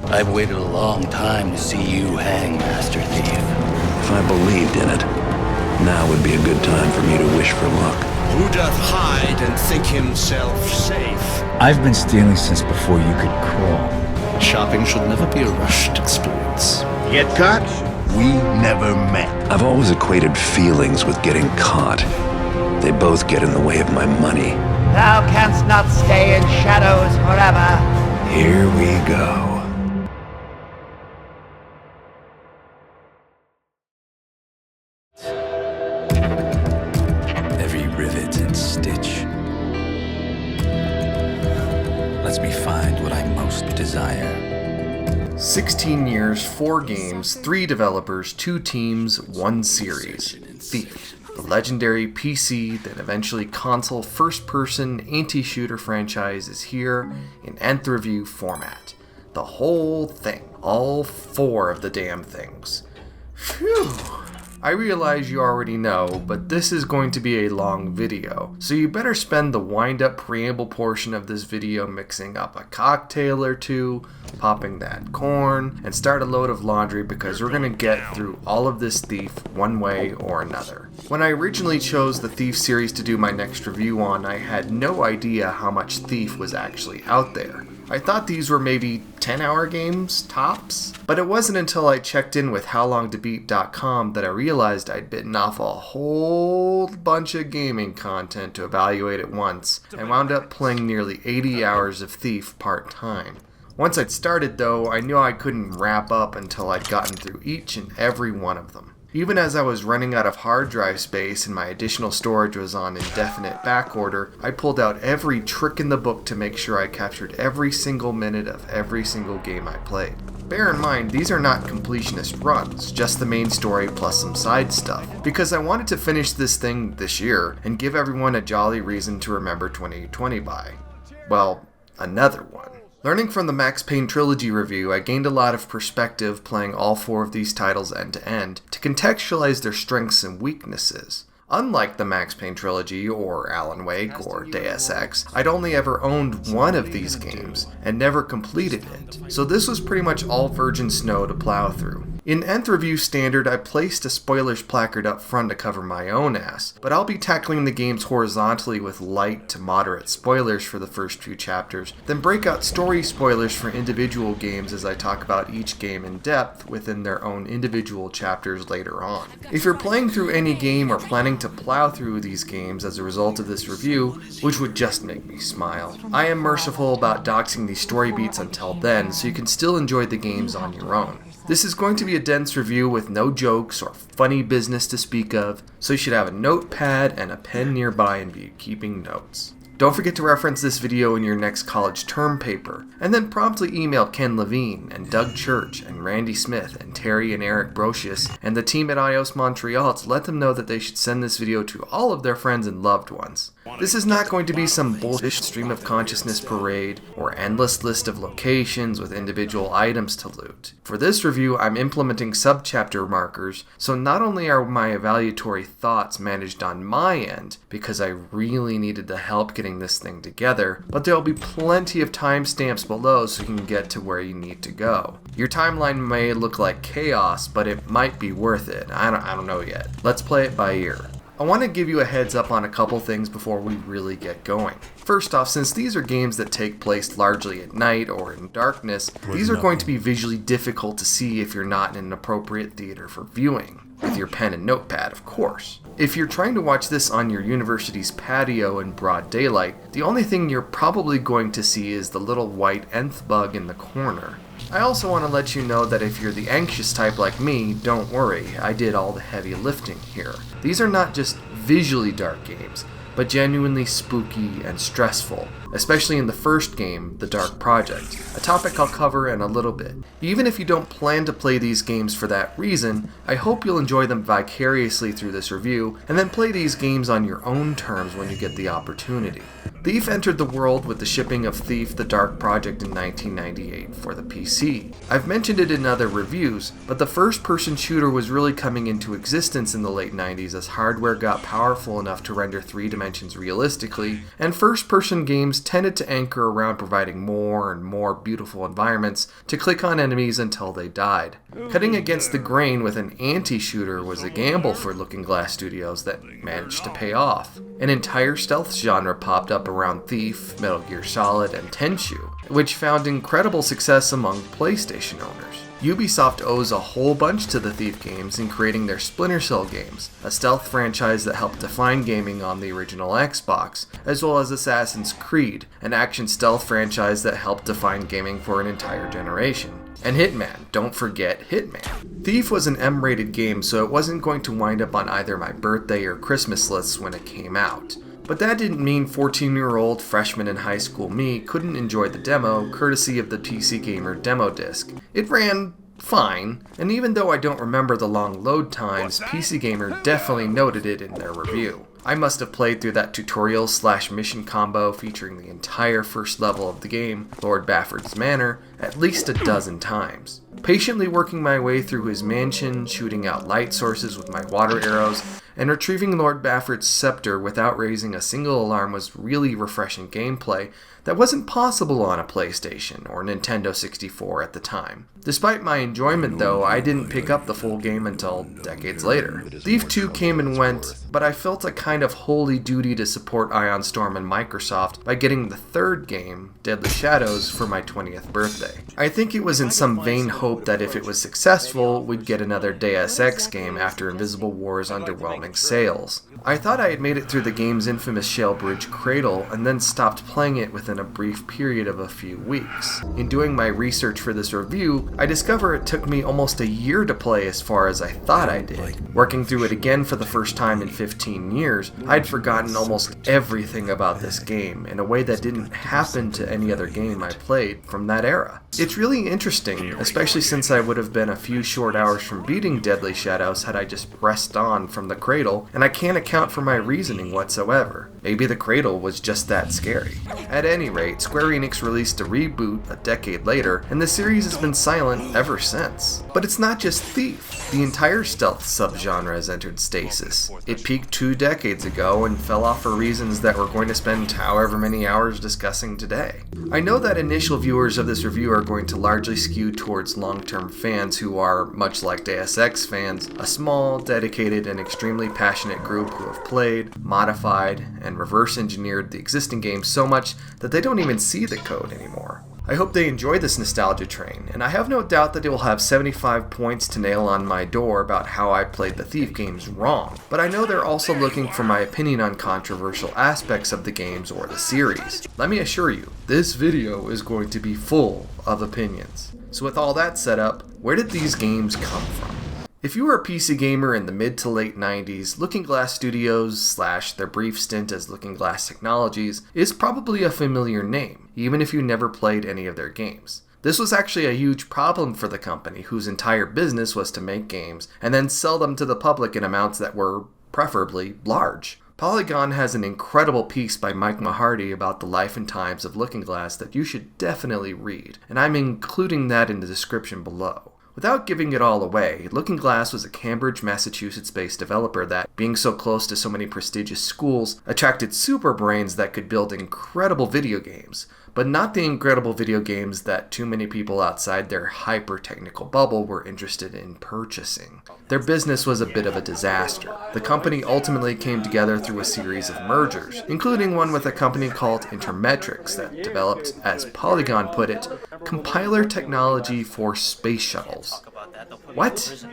I've waited a long time to see you hang, Master Thief. If I believed in it, now would be a good time for me to wish for luck. Who doth hide and think himself safe? I've been stealing since before you could crawl. Shopping should never be a rushed experience. Get caught? We never met. I've always equated feelings with getting caught. They both get in the way of my money. Thou canst not stay in shadows forever. Here we go. Every rivet and stitch lets me find what I most desire. 16 years, 4 games, 3 developers, 2 teams, 1 series. Thief, the legendary PC, then eventually console first-person anti-shooter franchise is here in nth review format. The whole thing. All 4 of the damn things. Phew. I realize you already know, but this is going to be a long video, so you better spend the wind-up preamble portion of this video mixing up a cocktail or 2, popping that corn, and start a load of laundry because we're going to get through all of this Thief one way or another. When I originally chose the Thief series to do my next review on, I had no idea how much Thief was actually out there. I thought these were maybe 10-hour games, tops? But it wasn't until I checked in with howlongtobeat.com that I realized I'd bitten off a whole bunch of gaming content to evaluate at once, and wound up playing nearly 80 hours of Thief part-time. Once I'd started though, I knew I couldn't wrap up until I'd gotten through each and every one of them. Even as I was running out of hard drive space and my additional storage was on indefinite backorder, I pulled out every trick in the book to make sure I captured every single minute of every single game I played. Bear in mind, these are not completionist runs, just the main story plus some side stuff, because I wanted to finish this thing this year and give everyone a jolly reason to remember 2020 by. Well, another one. Learning from the Max Payne Trilogy review, I gained a lot of perspective playing all 4 of these titles end to end to contextualize their strengths and weaknesses. Unlike the Max Payne Trilogy, or Alan Wake, or Deus Ex, I'd only ever owned one of these games, and never completed it, so this was pretty much all virgin snow to plow through. In nth review standard, I placed a spoilers placard up front to cover my own ass, but I'll be tackling the games horizontally with light to moderate spoilers for the first few chapters, then break out story spoilers for individual games as I talk about each game in depth within their own individual chapters later on. If you're playing through any game or planning to plow through these games as a result of this review, which would just make me smile, I am merciful about doxing these story beats until then, so you can still enjoy the games on your own. This is going to be a dense review with no jokes or funny business to speak of, so you should have a notepad and a pen nearby and be keeping notes. Don't forget to reference this video in your next college term paper, and then promptly email Ken Levine and Doug Church and Randy Smith and Terry and Eric Brocious and the team at iOS Montreal to let them know that they should send this video to all of their friends and loved ones. This is not going to be some bullshit stream of consciousness parade or endless list of locations with individual items to loot. For this review, I'm implementing subchapter markers, so not only are my evaluatory thoughts managed on my end, because I really needed the help getting this thing together, but there'll be plenty of timestamps below so you can get to where you need to go. Your timeline may look like chaos, but it might be worth it. I don't know yet. Let's play it by ear. I want to give you a heads up on a couple things before we really get going. First off, since these are games that take place largely at night or in darkness, these are going to be visually difficult to see if you're not in an appropriate theater for viewing. With your pen and notepad, of course. If you're trying to watch this on your university's patio in broad daylight, the only thing you're probably going to see is the little white nth bug in the corner. I also want to let you know that if you're the anxious type like me, don't worry, I did all the heavy lifting here. These are not just visually dark games, but genuinely spooky and stressful, especially in the first game, The Dark Project, a topic I'll cover in a little bit. Even if you don't plan to play these games for that reason, I hope you'll enjoy them vicariously through this review, and then play these games on your own terms when you get the opportunity. Thief entered the world with the shipping of Thief The Dark Project in 1998 for the PC. I've mentioned it in other reviews, but the first-person shooter was really coming into existence in the late 90s as hardware got powerful enough to render 3-dimensional dimensions realistically, and first-person games tended to anchor around providing more and more beautiful environments to click on enemies until they died. Cutting against the grain with an anti-shooter was a gamble for Looking Glass Studios that managed to pay off. An entire stealth genre popped up around Thief, Metal Gear Solid, and Tenchu, which found incredible success among PlayStation owners. Ubisoft owes a whole bunch to the Thief games in creating their Splinter Cell games, a stealth franchise that helped define gaming on the original Xbox, as well as Assassin's Creed, an action stealth franchise that helped define gaming for an entire generation. And Hitman, don't forget Hitman. Thief was an M-rated game, so it wasn't going to wind up on either my birthday or Christmas lists when it came out. But that didn't mean 14-year-old freshman in high school me couldn't enjoy the demo, courtesy of the PC Gamer demo disc. It ran fine, and even though I don't remember the long load times, PC Gamer definitely noted it in their review. I must have played through that tutorial/mission combo featuring the entire first level of the game, Lord Bafford's Manor, at least a dozen times. Patiently working my way through his mansion, shooting out light sources with my water arrows, and retrieving Lord Bafford's scepter without raising a single alarm was really refreshing gameplay that wasn't possible on a PlayStation or Nintendo 64 at the time. Despite my enjoyment though, I didn't pick up the full game until decades later. Thief 2 came and went, but I felt a kind of holy duty to support Ion Storm and Microsoft by getting the third game, Deadly Shadows, for my 20th birthday. I think it was in some vain hope that if it was successful, we'd get another Deus Ex game after Invisible War's underwhelming sales. I thought I had made it through the game's infamous Shellbridge Cradle and then stopped playing it within a brief period of a few weeks. In doing my research for this review, I discover it took me almost a year to play as far as I thought I did. Working through it again for the first time in 15 years, I'd forgotten almost everything about this game in a way that didn't happen to any other game I played from that era. It's really interesting, especially since I would have been a few short hours from beating Deadly Shadows had I just pressed on from the cradle, and I can't account for my reasoning whatsoever. Maybe the cradle was just that scary. At any rate, Square Enix released a reboot a decade later, and the series has been silent ever since. But it's not just Thief. The entire stealth subgenre has entered stasis. It peaked 2 decades ago and fell off for reasons that we're going to spend however many hours discussing today. I know that initial viewers of this review are going to largely skew towards long-term fans who are, much like Deus Ex fans, a small, dedicated, and extremely passionate group who have played, modified, and reverse-engineered the existing game so much that they don't even see the code anymore. I hope they enjoy this nostalgia train, and I have no doubt that it will have 75 points to nail on my door about how I played the Thief games wrong, but I know they're also looking for my opinion on controversial aspects of the games or the series. Let me assure you, this video is going to be full of opinions. So with all that set up, where did these games come from? If you were a PC gamer in the mid to late 90s, Looking Glass Studios / their brief stint as Looking Glass Technologies is probably a familiar name, even if you never played any of their games. This was actually a huge problem for the company, whose entire business was to make games and then sell them to the public in amounts that were preferably large. Polygon has an incredible piece by Mike Mahardy about the life and times of Looking Glass that you should definitely read, and I'm including that in the description below. Without giving it all away, Looking Glass was a Cambridge, Massachusetts-based developer that, being so close to so many prestigious schools, attracted super brains that could build incredible video games, but not the incredible video games that too many people outside their hyper-technical bubble were interested in purchasing. Their business was a bit of a disaster. The company ultimately came together through a series of mergers, including one with a company called Intermetrics that developed, as Polygon put it, compiler technology for space shuttles. What?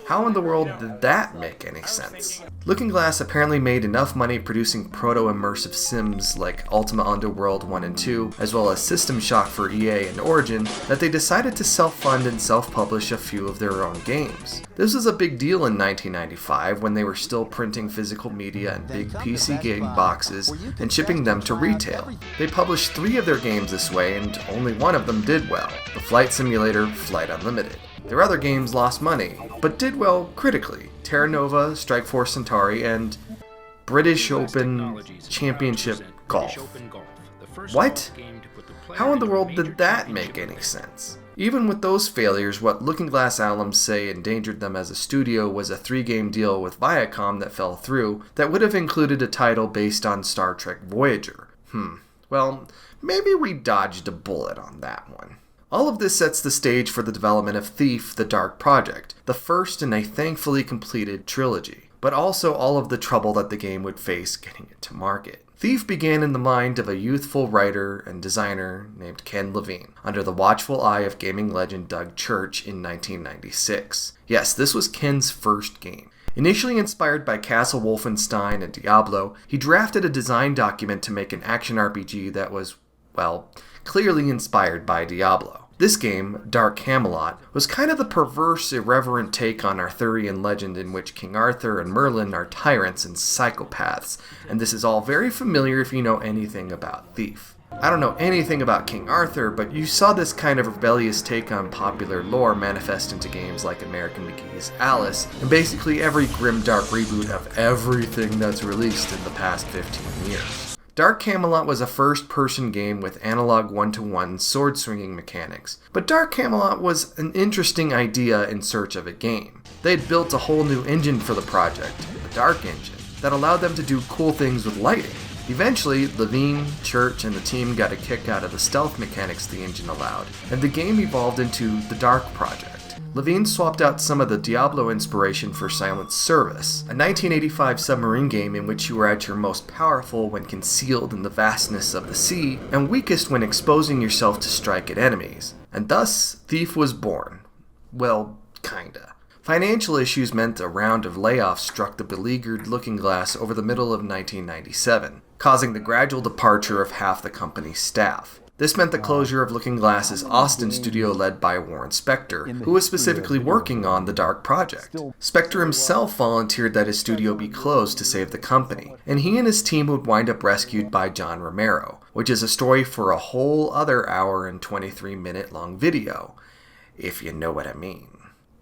How in the world did that make any sense? Looking Glass apparently made enough money producing proto-immersive sims like Ultima Underworld 1 and 2, as well as System Shock for EA and Origin, that they decided to self-fund and self-publish a few of their own games. This was a big deal in 1995 when they were still printing physical media in big PC game boxes and shipping them to retail. They published 3 of their games this way, and only one of them did well, the flight simulator Flight Unlimited. Their other games lost money, but did well critically. Terra Nova, Strikeforce Centauri, and British Open Championship Golf. What? How in the world did that make any sense? Even with those failures, what Looking Glass alums say endangered them as a studio was a 3-game deal with Viacom that fell through that would have included a title based on Star Trek Voyager. Well, maybe we dodged a bullet on that one. All of this sets the stage for the development of Thief, the Dark Project, the first in a thankfully completed trilogy, but also all of the trouble that the game would face getting it to market. Thief began in the mind of a youthful writer and designer named Ken Levine, under the watchful eye of gaming legend Doug Church in 1996. Yes, this was Ken's first game. Initially inspired by Castle Wolfenstein and Diablo, he drafted a design document to make an action RPG that was, well, clearly inspired by Diablo. This game, Dark Camelot, was kind of the perverse, irreverent take on Arthurian legend in which King Arthur and Merlin are tyrants and psychopaths, and this is all very familiar if you know anything about Thief. I don't know anything about King Arthur, but you saw this kind of rebellious take on popular lore manifest into games like American McGee's Alice, and basically every grimdark reboot of everything that's released in the past 15 years. Dark Camelot was a first-person game with analog one-to-one sword-swinging mechanics, but Dark Camelot was an interesting idea in search of a game. They had built a whole new engine for the project, the Dark Engine, that allowed them to do cool things with lighting. Eventually, Levine, Church, and the team got a kick out of the stealth mechanics the engine allowed, and the game evolved into the Dark Project. Levine swapped out some of the Diablo inspiration for Silent Service, a 1985 submarine game in which you were at your most powerful when concealed in the vastness of the sea, and weakest when exposing yourself to strike at enemies. And thus, Thief was born. Well, kinda. Financial issues meant a round of layoffs struck the beleaguered Looking Glass over the middle of 1997, causing the gradual departure of half the company's staff. This meant the closure of Looking Glass's Austin studio led by Warren Spector, who was specifically working on the Dark Project. Spector himself volunteered that his studio be closed to save the company, and he and his team would wind up rescued by John Romero, which is a story for a whole other hour and 23-minute long video, if you know what I mean.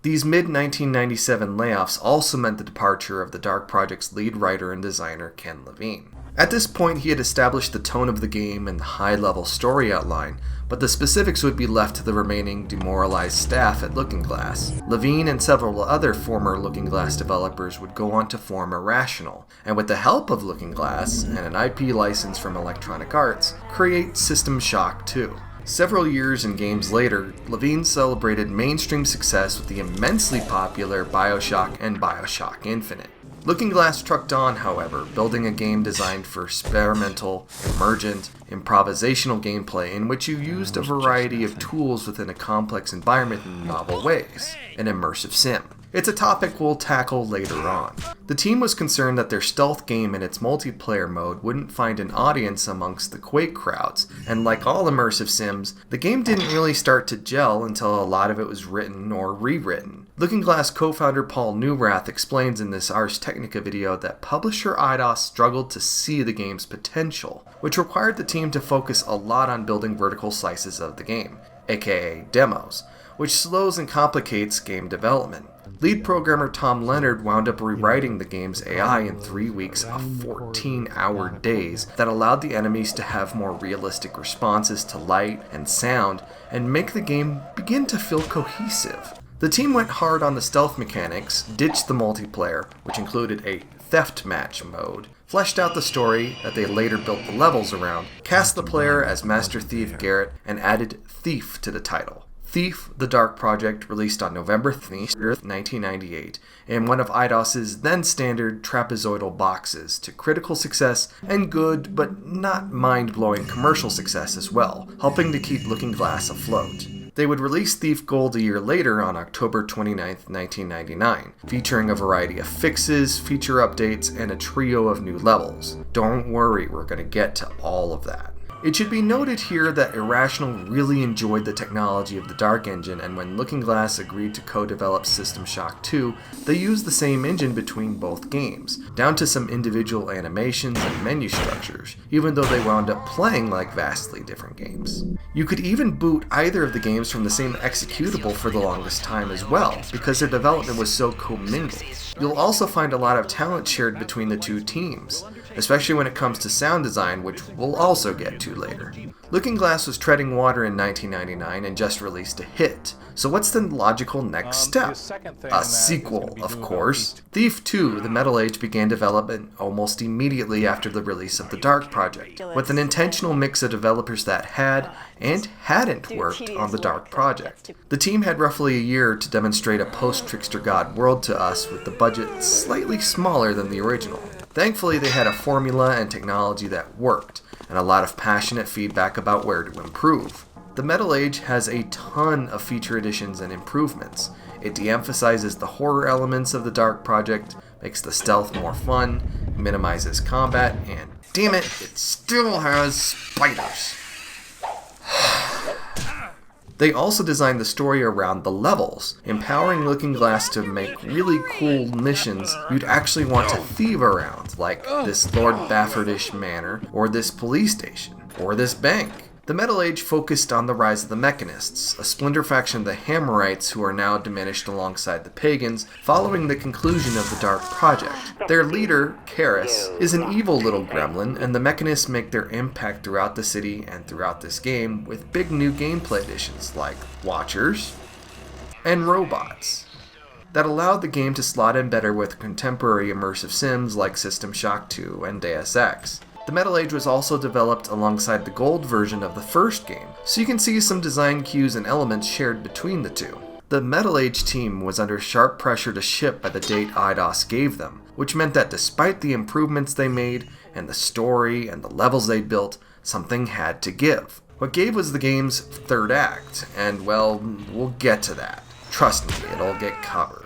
These mid-1997 layoffs also meant the departure of the Dark Project's lead writer and designer Ken Levine. At this point, he had established the tone of the game and the high-level story outline, but the specifics would be left to the remaining demoralized staff at Looking Glass. Levine and several other former Looking Glass developers would go on to form Irrational, and with the help of Looking Glass and an IP license from Electronic Arts, create System Shock 2. Several years and games later, Levine celebrated mainstream success with the immensely popular BioShock and BioShock Infinite. Looking Glass trucked on, however, building a game designed for experimental, emergent, improvisational gameplay in which you used a variety of tools within a complex environment in novel ways, an immersive sim. It's a topic we'll tackle later on. The team was concerned that their stealth game and its multiplayer mode wouldn't find an audience amongst the Quake crowds, and like all immersive sims, the game didn't really start to gel until a lot of it was written or rewritten. Looking Glass co-founder Paul Newrath explains in this Ars Technica video that publisher Eidos struggled to see the game's potential, which required the team to focus a lot on building vertical slices of the game, aka demos, which slows and complicates game development. Lead programmer Tom Leonard wound up rewriting the game's AI in 3 weeks of 14-hour days that allowed the enemies to have more realistic responses to light and sound and make the game begin to feel cohesive. The team went hard on the stealth mechanics, ditched the multiplayer, which included a theft match mode, fleshed out the story that they later built the levels around, cast the player as Master Thief Garrett, and added Thief to the title. Thief, the Dark Project, released on November 3rd, 1998, in one of Eidos' then-standard trapezoidal boxes, to critical success and good but not mind-blowing commercial success as well, helping to keep Looking Glass afloat. They would release Thief Gold a year later on October 29th, 1999, featuring a variety of fixes, feature updates, and a trio of new levels. Don't worry, we're going to get to all of that. It should be noted here that Irrational really enjoyed the technology of the Dark Engine, and when Looking Glass agreed to co-develop System Shock 2, they used the same engine between both games, down to some individual animations and menu structures, even though they wound up playing like vastly different games. You could even boot either of the games from the same executable for the longest time as well, because their development was so commingled. You'll also find a lot of talent shared between the two teams, especially when it comes to sound design, which we'll also get to to later. Looking Glass was treading water in 1999 and just released a hit. So what's the logical next step? A sequel, of course. Thief 2, The Metal Age began development almost immediately after the release of the Dark Project, with an intentional mix of developers that had and hadn't worked on the Dark Project. The team had roughly a year to demonstrate a post-Trickster God world to us with the budget slightly smaller than the original. Thankfully, they had a formula and technology that worked, and a lot of passionate feedback about where to improve. The Metal Age has a ton of feature additions and improvements. It de-emphasizes the horror elements of the Dark Project, makes the stealth more fun, minimizes combat, and damn it, it still has spiders. They also designed the story around the levels, empowering Looking Glass to make really cool missions you'd actually want to thieve around, like this Lord Baffordish manor, or this police station, or this bank. The Metal Age focused on the rise of the Mechanists, a splinter faction of the Hammerites who are now diminished alongside the Pagans following the conclusion of the Dark Project. Their leader, Garish, is an evil little gremlin, and the Mechanists make their impact throughout the city and throughout this game with big new gameplay additions like Watchers and Robots that allowed the game to slot in better with contemporary immersive sims like System Shock 2 and Deus Ex. The Metal Age was also developed alongside the gold version of the first game, so you can see some design cues and elements shared between the two. The Metal Age team was under sharp pressure to ship by the date Eidos gave them, which meant that despite the improvements they made, and the story and the levels they built, something had to give. What gave was the game's third act, and well, we'll get to that. Trust me, it'll get covered.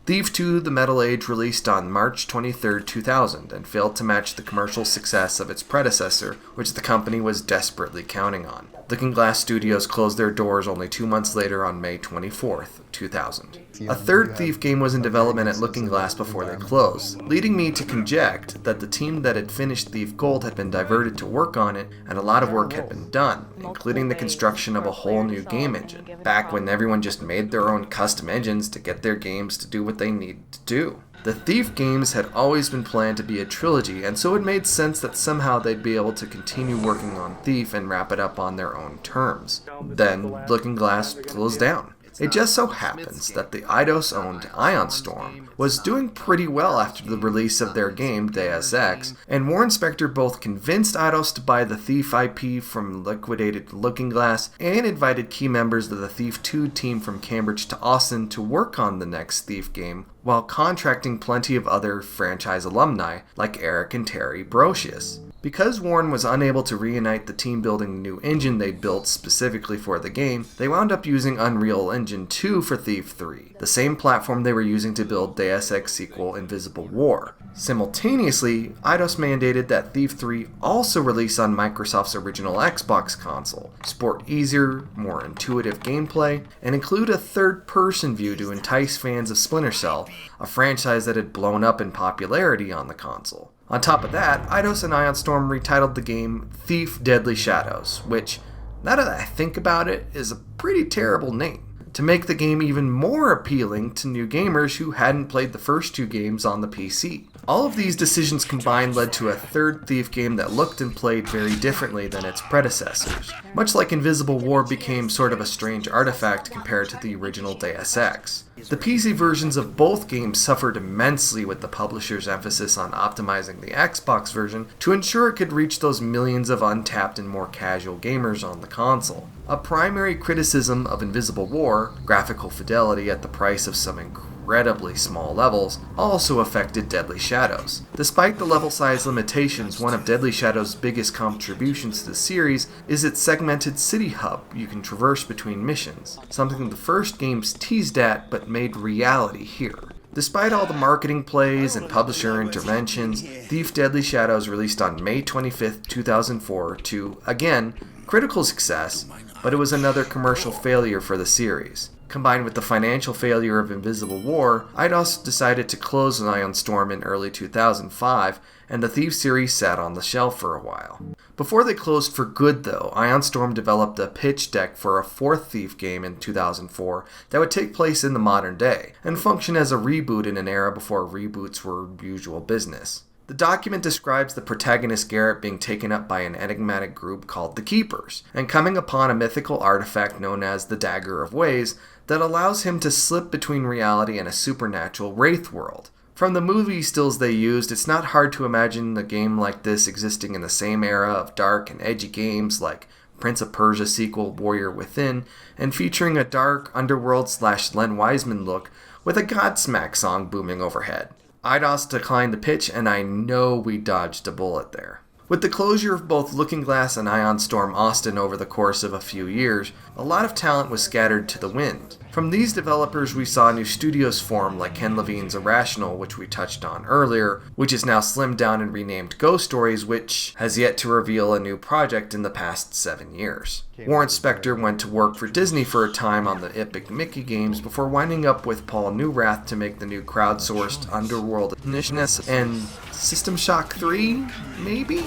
Thief 2 The Metal Age released on March 23, 2000, and failed to match the commercial success of its predecessor, which the company was desperately counting on. Looking Glass Studios closed their doors only 2 months later on May 24, 2000. A third Thief game was in development at Looking Glass before they closed, leading me to conject that the team that had finished Thief Gold had been diverted to work on it, and a lot of work had been done, including the construction of a whole new game engine, back when everyone just made their own custom engines to get their games to do what they needed to do. The Thief games had always been planned to be a trilogy, and so it made sense that somehow they'd be able to continue working on Thief and wrap it up on their own terms. Then, Looking Glass closed down. It just so happens that the Eidos-owned Ion Storm was doing pretty well after the release of their game, Deus Ex, and Warren Spector both convinced Eidos to buy the Thief IP from liquidated Looking Glass and invited key members of the Thief 2 team from Cambridge to Austin to work on the next Thief game, while contracting plenty of other franchise alumni like Eric and Terry Brocious. Because Warren was unable to reunite the team building the new engine they'd built specifically for the game, they wound up using Unreal Engine 2 for Thief 3, the same platform they were using to build Deus Ex sequel Invisible War. Simultaneously, Eidos mandated that Thief 3 also release on Microsoft's original Xbox console, sport easier, more intuitive gameplay, and include a third-person view to entice fans of Splinter Cell, a franchise that had blown up in popularity on the console. On top of that, Eidos and Ion Storm retitled the game Thief Deadly Shadows, which, now that I think about it, is a pretty terrible name, to make the game even more appealing to new gamers who hadn't played the first two games on the PC. All of these decisions combined led to a third Thief game that looked and played very differently than its predecessors. Much like Invisible War became sort of a strange artifact compared to the original Deus Ex. The PC versions of both games suffered immensely with the publisher's emphasis on optimizing the Xbox version to ensure it could reach those millions of untapped and more casual gamers on the console. A primary criticism of Invisible War, graphical fidelity at the price of some incredibly small levels, also affected Deadly Shadows. Despite the level size limitations, one of Deadly Shadows' biggest contributions to the series is its segmented city hub you can traverse between missions, something the first games teased at but made reality here. Despite all the marketing plays and publisher interventions, Thief Deadly Shadows released on May 25, 2004 to, again, critical success, but it was another commercial failure for the series. Combined with the financial failure of Invisible War, Eidos decided to close Ion Storm in early 2005, and the Thief series sat on the shelf for a while. Before they closed for good though, Ion Storm developed a pitch deck for a fourth Thief game in 2004 that would take place in the modern day, and function as a reboot in an era before reboots were usual business. The document describes the protagonist Garrett being taken up by an enigmatic group called the Keepers, and coming upon a mythical artifact known as the Dagger of Ways that allows him to slip between reality and a supernatural wraith world. From the movie stills they used, it's not hard to imagine a game like this existing in the same era of dark and edgy games like Prince of Persia sequel Warrior Within, and featuring a dark underworld/Len Wiseman look with a Godsmack song booming overhead. Eidos declined the pitch, and I know we dodged a bullet there. With the closure of both Looking Glass and Ion Storm Austin over the course of a few years, a lot of talent was scattered to the wind. From these developers we saw new studios form like Ken Levine's Irrational, which we touched on earlier, which is now slimmed down and renamed Ghost Stories, which has yet to reveal a new project in the past 7 years. Warren Spector went to work for Disney for a time on the Epic Mickey games before winding up with Paul Newrath to make the new crowdsourced Underworld Initiative and System Shock 3, maybe?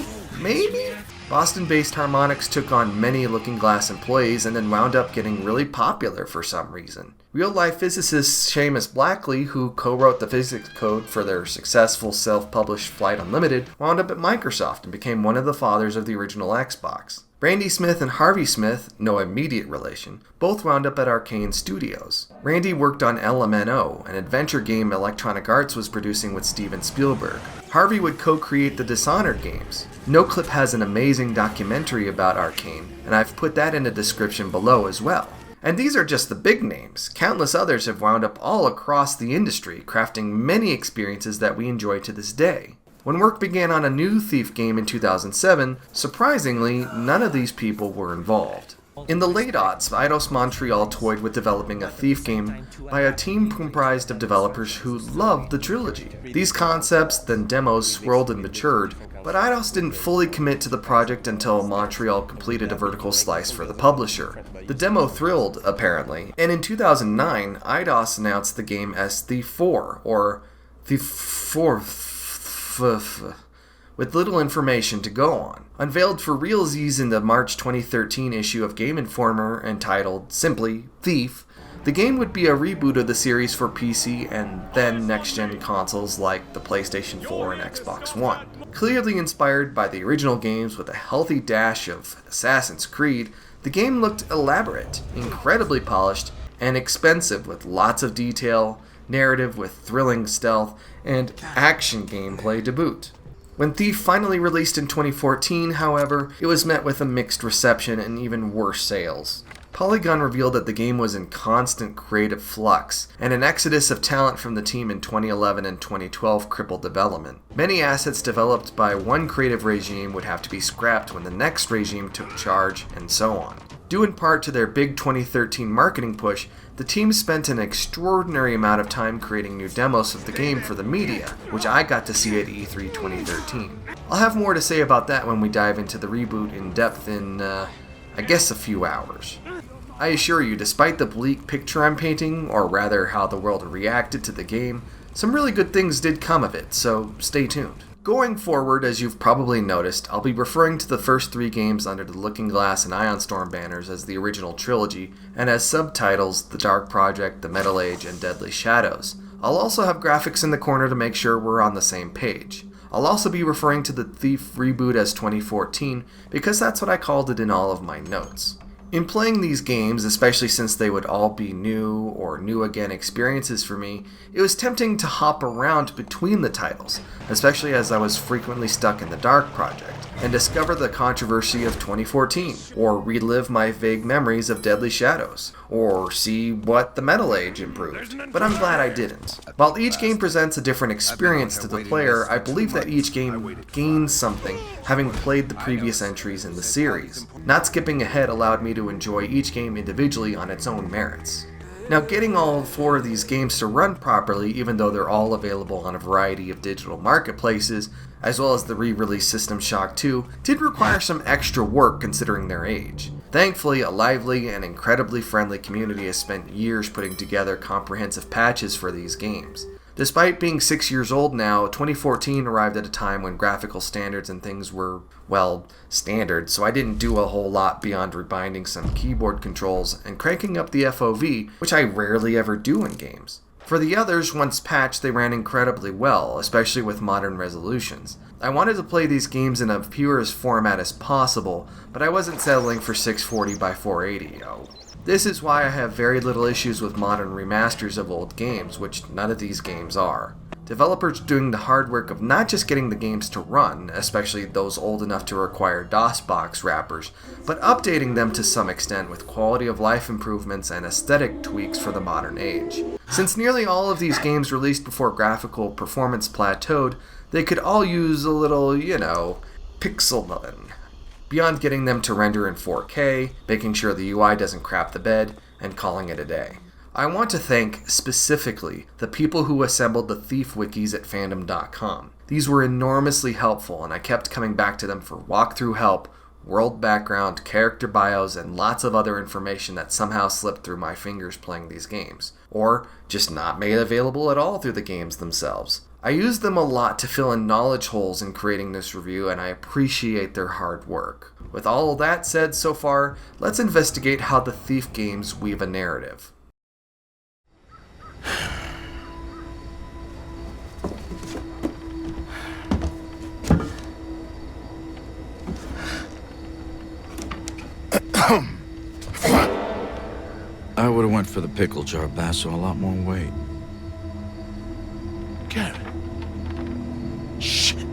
Boston-based Harmonix took on many Looking Glass employees and then wound up getting really popular for some reason. Real-life physicist Seamus Blackley, who co-wrote the physics code for their successful self-published Flight Unlimited, wound up at Microsoft and became one of the fathers of the original Xbox. Randy Smith and Harvey Smith, no immediate relation, both wound up at Arcane Studios. Randy worked on LMNO, an adventure game Electronic Arts was producing with Steven Spielberg. Harvey would co-create the Dishonored games. NoClip has an amazing documentary about Arcane, and I've put that in the description below as well. And these are just the big names. Countless others have wound up all across the industry, crafting many experiences that we enjoy to this day. When work began on a new Thief game in 2007, surprisingly, none of these people were involved. In the late aughts, Eidos Montreal toyed with developing a Thief game by a team comprised of developers who loved the trilogy. These concepts, then demos, swirled and matured, but Eidos didn't fully commit to the project until Montreal completed a vertical slice for the publisher. The demo thrilled, apparently, and in 2009, Eidos announced the game as Thief 4, or Thief 4... with little information to go on. Unveiled for realsies in the March 2013 issue of Game Informer entitled simply Thief, the game would be a reboot of the series for PC and then next-gen consoles like the PlayStation 4 and Xbox One. Clearly inspired by the original games with a healthy dash of Assassin's Creed, the game looked elaborate, incredibly polished, and expensive with lots of detail, narrative with thrilling stealth, and action gameplay to boot. When Thief finally released in 2014, however, it was met with a mixed reception and even worse sales. Polygon revealed that the game was in constant creative flux, and an exodus of talent from the team in 2011 and 2012 crippled development. Many assets developed by one creative regime would have to be scrapped when the next regime took charge, and so on. Due in part to their big 2013 marketing push, the team spent an extraordinary amount of time creating new demos of the game for the media, which I got to see at E3 2013. I'll have more to say about that when we dive into the reboot in depth in, I guess a few hours. I assure you, despite the bleak picture I'm painting, or rather how the world reacted to the game, some really good things did come of it, so stay tuned. Going forward, as you've probably noticed, I'll be referring to the first 3 games under the Looking Glass and Ion Storm banners as the original trilogy, and as subtitles, The Dark Project, The Metal Age, and Deadly Shadows. I'll also have graphics in the corner to make sure we're on the same page. I'll also be referring to the Thief reboot as 2014, because that's what I called it in all of my notes. In playing these games, especially since they would all be new or new again experiences for me, it was tempting to hop around between the titles, especially as I was frequently stuck in the Dark Project, and discover the controversy of 2014, or relive my vague memories of Deadly Shadows, or see what the Metal Age improved. But I'm glad I didn't. While each game presents a different experience to the player, I believe that each game gains something having played the previous entries in the series. Not skipping ahead allowed me to enjoy each game individually on its own merits. Now, getting all 4 of these games to run properly, even though they're all available on a variety of digital marketplaces, as well as the re-release System Shock 2, did require some extra work considering their age. Thankfully, a lively and incredibly friendly community has spent years putting together comprehensive patches for these games. Despite being 6 years old now, 2014 arrived at a time when graphical standards and things were, well, standard, so I didn't do a whole lot beyond rebinding some keyboard controls and cranking up the FOV, which I rarely ever do in games. For the others, once patched, they ran incredibly well, especially with modern resolutions. I wanted to play these games in a purest format as possible, but I wasn't settling for 640 by 480. This is why I have very little issues with modern remasters of old games, which none of these games are. Developers doing the hard work of not just getting the games to run, especially those old enough to require DOSBox wrappers, but updating them to some extent with quality of life improvements and aesthetic tweaks for the modern age. Since nearly all of these games released before graphical performance plateaued, they could all use a little, pixel-loving. Beyond getting them to render in 4K, making sure the UI doesn't crap the bed, and calling it a day. I want to thank, specifically, the people who assembled the Thief wikis at fandom.com. These were enormously helpful, and I kept coming back to them for walkthrough help, world background, character bios, and lots of other information that somehow slipped through my fingers playing these games, or just not made available at all through the games themselves. I used them a lot to fill in knowledge holes in creating this review, and I appreciate their hard work. With all of that said so far, let's investigate how the Thief games weave a narrative. I would have went for the pickle jar basso a lot more weight. Garrett. Shit.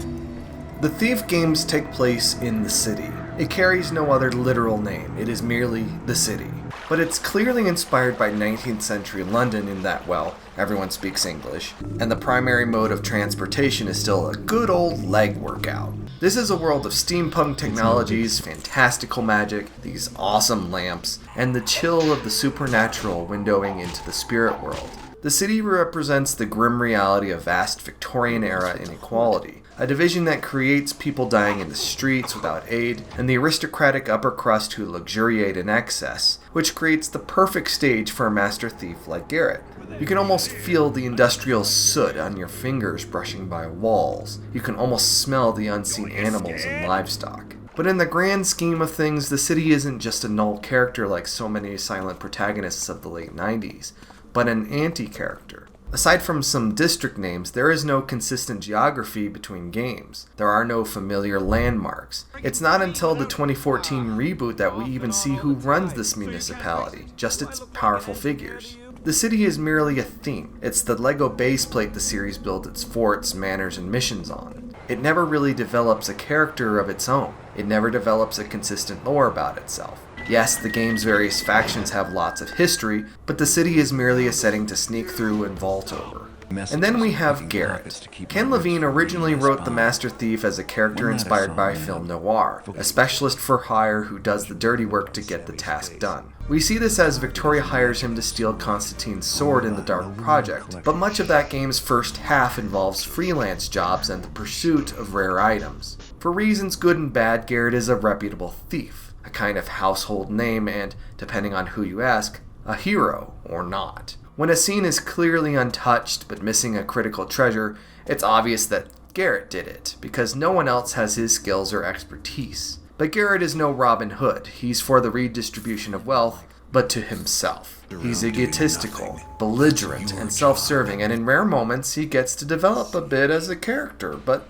The Thief games take place in the city. It carries no other literal name, it is merely the city. But it's clearly inspired by 19th century London in that, well, everyone speaks English, and the primary mode of transportation is still a good old leg workout. This is a world of steampunk technologies, fantastical magic, these awesome lamps, and the chill of the supernatural windowing into the spirit world. The city represents the grim reality of vast Victorian-era inequality, a division that creates people dying in the streets without aid, and the aristocratic upper crust who luxuriate in excess, which creates the perfect stage for a master thief like Garrett. You can almost feel the industrial soot on your fingers brushing by walls. You can almost smell the unseen animals and livestock. But in the grand scheme of things, the city isn't just a null character like so many silent protagonists of the late 90s, but an anti-character. Aside from some district names, there is no consistent geography between games. There are no familiar landmarks. It's not until the 2014 reboot that we even see who runs this municipality, just its powerful figures. The city is merely a theme. It's the Lego base plate the series built its forts, manors, and missions on. It never really develops a character of its own. It never develops a consistent lore about itself. Yes, the game's various factions have lots of history, but the city is merely a setting to sneak through and vault over. And then we have Garrett. Ken Levine originally wrote the Master Thief as a character inspired by film noir, a specialist for hire who does the dirty work to get the task done. We see this as Victoria hires him to steal Constantine's sword in the Dark Project, but much of that game's first half involves freelance jobs and the pursuit of rare items. For reasons good and bad, Garrett is a reputable thief, a kind of household name and, depending on who you ask, a hero or not. When a scene is clearly untouched but missing a critical treasure, it's obvious that Garrett did it, because no one else has his skills or expertise. But Garrett is no Robin Hood. He's for the redistribution of wealth, but to himself. He's egotistical, belligerent, and self-serving, and in rare moments he gets to develop a bit as a character, but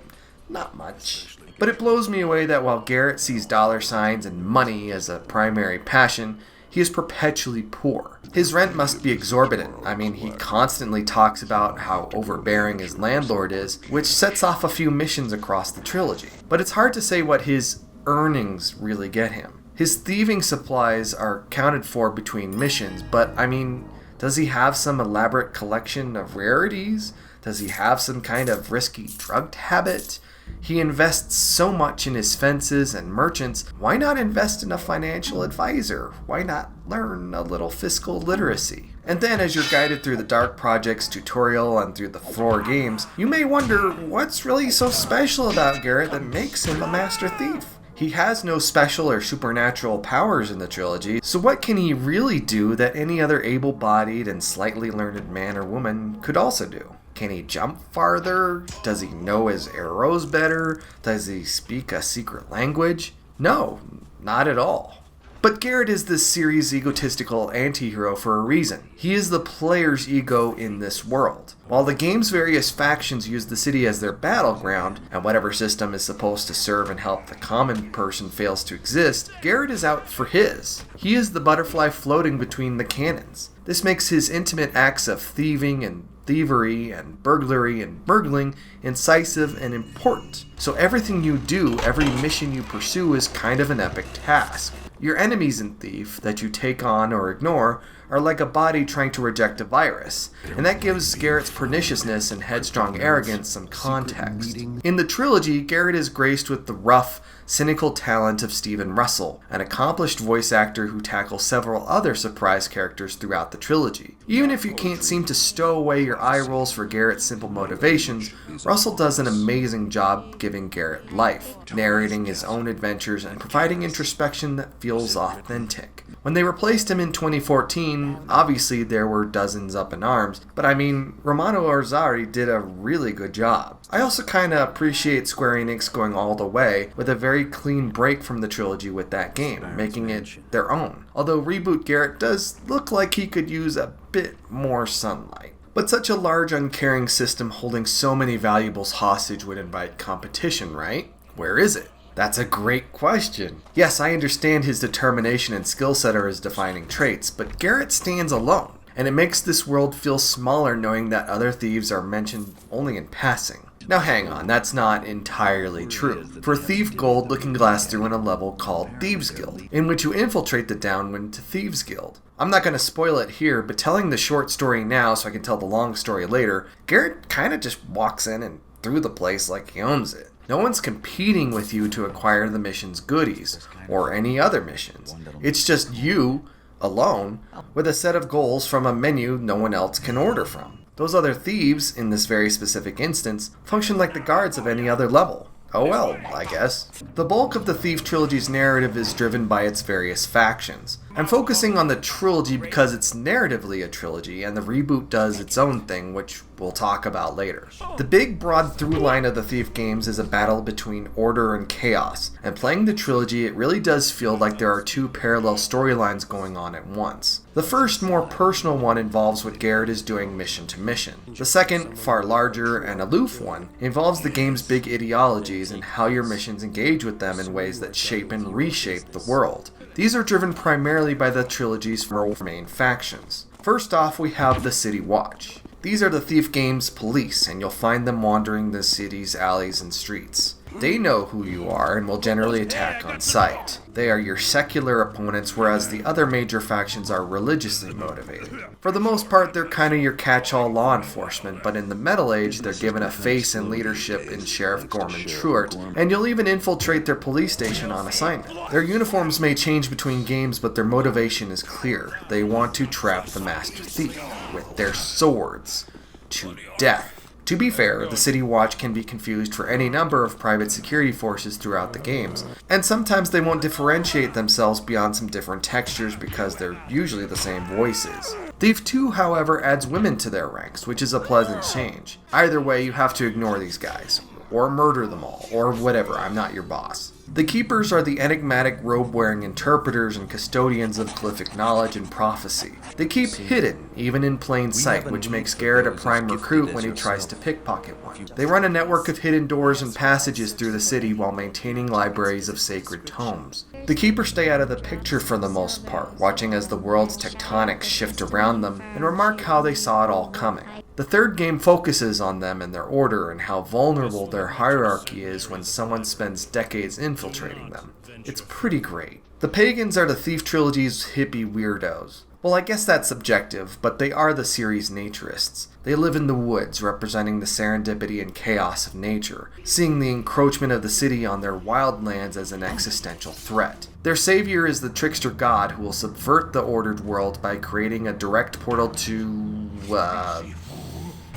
not much. But it blows me away that while Garrett sees dollar signs and money as a primary passion, he is perpetually poor. His rent must be exorbitant. I mean, he constantly talks about how overbearing his landlord is, which sets off a few missions across the trilogy. But it's hard to say what his earnings really get him. His thieving supplies are accounted for between missions, but I mean, does he have some elaborate collection of rarities? Does he have some kind of risky drug habit? He invests so much in his fences and merchants, why not invest in a financial advisor? Why not learn a little fiscal literacy? And then as you're guided through the Dark Project's tutorial and through the 4 games, you may wonder what's really so special about Garrett that makes him a master thief? He has no special or supernatural powers in the trilogy, so what can he really do that any other able-bodied and slightly learned man or woman could also do? Can he jump farther? Does he know his arrows better? Does he speak a secret language? No, not at all. But Garrett is this series' egotistical anti-hero for a reason. He is the player's ego in this world. While the game's various factions use the city as their battleground, and whatever system is supposed to serve and help the common person fails to exist, Garrett is out for his. He is the butterfly floating between the cannons. This makes his intimate acts of thieving and thievery and burglary and burgling incisive and important. So everything you do, every mission you pursue is kind of an epic task. Your enemies in Thief that you take on or ignore are like a body trying to reject a virus, and that gives Garrett's perniciousness and headstrong arrogance some context. In the trilogy, Garrett is graced with the rough, cynical talent of Stephen Russell, an accomplished voice actor who tackles several other surprise characters throughout the trilogy. Even if you can't seem to stow away your eye rolls for Garrett's simple motivations, Russell does an amazing job giving Garrett life, narrating his own adventures and providing introspection that feels authentic. When they replaced him in 2014, obviously there were dozens up in arms, but I mean, Romano Orzari did a really good job. I also kinda appreciate Square Enix going all the way with a very clean break from the trilogy with that game, making it their own. Although Reboot Garrett does look like he could use a bit more sunlight. But such a large, uncaring system holding so many valuables hostage would invite competition, right? Where is it? That's a great question. Yes, I understand his determination and skill set are his defining traits, but Garrett stands alone, and it makes this world feel smaller knowing that other thieves are mentioned only in passing. Now hang on, that's not entirely true. For Thief Gold, Looking Glass threw in a level called Thieves Guild, in which you infiltrate the downwind to Thieves Guild. I'm not going to spoil it here, but telling the short story now so I can tell the long story later, Garrett kinda just walks in and through the place like he owns it. No one's competing with you to acquire the mission's goodies, or any other missions. It's just you, alone, with a set of goals from a menu no one else can order from. Those other thieves, in this very specific instance, function like the guards of any other level. Oh well, I guess. The bulk of the Thief trilogy's narrative is driven by its various factions. I'm focusing on the trilogy because it's narratively a trilogy, and the reboot does its own thing, which we'll talk about later. The big broad through line of the Thief games is a battle between order and chaos, and playing the trilogy it really does feel like there are two parallel storylines going on at once. The first, more personal one involves what Garrett is doing mission to mission. The second, far larger and aloof one, involves the game's big ideologies and how your missions engage with them in ways that shape and reshape the world. These are driven primarily by the trilogy's four main factions. First off, we have the City Watch. These are the Thief game's police, and you'll find them wandering the city's alleys and streets. They know who you are and will generally attack on sight. They are your secular opponents, whereas the other major factions are religiously motivated. For the most part, they're kinda your catch-all law enforcement, but in the Metal Age, they're given a face and leadership in Sheriff Gorman Truart, and you'll even infiltrate their police station on assignment. Their uniforms may change between games, but their motivation is clear. They want to trap the Master Thief with their swords to death. To be fair, the City Watch can be confused for any number of private security forces throughout the games, and sometimes they won't differentiate themselves beyond some different textures because they're usually the same voices. Thief 2, however, adds women to their ranks, which is a pleasant change. Either way, you have to ignore these guys, or murder them all, or whatever, I'm not your boss. The Keepers are the enigmatic robe-wearing interpreters and custodians of glyphic knowledge and prophecy. They keep hidden, even in plain sight, which makes Garrett a prime recruit when he tries to pickpocket one. They run a network of hidden doors and passages through the city while maintaining libraries of sacred tomes. The Keepers stay out of the picture for the most part, watching as the world's tectonics shift around them, and remark how they saw it all coming. The third game focuses on them and their order and how vulnerable their hierarchy is when someone spends decades infiltrating them. It's pretty great. The Pagans are the Thief trilogy's hippie weirdos. Well, I guess that's subjective, but they are the series' naturists. They live in the woods, representing the serendipity and chaos of nature, seeing the encroachment of the city on their wild lands as an existential threat. Their savior is the trickster god who will subvert the ordered world by creating a direct portal to,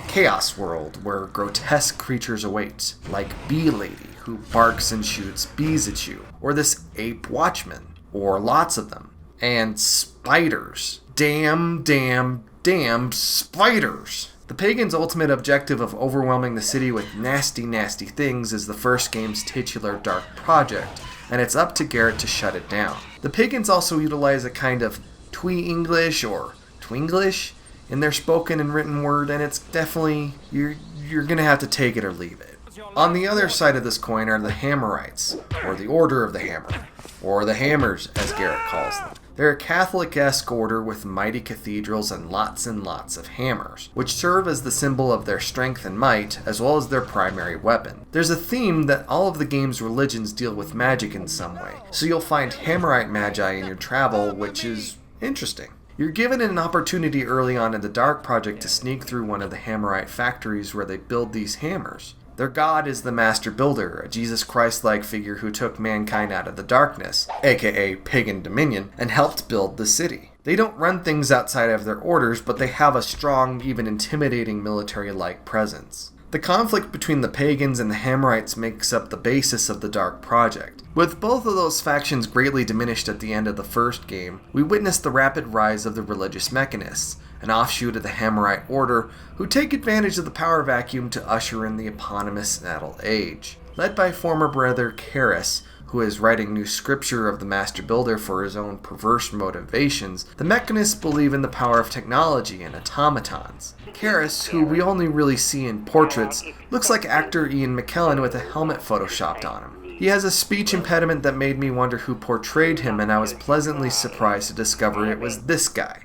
Chaos World, where grotesque creatures await, like Bee Lady, who barks and shoots bees at you, or this ape watchman, or lots of them, and spiders. Damn spiders. The pagans' ultimate objective of overwhelming the city with nasty, nasty things is the first game's titular dark project, and it's up to Garrett to shut it down. The pagans also utilize a kind of twee-English or twinglish in their spoken and written word, and it's definitely, you're gonna have to take it or leave it. On the other side of this coin are the Hammerites, or the Order of the Hammer, or the Hammers as Garrett calls them. They're a Catholic-esque order with mighty cathedrals and lots of hammers, which serve as the symbol of their strength and might, as well as their primary weapon. There's a theme that all of the game's religions deal with magic in some way, so you'll find Hammerite magi in your travel, which is interesting. You're given an opportunity early on in the Dark Project to sneak through one of the Hammerite factories where they build these hammers. Their god is the Master Builder, a Jesus Christ-like figure who took mankind out of the darkness, aka pagan dominion, and helped build the city. They don't run things outside of their orders, but they have a strong, even intimidating military-like presence. The conflict between the pagans and the Hammerites makes up the basis of the Dark Project. With both of those factions greatly diminished at the end of the first game, we witness the rapid rise of the religious mechanists, an offshoot of the Hammerite Order, who take advantage of the power vacuum to usher in the eponymous Metal Age. Led by former brother Garish, who is writing new scripture of the Master Builder for his own perverse motivations, the mechanists believe in the power of technology and automatons. Garish, who we only really see in portraits, looks like actor Ian McKellen with a helmet photoshopped on him. He has a speech impediment that made me wonder who portrayed him, and I was pleasantly surprised to discover it was this guy.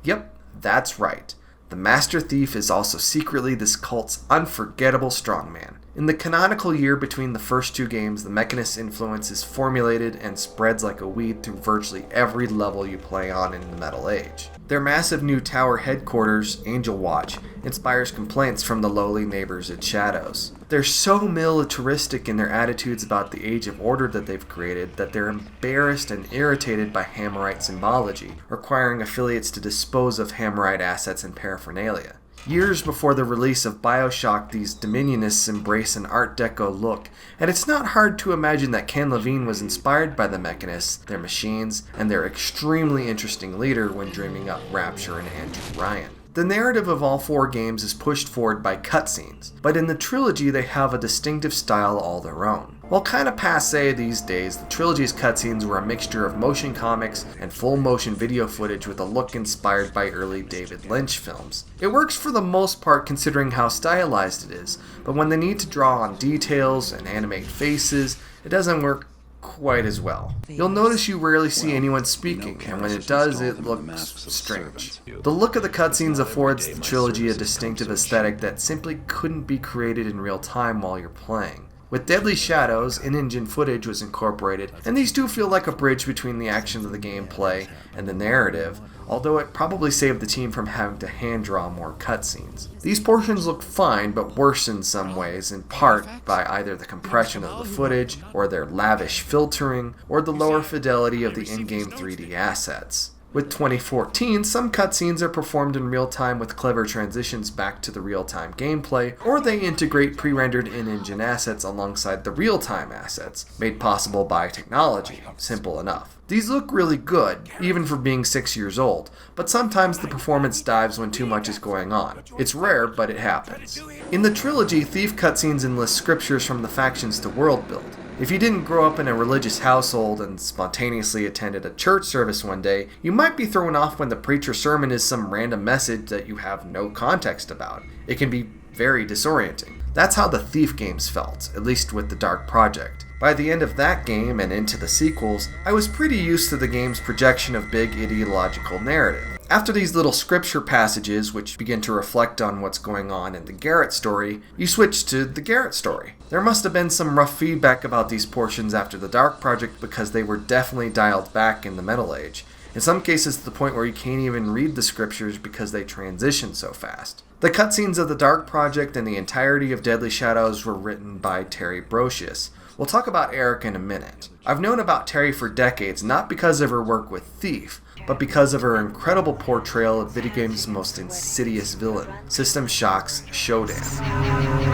Yep, that's right. The Master Thief is also secretly this cult's unforgettable strongman. In the canonical year between the first two games, the Mechanist's influence is formulated and spreads like a weed through virtually every level you play on in the Metal Age. Their massive new tower headquarters, Angel Watch, inspires complaints from the lowly neighbors in Shadows. They're so militaristic in their attitudes about the Age of Order that they've created that they're embarrassed and irritated by Hammerite symbology, requiring affiliates to dispose of Hammerite assets and paraphernalia. Years before the release of BioShock, these Dominionists embrace an Art Deco look, and it's not hard to imagine that Ken Levine was inspired by the Mechanists, their machines, and their extremely interesting leader when dreaming up Rapture and Andrew Ryan. The narrative of all four games is pushed forward by cutscenes, but in the trilogy they have a distinctive style all their own. While kinda passé these days, the trilogy's cutscenes were a mixture of motion comics and full motion video footage with a look inspired by early David Lynch films. It works for the most part considering how stylized it is, but when they need to draw on details and animate faces, it doesn't work quite as well. You'll notice you rarely see anyone speaking, and when it does, it looks strange. The look of the cutscenes affords the trilogy a distinctive aesthetic that simply couldn't be created in real time while you're playing. With Deadly Shadows, in-engine footage was incorporated, and these do feel like a bridge between the action of the gameplay and the narrative, although it probably saved the team from having to hand-draw more cutscenes. These portions look fine, but worse in some ways, in part by either the compression of the footage, or their lavish filtering, or the lower fidelity of the in-game 3D assets. With 2014, some cutscenes are performed in real time with clever transitions back to the real-time gameplay, or they integrate pre-rendered in-engine assets alongside the real-time assets, made possible by technology. Simple enough. These look really good, even for being 6 years old, but sometimes the performance dives when too much is going on. It's rare, but it happens. In the trilogy, Thief cutscenes enlist scriptures from the factions to world build. If you didn't grow up in a religious household and spontaneously attended a church service one day, you might be thrown off when the preacher's sermon is some random message that you have no context about. It can be very disorienting. That's how the Thief games felt, at least with the Dark Project. By the end of that game and into the sequels, I was pretty used to the game's projection of big ideological narrative. After these little scripture passages, which begin to reflect on what's going on in the Garrett story, you switch to the Garrett story. There must have been some rough feedback about these portions after the Dark Project because they were definitely dialed back in the Metal Age. In some cases to the point where you can't even read the scriptures because they transition so fast. The cutscenes of the Dark Project and the entirety of Deadly Shadows were written by Terry Brocious. We'll talk about Eric in a minute. I've known about Terry for decades, not because of her work with Thief, but because of her incredible portrayal of video games' most insidious villain, System Shock's Showdown.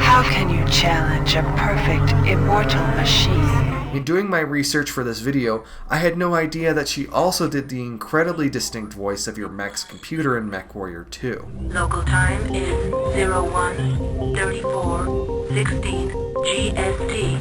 How can you challenge a perfect, immortal machine? In doing my research for this video, I had no idea that she also did the incredibly distinct voice of your mech's computer in MechWarrior 2. Local time is 01:34:16 GST.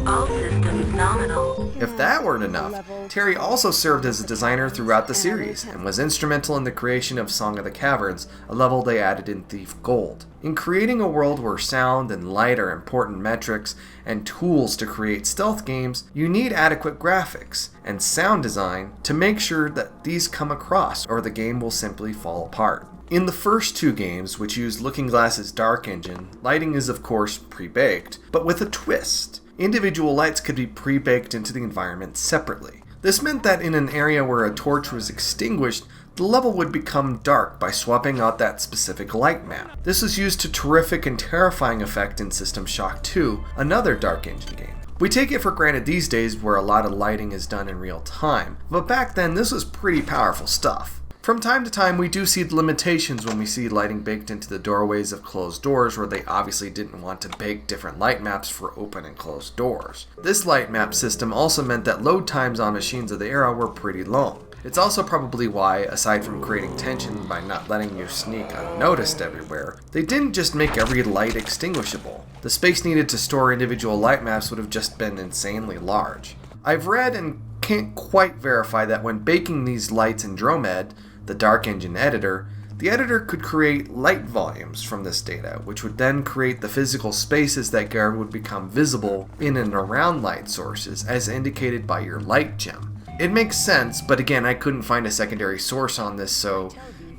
All systems nominal. If that weren't enough, Terry also served as a designer throughout the series and was instrumental in the creation of Song of the Caverns, a level they added in Thief Gold. In creating a world where sound and light are important metrics and tools to create stealth games, you need adequate graphics and sound design to make sure that these come across, or the game will simply fall apart. In the first two games, which use Looking Glass's Dark Engine, lighting is of course pre-baked, but with a twist. Individual lights could be pre-baked into the environment separately. This meant that in an area where a torch was extinguished, the level would become dark by swapping out that specific light map. This was used to terrific and terrifying effect in System Shock 2, another Dark Engine game. We take it for granted these days where a lot of lighting is done in real time, but back then this was pretty powerful stuff. From time to time, we do see the limitations when we see lighting baked into the doorways of closed doors where they obviously didn't want to bake different light maps for open and closed doors. This light map system also meant that load times on machines of the era were pretty long. It's also probably why, aside from creating tension by not letting you sneak unnoticed everywhere, they didn't just make every light extinguishable. The space needed to store individual light maps would have just been insanely large. I've read and can't quite verify that when baking these lights in Dromed, the Dark Engine editor, the editor could create light volumes from this data, which would then create the physical spaces that would become visible in and around light sources, as indicated by your light gem. It makes sense, but again, I couldn't find a secondary source on this, so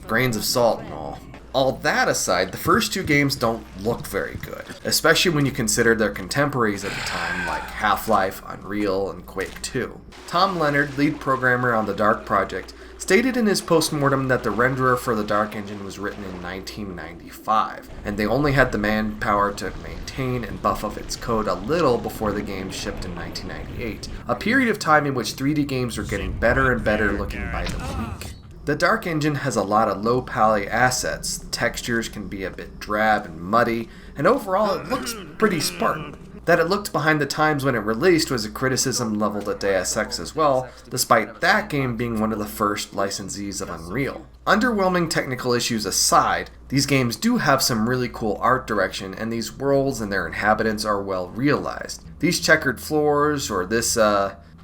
grains of salt and all. All that aside, the first two games don't look very good, especially when you consider their contemporaries at the time like Half-Life, Unreal, and Quake 2. Tom Leonard, lead programmer on the Dark Project, stated in his postmortem that the renderer for the Dark Engine was written in 1995, and they only had the manpower to maintain and buff up its code a little before the game shipped in 1998, a period of time in which 3D games were getting better and better looking by the week. The Dark Engine has a lot of low poly assets, the textures can be a bit drab and muddy, and overall it looks pretty Spartan. That it looked behind the times when it released was a criticism leveled at Deus Ex as well, despite that game being one of the first licensees of Unreal. Underwhelming technical issues aside, these games do have some really cool art direction, and these worlds and their inhabitants are well realized. These checkered floors, or this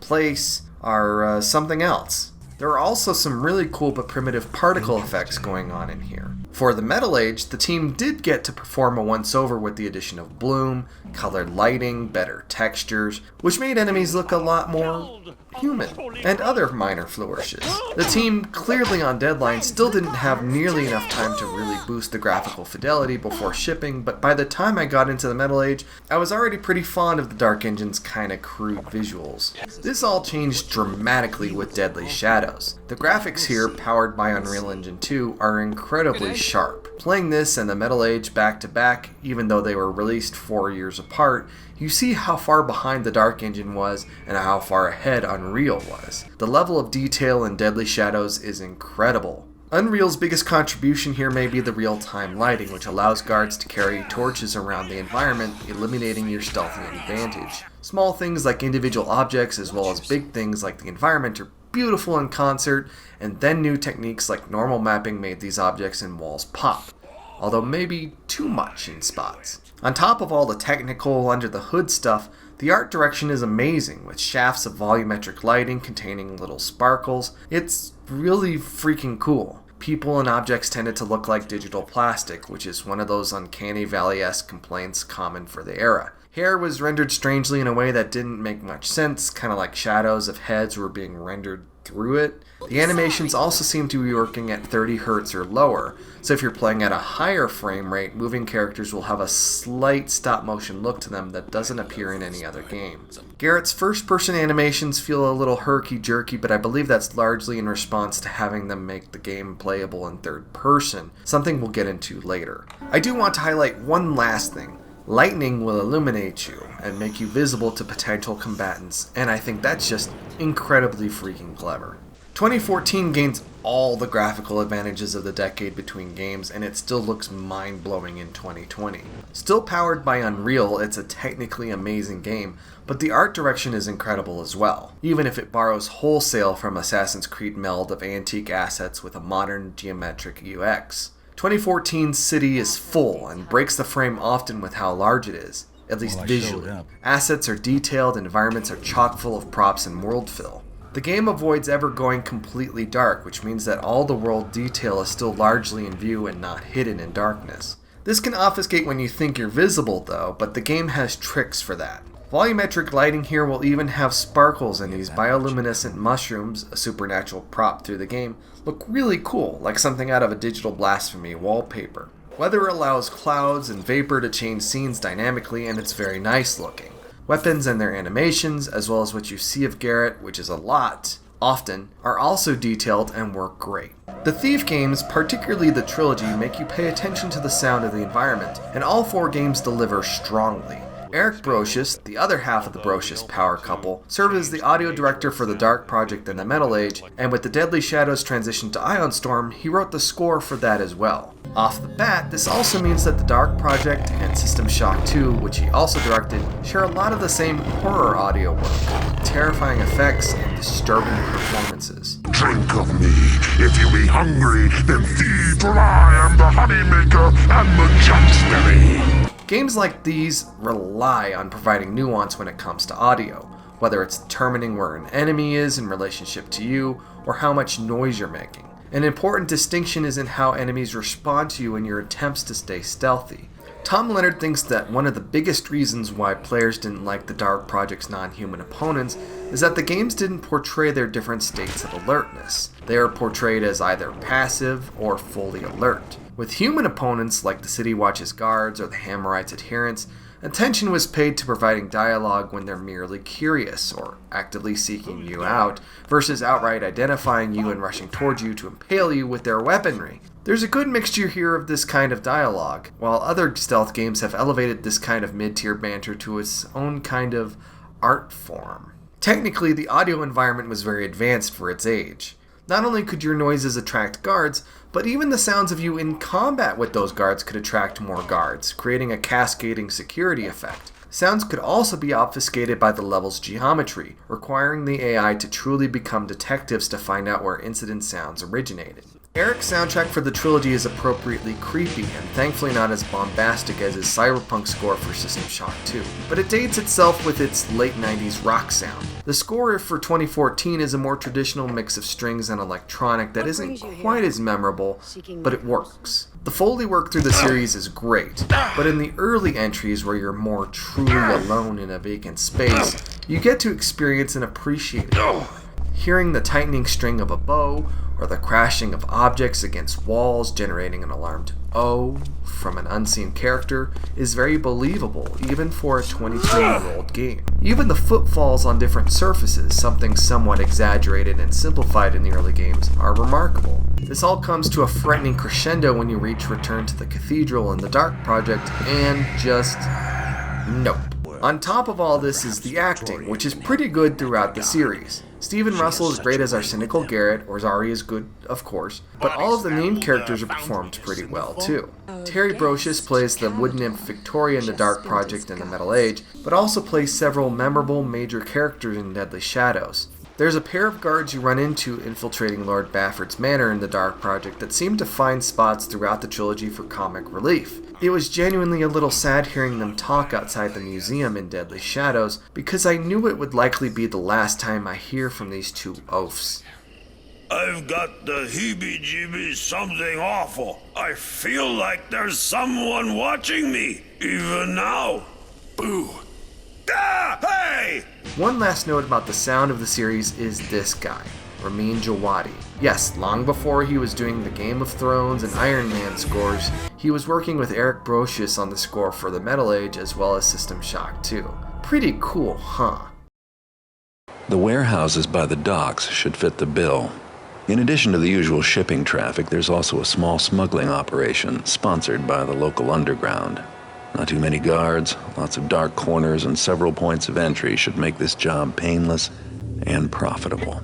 place, are something else. There are also some really cool but primitive particle effects going on in here. For the Metal Age, the team did get to perform a once-over with the addition of bloom, colored lighting, better textures, which made enemies look a lot more human, and other minor flourishes. The team, clearly on deadline, still didn't have nearly enough time to really boost the graphical fidelity before shipping, but by the time I got into the Metal Age, I was already pretty fond of the Dark Engine's kinda crude visuals. This all changed dramatically with Deadly Shadows. The graphics here, powered by Unreal Engine 2, are incredibly sharp. Playing this and the Metal Age back to back, even though they were released 4 years apart, you see how far behind the Dark Engine was and how far ahead Unreal was. The level of detail in Deadly Shadows is incredible. Unreal's biggest contribution here may be the real-time lighting, which allows guards to carry torches around the environment, eliminating your stealthing advantage. Small things like individual objects as well as big things like the environment are beautiful in concert, and then new techniques like normal mapping made these objects and walls pop, although maybe too much in spots. On top of all the technical under the hood stuff, the art direction is amazing, with shafts of volumetric lighting containing little sparkles. It's really freaking cool. People and objects tended to look like digital plastic, which is one of those uncanny valley-esque complaints common for the era. Hair was rendered strangely in a way that didn't make much sense, kind of like shadows of heads were being rendered through it. The animations also seem to be working at 30 Hz or lower, so if you're playing at a higher frame rate, moving characters will have a slight stop-motion look to them that doesn't appear in any other game. Garrett's first-person animations feel a little herky-jerky, but I believe that's largely in response to having them make the game playable in third person, something we'll get into later. I do want to highlight one last thing. Lightning will illuminate you and make you visible to potential combatants, and I think that's just incredibly freaking clever. 2014 gains all the graphical advantages of the decade between games, and it still looks mind-blowing in 2020. Still powered by Unreal, it's a technically amazing game, but the art direction is incredible as well, even if it borrows wholesale from Assassin's Creed meld of antique assets with a modern geometric UX. 2014's city is full and breaks the frame often with how large it is, at least visually. Assets are detailed, environments are chock full of props and world fill. The game avoids ever going completely dark, which means that all the world detail is still largely in view and not hidden in darkness. This can obfuscate when you think you're visible though, but the game has tricks for that. Volumetric lighting here will even have sparkles, and these bioluminescent mushrooms, a supernatural prop through the game, look really cool, like something out of a Digital Blasphemy wallpaper. Weather allows clouds and vapor to change scenes dynamically, and it's very nice looking. Weapons and their animations, as well as what you see of Garrett, which is a lot, often, are also detailed and work great. The Thief games, particularly the trilogy, make you pay attention to the sound of the environment, and all 4 games deliver strongly. Eric Brocious, the other half of the Brocious power couple, served as the audio director for the Dark Project and the Metal Age, and with the Deadly Shadows transition to Ion Storm, he wrote the score for that as well. Off the bat, this also means that the Dark Project and System Shock 2, which he also directed, share a lot of the same horror audio work, terrifying effects, and disturbing performances. Drink of me. If you be hungry, then feed, for I am the honeymaker and the jumpsberry. Games like these rely on providing nuance when it comes to audio, whether it's determining where an enemy is in relationship to you, or how much noise you're making. An important distinction is in how enemies respond to you in your attempts to stay stealthy. Tom Leonard thinks that one of the biggest reasons why players didn't like the Dark Project's non-human opponents is that the games didn't portray their different states of alertness. They are portrayed as either passive or fully alert. With human opponents like the City Watch's guards or the Hammerites' adherents, attention was paid to providing dialogue when they're merely curious or actively seeking you out, versus outright identifying you and rushing towards you to impale you with their weaponry. There's a good mixture here of this kind of dialogue, while other stealth games have elevated this kind of mid-tier banter to its own kind of art form. Technically, the audio environment was very advanced for its age. Not only could your noises attract guards, but even the sounds of you in combat with those guards could attract more guards, creating a cascading security effect. Sounds could also be obfuscated by the level's geometry, requiring the AI to truly become detectives to find out where incident sounds originated. Eric's soundtrack for the trilogy is appropriately creepy and thankfully not as bombastic as his cyberpunk score for System Shock 2, but it dates itself with its late 90s rock sound. The score for 2014 is a more traditional mix of strings and electronic that isn't quite as memorable, but it works. The Foley work through the series is great, but in the early entries where you're more truly alone in a vacant space, you get to experience and appreciate it. Hearing the tightening string of a bow, or the crashing of objects against walls generating an alarmed "oh" from an unseen character is very believable even for a 22-year-old game. Even the footfalls on different surfaces, something somewhat exaggerated and simplified in the early games, are remarkable. This all comes to a frightening crescendo when you reach Return to the Cathedral in the Dark Project, and just nope. On top of all this is the acting, which is pretty good throughout the series. Stephen Russell is great as our cynical Garrett, or Zari is good, of course, but all of the named characters are performed pretty well too. Terry Brocious plays the wood nymph Victoria in the Dark Project and the Metal Age, but also plays several memorable major characters in Deadly Shadows. There's a pair of guards you run into infiltrating Lord Bafford's manor in the Dark Project that seem to find spots throughout the trilogy for comic relief. It was genuinely a little sad hearing them talk outside the museum in Deadly Shadows, because I knew it would likely be the last time I hear from these two oafs. I've got the heebie-jeebies, something awful. I feel like there's someone watching me, even now. Boo. Ah, hey! One last note about the sound of the series is this guy, Ramin Djawadi. Yes, long before he was doing the Game of Thrones and Iron Man scores, he was working with Eric Brocious on the score for the Metal Age as well as System Shock 2. Pretty cool, huh? The warehouses by the docks should fit the bill. In addition to the usual shipping traffic, there's also a small smuggling operation sponsored by the local underground. Not too many guards, lots of dark corners, and several points of entry should make this job painless and profitable.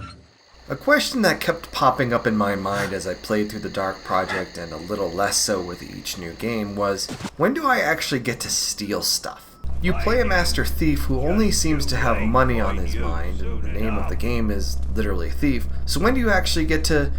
A question that kept popping up in my mind as I played through the Dark Project and a little less so with each new game was, when do I actually get to steal stuff? You play a master thief who only seems to have money on his mind, and the name of the game is literally Thief, so when do you actually get to,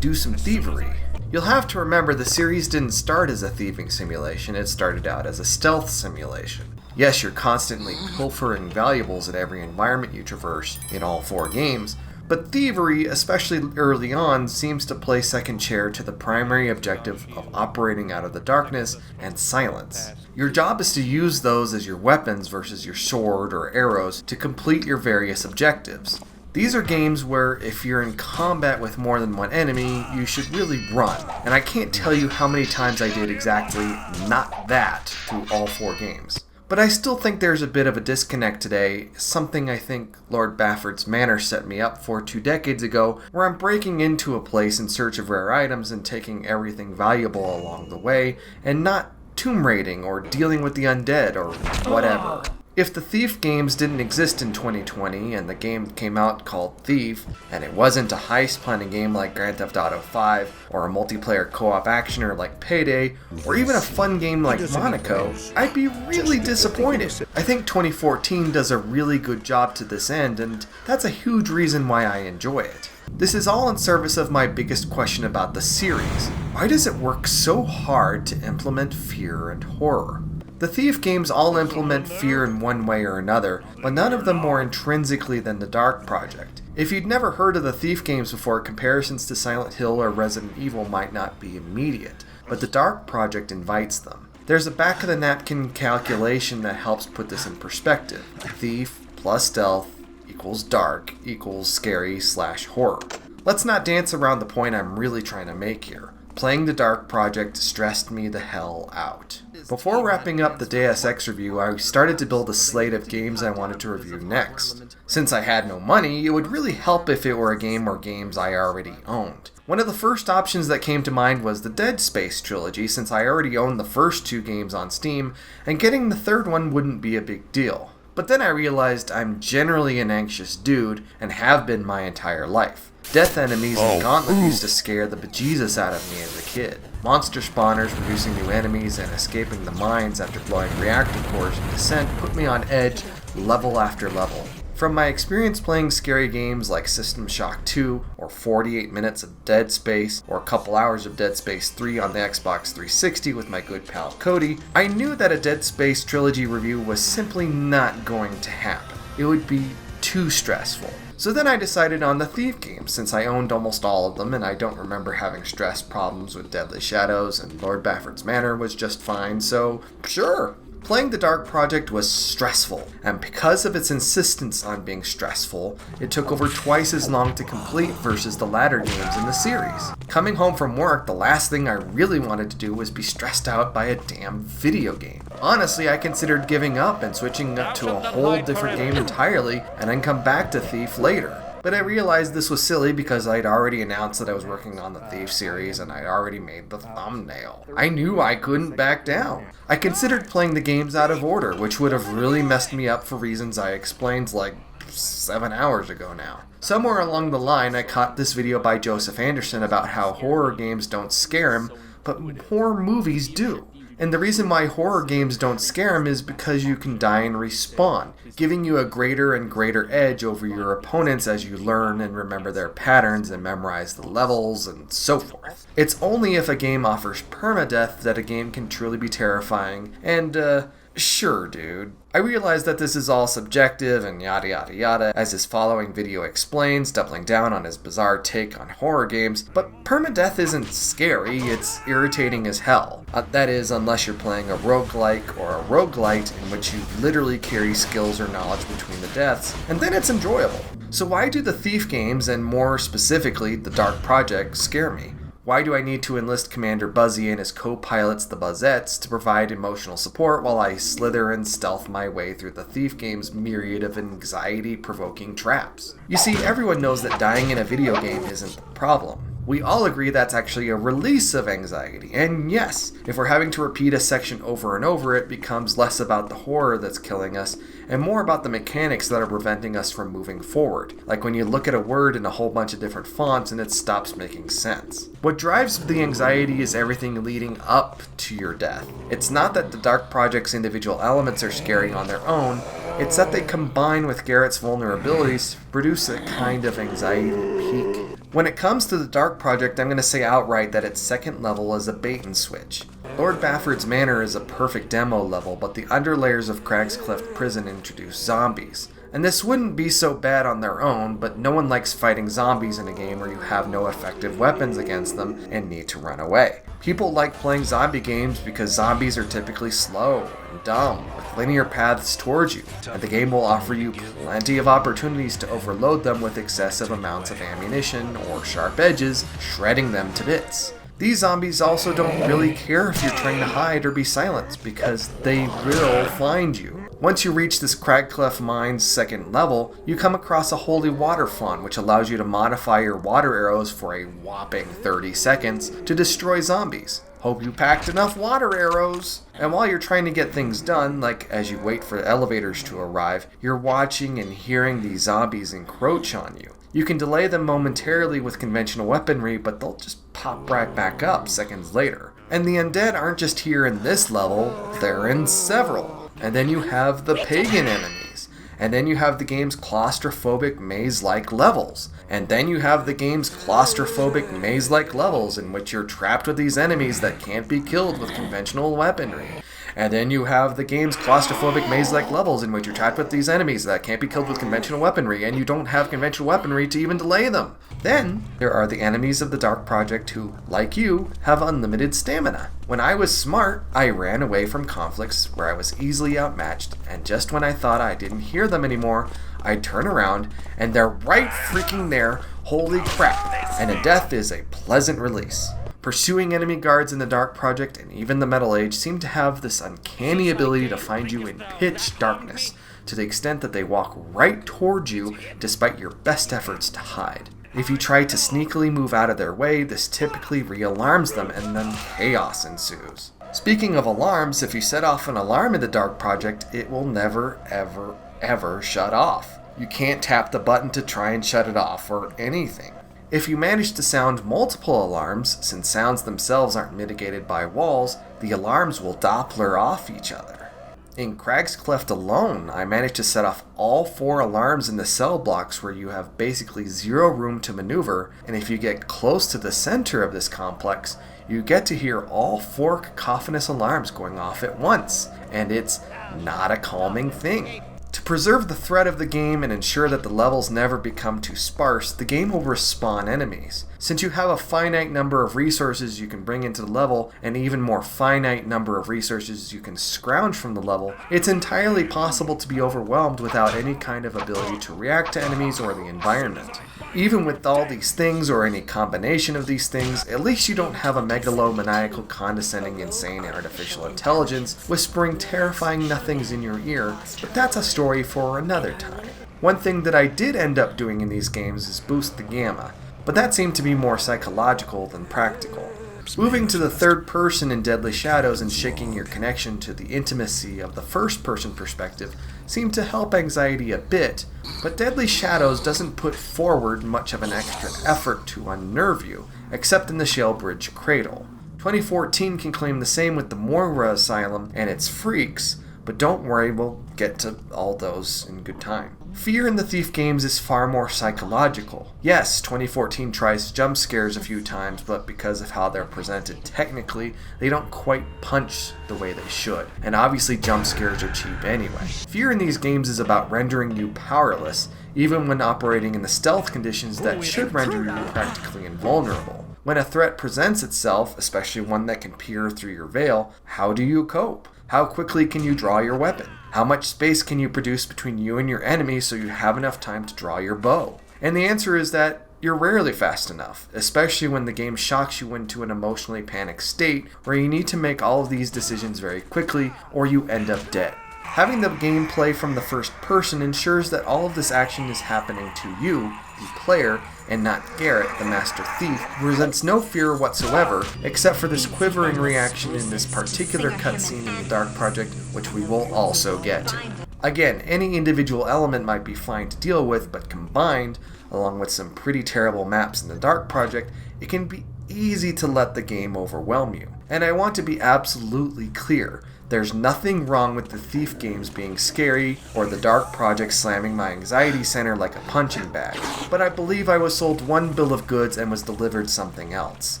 do some thievery? You'll have to remember the series didn't start as a thieving simulation, it started out as a stealth simulation. Yes, you're constantly pilfering valuables at every environment you traverse in all 4 games, but thievery, especially early on, seems to play second chair to the primary objective of operating out of the darkness and silence. Your job is to use those as your weapons versus your sword or arrows to complete your various objectives. These are games where if you're in combat with more than one enemy, you should really run. And I can't tell you how many times I did exactly not that through all 4 games. But I still think there's a bit of a disconnect today, something I think Lord Bafford's Manor set me up for 2 decades ago, where I'm breaking into a place in search of rare items and taking everything valuable along the way, and not tomb raiding or dealing with the undead or whatever. If the Thief games didn't exist in 2020 and the game came out called Thief, and it wasn't a heist planning game like Grand Theft Auto 5, or a multiplayer co-op actioner like Payday, or even a fun game like Monaco, I'd be really disappointed. I think 2014 does a really good job to this end, and that's a huge reason why I enjoy it. This is all in service of my biggest question about the series. Why does it work so hard to implement fear and horror? The Thief games all implement fear in one way or another, but none of them more intrinsically than the Dark Project. If you'd never heard of the Thief games before, comparisons to Silent Hill or Resident Evil might not be immediate, but the Dark Project invites them. There's a back-of-the-napkin calculation that helps put this in perspective. Thief plus stealth equals dark equals scary/horror. Let's not dance around the point I'm really trying to make here. Playing the Dark Project stressed me the hell out. Before wrapping up the Deus Ex review, I started to build a slate of games I wanted to review next. Since I had no money, it would really help if it were a game or games I already owned. One of the first options that came to mind was the Dead Space trilogy, since I already owned the first 2 games on Steam, and getting the third one wouldn't be a big deal. But then I realized I'm generally an anxious dude, and have been my entire life. Death enemies and Gauntlet used to scare the bejesus out of me as a kid. Monster spawners producing new enemies and escaping the mines after blowing reactor cores in Descent put me on edge level after level. From my experience playing scary games like System Shock 2, or 48 minutes of Dead Space, or a couple hours of Dead Space 3 on the Xbox 360 with my good pal Cody, I knew that a Dead Space trilogy review was simply not going to happen. It would be too stressful. So then I decided on the Thief games, since I owned almost all of them and I don't remember having stress problems with Deadly Shadows, and Lord Bafford's Manor was just fine, so sure. Playing the Dark Project was stressful, and because of its insistence on being stressful, it took over twice as long to complete versus the latter games in the series. Coming home from work, the last thing I really wanted to do was be stressed out by a damn video game. Honestly, I considered giving up and switching up to a whole different game entirely, and then come back to Thief later. But I realized this was silly because I'd already announced that I was working on the Thief series and I'd already made the thumbnail. I knew I couldn't back down. I considered playing the games out of order, which would have really messed me up for reasons I explained like 7 hours ago now. Somewhere along the line, I caught this video by Joseph Anderson about how horror games don't scare him, but horror movies do. And the reason why horror games don't scare him is because you can die and respawn, giving you a greater and greater edge over your opponents as you learn and remember their patterns and memorize the levels and so forth. It's only if a game offers permadeath that a game can truly be terrifying, and sure, dude. I realize that this is all subjective and yada yada yada, as his following video explains, doubling down on his bizarre take on horror games, but permadeath isn't scary, it's irritating as hell. That is, unless you're playing a roguelike or a roguelite in which you literally carry skills or knowledge between the deaths, and then it's enjoyable. So why do the Thief games, and more specifically the Dark Project, scare me? Why do I need to enlist Commander Buzzy and his co-pilots, the Buzzettes, to provide emotional support while I slither and stealth my way through the Thief game's myriad of anxiety-provoking traps? You see, everyone knows that dying in a video game isn't the problem. We all agree that's actually a release of anxiety, and yes, if we're having to repeat a section over and over, it becomes less about the horror that's killing us and more about the mechanics that are preventing us from moving forward, like when you look at a word in a whole bunch of different fonts and it stops making sense. What drives the anxiety is everything leading up to your death. It's not that the Dark Project's individual elements are scary on their own, it's that they combine with Garrett's vulnerabilities to produce a kind of anxiety peak. When it comes to the Dark Project, I'm going to say outright that its second level is a bait and switch. Lord Bafford's Manor is a perfect demo level, but the underlayers of Crag's Cleft Prison introduce zombies. And this wouldn't be so bad on their own, but no one likes fighting zombies in a game where you have no effective weapons against them and need to run away. People like playing zombie games because zombies are typically slow and dumb, with linear paths towards you, and the game will offer you plenty of opportunities to overload them with excessive amounts of ammunition or sharp edges, shredding them to bits. These zombies also don't really care if you're trying to hide or be silent, because they will find you. Once you reach this Cragcleft Mine's second level, you come across a holy water font which allows you to modify your water arrows for a whopping 30 seconds to destroy zombies. Hope you packed enough water arrows! And while you're trying to get things done, like as you wait for elevators to arrive, you're watching and hearing these zombies encroach on you. You can delay them momentarily with conventional weaponry, but they'll just pop right back up seconds later. And the undead aren't just here in this level, they're in several. And then you have the pagan enemies. And then you have the game's claustrophobic maze-like levels. And then you have the game's claustrophobic maze-like levels in which you're trapped with these enemies that can't be killed with conventional weaponry. And then you have the game's claustrophobic maze-like levels in which you're trapped with these enemies that can't be killed with conventional weaponry, and you don't have conventional weaponry to even delay them. Then, there are the enemies of the Dark Project who, like you, have unlimited stamina. When I was smart, I ran away from conflicts where I was easily outmatched, and just when I thought I didn't hear them anymore, I'd turn around, and they're right freaking there, holy crap, and a death is a pleasant release. Pursuing enemy guards in the Dark Project and even the Metal Age seem to have this uncanny ability to find you in pitch darkness, to the extent that they walk right towards you despite your best efforts to hide. If you try to sneakily move out of their way, this typically re-alarms them and then chaos ensues. Speaking of alarms, if you set off an alarm in the Dark Project, it will never, ever shut off. You can't tap the button to try and shut it off or anything. If you manage to sound multiple alarms, since sounds themselves aren't mitigated by walls, the alarms will Doppler off each other. In Crag's Cleft alone, I managed to set off all 4 alarms in the cell blocks where you have basically zero room to maneuver, and if you get close to the center of this complex, you get to hear all 4 cacophonous alarms going off at once, and it's not a calming thing. To preserve the threat of the game and ensure that the levels never become too sparse, the game will respawn enemies. Since you have a finite number of resources you can bring into the level, and even more finite number of resources you can scrounge from the level, it's entirely possible to be overwhelmed without any kind of ability to react to enemies or the environment. Even with all these things, or any combination of these things, at least you don't have a megalomaniacal, condescending, insane artificial intelligence whispering terrifying nothings in your ear, but that's a story for another time. One thing that I did end up doing in these games is boost the gamma, but that seemed to be more psychological than practical. Moving to the third person in Deadly Shadows and shaking your connection to the intimacy of the first person perspective seemed to help anxiety a bit, but Deadly Shadows doesn't put forward much of an extra effort to unnerve you, except in the Shellbridge Cradle. 2014 can claim the same with the Moira Asylum and its freaks, but don't worry, we'll get to all those in good time. Fear in the Thief games is far more psychological. Yes, 2014 tries jump scares a few times, but because of how they're presented technically, they don't quite punch the way they should. And obviously jump scares are cheap anyway. Fear in these games is about rendering you powerless, even when operating in the stealth conditions that should render you practically invulnerable. When a threat presents itself, especially one that can peer through your veil, how do you cope? How quickly can you draw your weapon? How much space can you produce between you and your enemy so you have enough time to draw your bow? And the answer is that you're rarely fast enough, especially when the game shocks you into an emotionally panicked state where you need to make all of these decisions very quickly or you end up dead. Having the game play from the first person ensures that all of this action is happening to you, the player, and not Garrett, the master thief, who presents no fear whatsoever, except for this quivering reaction in this particular cutscene in the Dark Project, which we will also get to. Again, any individual element might be fine to deal with, but combined, along with some pretty terrible maps in the Dark Project, it can be easy to let the game overwhelm you. And I want to be absolutely clear, there's nothing wrong with the Thief games being scary, or the Dark Project slamming my anxiety center like a punching bag, but I believe I was sold one bill of goods and was delivered something else.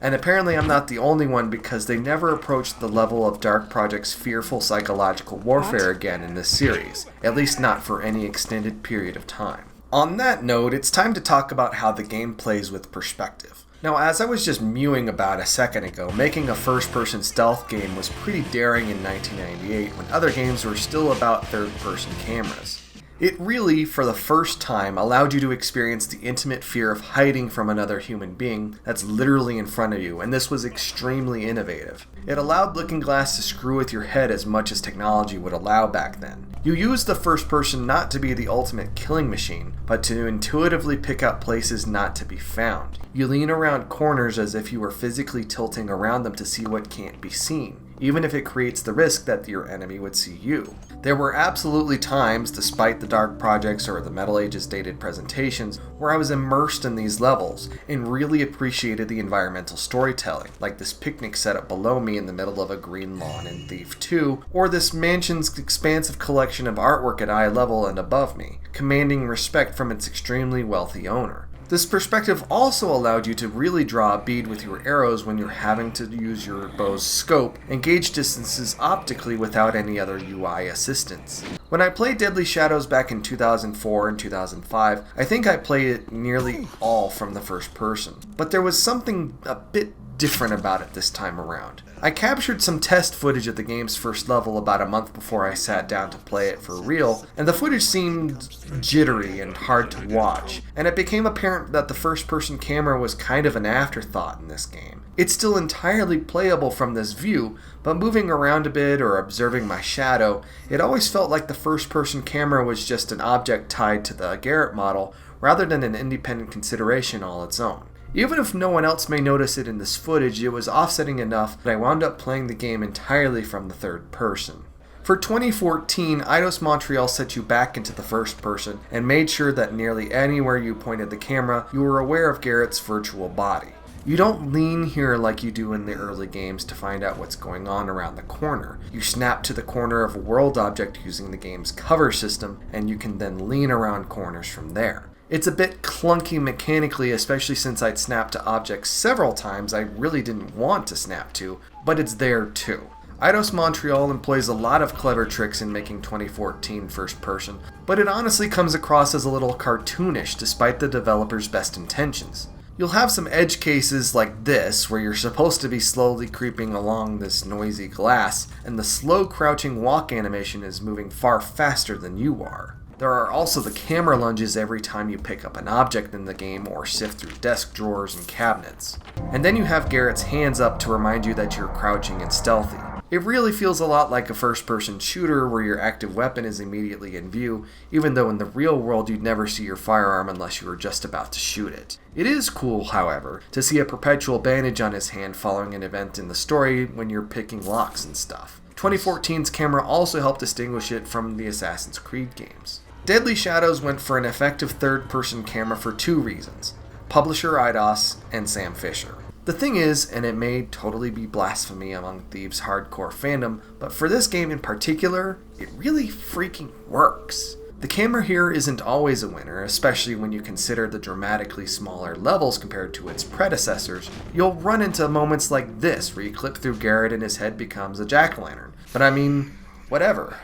And apparently I'm not the only one, because they never approached the level of Dark Project's fearful psychological warfare again in this series, at least not for any extended period of time. On that note, it's time to talk about how the game plays with perspective. Now, as I was just mewing about a second ago, making a first-person stealth game was pretty daring in 1998 when other games were still about third-person cameras. It really, for the first time, allowed you to experience the intimate fear of hiding from another human being that's literally in front of you, and this was extremely innovative. It allowed Looking Glass to screw with your head as much as technology would allow back then. You used the first person not to be the ultimate killing machine, but to intuitively pick out places not to be found. You lean around corners as if you were physically tilting around them to see what can't be seen, even if it creates the risk that your enemy would see you. There were absolutely times, despite the Dark Projects or the Metal Ages dated presentations, where I was immersed in these levels and really appreciated the environmental storytelling, like this picnic setup below me in the middle of a green lawn in Thief 2, or this mansion's expansive collection of artwork at eye level and above me, commanding respect from its extremely wealthy owner. This perspective also allowed you to really draw a bead with your arrows when you're having to use your bow's scope and gauge distances optically without any other UI assistance. When I played Deadly Shadows back in 2004 and 2005, I think I played it nearly all from the first person, but there was something a bit different about it this time around. I captured some test footage of the game's first level about a month before I sat down to play it for real, and the footage seemed jittery and hard to watch, and it became apparent that the first-person camera was kind of an afterthought in this game. It's still entirely playable from this view, but moving around a bit or observing my shadow, it always felt like the first-person camera was just an object tied to the Garrett model rather than an independent consideration all its own. Even if no one else may notice it in this footage, it was offsetting enough that I wound up playing the game entirely from the third person. For 2014, Eidos Montreal set you back into the first person and made sure that nearly anywhere you pointed the camera, you were aware of Garrett's virtual body. You don't lean here like you do in the early games to find out what's going on around the corner. You snap to the corner of a world object using the game's cover system, and you can then lean around corners from there. It's a bit clunky mechanically, especially since I'd snapped to objects several times I really didn't want to snap to, but it's there too. Eidos Montreal employs a lot of clever tricks in making 2014 first person, but it honestly comes across as a little cartoonish despite the developer's best intentions. You'll have some edge cases like this, where you're supposed to be slowly creeping along this noisy glass, and the slow crouching walk animation is moving far faster than you are. There are also the camera lunges every time you pick up an object in the game or sift through desk drawers and cabinets. And then you have Garrett's hands up to remind you that you're crouching and stealthy. It really feels a lot like a first-person shooter where your active weapon is immediately in view, even though in the real world you'd never see your firearm unless you were just about to shoot it. It is cool, however, to see a perpetual bandage on his hand following an event in the story when you're picking locks and stuff. 2014's camera also helped distinguish it from the Assassin's Creed games. Deadly Shadows went for an effective third-person camera for two reasons: publisher Eidos and Sam Fisher. The thing is, and it may totally be blasphemy among Thieves' hardcore fandom, but for this game in particular, it really freaking works. The camera here isn't always a winner, especially when you consider the dramatically smaller levels compared to its predecessors. You'll run into moments like this where you clip through Garrett and his head becomes a jack-o'-lantern. But I mean, whatever.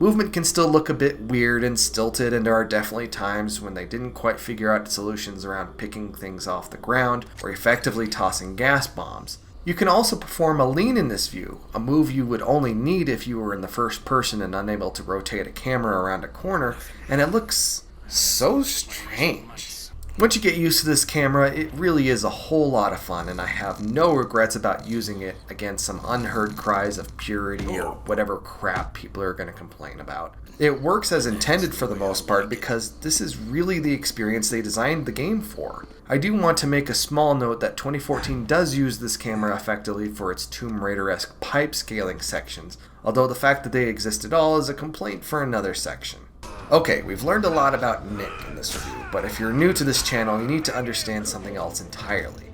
Movement can still look a bit weird and stilted, and there are definitely times when they didn't quite figure out solutions around picking things off the ground or effectively tossing gas bombs. You can also perform a lean in this view, a move you would only need if you were in the first person and unable to rotate a camera around a corner, and it looks so strange. Once you get used to this camera, it really is a whole lot of fun, and I have no regrets about using it against some unheard cries of purity or whatever crap people are going to complain about. It works as intended for the most part because this is really the experience they designed the game for. I do want to make a small note that 2014 does use this camera effectively for its Tomb Raider-esque pipe scaling sections, although the fact that they exist at all is a complaint for another section. Okay, we've learned a lot about Nick in this review, but if you're new to this channel, you need to understand something else entirely.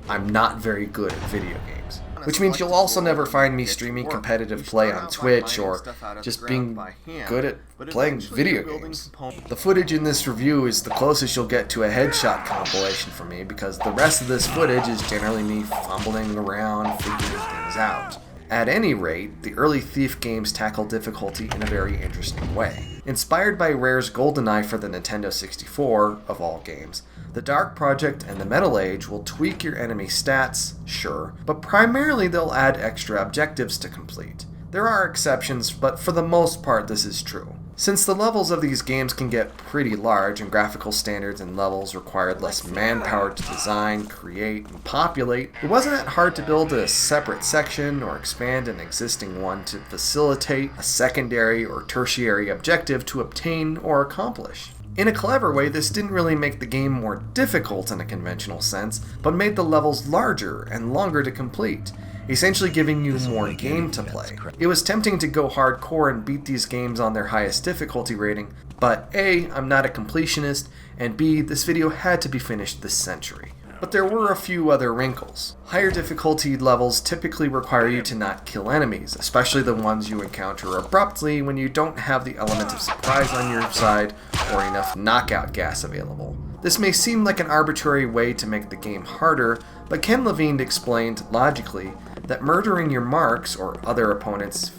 I'm not very good at video games, which means you'll also never find me streaming competitive play on Twitch or just being good at playing video games. The footage in this review is the closest you'll get to a headshot compilation from me because the rest of this footage is generally me fumbling around figuring things out. At any rate, the early Thief games tackle difficulty in a very interesting way. Inspired by Rare's GoldenEye for the Nintendo 64, of all games, the Dark Project and the Metal Age will tweak your enemy stats, sure, but primarily they'll add extra objectives to complete. There are exceptions, but for the most part this is true. Since the levels of these games can get pretty large and graphical standards and levels required less manpower to design, create, and populate, it wasn't that hard to build a separate section or expand an existing one to facilitate a secondary or tertiary objective to obtain or accomplish. In a clever way, this didn't really make the game more difficult in a conventional sense, but made the levels larger and longer to complete, essentially giving you more game to play. It was tempting to go hardcore and beat these games on their highest difficulty rating, but A, I'm not a completionist, and B, this video had to be finished this century. But there were a few other wrinkles. Higher difficulty levels typically require you to not kill enemies, especially the ones you encounter abruptly when you don't have the element of surprise on your side or enough knockout gas available. This may seem like an arbitrary way to make the game harder, but Ken Levine explained, logically, that murdering your marks or other opponents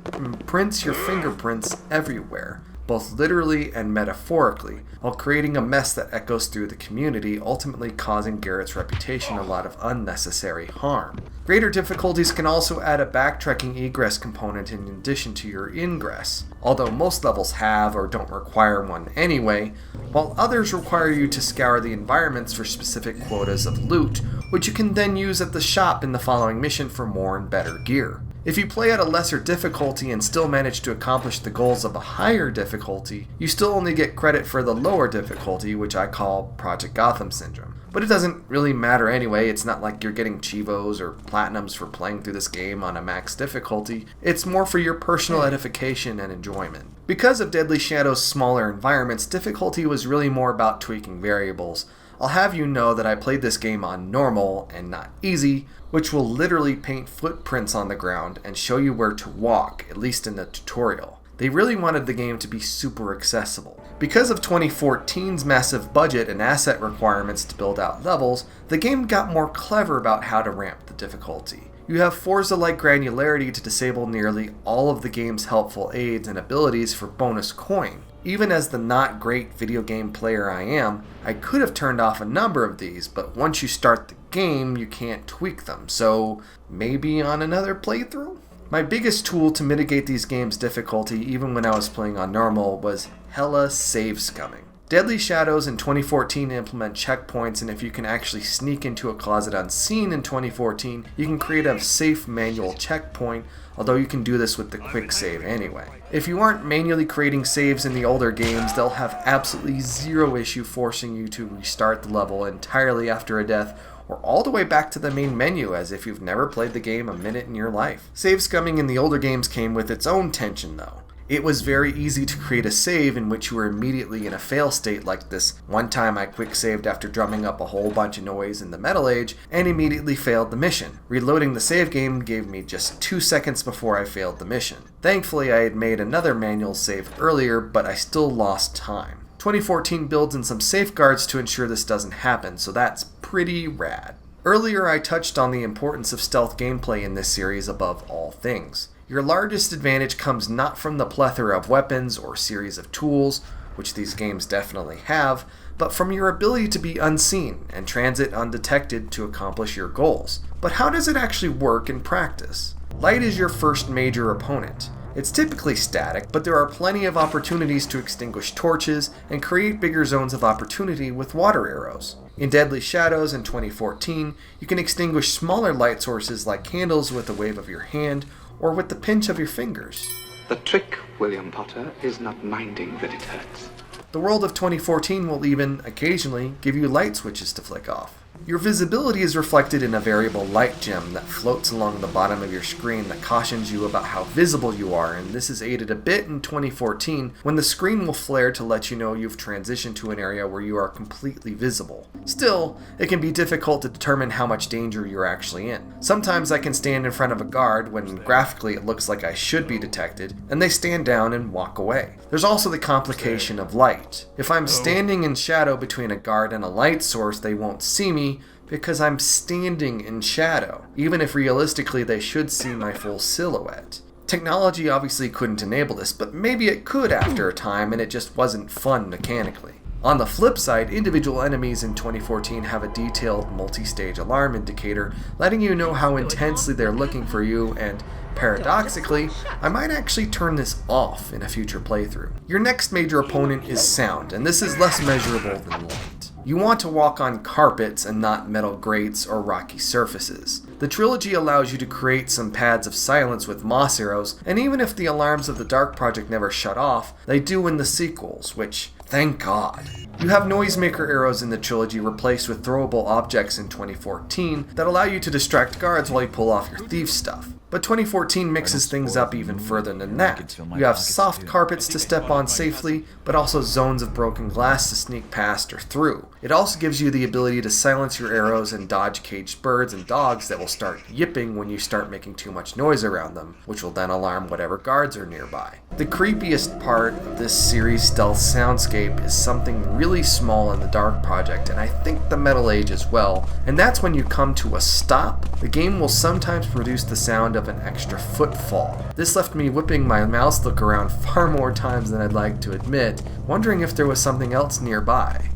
prints your fingerprints everywhere, both literally and metaphorically, while creating a mess that echoes through the community, ultimately causing Garrett's reputation a lot of unnecessary harm. Greater difficulties can also add a backtracking egress component in addition to your ingress, although most levels have or don't require one anyway, while others require you to scour the environments for specific quotas of loot, which you can then use at the shop in the following mission for more and better gear. If you play at a lesser difficulty and still manage to accomplish the goals of a higher difficulty, you still only get credit for the lower difficulty, which I call Project Gotham Syndrome. But it doesn't really matter anyway. It's not like you're getting Chivos or Platinums for playing through this game on a max difficulty. It's more for your personal edification and enjoyment. Because of Deadly Shadow's smaller environments, difficulty was really more about tweaking variables. I'll have you know that I played this game on normal and not easy, which will literally paint footprints on the ground and show you where to walk, at least in the tutorial. They really wanted the game to be super accessible. Because of 2014's massive budget and asset requirements to build out levels, the game got more clever about how to ramp the difficulty. You have Forza-like granularity to disable nearly all of the game's helpful aids and abilities for bonus coin. Even as the not great video game player I am, I could have turned off a number of these, but once you start the game, you can't tweak them, so maybe on another playthrough? My biggest tool to mitigate these games' difficulty, even when I was playing on normal, was hella save scumming. Deadly Shadows in 2014 implement checkpoints, and if you can actually sneak into a closet unseen in 2014, you can create a safe manual checkpoint, although you can do this with the quick save anyway. If you aren't manually creating saves in the older games, they'll have absolutely zero issue forcing you to restart the level entirely after a death, or all the way back to the main menu as if you've never played the game a minute in your life. Save scumming in the older games came with its own tension though. It was very easy to create a save in which you were immediately in a fail state like this. One time I quick saved after drumming up a whole bunch of noise in the Metal Age and immediately failed the mission. Reloading the save game gave me just 2 seconds before I failed the mission. Thankfully I had made another manual save earlier, but I still lost time. 2014 builds in some safeguards to ensure this doesn't happen, so that's pretty rad. Earlier I touched on the importance of stealth gameplay in this series above all things. Your largest advantage comes not from the plethora of weapons or series of tools, which these games definitely have, but from your ability to be unseen and transit undetected to accomplish your goals. But how does it actually work in practice? Light is your first major opponent. It's typically static, but there are plenty of opportunities to extinguish torches and create bigger zones of opportunity with water arrows. In Deadly Shadows in 2014, you can extinguish smaller light sources like candles with a wave of your hand or with the pinch of your fingers. The trick, William Potter, is not minding that it hurts. The world of 2014 will even, occasionally, give you light switches to flick off. Your visibility is reflected in a variable light gem that floats along the bottom of your screen that cautions you about how visible you are, and this is aided a bit in 2014 when the screen will flare to let you know you've transitioned to an area where you are completely visible. Still, it can be difficult to determine how much danger you're actually in. Sometimes I can stand in front of a guard when graphically it looks like I should be detected, and they stand down and walk away. There's also the complication of light. If I'm standing in shadow between a guard and a light source, they won't see me because I'm standing in shadow, even if realistically they should see my full silhouette. Technology obviously couldn't enable this, but maybe it could after a time and it just wasn't fun mechanically. On the flip side, individual enemies in 2014 have a detailed multi-stage alarm indicator letting you know how intensely they're looking for you, and paradoxically, I might actually turn this off in a future playthrough. Your next major opponent is sound, and this is less measurable than light. You want to walk on carpets and not metal grates or rocky surfaces. The trilogy allows you to create some pads of silence with moss arrows, and even if the alarms of the Dark Project never shut off, they do in the sequels, which, thank God. You have noisemaker arrows in the trilogy replaced with throwable objects in 2014 that allow you to distract guards while you pull off your thief stuff. But 2014 mixes things up even further than that. You have soft carpets to step on safely, but also zones of broken glass to sneak past or through. It also gives you the ability to silence your arrows and dodge caged birds and dogs that will start yipping when you start making too much noise around them, which will then alarm whatever guards are nearby. The creepiest part of this series' stealth soundscape is something really small in the Dark Project, and I think the Metal Age as well, and that's when you come to a stop. The game will sometimes produce the sound of an extra footfall. This left me whipping my mouse look around far more times than I'd like to admit, wondering if there was something else nearby,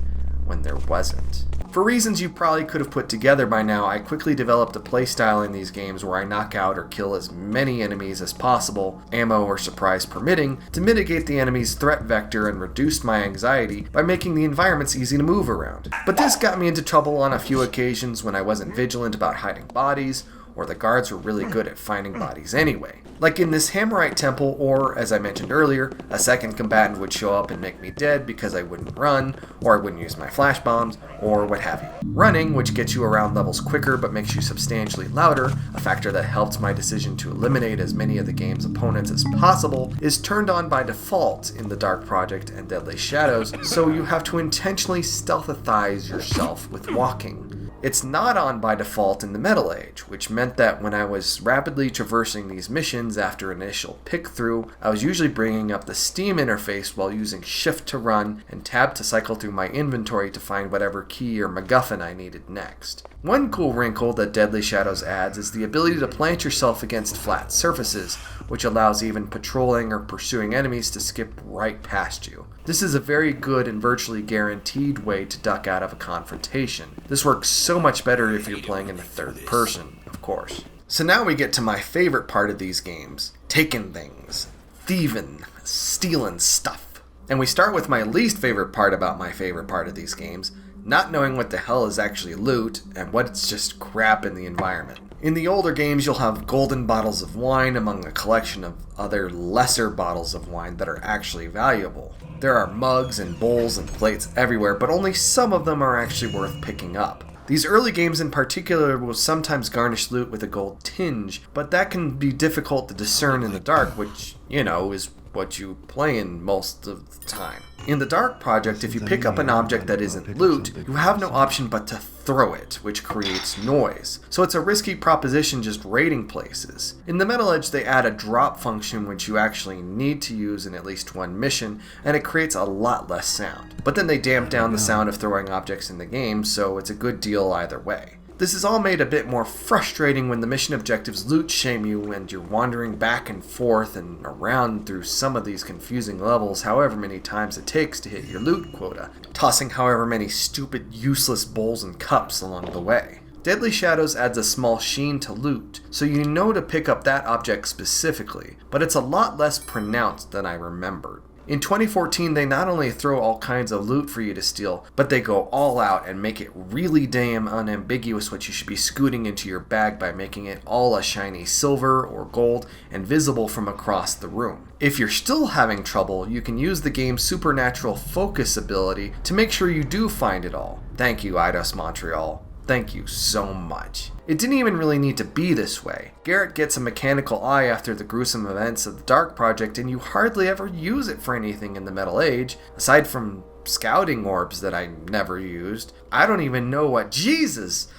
when there wasn't. For reasons you probably could have put together by now, I quickly developed a playstyle in these games where I knock out or kill as many enemies as possible, ammo or surprise permitting, to mitigate the enemy's threat vector and reduce my anxiety by making the environments easy to move around. But this got me into trouble on a few occasions when I wasn't vigilant about hiding bodies, or the guards were really good at finding bodies anyway. Like in this Hammerite temple, or, as I mentioned earlier, a second combatant would show up and make me dead because I wouldn't run, or I wouldn't use my flash bombs, or what have you. Running, which gets you around levels quicker but makes you substantially louder, a factor that helped my decision to eliminate as many of the game's opponents as possible, is turned on by default in the Dark Project and Deadly Shadows, so you have to intentionally stealthize yourself with walking. It's not on by default in the Metal Age, which meant that when I was rapidly traversing these missions after initial pick through, I was usually bringing up the Steam interface while using Shift to run and Tab to cycle through my inventory to find whatever key or MacGuffin I needed next. One cool wrinkle that Deadly Shadows adds is the ability to plant yourself against flat surfaces, which allows even patrolling or pursuing enemies to skip right past you. This is a very good and virtually guaranteed way to duck out of a confrontation. This works so much better if you're playing in the third person, of course. So now we get to my favorite part of these games, taking things, thieving, stealing stuff. And we start with my least favorite part about my favorite part of these games, not knowing what the hell is actually loot and what's just crap in the environment. In the older games, you'll have golden bottles of wine among a collection of other lesser bottles of wine that are actually valuable. There are mugs and bowls and plates everywhere, but only some of them are actually worth picking up. These early games in particular will sometimes garnish loot with a gold tinge, but that can be difficult to discern in the dark, which, is what you play in most of the time. In the Dark Project, if you pick up an object that isn't loot, you have no option but to throw it, which creates noise. So it's a risky proposition just raiding places. In the Metal Edge, they add a drop function which you actually need to use in at least one mission, and it creates a lot less sound. But then they damp down the sound of throwing objects in the game, so it's a good deal either way. This is all made a bit more frustrating when the mission objectives loot shame you and you're wandering back and forth and around through some of these confusing levels however many times it takes to hit your loot quota, tossing however many stupid, useless bowls and cups along the way. Deadly Shadows adds a small sheen to loot, so you know to pick up that object specifically, but it's a lot less pronounced than I remembered. In 2014, they not only throw all kinds of loot for you to steal, but they go all out and make it really damn unambiguous what you should be scooting into your bag by making it all a shiny silver or gold and visible from across the room. If you're still having trouble, you can use the game's supernatural focus ability to make sure you do find it all. Thank you, Eidos Montreal. Thank you so much. It didn't even really need to be this way. Garrett gets a mechanical eye after the gruesome events of the Dark Project, and you hardly ever use it for anything in the Metal Age, aside from scouting orbs that I never used. I don't even know what... Jesus!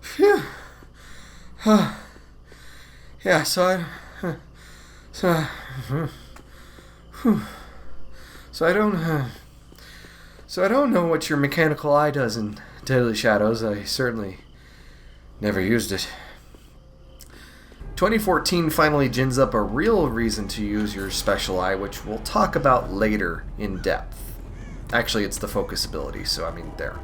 Phew. Yeah, so I don't know what your mechanical eye does in Deadly Shadows. I certainly never used it. 2014 finally gins up a real reason to use your special eye, which we'll talk about later in depth. Actually, it's the focus ability, so I mean, there.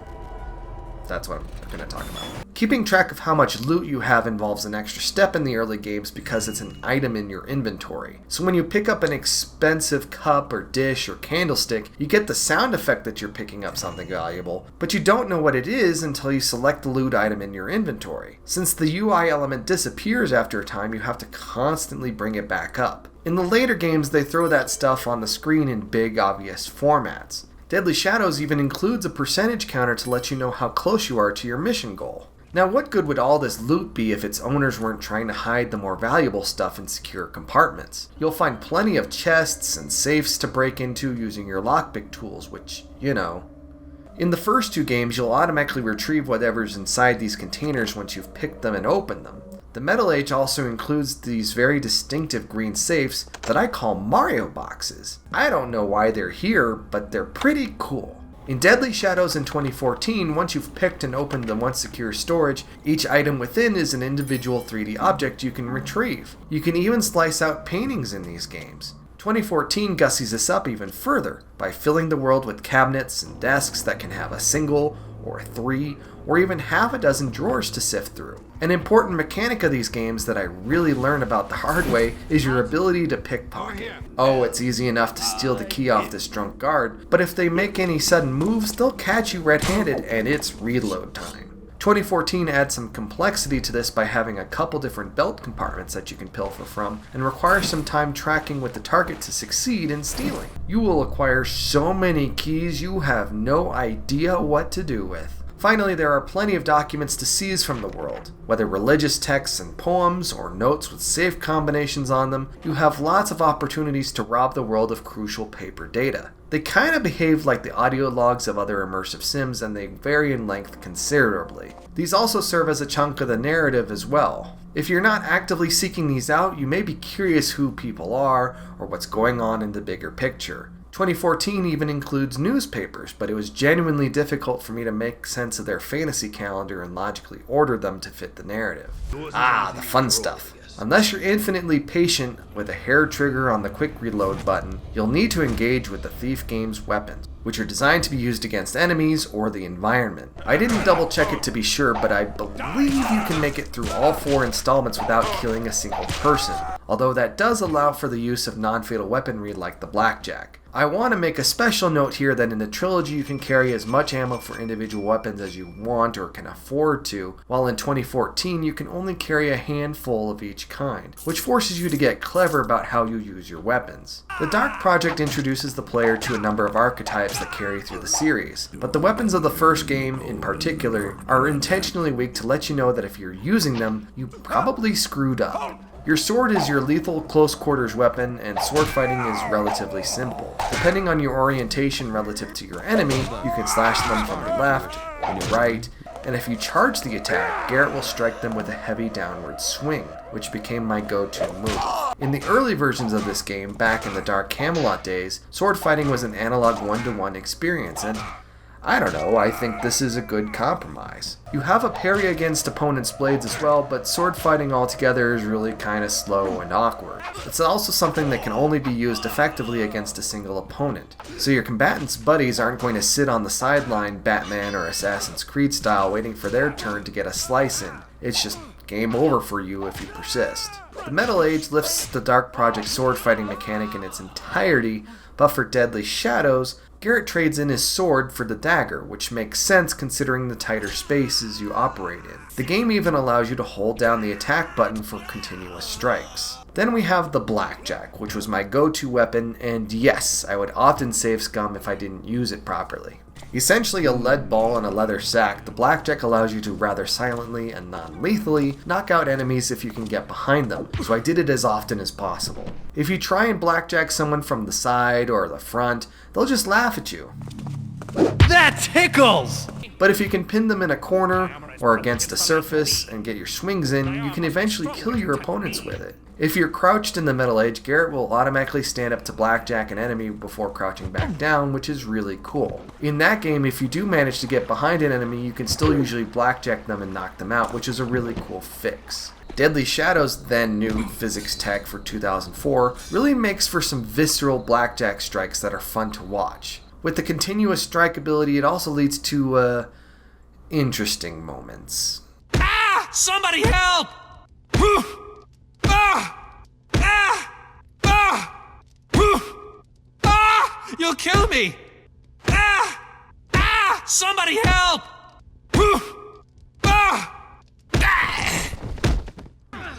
That's what I'm going to talk about. Keeping track of how much loot you have involves an extra step in the early games because it's an item in your inventory. So when you pick up an expensive cup or dish or candlestick, you get the sound effect that you're picking up something valuable, but you don't know what it is until you select the loot item in your inventory. Since the UI element disappears after a time, you have to constantly bring it back up. In the later games, they throw that stuff on the screen in big, obvious formats. Deadly Shadows even includes a percentage counter to let you know how close you are to your mission goal. Now, what good would all this loot be if its owners weren't trying to hide the more valuable stuff in secure compartments? You'll find plenty of chests and safes to break into using your lockpick tools, which, you know. In the first two games, you'll automatically retrieve whatever's inside these containers once you've picked them and opened them. The Metal Age also includes these very distinctive green safes that I call Mario boxes. I don't know why they're here, but they're pretty cool. In Deadly Shadows in 2014, once you've picked and opened the once secure storage, each item within is an individual 3D object you can retrieve. You can even slice out paintings in these games. 2014 gussies this up even further by filling the world with cabinets and desks that can have a single, or 3, or even half a dozen drawers to sift through. An important mechanic of these games that I really learned about the hard way is your ability to pickpocket. Oh, it's easy enough to steal the key off this drunk guard, but if they make any sudden moves, they'll catch you red-handed and it's reload time. 2014 adds some complexity to this by having a couple different belt compartments that you can pilfer from, and requires some time tracking with the target to succeed in stealing. You will acquire so many keys you have no idea what to do with. Finally, there are plenty of documents to seize from the world. Whether religious texts and poems, or notes with safe combinations on them, you have lots of opportunities to rob the world of crucial paper data. They kind of behave like the audio logs of other immersive sims, and they vary in length considerably. These also serve as a chunk of the narrative as well. If you're not actively seeking these out, you may be curious who people are, or what's going on in the bigger picture. 2014 even includes newspapers, but it was genuinely difficult for me to make sense of their fantasy calendar and logically order them to fit the narrative. Ah, the fun stuff. Unless you're infinitely patient with a hair trigger on the quick reload button, you'll need to engage with the Thief game's weapons, which are designed to be used against enemies or the environment. I didn't double check it to be sure, but I believe you can make it through all 4 installments without killing a single person, although that does allow for the use of non-fatal weaponry like the blackjack. I want to make a special note here that in the trilogy you can carry as much ammo for individual weapons as you want or can afford to, while in 2014 you can only carry a handful of each kind, which forces you to get clever about how you use your weapons. The Dark Project introduces the player to a number of archetypes that carry through the series, but the weapons of the first game in particular are intentionally weak to let you know that if you're using them, you probably screwed up. Your sword is your lethal close quarters weapon, and sword fighting is relatively simple. Depending on your orientation relative to your enemy, you can slash them from your left and your right, and if you charge the attack, Garrett will strike them with a heavy downward swing, which became my go-to move. In the early versions of this game, back in the Dark Camelot days, sword fighting was an analog 1-to-1 experience, and I don't know, I think this is a good compromise. You have a parry against opponents' blades as well, but sword fighting altogether is really kinda slow and awkward. It's also something that can only be used effectively against a single opponent, so your combatants' buddies aren't going to sit on the sideline Batman or Assassin's Creed style waiting for their turn to get a slice in. It's just game over for you if you persist. The Metal Age lifts the Dark Project sword fighting mechanic in its entirety, but for Deadly Shadows, Garrett trades in his sword for the dagger, which makes sense considering the tighter spaces you operate in. The game even allows you to hold down the attack button for continuous strikes. Then we have the blackjack, which was my go-to weapon, and yes, I would often save scum if I didn't use it properly. Essentially a lead ball in a leather sack, the blackjack allows you to rather silently and non-lethally knock out enemies if you can get behind them, so I did it as often as possible. If you try and blackjack someone from the side or the front, they'll just laugh at you. That tickles! But if you can pin them in a corner or against a surface and get your swings in, you can eventually kill your opponents with it. If you're crouched in the Metal Age, Garrett will automatically stand up to blackjack an enemy before crouching back down, which is really cool. In that game, if you do manage to get behind an enemy, you can still usually blackjack them and knock them out, which is a really cool fix. Deadly Shadows, then new physics tech for 2004, really makes for some visceral blackjack strikes that are fun to watch. With the continuous strike ability, it also leads to, interesting moments. Ah! Somebody help! Whew! Ah! Ah! Ah! Whew! Ah! You'll kill me! Ah! Ah! Somebody help! Whew! Ah! Ah!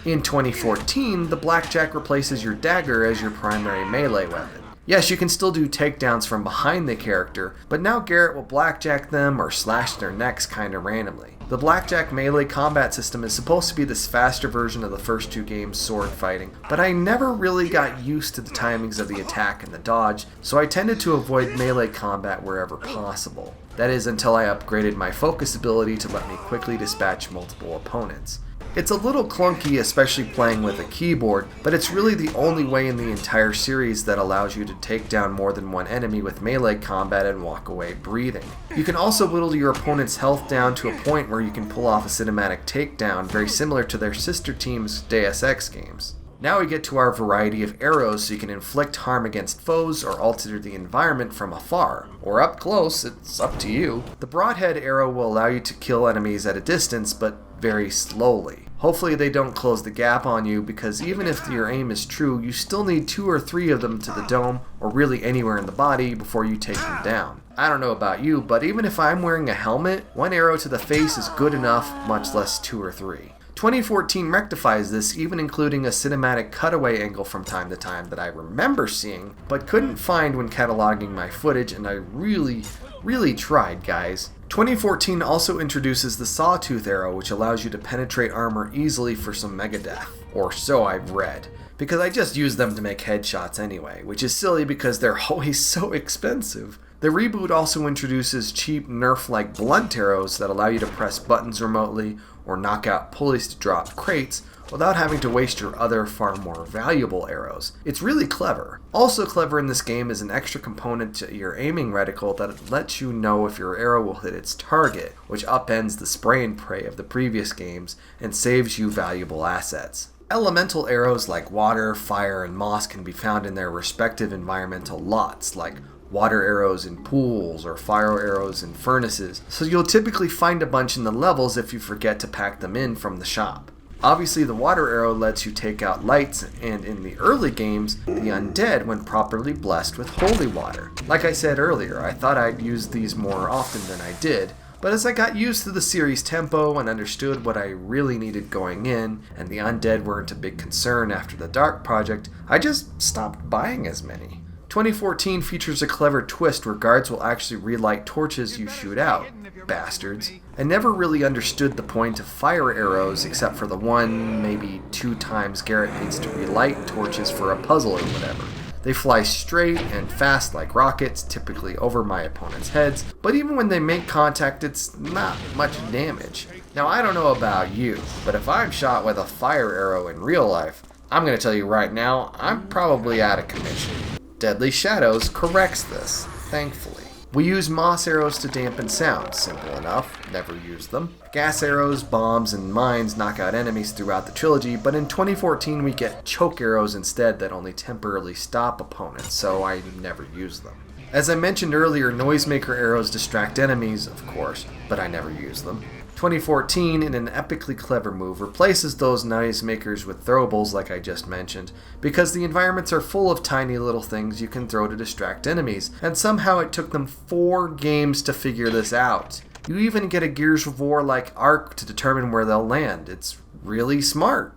In 2014, the blackjack replaces your dagger as your primary melee weapon. Yes, you can still do takedowns from behind the character, but now Garrett will blackjack them or slash their necks kinda randomly. The blackjack melee combat system is supposed to be this faster version of the first two games' sword fighting, but I never really got used to the timings of the attack and the dodge, so I tended to avoid melee combat wherever possible. That is until I upgraded my focus ability to let me quickly dispatch multiple opponents. It's a little clunky, especially playing with a keyboard, but it's really the only way in the entire series that allows you to take down more than one enemy with melee combat and walk away breathing. You can also whittle your opponent's health down to a point where you can pull off a cinematic takedown, very similar to their sister team's Deus Ex games. Now we get to our variety of arrows so you can inflict harm against foes or alter the environment from afar. Or up close, it's up to you. The broadhead arrow will allow you to kill enemies at a distance, but very slowly. Hopefully they don't close the gap on you, because even if your aim is true, you still need 2 or 3 of them to the dome, or really anywhere in the body, before you take them down. I don't know about you, but even if I'm wearing a helmet, 1 arrow to the face is good enough, much less 2 or 3. 2014 rectifies this, even including a cinematic cutaway angle from time to time that I remember seeing, but couldn't find when cataloging my footage, and I really tried, guys. 2014 also introduces the Sawtooth arrow, which allows you to penetrate armor easily for some mega death, or so I've read, because I just use them to make headshots anyway, which is silly because they're always so expensive. The Reboot also introduces cheap Nerf-like blunt arrows that allow you to press buttons remotely or knock out pulleys to drop crates without having to waste your other far more valuable arrows. It's really clever. Also clever in this game is an extra component to your aiming reticle that lets you know if your arrow will hit its target, which upends the spray and pray of the previous games and saves you valuable assets. Elemental arrows like water, fire, and moss can be found in their respective environmental lots, like water arrows in pools or fire arrows in furnaces, so you'll typically find a bunch in the levels if you forget to pack them in from the shop. Obviously, the water arrow lets you take out lights, and in the early games, the undead when properly blessed with holy water. Like I said earlier, I thought I'd use these more often than I did, but as I got used to the series' tempo and understood what I really needed going in, and the undead weren't a big concern after the Dark Project, I just stopped buying as many. 2014 features a clever twist where guards will actually relight torches you shoot out. Bastards. I never really understood the point of fire arrows except for the 1, maybe 2 times Garrett needs to relight torches for a puzzle or whatever. They fly straight and fast like rockets, typically over my opponent's heads, but even when they make contact, it's not much damage. Now I don't know about you, but if I'm shot with a fire arrow in real life, I'm gonna tell you right now, I'm probably out of commission. Deadly Shadows corrects this, thankfully. We use moss arrows to dampen sound, simple enough, never used them. Gas arrows, bombs, and mines knock out enemies throughout the trilogy, but in 2014 we get choke arrows instead that only temporarily stop opponents, so I never use them. As I mentioned earlier, noisemaker arrows distract enemies, of course, but I never use them. 2014, in an epically clever move, replaces those noisemakers with throwables like I just mentioned, because the environments are full of tiny little things you can throw to distract enemies, and somehow it took them 4 games to figure this out. You even get a Gears of War like arc to determine where they'll land. It's really smart.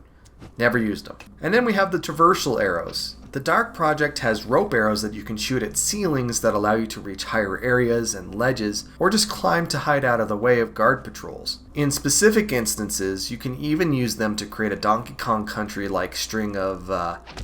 Never used them. And then we have the traversal arrows. The Dark Project has rope arrows that you can shoot at ceilings that allow you to reach higher areas and ledges, or just climb to hide out of the way of guard patrols. In specific instances, you can even use them to create a Donkey Kong Country-like string of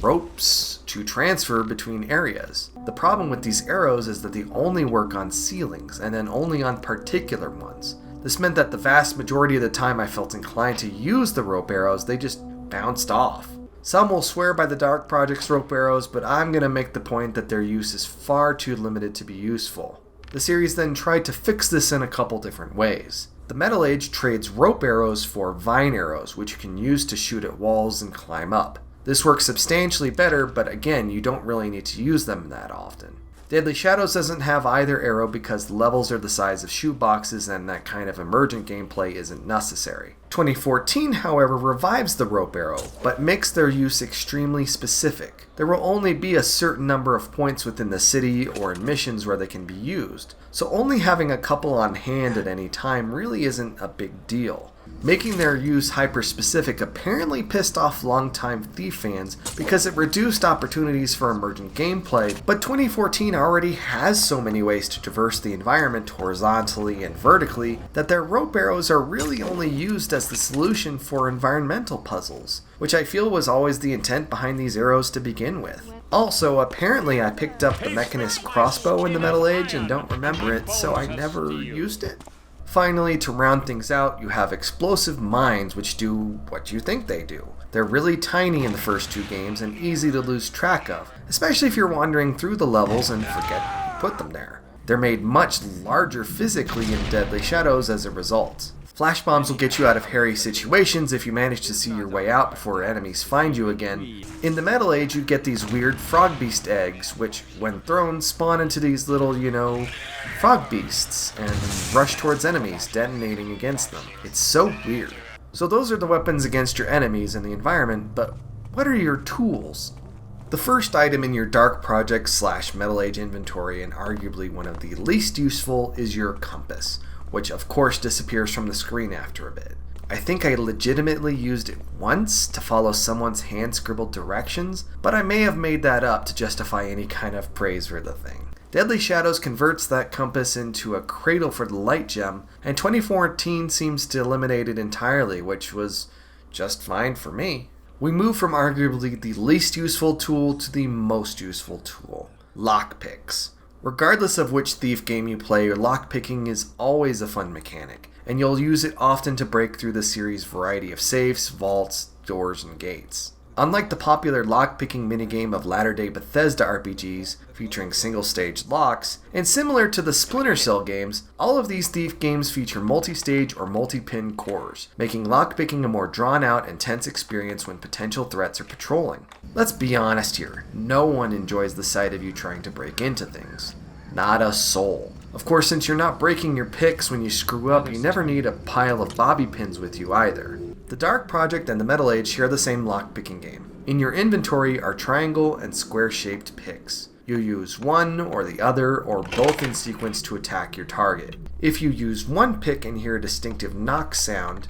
ropes to transfer between areas. The problem with these arrows is that they only work on ceilings, and then only on particular ones. This meant that the vast majority of the time I felt inclined to use the rope arrows, they just bounced off. Some will swear by the Dark Project's rope arrows, but I'm going to make the point that their use is far too limited to be useful. The series then tried to fix this in a couple different ways. The Metal Age trades rope arrows for vine arrows, which you can use to shoot at walls and climb up. This works substantially better, but again, you don't really need to use them that often. Deadly Shadows doesn't have either arrow because the levels are the size of shoeboxes and that kind of emergent gameplay isn't necessary. 2014, however, revives the rope arrow, but makes their use extremely specific. There will only be a certain number of points within the city or in missions where they can be used, so only having a couple on hand at any time really isn't a big deal. Making their use hyper-specific apparently pissed off longtime Thief fans because it reduced opportunities for emergent gameplay, but 2014 already has so many ways to traverse the environment horizontally and vertically that their rope arrows are really only used as the solution for environmental puzzles, which I feel was always the intent behind these arrows to begin with. Also, apparently I picked up the Mechanist crossbow in the Metal Age and don't remember it, so I never used it. Finally, to round things out, you have explosive mines which do what you think they do. They're really tiny in the first 2 games and easy to lose track of, especially if you're wandering through the levels and forget you put them there. They're made much larger physically in Deadly Shadows as a result. Flash bombs will get you out of hairy situations if you manage to see your way out before enemies find you again. In the Metal Age, you get these weird frog beast eggs, which, when thrown, spawn into these little, frog beasts, and rush towards enemies, detonating against them. It's so weird. So those are the weapons against your enemies in the environment, but what are your tools? The first item in your Dark Project / Metal Age inventory, and arguably one of the least useful, is your compass, which of course disappears from the screen after a bit. I think I legitimately used it once to follow someone's hand-scribbled directions, but I may have made that up to justify any kind of praise for the thing. Deadly Shadows converts that compass into a cradle for the light gem, and 2014 seems to eliminate it entirely, which was just fine for me. We move from arguably the least useful tool to the most useful tool, lockpicks. Regardless of which Thief game you play, lockpicking is always a fun mechanic, and you'll use it often to break through the series' variety of safes, vaults, doors, and gates. Unlike the popular lockpicking minigame of latter-day Bethesda RPGs, featuring single-stage locks, and similar to the Splinter Cell games, all of these Thief games feature multi-stage or multi-pin cores, making lockpicking a more drawn-out and tense experience when potential threats are patrolling. Let's be honest here, no one enjoys the sight of you trying to break into things. Not a soul. Of course, since you're not breaking your picks when you screw up, you never need a pile of bobby pins with you either. The Dark Project and the Metal Age share the same lockpicking game. In your inventory are triangle and square-shaped picks. You use one or the other or both in sequence to attack your target. If you use one pick and hear a distinctive knock sound,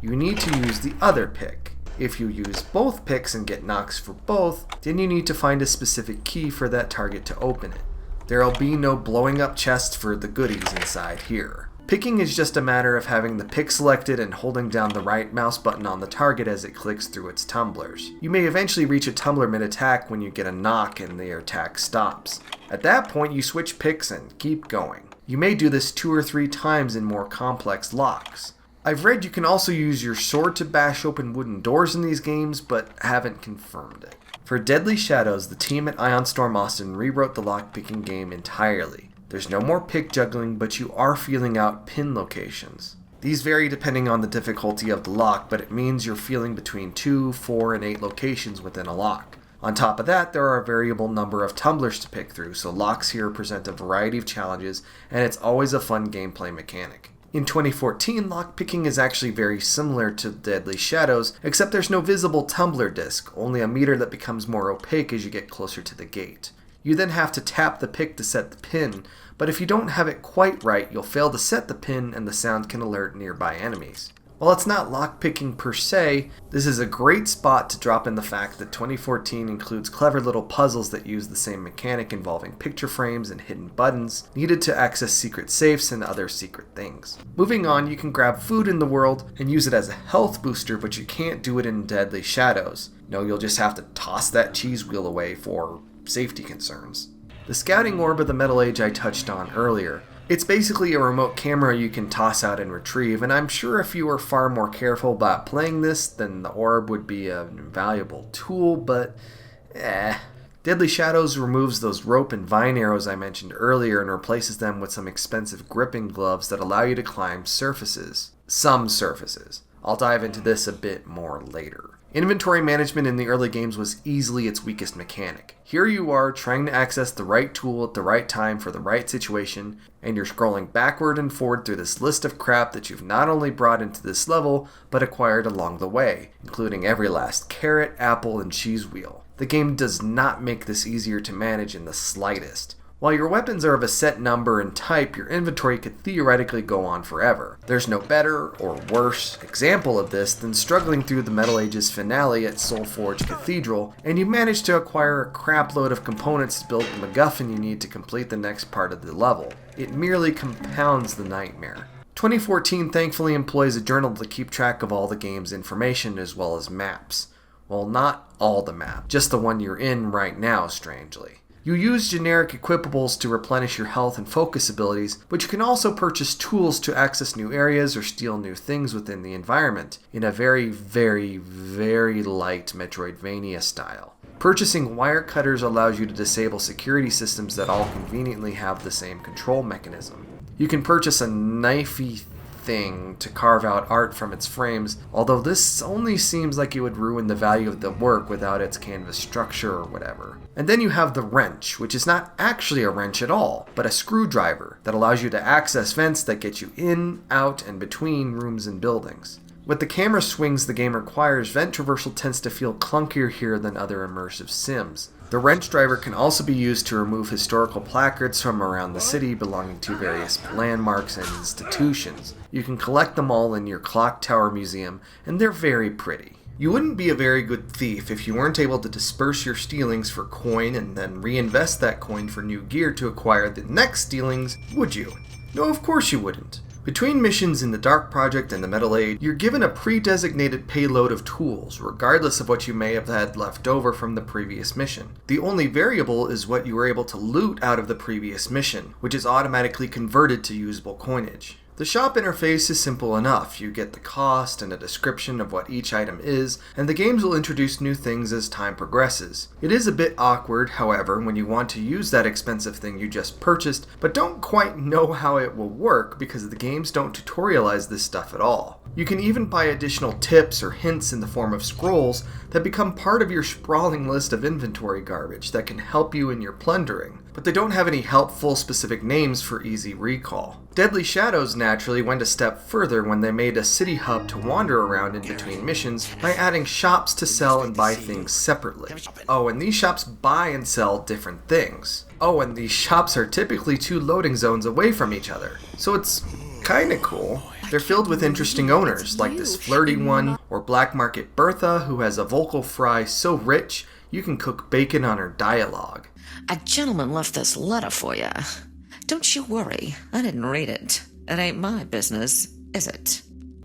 you need to use the other pick. If you use both picks and get knocks for both, then you need to find a specific key for that target to open it. There'll be no blowing up chests for the goodies inside here. Picking is just a matter of having the pick selected and holding down the right mouse button on the target as it clicks through its tumblers. You may eventually reach a tumbler mid-attack when you get a knock and the attack stops. At that point, you switch picks and keep going. You may do this 2 or 3 times in more complex locks. I've read you can also use your sword to bash open wooden doors in these games, but haven't confirmed it. For Deadly Shadows, the team at Ion Storm Austin rewrote the lockpicking game entirely. There's no more pick juggling, but you are feeling out pin locations. These vary depending on the difficulty of the lock, but it means you're feeling between 2, 4, and 8 locations within a lock. On top of that, there are a variable number of tumblers to pick through, so locks here present a variety of challenges, and it's always a fun gameplay mechanic. In 2014, lockpicking is actually very similar to Deadly Shadows, except there's no visible tumbler disc, only a meter that becomes more opaque as you get closer to the gate. You then have to tap the pick to set the pin, but if you don't have it quite right, you'll fail to set the pin and the sound can alert nearby enemies. While it's not lockpicking per se, this is a great spot to drop in the fact that 2014 includes clever little puzzles that use the same mechanic involving picture frames and hidden buttons needed to access secret safes and other secret things. Moving on, you can grab food in the world and use it as a health booster, but you can't do it in Deadly Shadows. No, you'll just have to toss that cheese wheel away for safety concerns. The scouting orb of the Metal Age I touched on earlier. It's basically a remote camera you can toss out and retrieve, and I'm sure if you were far more careful about playing this, then the orb would be an invaluable tool, but Deadly Shadows removes those rope and vine arrows I mentioned earlier and replaces them with some expensive gripping gloves that allow you to climb surfaces. Some surfaces. I'll dive into this a bit more later. Inventory management in the early games was easily its weakest mechanic. Here you are trying to access the right tool at the right time for the right situation, and you're scrolling backward and forward through this list of crap that you've not only brought into this level, but acquired along the way, including every last carrot, apple, and cheese wheel. The game does not make this easier to manage in the slightest. While your weapons are of a set number and type, your inventory could theoretically go on forever. There's no better, or worse, example of this than struggling through the Metal Ages finale at Soulforge Cathedral, and you manage to acquire a crapload of components to build the MacGuffin you need to complete the next part of the level. It merely compounds the nightmare. 2014 thankfully employs a journal to keep track of all the game's information as well as maps. Well, not all the map, just the one you're in right now, strangely. You use generic equipables to replenish your health and focus abilities, but you can also purchase tools to access new areas or steal new things within the environment, in a very, very, very light Metroidvania style. Purchasing wire cutters allows you to disable security systems that all conveniently have the same control mechanism. You can purchase a knifey thing to carve out art from its frames, although this only seems like it would ruin the value of the work without its canvas structure or whatever. And then you have the wrench, which is not actually a wrench at all, but a screwdriver that allows you to access vents that get you in, out, and between rooms and buildings. With the camera swings the game requires, vent traversal tends to feel clunkier here than other immersive sims. The wrench driver can also be used to remove historical placards from around the city belonging to various landmarks and institutions. You can collect them all in your clock tower museum, and they're very pretty. You wouldn't be a very good thief if you weren't able to disperse your stealings for coin and then reinvest that coin for new gear to acquire the next stealings, would you? No, of course you wouldn't. Between missions in the Dark Project and the Metal Age, you're given a pre-designated payload of tools, regardless of what you may have had left over from the previous mission. The only variable is what you were able to loot out of the previous mission, which is automatically converted to usable coinage. The shop interface is simple enough. You get the cost and a description of what each item is, and the games will introduce new things as time progresses. It is a bit awkward, however, when you want to use that expensive thing you just purchased, but don't quite know how it will work because the games don't tutorialize this stuff at all. You can even buy additional tips or hints in the form of scrolls that become part of your sprawling list of inventory garbage that can help you in your plundering, but they don't have any helpful specific names for easy recall. Deadly Shadows naturally went a step further when they made a city hub to wander around in between missions by adding shops to sell and buy things separately. Oh, and these shops buy and sell different things. Oh, and these shops are typically 2 loading zones away from each other, so it's kinda cool. They're filled with interesting owners, like this flirty one, or Black Market Bertha, who has a vocal fry so rich you can cook bacon on her dialogue. A gentleman left this letter for you. Don't you worry, I didn't read it. It ain't my business, is it?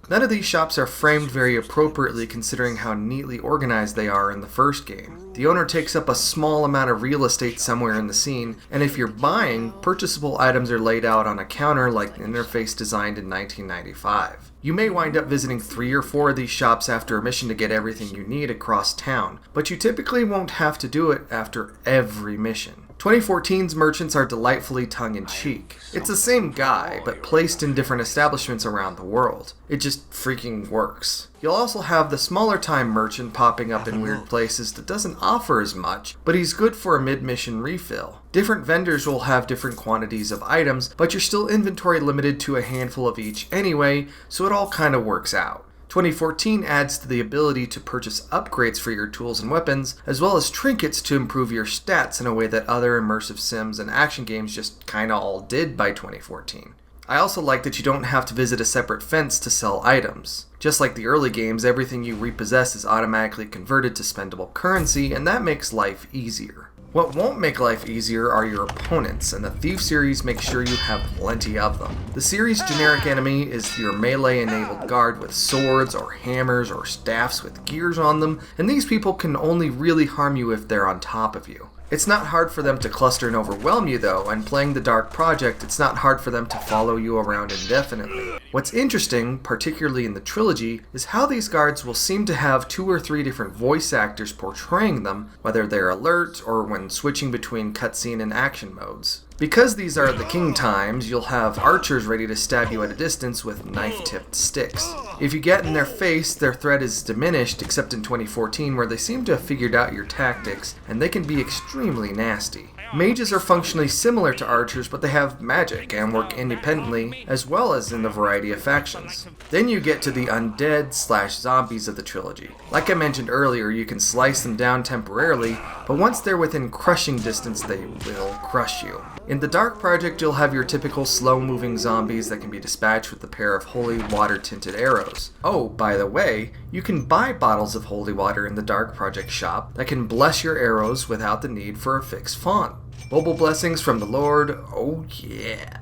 None of these shops are framed very appropriately considering how neatly organized they are in the first game. The owner takes up a small amount of real estate somewhere in the scene, and if you're buying, purchasable items are laid out on a counter like the interface designed in 1995. You may wind up visiting 3 or 4 of these shops after a mission to get everything you need across town, but you typically won't have to do it after every mission. 2014's merchants are delightfully tongue-in-cheek. It's the same guy, but placed in different establishments around the world. It just freaking works. You'll also have the smaller-time merchant popping up in weird places that doesn't offer as much, but he's good for a mid-mission refill. Different vendors will have different quantities of items, but you're still inventory limited to a handful of each anyway, so it all kinda works out. 2014 adds to the ability to purchase upgrades for your tools and weapons, as well as trinkets to improve your stats in a way that other immersive sims and action games just kinda all did by 2014. I also like that you don't have to visit a separate fence to sell items. Just like the early games, everything you repossess is automatically converted to spendable currency, and that makes life easier. What won't make life easier are your opponents, and the Thief series makes sure you have plenty of them. The series' generic enemy is your melee-enabled guard with swords or hammers or staffs with gears on them, and these people can only really harm you if they're on top of you. It's not hard for them to cluster and overwhelm you though, and playing the Dark Project, it's not hard for them to follow you around indefinitely. What's interesting, particularly in the trilogy, is how these guards will seem to have 2 or 3 different voice actors portraying them, whether they're alert or when switching between cutscene and action modes. Because these are the king times, you'll have archers ready to stab you at a distance with knife-tipped sticks. If you get in their face, their threat is diminished, except in 2014 where they seem to have figured out your tactics, and they can be extremely nasty. Mages are functionally similar to archers, but they have magic and work independently, as well as in the variety of factions. Then you get to the undead/zombies of the trilogy. Like I mentioned earlier, you can slice them down temporarily, but once they're within crushing distance, they will crush you. In the Dark Project, you'll have your typical slow-moving zombies that can be dispatched with a pair of holy water-tinted arrows. Oh, by the way, you can buy bottles of holy water in the Dark Project shop that can bless your arrows without the need for a fixed font. Mobile blessings from the Lord, oh yeah.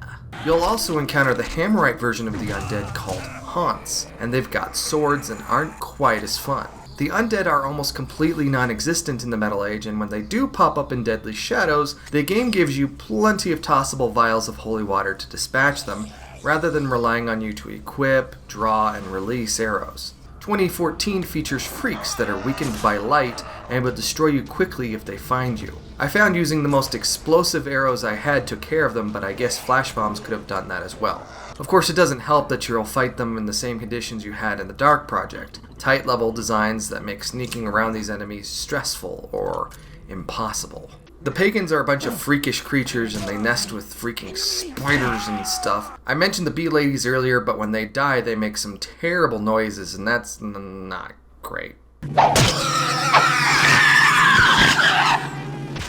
You'll also encounter the Hammerite version of the undead called Haunts, and they've got swords and aren't quite as fun. The undead are almost completely non-existent in the Metal Age, and when they do pop up in Deadly Shadows, the game gives you plenty of tossable vials of holy water to dispatch them, rather than relying on you to equip, draw, and release arrows. 2014 features freaks that are weakened by light and will destroy you quickly if they find you. I found using the most explosive arrows I had took care of them, but I guess flash bombs could have done that as well. Of course, it doesn't help that you'll fight them in the same conditions you had in the Dark Project. Tight level designs that make sneaking around these enemies stressful or impossible. The pagans are a bunch of freakish creatures and they nest with freaking spiders and stuff. I mentioned the bee ladies earlier, but when they die they make some terrible noises and that's not great.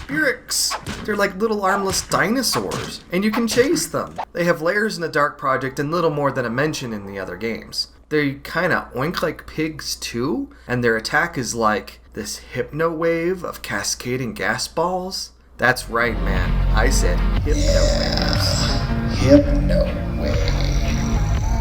Spirits! They're like little armless dinosaurs, and you can chase them. They have layers in the Dark Project and little more than a mention in the other games. They kinda oink like pigs too, and their attack is like this hypno wave of cascading gas balls. That's right, man. I said hypno waves. Hypno waves.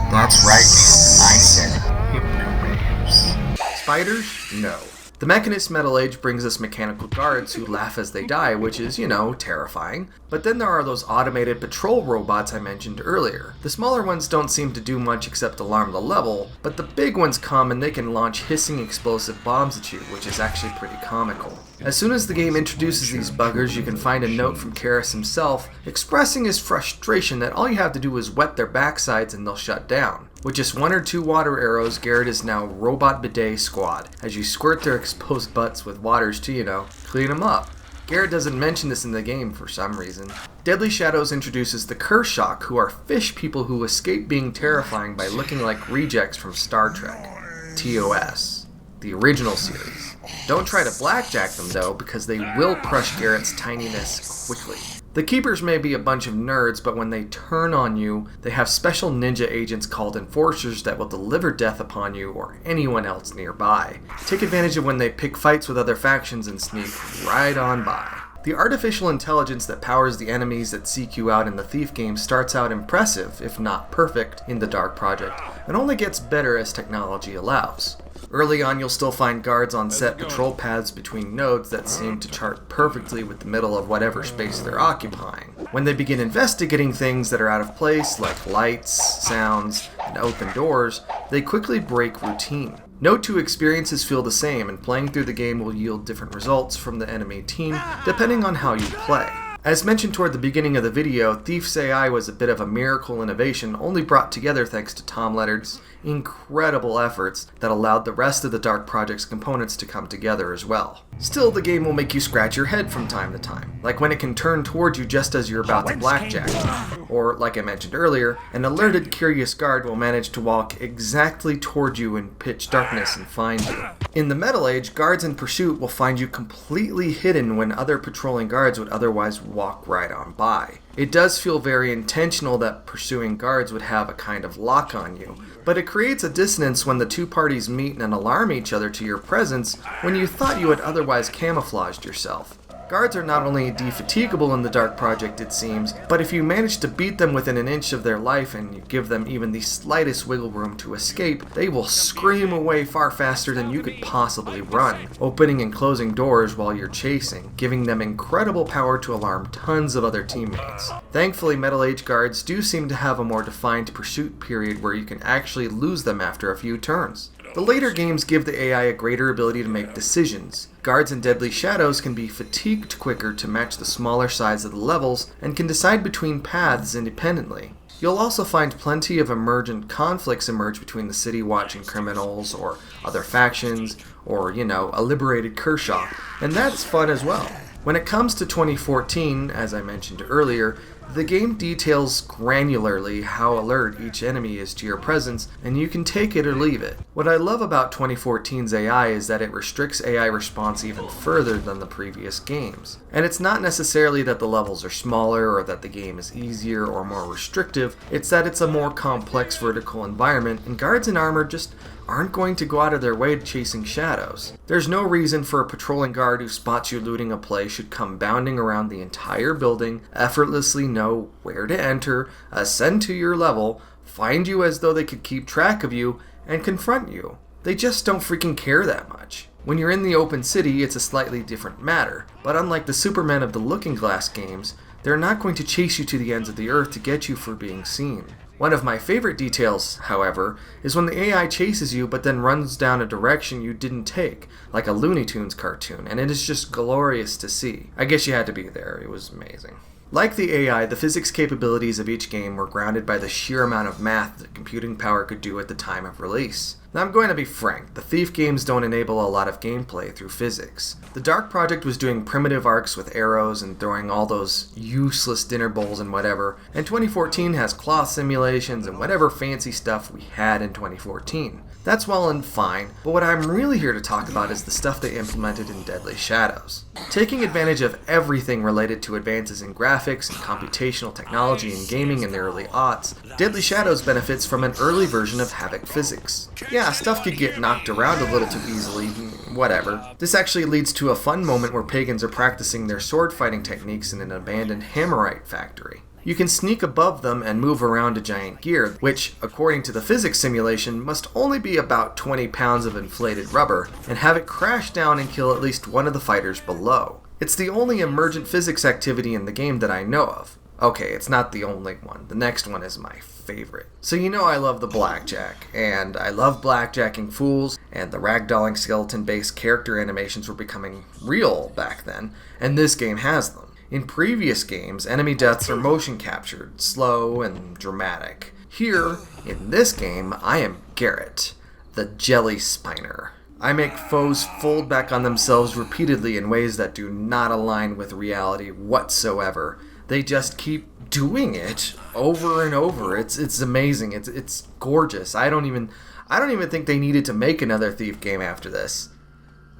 That's right, man. I said hypno waves. Spiders? No. The Mechanist Metal Age brings us mechanical guards who laugh as they die, which is, terrifying. But then there are those automated patrol robots I mentioned earlier. The smaller ones don't seem to do much except alarm the level, but the big ones come and they can launch hissing explosive bombs at you, which is actually pretty comical. As soon as the game introduces these buggers, you can find a note from Karis himself expressing his frustration that all you have to do is wet their backsides and they'll shut down. With just 1 or 2 water arrows, Garrett is now Robot Bidet Squad, as you squirt their exposed butts with waters to, clean them up. Garrett doesn't mention this in the game for some reason. Deadly Shadows introduces the Kershock, who are fish people who escape being terrifying by looking like rejects from Star Trek. TOS. The original series. Don't try to blackjack them though, because they will crush Garrett's tininess quickly. The Keepers may be a bunch of nerds, but when they turn on you, they have special ninja agents called Enforcers that will deliver death upon you or anyone else nearby. Take advantage of when they pick fights with other factions and sneak right on by. The artificial intelligence that powers the enemies that seek you out in the Thief game starts out impressive, if not perfect, in the Dark Project, and only gets better as technology allows. Early on, you'll still find guards on set patrol paths between nodes that seem to chart perfectly with the middle of whatever space they're occupying. When they begin investigating things that are out of place, like lights, sounds, and open doors, they quickly break routine. No 2 experiences feel the same, and playing through the game will yield different results from the enemy team depending on how you play. As mentioned toward the beginning of the video, Thief's AI was a bit of a miracle innovation only brought together thanks to Tom Leonard's incredible efforts that allowed the rest of the Dark Project's components to come together as well. Still, the game will make you scratch your head from time to time, like when it can turn towards you just as you're about to blackjack. Or, like I mentioned earlier, an alerted curious guard will manage to walk exactly toward you in pitch darkness and find you. In the Metal Age, guards in pursuit will find you completely hidden when other patrolling guards would otherwise walk right on by. It does feel very intentional that pursuing guards would have a kind of lock on you, but it creates a dissonance when the two parties meet and alarm each other to your presence when you thought you had otherwise camouflaged yourself. Guards are not only defatigable in the Dark Project, it seems, but if you manage to beat them within an inch of their life and you give them even the slightest wiggle room to escape, they will scream away far faster than you could possibly run, opening and closing doors while you're chasing, giving them incredible power to alarm tons of other teammates. Thankfully, Metal Age guards do seem to have a more defined pursuit period where you can actually lose them after a few turns. The later games give the AI a greater ability to make decisions. Guards in Deadly Shadows can be fatigued quicker to match the smaller size of the levels and can decide between paths independently. You'll also find plenty of emergent conflicts emerge between the city-watching criminals or other factions or, a liberated Kershaw, and that's fun as well. When it comes to 2014, as I mentioned earlier, the game details granularly how alert each enemy is to your presence, and you can take it or leave it. What I love about 2014's AI is that it restricts AI response even further than the previous games. And it's not necessarily that the levels are smaller or that the game is easier or more restrictive, it's that it's a more complex vertical environment, and guards in armor just aren't going to go out of their way chasing shadows. There's no reason for a patrolling guard who spots you looting a place should come bounding around the entire building, effortlessly know where to enter, ascend to your level, find you as though they could keep track of you, and confront you. They just don't freaking care that much. When you're in the open city, it's a slightly different matter, but unlike the Supermen of the Looking Glass games, they're not going to chase you to the ends of the earth to get you for being seen. One of my favorite details, however, is when the AI chases you but then runs down a direction you didn't take, like a Looney Tunes cartoon, and it is just glorious to see. I guess you had to be there, it was amazing. Like the AI, the physics capabilities of each game were grounded by the sheer amount of math that computing power could do at the time of release. Now I'm going to be frank, the Thief games don't enable a lot of gameplay through physics. The Dark Project was doing primitive arcs with arrows and throwing all those useless dinner bowls and whatever, and 2014 has cloth simulations and whatever fancy stuff we had in 2014. That's well and fine, but what I'm really here to talk about is the stuff they implemented in Deadly Shadows. Taking advantage of everything related to advances in graphics and computational technology and gaming in the early aughts, Deadly Shadows benefits from an early version of Havoc physics. Yeah, stuff could get knocked around a little too easily, whatever. This actually leads to a fun moment where pagans are practicing their sword fighting techniques in an abandoned hammerite factory. You can sneak above them and move around a giant gear, which, according to the physics simulation, must only be about 20 pounds of inflated rubber, and have it crash down and kill at least one of the fighters below. It's the only emergent physics activity in the game that I know of. Okay, it's not the only one. The next one is my favorite. So I love the blackjack, and I love blackjacking fools, and the ragdolling skeleton-based character animations were becoming real back then, and this game has them. In previous games, enemy deaths are motion captured, slow, and dramatic. Here, in this game, I am Garrett, the Jelly Spiner. I make foes fold back on themselves repeatedly in ways that do not align with reality whatsoever. They just keep doing it over and over. It's amazing. It's gorgeous. I don't even think they needed to make another Thief game after this.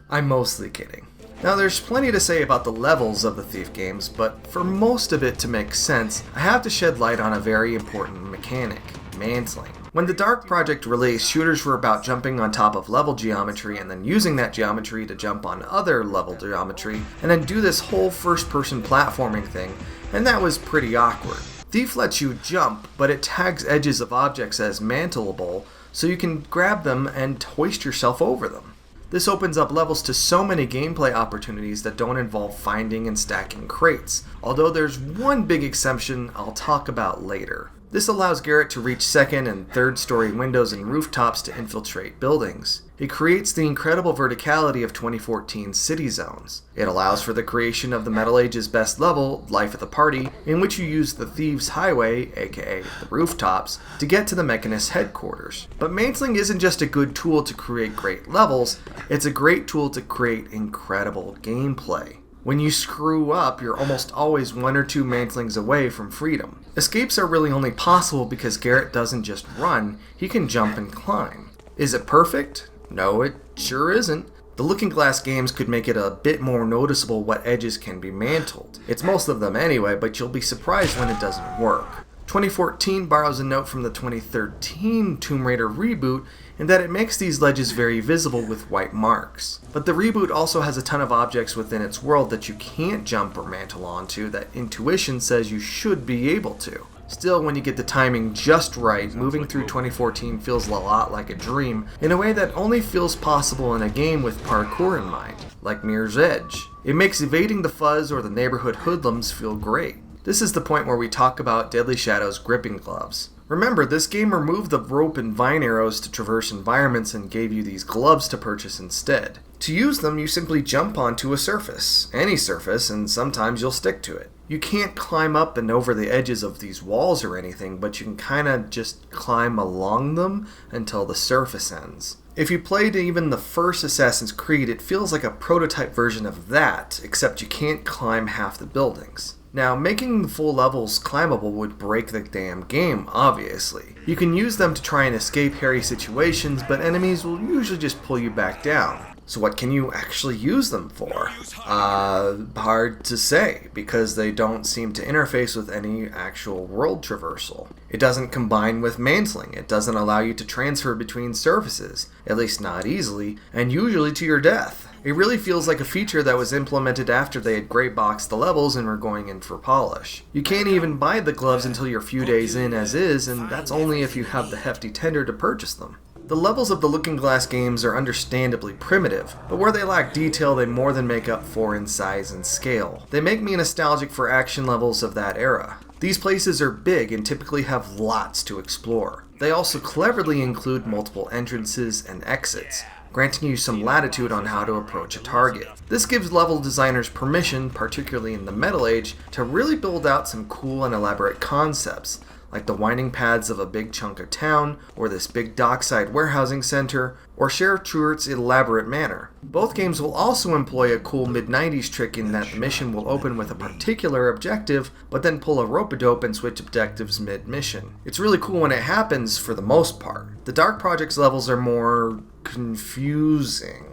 I'm mostly kidding. Now there's plenty to say about the levels of the Thief games, but for most of it to make sense, I have to shed light on a very important mechanic, mantling. When the Dark Project released, shooters were about jumping on top of level geometry and then using that geometry to jump on other level geometry, and then do this whole first-person platforming thing, and that was pretty awkward. Thief lets you jump, but it tags edges of objects as mantleable, so you can grab them and hoist yourself over them. This opens up levels to so many gameplay opportunities that don't involve finding and stacking crates, although there's one big exception I'll talk about later. This allows Garrett to reach second and third story windows and rooftops to infiltrate buildings. It creates the incredible verticality of 2014's city zones. It allows for the creation of the Metal Age's best level, Life at the Party, in which you use the Thieves' Highway, aka the rooftops, to get to the Mechanist's headquarters. But mantling isn't just a good tool to create great levels, it's a great tool to create incredible gameplay. When you screw up, you're almost always 1 or 2 mantlings away from freedom. Escapes are really only possible because Garrett doesn't just run, he can jump and climb. Is it perfect? No, it sure isn't. The Looking Glass games could make it a bit more noticeable what edges can be mantled. It's most of them anyway, but you'll be surprised when it doesn't work. 2014 borrows a note from the 2013 Tomb Raider reboot in that it makes these ledges very visible with white marks. But the reboot also has a ton of objects within its world that you can't jump or mantle onto that intuition says you should be able to. Still, when you get the timing just right, moving through 2014 feels a lot like a dream in a way that only feels possible in a game with parkour in mind, like Mirror's Edge. It makes evading the fuzz or the neighborhood hoodlums feel great. This is the point where we talk about Deadly Shadow's gripping gloves. Remember, this game removed the rope and vine arrows to traverse environments and gave you these gloves to purchase instead. To use them, you simply jump onto a surface, any surface, and sometimes you'll stick to it. You can't climb up and over the edges of these walls or anything, but you can kinda just climb along them until the surface ends. If you played even the first Assassin's Creed, it feels like a prototype version of that, except you can't climb half the buildings. Now, making the full levels climbable would break the damn game, obviously. You can use them to try and escape hairy situations, but enemies will usually just pull you back down. So what can you actually use them for? Hard to say, because they don't seem to interface with any actual world traversal. It doesn't combine with mantling, it doesn't allow you to transfer between surfaces, at least not easily, and usually to your death. It really feels like a feature that was implemented after they had gray boxed the levels and were going in for polish. You can't even buy the gloves until you're a few days in as is, and that's only if you have the hefty tender to purchase them. The levels of the Looking Glass games are understandably primitive, but where they lack detail they more than make up for in size and scale. They make me nostalgic for action levels of that era. These places are big and typically have lots to explore. They also cleverly include multiple entrances and exits, granting you some latitude on how to approach a target. This gives level designers permission, particularly in the Metal Age, to really build out some cool and elaborate concepts, like the winding paths of a big chunk of town, or this big dockside warehousing center, or Sheriff Truart's elaborate manor. Both games will also employ a cool mid-90s trick in that the mission will open with a particular objective, but then pull a rope-a-dope and switch objectives mid-mission. It's really cool when it happens for the most part. The Dark Projects levels are more confusing.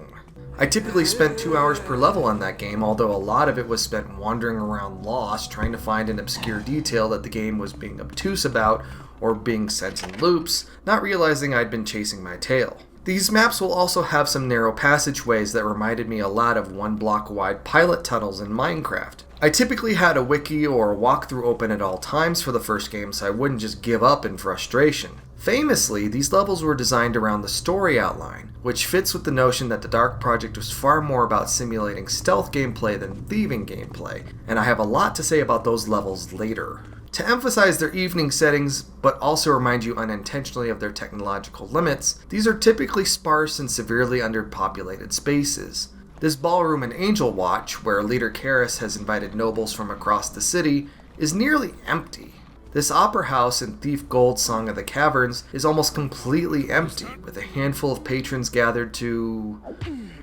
I typically spent 2 hours per level on that game, although a lot of it was spent wandering around lost, trying to find an obscure detail that the game was being obtuse about, or being sent in loops, not realizing I'd been chasing my tail. These maps will also have some narrow passageways that reminded me a lot of 1-block-wide pilot tunnels in Minecraft. I typically had a wiki or a walkthrough open at all times for the first game so I wouldn't just give up in frustration. Famously, these levels were designed around the story outline, which fits with the notion that the Dark Project was far more about simulating stealth gameplay than thieving gameplay, and I have a lot to say about those levels later. To emphasize their evening settings, but also remind you unintentionally of their technological limits, these are typically sparse and severely underpopulated spaces. This ballroom in Angel Watch, where leader Karis has invited nobles from across the city, is nearly empty. This opera house in Thief Gold's Song of the Caverns is almost completely empty, with a handful of patrons gathered to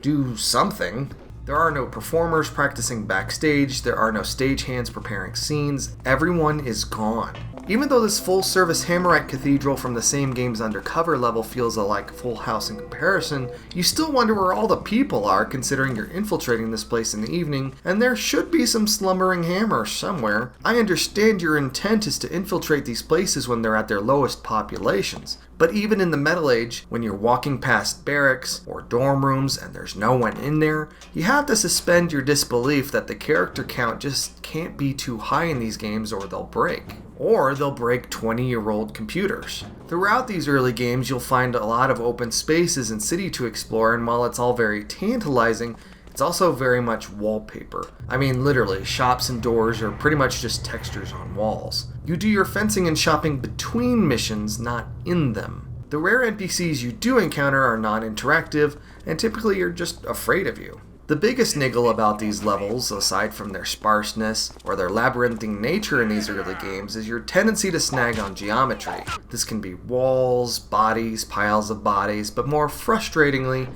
do something. There are no performers practicing backstage, there are no stagehands preparing scenes, everyone is gone. Even though this full-service Hammerite Cathedral from the same game's Undercover level feels like Full House in comparison, you still wonder where all the people are considering you're infiltrating this place in the evening, and there should be some slumbering hammer somewhere. I understand your intent is to infiltrate these places when they're at their lowest populations, but even in the Metal Age, when you're walking past barracks or dorm rooms and there's no one in there, you have to suspend your disbelief that the character count just can't be too high in these games or they'll break. Or they'll break 20-year-old computers. Throughout these early games, you'll find a lot of open spaces and city to explore, and while it's all very tantalizing, It's also very much wallpaper. I mean, literally, shops and doors are pretty much just textures on walls. You do your fencing and shopping between missions, not in them. The rare NPCs you do encounter are non-interactive, and typically are just afraid of you. The biggest niggle about these levels, aside from their sparseness or their labyrinthine nature in these early games, is your tendency to snag on geometry. This can be walls, bodies, piles of bodies, but more frustratingly,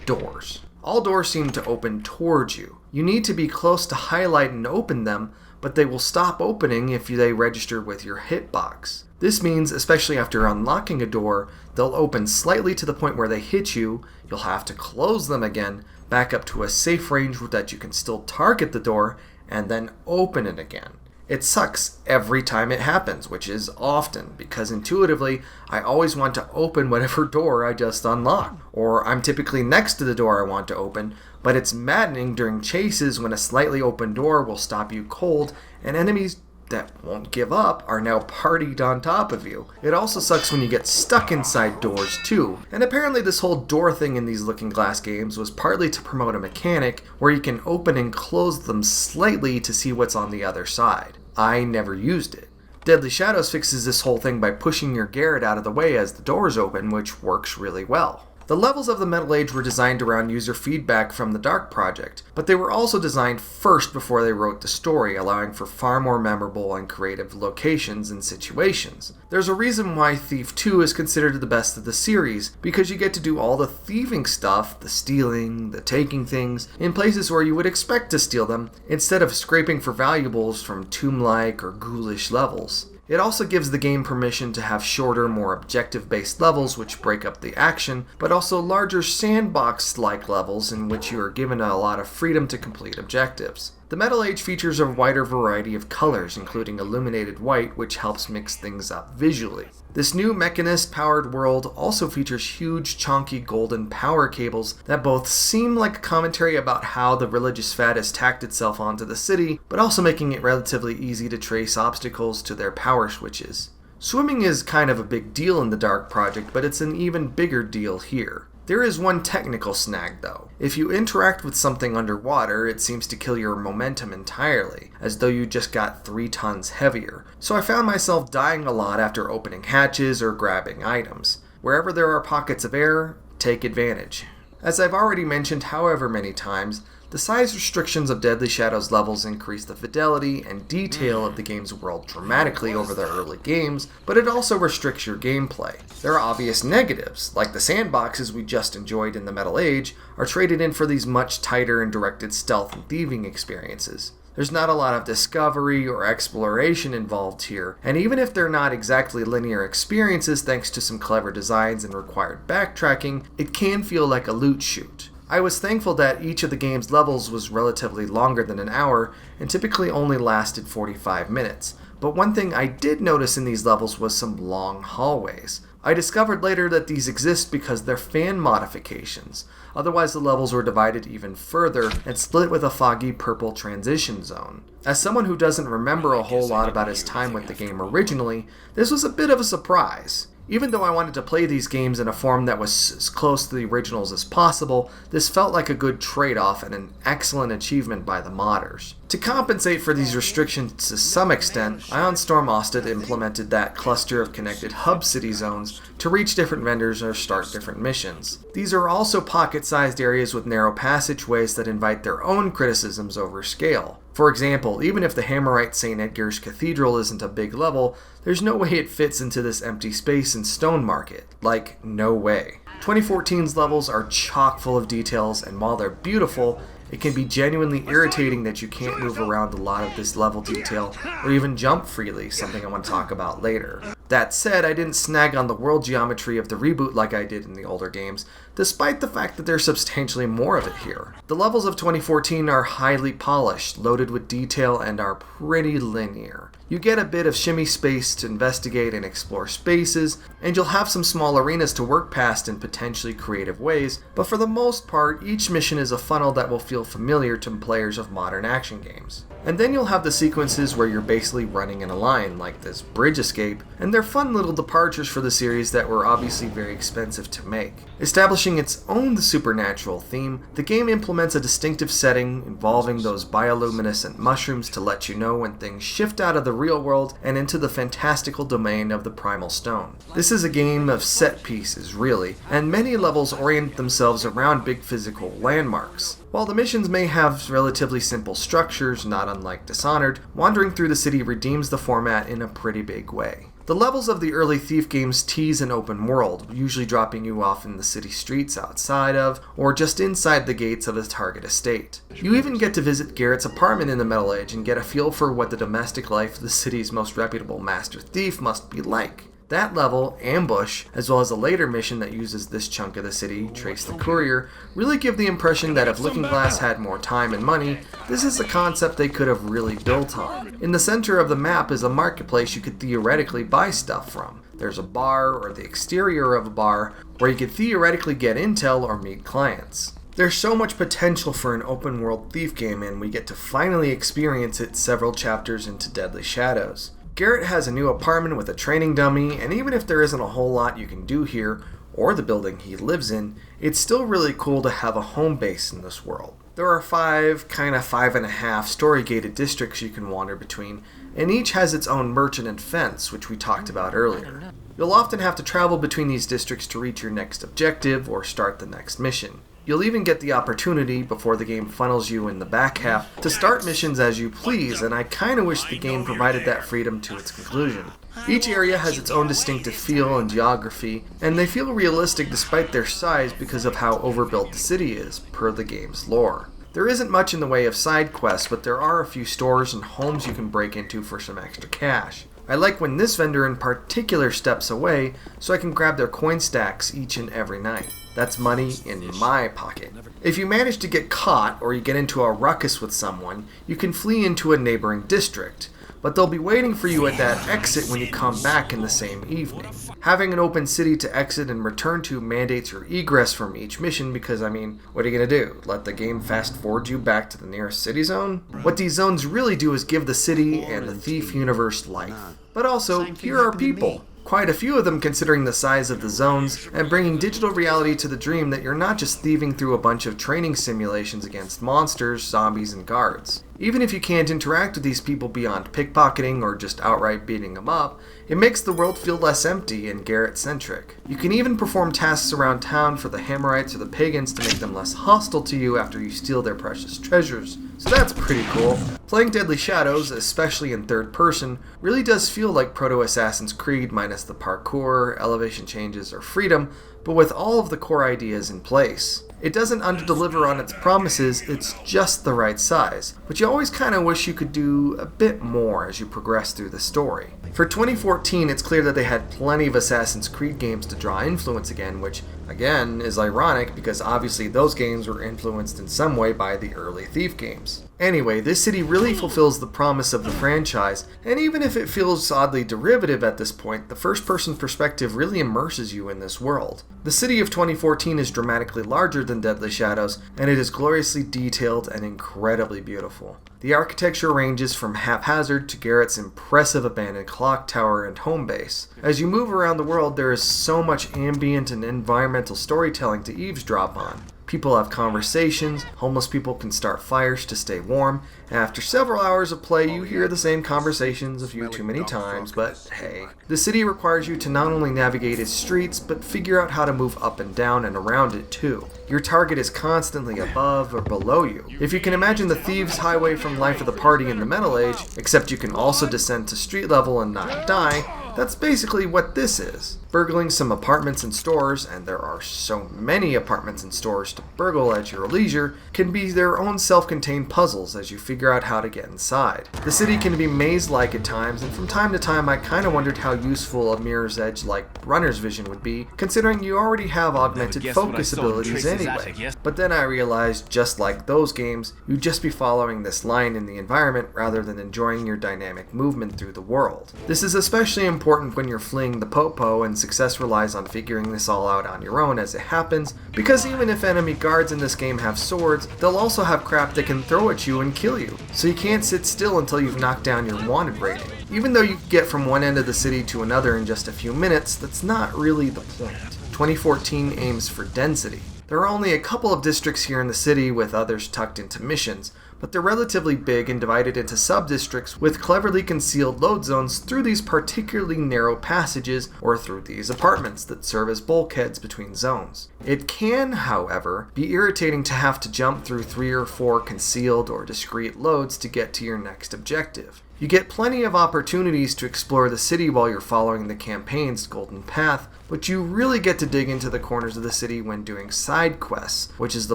doors. All doors seem to open towards you. You need to be close to highlight and open them, but they will stop opening if they register with your hitbox. This means, especially after unlocking a door, they'll open slightly to the point where they hit you, you'll have to close them again, back up to a safe range that you can still target the door, and then open it again. It sucks every time it happens, which is often, because intuitively, I always want to open whatever door I just unlocked. Or I'm typically next to the door I want to open, but it's maddening during chases when a slightly open door will stop you cold, and enemies that won't give up are now partied on top of you. It also sucks when you get stuck inside doors too, and apparently this whole door thing in these Looking Glass games was partly to promote a mechanic where you can open and close them slightly to see what's on the other side. I never used it. Deadly Shadows fixes this whole thing by pushing your Garrett out of the way as the doors open, which works really well. The levels of the Metal Age were designed around user feedback from the Dark Project, but they were also designed first before they wrote the story, allowing for far more memorable and creative locations and situations. There's a reason why Thief 2 is considered the best of the series, because you get to do all the thieving stuff, the stealing, the taking things, in places where you would expect to steal them, instead of scraping for valuables from tomb-like or ghoulish levels. It also gives the game permission to have shorter, more objective-based levels which break up the action, but also larger sandbox-like levels in which you are given a lot of freedom to complete objectives. The Metal Age features a wider variety of colors, including illuminated white, which helps mix things up visually. This new Mechanist-powered world also features huge, chunky golden power cables that both seem like a commentary about how the religious fad has tacked itself onto the city, but also making it relatively easy to trace obstacles to their power switches. Swimming is kind of a big deal in the Dark Project, but it's an even bigger deal here. There is one technical snag though. If you interact with something underwater, it seems to kill your momentum entirely, as though you just got 3 tons heavier. So I found myself dying a lot after opening hatches or grabbing items. Wherever there are pockets of air, take advantage. As I've already mentioned however many times, the size restrictions of Deadly Shadows levels increase the fidelity and detail of the game's world dramatically over the early games, but it also restricts your gameplay. There are obvious negatives, like the sandboxes we just enjoyed in the Metal Age are traded in for these much tighter and directed stealth and thieving experiences. There's not a lot of discovery or exploration involved here, and even if they're not exactly linear experiences thanks to some clever designs and required backtracking, it can feel like a loot chute. I was thankful that each of the game's levels was relatively longer than an hour and typically only lasted 45 minutes, but one thing I did notice in these levels was some long hallways. I discovered later that these exist because they're fan modifications, otherwise the levels were divided even further and split with a foggy purple transition zone. As someone who doesn't remember a whole lot about his time with the game originally, this was a bit of a surprise. Even though I wanted to play these games in a form that was as close to the originals as possible, this felt like a good trade-off and an excellent achievement by the modders. To compensate for these restrictions to some extent, Ion Storm Austin implemented that cluster of connected hub city zones to reach different vendors or start different missions. These are also pocket-sized areas with narrow passageways that invite their own criticisms over scale. For example, even if the Hammerite St. Edgar's Cathedral isn't a big level, there's no way it fits into this empty space in Stone Market. Like, no way. 2014's levels are chock full of details, and while they're beautiful, it can be genuinely irritating that you can't move around a lot of this level detail or even jump freely, something I want to talk about later. That said, I didn't snag on the world geometry of the reboot like I did in the older games, despite the fact that there's substantially more of it here. The levels of 2014 are highly polished, loaded with detail, and are pretty linear. You get a bit of shimmy space to investigate and explore spaces, and you'll have some small arenas to work past in potentially creative ways, but for the most part, each mission is a funnel that will feel familiar to players of modern action games. And then you'll have the sequences where you're basically running in a line, like this bridge escape, and they're fun little departures for the series that were obviously very expensive to make. Establishing its own supernatural theme, the game implements a distinctive setting involving those bioluminescent mushrooms to let you know when things shift out of the real world and into the fantastical domain of the primal stone. This is a game of set pieces, really, and many levels orient themselves around big physical landmarks. While the missions may have relatively simple structures, not unlike Dishonored, wandering through the city redeems the format in a pretty big way. The levels of the early Thief games tease an open world, usually dropping you off in the city streets outside of, or just inside the gates of a target estate. You even get to visit Garrett's apartment in the Metal Age and get a feel for what the domestic life of the city's most reputable master thief must be like. That level, Ambush, as well as a later mission that uses this chunk of the city, Trace the Courier, really give the impression that if Looking Glass had more time and money, this is a concept they could have really built on. In the center of the map is a marketplace you could theoretically buy stuff from. There's a bar, or the exterior of a bar, where you could theoretically get intel or meet clients. There's so much potential for an open world Thief game, and we get to finally experience it several chapters into Deadly Shadows. Garrett has a new apartment with a training dummy, and even if there isn't a whole lot you can do here, or the building he lives in, it's still really cool to have a home base in this world. There are 5, kinda 5.5 story-gated districts you can wander between, and each has its own merchant and fence, which we talked about earlier. You'll often have to travel between these districts to reach your next objective or start the next mission. You'll even get the opportunity, before the game funnels you in the back half, to start missions as you please, and I kinda wish the game provided that freedom to its conclusion. Each area has its own distinctive feel and geography, and they feel realistic despite their size because of how overbuilt the city is, per the game's lore. There isn't much in the way of side quests, but there are a few stores and homes you can break into for some extra cash. I like when this vendor in particular steps away, so I can grab their coin stacks each and every night. That's money in my pocket. If you manage to get caught, or you get into a ruckus with someone, you can flee into a neighboring district, but they'll be waiting for you at that exit when you come back in the same evening. Having an open city to exit and return to mandates your egress from each mission because, what are you going to do? Let the game fast forward you back to the nearest city zone? What these zones really do is give the city and the Thief universe life. But also, here are people. Quite a few of them considering the size of the zones, and bringing digital reality to the dream that you're not just thieving through a bunch of training simulations against monsters, zombies, and guards. Even if you can't interact with these people beyond pickpocketing or just outright beating them up, it makes the world feel less empty and Garrett-centric. You can even perform tasks around town for the Hammerites or the Pagans to make them less hostile to you after you steal their precious treasures, so that's pretty cool. Playing Deadly Shadows, especially in third person, really does feel like Proto-Assassin's Creed minus the parkour, elevation changes, or freedom, but with all of the core ideas in place. It doesn't underdeliver on its promises, it's just the right size, but you always kinda wish you could do a bit more as you progress through the story. For 2014, it's clear that they had plenty of Assassin's Creed games to draw influence again, which, again, is ironic because obviously those games were influenced in some way by the early Thief games. Anyway, this city really fulfills the promise of the franchise, and even if it feels oddly derivative at this point, the first-person perspective really immerses you in this world. The city of 2014 is dramatically larger than Deadly Shadows, and it is gloriously detailed and incredibly beautiful. The architecture ranges from haphazard to Garrett's impressive abandoned clock tower and home base. As you move around the world, there is so much ambient and environmental storytelling to eavesdrop on. People have conversations, homeless people can start fires to stay warm, and after several hours of play you hear the same conversations a few too many times, but hey. The city requires you to not only navigate its streets, but figure out how to move up and down and around it too. Your target is constantly above or below you. If you can imagine the Thieves' Highway from Life of the Party in the Metal Age, except you can also descend to street level and not die, that's basically what this is. Burgling some apartments and stores, and there are so many apartments and stores to burgle at your leisure, can be their own self-contained puzzles as you figure out how to get inside. The city can be maze-like at times, and from time to time I kinda wondered how useful a Mirror's Edge-like runner's vision would be, considering you already have augmented focus abilities anyway. But then I realized, just like those games, you'd just be following this line in the environment rather than enjoying your dynamic movement through the world. This is especially important when you're fleeing the Popo and success relies on figuring this all out on your own as it happens, because even if enemy guards in this game have swords, they'll also have crap they can throw at you and kill you, so you can't sit still until you've knocked down your wanted rating. Even though you can get from one end of the city to another in just a few minutes, that's not really the point. 2014 aims for density. There are only a couple of districts here in the city with others tucked into missions, but they're relatively big and divided into sub-districts with cleverly concealed load zones through these particularly narrow passages or through these apartments that serve as bulkheads between zones. It can, however, be irritating to have to jump through 3 or 4 concealed or discrete loads to get to your next objective. You get plenty of opportunities to explore the city while you're following the campaign's golden path, but you really get to dig into the corners of the city when doing side quests, which is the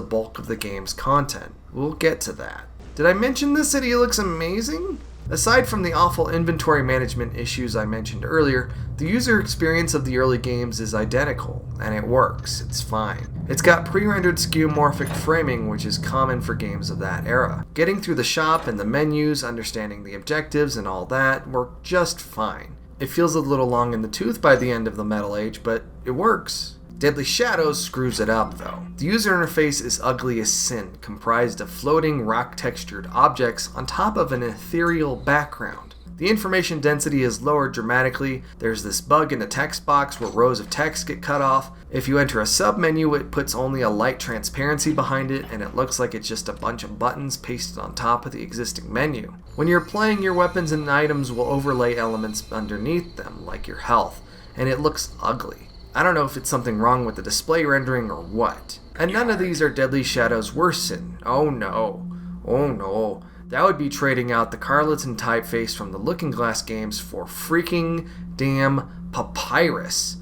bulk of the game's content. We'll get to that. Did I mention the city looks amazing? Aside from the awful inventory management issues I mentioned earlier, the user experience of the early games is identical, and it works, it's fine. It's got pre-rendered skeuomorphic framing, which is common for games of that era. Getting through the shop and the menus, understanding the objectives and all that work just fine. It feels a little long in the tooth by the end of the Metal Age, but it works. Deadly Shadows screws it up, though. The user interface is ugly as sin, comprised of floating, rock-textured objects on top of an ethereal background. The information density is lowered dramatically. There's this bug in the text box where rows of text get cut off. If you enter a sub-menu, it puts only a light transparency behind it, and it looks like it's just a bunch of buttons pasted on top of the existing menu. When you're playing, your weapons and items will overlay elements underneath them, like your health, and it looks ugly. I don't know if it's something wrong with the display rendering or what. And none of these are Deadly Shadows' worst sin. Oh no. Oh no. That would be trading out the Carleton typeface from the Looking Glass games for freaking damn papyrus.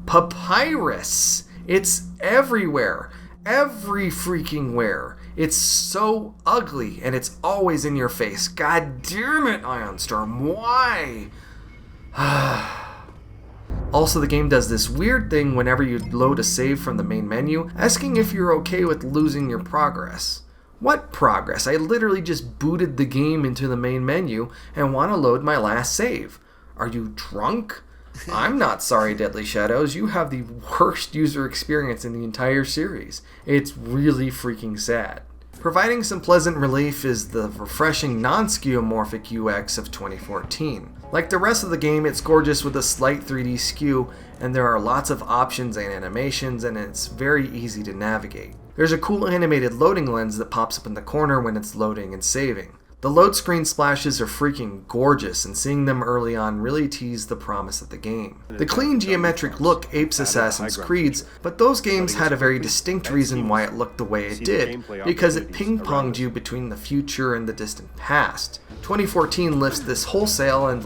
Papyrus! It's everywhere. Every freaking where. It's so ugly and it's always in your face. God damn it, Ironstorm. Why? Also, the game does this weird thing whenever you load a save from the main menu, asking if you're okay with losing your progress. What progress? I literally just booted the game into the main menu and want to load my last save. Are you drunk? I'm not sorry, Deadly Shadows. You have the worst user experience in the entire series. It's really freaking sad. Providing some pleasant relief is the refreshing non-skeuomorphic UX of 2014. Like the rest of the game, it's gorgeous with a slight 3D skew, and there are lots of options and animations, and it's very easy to navigate. There's a cool animated loading lens that pops up in the corner when it's loading and saving. The load screen splashes are freaking gorgeous, and seeing them early on really teased the promise of the game. The clean geometric look apes Assassin's Creed's, but those games had a very distinct reason why it looked the way it did, because it ping-ponged you between the future and the distant past. 2014 lifts this wholesale and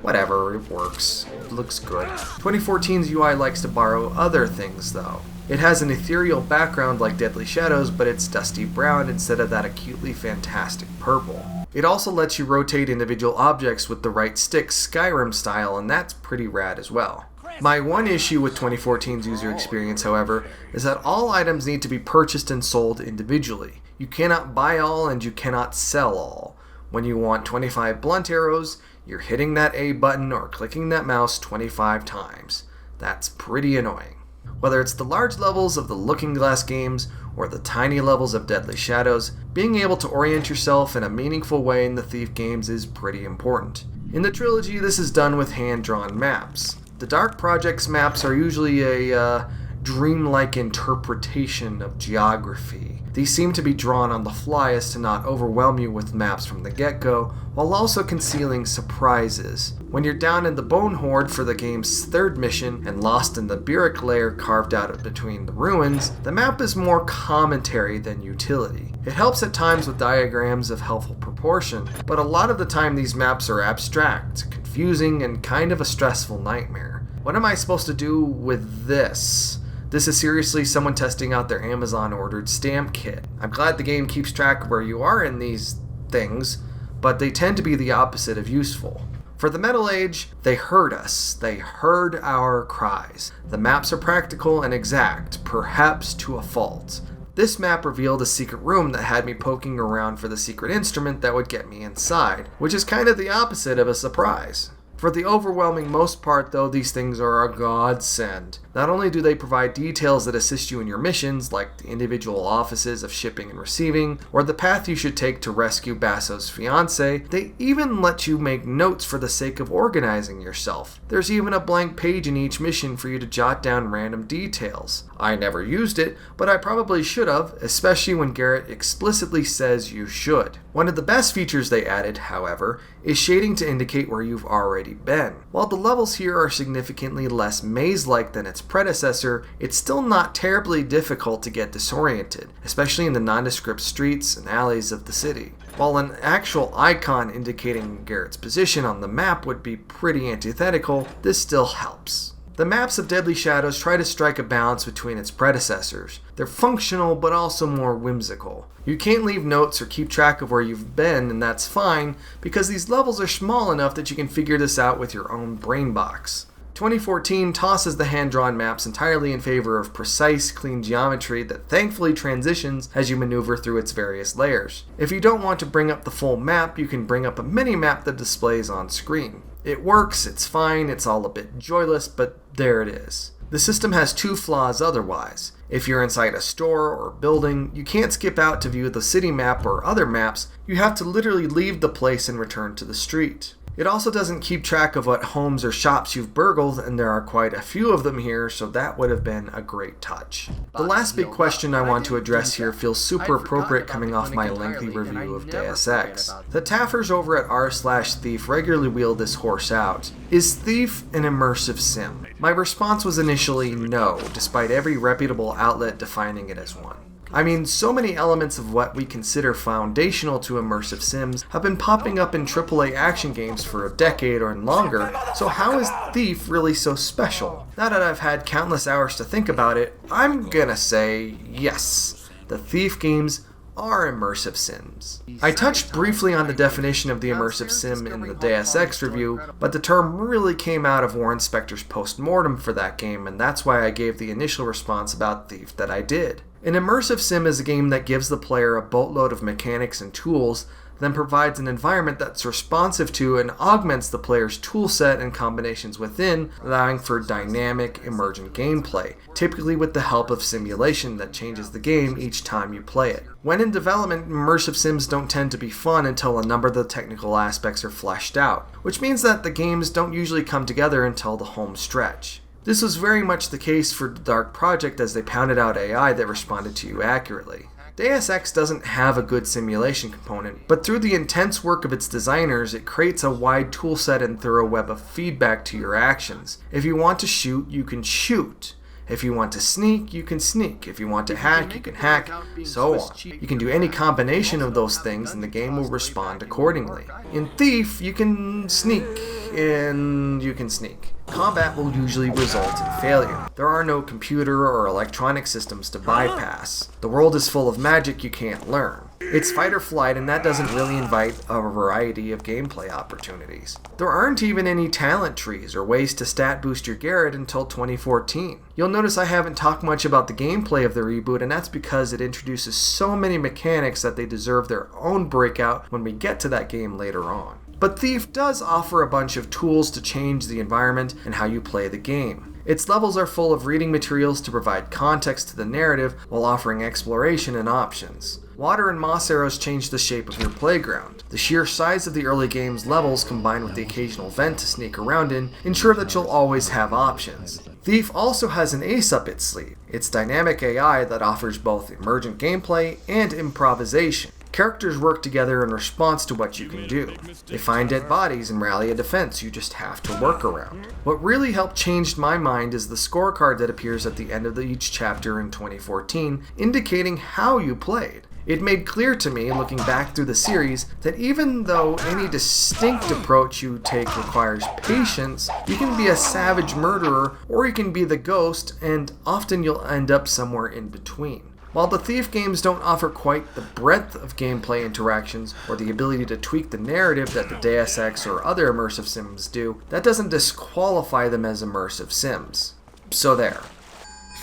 whatever, it works. It looks good. 2014's UI likes to borrow other things though. It has an ethereal background like Deadly Shadows, but it's dusty brown instead of that acutely fantastic purple. It also lets you rotate individual objects with the right stick, Skyrim style, and that's pretty rad as well. My one issue with 2014's user experience, however, is that all items need to be purchased and sold individually. You cannot buy all and you cannot sell all. When you want 25 blunt arrows, you're hitting that A button or clicking that mouse 25 times. That's pretty annoying. Whether it's the large levels of the Looking Glass games or the tiny levels of Deadly Shadows, being able to orient yourself in a meaningful way in the Thief games is pretty important. In the trilogy, this is done with hand-drawn maps. The Dark Project's maps are usually a dreamlike interpretation of geography. These seem to be drawn on the fly as to not overwhelm you with maps from the get-go, while also concealing surprises. When you're down in the Bone Horde for the game's third mission and lost in the Byrrhic layer carved out between the ruins, the map is more commentary than utility. It helps at times with diagrams of helpful proportion, but a lot of the time these maps are abstract, confusing, and kind of a stressful nightmare. What am I supposed to do with this? This is seriously someone testing out their Amazon-ordered stamp kit. I'm glad the game keeps track of where you are in these things, but they tend to be the opposite of useful. For the Metal Age, they heard us. They heard our cries. The maps are practical and exact, perhaps to a fault. This map revealed a secret room that had me poking around for the secret instrument that would get me inside, which is kind of the opposite of a surprise. For the overwhelming most part, though, these things are a godsend. Not only do they provide details that assist you in your missions, like the individual offices of shipping and receiving, or the path you should take to rescue Basso's fiancée, they even let you make notes for the sake of organizing yourself. There's even a blank page in each mission for you to jot down random details. I never used it, but I probably should have, especially when Garrett explicitly says you should. One of the best features they added, however, is shading to indicate where you've already been. While the levels here are significantly less maze-like than its predecessor, it's still not terribly difficult to get disoriented, especially in the nondescript streets and alleys of the city. While an actual icon indicating Garrett's position on the map would be pretty antithetical, this still helps. The maps of Deadly Shadows try to strike a balance between its predecessors. They're functional, but also more whimsical. You can't leave notes or keep track of where you've been, and that's fine, because these levels are small enough that you can figure this out with your own brain box. 2014 tosses the hand-drawn maps entirely in favor of precise, clean geometry that thankfully transitions as you maneuver through its various layers. If you don't want to bring up the full map, you can bring up a mini-map that displays on screen. It works, it's fine, it's all a bit joyless, but there it is. The system has two flaws otherwise. If you're inside a store or building, you can't skip out to view the city map or other maps, you have to literally leave the place and return to the street. It also doesn't keep track of what homes or shops you've burgled, and there are quite a few of them here, so that would have been a great touch. The last big question I want to address here feels super appropriate coming off my lengthy review of Deus Ex. The taffers over at r/thief regularly wheel this horse out. Is Thief an immersive sim? My response was initially no, despite every reputable outlet defining it as one. I mean, so many elements of what we consider foundational to immersive sims have been popping up in AAA action games for a decade or longer, so how is Thief really so special? Now that I've had countless hours to think about it, I'm gonna say yes. The Thief games are immersive sims. I touched briefly on the definition of the immersive sim in the Deus Ex review, but the term really came out of Warren Spector's post-mortem for that game, and that's why I gave the initial response about Thief that I did. An immersive sim is a game that gives the player a boatload of mechanics and tools, then provides an environment that's responsive to and augments the player's toolset and combinations within, allowing for dynamic, emergent gameplay, typically with the help of simulation that changes the game each time you play it. When in development, immersive sims don't tend to be fun until a number of the technical aspects are fleshed out, which means that the games don't usually come together until the home stretch. This was very much the case for the Dark Project as they pounded out AI that responded to you accurately. Deus Ex doesn't have a good simulation component, but through the intense work of its designers, it creates a wide toolset and thorough web of feedback to your actions. If you want to shoot, you can shoot. If you want to sneak, you can sneak. If you want to hack, you can hack, so on. You can do any combination of those things and the game will respond accordingly. In Thief, you can sneak, and you can sneak. Combat will usually result in failure. There are no computer or electronic systems to bypass. The world is full of magic you can't learn. It's fight or flight, and that doesn't really invite a variety of gameplay opportunities. There aren't even any talent trees or ways to stat boost your Garrett until 2014. You'll notice I haven't talked much about the gameplay of the reboot, and that's because it introduces so many mechanics that they deserve their own breakout when we get to that game later on. But Thief does offer a bunch of tools to change the environment and how you play the game. Its levels are full of reading materials to provide context to the narrative while offering exploration and options. Water and moss arrows change the shape of your playground. The sheer size of the early game's levels combined with the occasional vent to sneak around in ensure that you'll always have options. Thief also has an ace up its sleeve. It's dynamic AI that offers both emergent gameplay and improvisation. Characters work together in response to what you can do. They find dead bodies and rally a defense you just have to work around. What really helped change my mind is the scorecard that appears at the end of each chapter in 2014, indicating how you played. It made clear to me, looking back through the series, that even though any distinct approach you take requires patience, you can be a savage murderer or you can be the ghost, and often you'll end up somewhere in between. While the Thief games don't offer quite the breadth of gameplay interactions or the ability to tweak the narrative that the Deus Ex or other immersive sims do, that doesn't disqualify them as immersive sims. So there.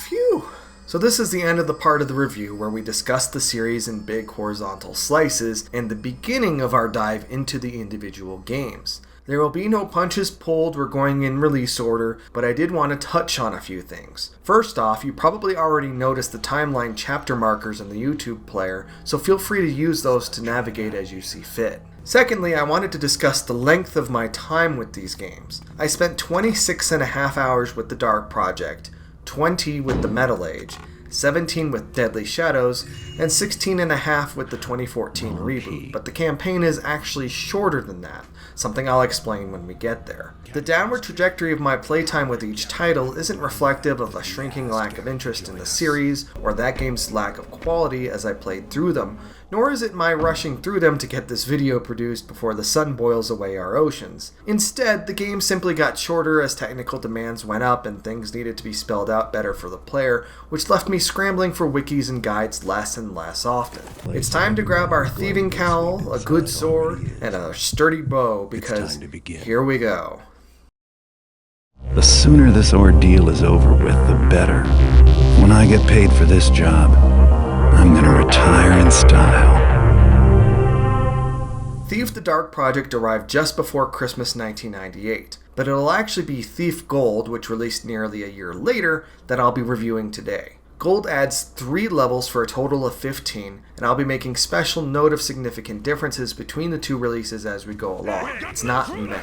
Phew! So this is the end of the part of the review where we discuss the series in big horizontal slices and the beginning of our dive into the individual games. There will be no punches pulled or going in release order, but I did want to touch on a few things. First off, you probably already noticed the timeline chapter markers in the YouTube player, so feel free to use those to navigate as you see fit. Secondly, I wanted to discuss the length of my time with these games. I spent 26.5 hours with the Dark Project, 20 with the Metal Age, 17 with Deadly Shadows, and 16.5 with the 2014 reboot, but the campaign is actually shorter than that, something I'll explain when we get there. The downward trajectory of my playtime with each title isn't reflective of a shrinking lack of interest in the series or that game's lack of quality as I played through them, nor is it my rushing through them to get this video produced before the sun boils away our oceans. Instead, the game simply got shorter as technical demands went up and things needed to be spelled out better for the player, which left me scrambling for wikis and guides less and less often. It's time to grab our thieving cowl, a good sword, and a sturdy bow, because here we go. The sooner this ordeal is over with, the better. When I get paid for this job, I'm gonna retire in style. Thief the Dark Project arrived just before Christmas 1998, but it'll actually be Thief Gold, which released nearly a year later, that I'll be reviewing today. Gold adds 3 levels for a total of 15, and I'll be making special note of significant differences between the two releases as we go along. It's not many.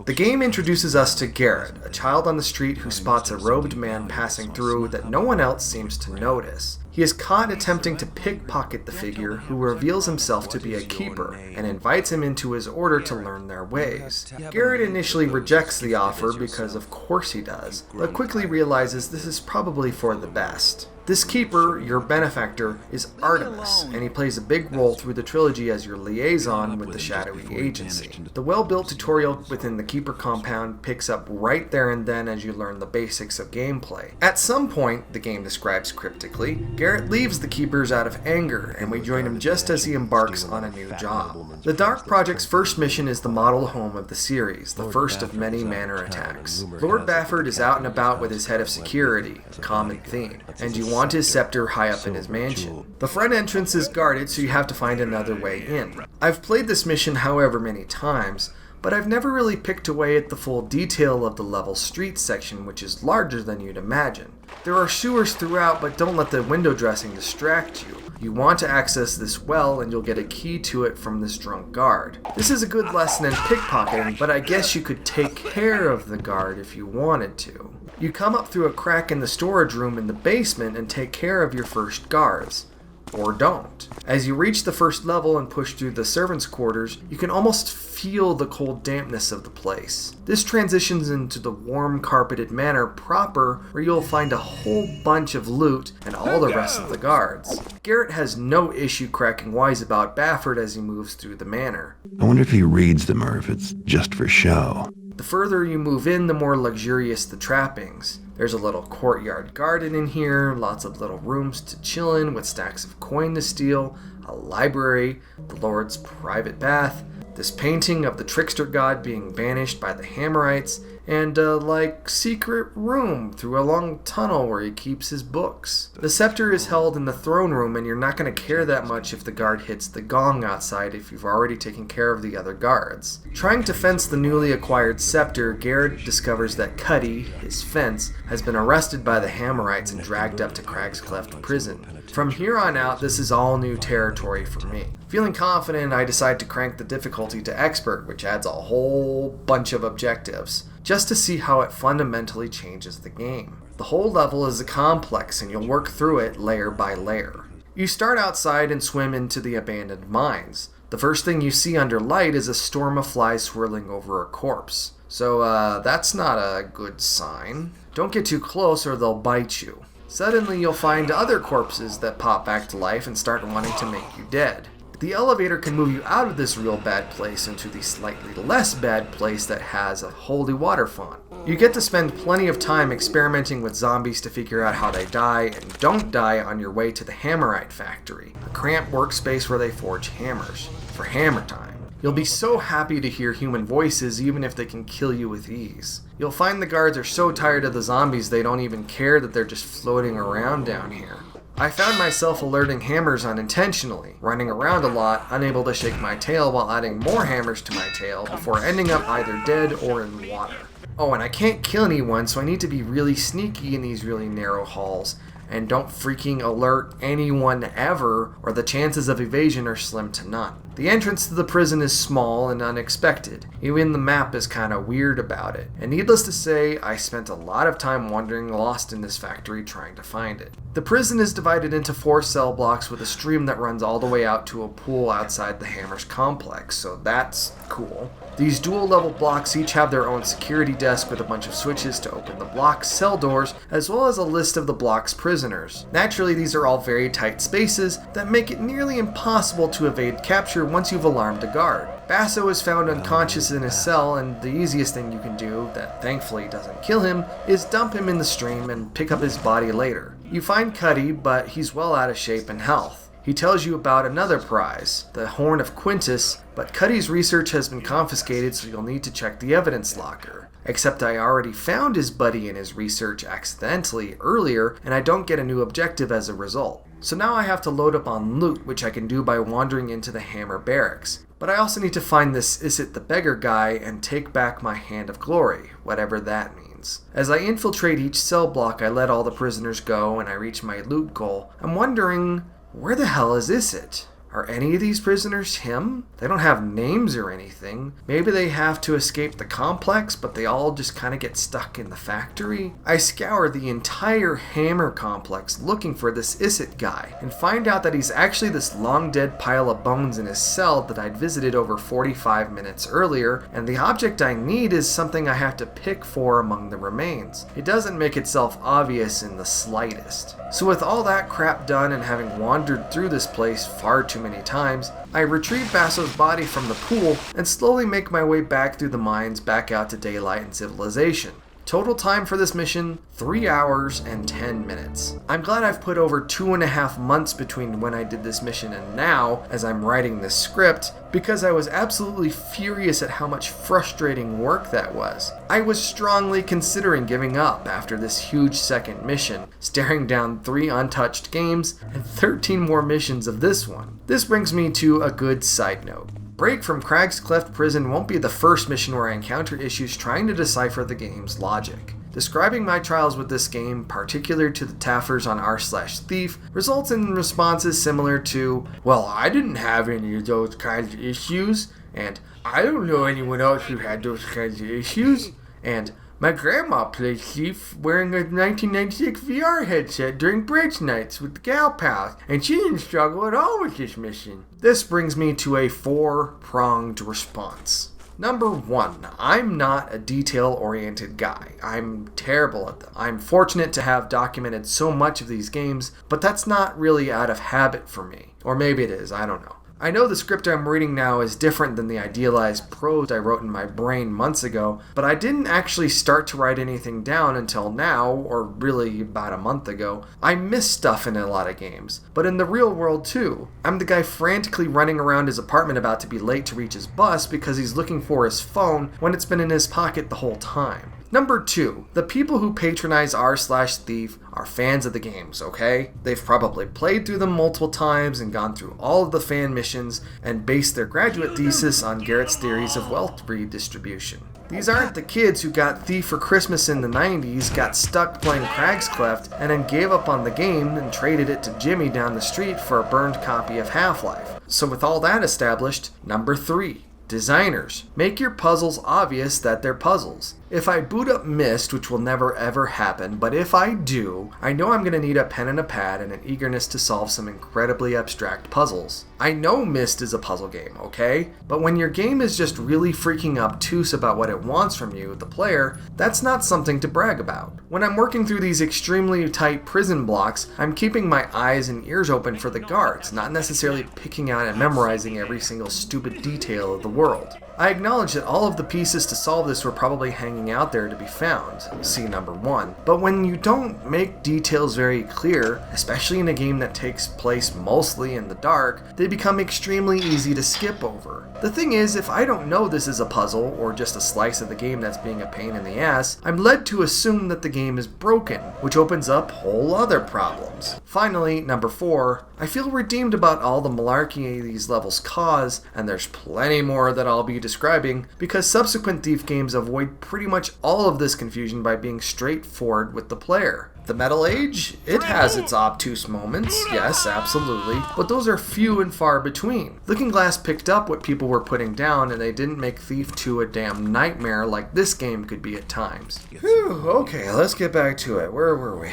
The game introduces us to Garrett, a child on the street who spots a robed man passing through that no one else seems to notice. He is caught attempting to pickpocket the figure, who reveals himself to be a keeper, and invites him into his order to learn their ways. Garrett initially rejects the offer because of course he does, but quickly realizes this is probably for the best. This keeper, your benefactor, is Artemis, and he plays a big role through the trilogy as your liaison with the shadowy agency. The well-built tutorial within the keeper compound picks up right there and then as you learn the basics of gameplay. At some point, the game describes cryptically, Garrett leaves the keepers out of anger, and we join him just as he embarks on a new job. The Dark Project's first mission is the model home of the series, the first of many manor attacks. Lord Bafford is out and about with his head of security, a common theme, and you want his scepter high up in his mansion. The front entrance is guarded, so you have to find another way in. I've played this mission however many times, but I've never really picked away at the full detail of the level street section, which is larger than you'd imagine. There are sewers throughout, but don't let the window dressing distract you. You want to access this well, and you'll get a key to it from this drunk guard. This is a good lesson in pickpocketing, but I guess you could take care of the guard if you wanted to. You come up through a crack in the storage room in the basement and take care of your first guards. Or don't. As you reach the first level and push through the servants' quarters, you can almost feel the cold dampness of the place. This transitions into the warm carpeted manor proper, where you'll find a whole bunch of loot and all the rest of the guards. Garrett has no issue cracking wise about Bafford as he moves through the manor. I wonder if he reads them or if it's just for show. The further you move in, the more luxurious the trappings. There's a little courtyard garden in here, lots of little rooms to chill in with stacks of coin to steal, a library, the Lord's private bath, this painting of the trickster god being banished by the Hammerites, and a, secret room through a long tunnel where he keeps his books. The scepter is held in the throne room, and you're not going to care that much if the guard hits the gong outside if you've already taken care of the other guards. Trying to fence the newly acquired scepter, Garrett discovers that Cuddy, his fence, has been arrested by the Hammerites and dragged up to Crag's Cleft prison. From here on out, this is all new territory for me. Feeling confident, I decide to crank the difficulty to expert, which adds a whole bunch of objectives, just to see how it fundamentally changes the game. The whole level is a complex, and you'll work through it layer by layer. You start outside and swim into the abandoned mines. The first thing you see under light is a storm of flies swirling over a corpse. So, that's not a good sign. Don't get too close or they'll bite you. Suddenly you'll find other corpses that pop back to life and start wanting to make you dead. The elevator can move you out of this real bad place into the slightly less bad place that has a holy water font. You get to spend plenty of time experimenting with zombies to figure out how they die and don't die on your way to the Hammerite factory, a cramped workspace where they forge hammers, for hammer time. You'll be so happy to hear human voices even if they can kill you with ease. You'll find the guards are so tired of the zombies they don't even care that they're just floating around down here. I found myself alerting hammers unintentionally, running around a lot, unable to shake my tail while adding more hammers to my tail before ending up either dead or in water. Oh, and I can't kill anyone, so I need to be really sneaky in these really narrow halls, and don't freaking alert anyone ever, or the chances of evasion are slim to none. The entrance to the prison is small and unexpected. Even the map is kinda weird about it. And needless to say, I spent a lot of time wandering lost in this factory trying to find it. The prison is divided into 4 cell blocks with a stream that runs all the way out to a pool outside the Hammers complex, so that's cool. These dual-level blocks each have their own security desk with a bunch of switches to open the block's cell doors, as well as a list of the block's prisoners. Naturally, these are all very tight spaces that make it nearly impossible to evade capture once you've alarmed a guard. Basso is found unconscious in his cell, and the easiest thing you can do, that thankfully doesn't kill him, is dump him in the stream and pick up his body later. You find Cuddy, but he's well out of shape and health. He tells you about another prize, the Horn of Quintus, but Cuddy's research has been confiscated, so you'll need to check the evidence locker. Except I already found his buddy in his research accidentally earlier, and I don't get a new objective as a result. So now I have to load up on loot, which I can do by wandering into the Hammer barracks. But I also need to find this Is-It the Beggar guy and take back my Hand of Glory, whatever that means. As I infiltrate each cell block, I let all the prisoners go and I reach my loot goal. I'm wondering, where the hell is Is-It? Are any of these prisoners him? They don't have names or anything. Maybe they have to escape the complex, but they all just kind of get stuck in the factory? I scour the entire Hammer complex looking for this Is-It guy, and find out that he's actually this long dead pile of bones in his cell that I'd visited over 45 minutes earlier, and the object I need is something I have to pick for among the remains. It doesn't make itself obvious in the slightest. So with all that crap done and having wandered through this place far too many times, I retrieve Basso's body from the pool and slowly make my way back through the mines back out to daylight and civilization. Total time for this mission, 3 hours and 10 minutes. I'm glad I've put over 2.5 months between when I did this mission and now, as I'm writing this script, because I was absolutely furious at how much frustrating work that was. I was strongly considering giving up after this huge second mission, staring down 3 untouched games and 13 more missions of this one. This brings me to a good side note. Break from Crag's Cleft Prison won't be the first mission where I encounter issues trying to decipher the game's logic. Describing my trials with this game, particular to the taffers on r/thief, results in responses similar to, well, I didn't have any of those kinds of issues, and I don't know anyone else who had those kinds of issues, and my grandma played Thief wearing a 1996 VR headset during bridge nights with the gal pals, and she didn't struggle at all with this mission. This brings me to a 4-pronged response. Number 1, I'm not a detail-oriented guy. I'm terrible at them. I'm fortunate to have documented so much of these games, but that's not really out of habit for me. Or maybe it is, I don't know. I know the script I'm reading now is different than the idealized prose I wrote in my brain months ago, but I didn't actually start to write anything down until now, or really about a month ago. I miss stuff in a lot of games, but in the real world too. I'm the guy frantically running around his apartment about to be late to reach his bus because he's looking for his phone when it's been in his pocket the whole time. Number 2, the people who patronize r/thief are fans of the games, okay? They've probably played through them multiple times and gone through all of the fan missions and based their graduate thesis on Garrett's theories of wealth redistribution. These aren't the kids who got Thief for Christmas in the 90s, got stuck playing Crag's Cleft, and then gave up on the game and traded it to Jimmy down the street for a burned copy of Half-Life. So with all that established, number 3. Designers, make your puzzles obvious that they're puzzles. If I boot up Myst, which will never ever happen, but if I do, I know I'm going to need a pen and a pad and an eagerness to solve some incredibly abstract puzzles. I know Myst is a puzzle game, okay? But when your game is just really freaking obtuse about what it wants from you, the player, that's not something to brag about. When I'm working through these extremely tight prison blocks, I'm keeping my eyes and ears open for the guards, not necessarily picking out and memorizing every single stupid detail of the world. I acknowledge that all of the pieces to solve this were probably hanging out there to be found, see number 1. But when you don't make details very clear, especially in a game that takes place mostly in the dark, they become extremely easy to skip over. The thing is, if I don't know this is a puzzle, or just a slice of the game that's being a pain in the ass, I'm led to assume that the game is broken, which opens up whole other problems. Finally, number 4, I feel redeemed about all the malarkey these levels cause, and there's plenty more that I'll be describing, because subsequent Thief games avoid pretty much all of this confusion by being straightforward with the player. The Metal Age? It has its obtuse moments, yes, absolutely, but those are few and far between. Looking Glass picked up what people were putting down, and they didn't make Thief 2 a damn nightmare like this game could be at times. Whew, okay, let's get back to it. Where were we?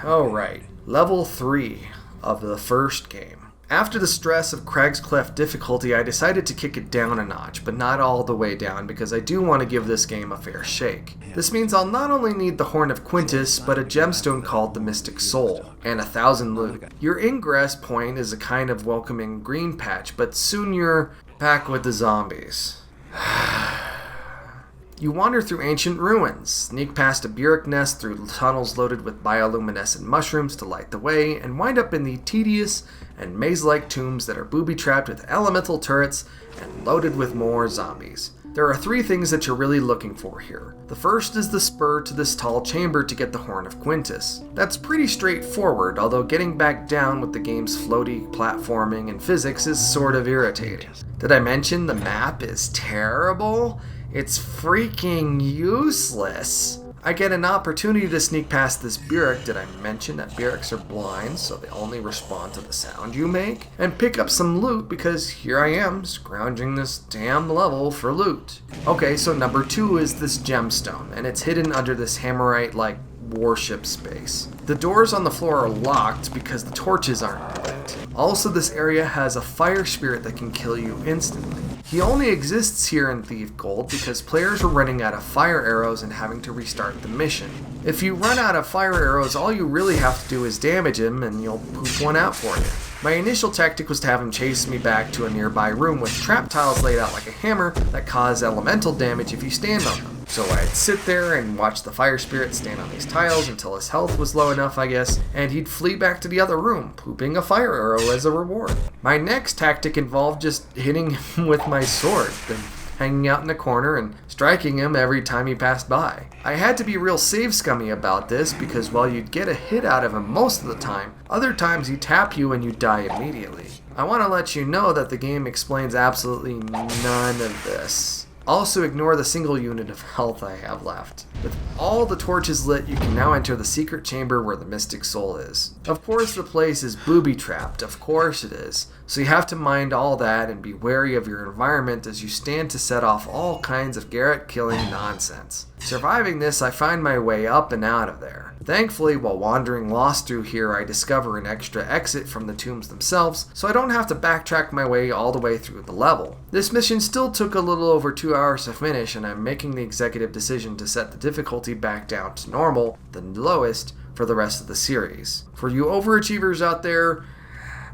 Oh, right. Level 3 of the first game. After the stress of Crag's Cleft difficulty, I decided to kick it down a notch, but not all the way down because I do want to give this game a fair shake. This means I'll not only need the Horn of Quintus, but a gemstone called the Mystic Soul, and 1,000 loot. Your ingress point is a kind of welcoming green patch, but soon you're back with the zombies. You wander through ancient ruins, sneak past a burric nest through tunnels loaded with bioluminescent mushrooms to light the way, and wind up in the tedious and maze-like tombs that are booby-trapped with elemental turrets and loaded with more zombies. There are 3 things that you're really looking for here. The first is the spur to this tall chamber to get the Horn of Quintus. That's pretty straightforward, although getting back down with the game's floaty platforming and physics is sort of irritating. Did I mention the map is terrible? It's freaking useless. I get an opportunity to sneak past this burric. Did I mention that burrics are blind, so they only respond to the sound you make? And pick up some loot because here I am, scrounging this damn level for loot. Okay, so number 2 is this gemstone, and it's hidden under this hammerite-like warship space. The doors on the floor are locked because the torches aren't lit. Also, this area has a fire spirit that can kill you instantly. He only exists here in Thief Gold because players are running out of fire arrows and having to restart the mission. If you run out of fire arrows, all you really have to do is damage him and you'll poop one out for you. My initial tactic was to have him chase me back to a nearby room with trap tiles laid out like a hammer that cause elemental damage if you stand on them. So I'd sit there and watch the fire spirit stand on these tiles until his health was low enough, I guess, and he'd flee back to the other room, pooping a fire arrow as a reward. My next tactic involved just hitting him with my sword, then hanging out in a corner and striking him every time he passed by. I had to be real save scummy about this because while you'd get a hit out of him most of the time, other times he'd tap you and you'd die immediately. I want to let you know that the game explains absolutely none of this. Also ignore the single unit of health I have left. With all the torches lit, you can now enter the secret chamber where the Mystic Soul is. Of course the place is booby-trapped, of course it is. So you have to mind all that and be wary of your environment as you stand to set off all kinds of Garrett-killing nonsense. Surviving this, I find my way up and out of there. Thankfully, while wandering lost through here, I discover an extra exit from the tombs themselves, so I don't have to backtrack my way all the way through the level. This mission still took a little over 2 hours to finish, and I'm making the executive decision to set the difficulty back down to normal, the lowest, for the rest of the series. For you overachievers out there,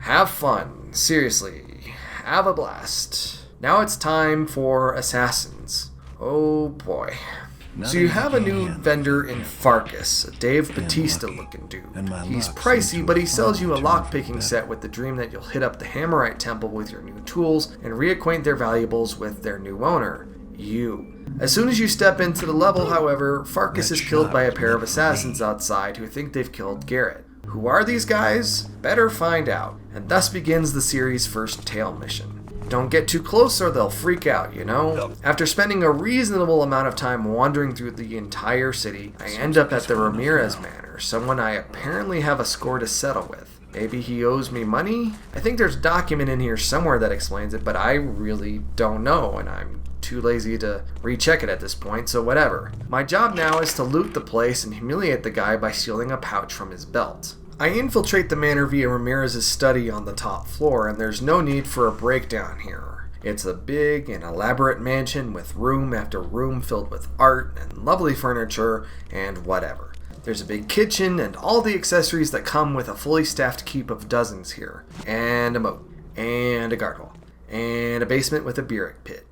have fun. Seriously, have a blast. Now it's time for Assassins. Oh boy. So you have a new vendor in Farkas, a Dave Bautista looking dude. He's pricey, but he sells you a lockpicking set with the dream that you'll hit up the Hammerite Temple with your new tools and reacquaint their valuables with their new owner, you. As soon as you step into the level, however, Farkas is killed by a pair of assassins outside who think they've killed Garrett. Who are these guys? Better find out. And thus begins the series' first tail mission. Don't get too close or they'll freak out, you know? After spending a reasonable amount of time wandering through the entire city, I end up at the Ramirez Manor, someone I apparently have a score to settle with. Maybe he owes me money? I think there's a document in here somewhere that explains it, but I really don't know, and I'm too lazy to recheck it at this point, so whatever. My job now is to loot the place and humiliate the guy by stealing a pouch from his belt. I infiltrate the manor via Ramirez's study on the top floor, and there's no need for a breakdown here. It's a big and elaborate mansion with room after room filled with art and lovely furniture and whatever. There's a big kitchen and all the accessories that come with a fully staffed keep of dozens here. And a moat. And a gargoyle. And a basement with a burric pit.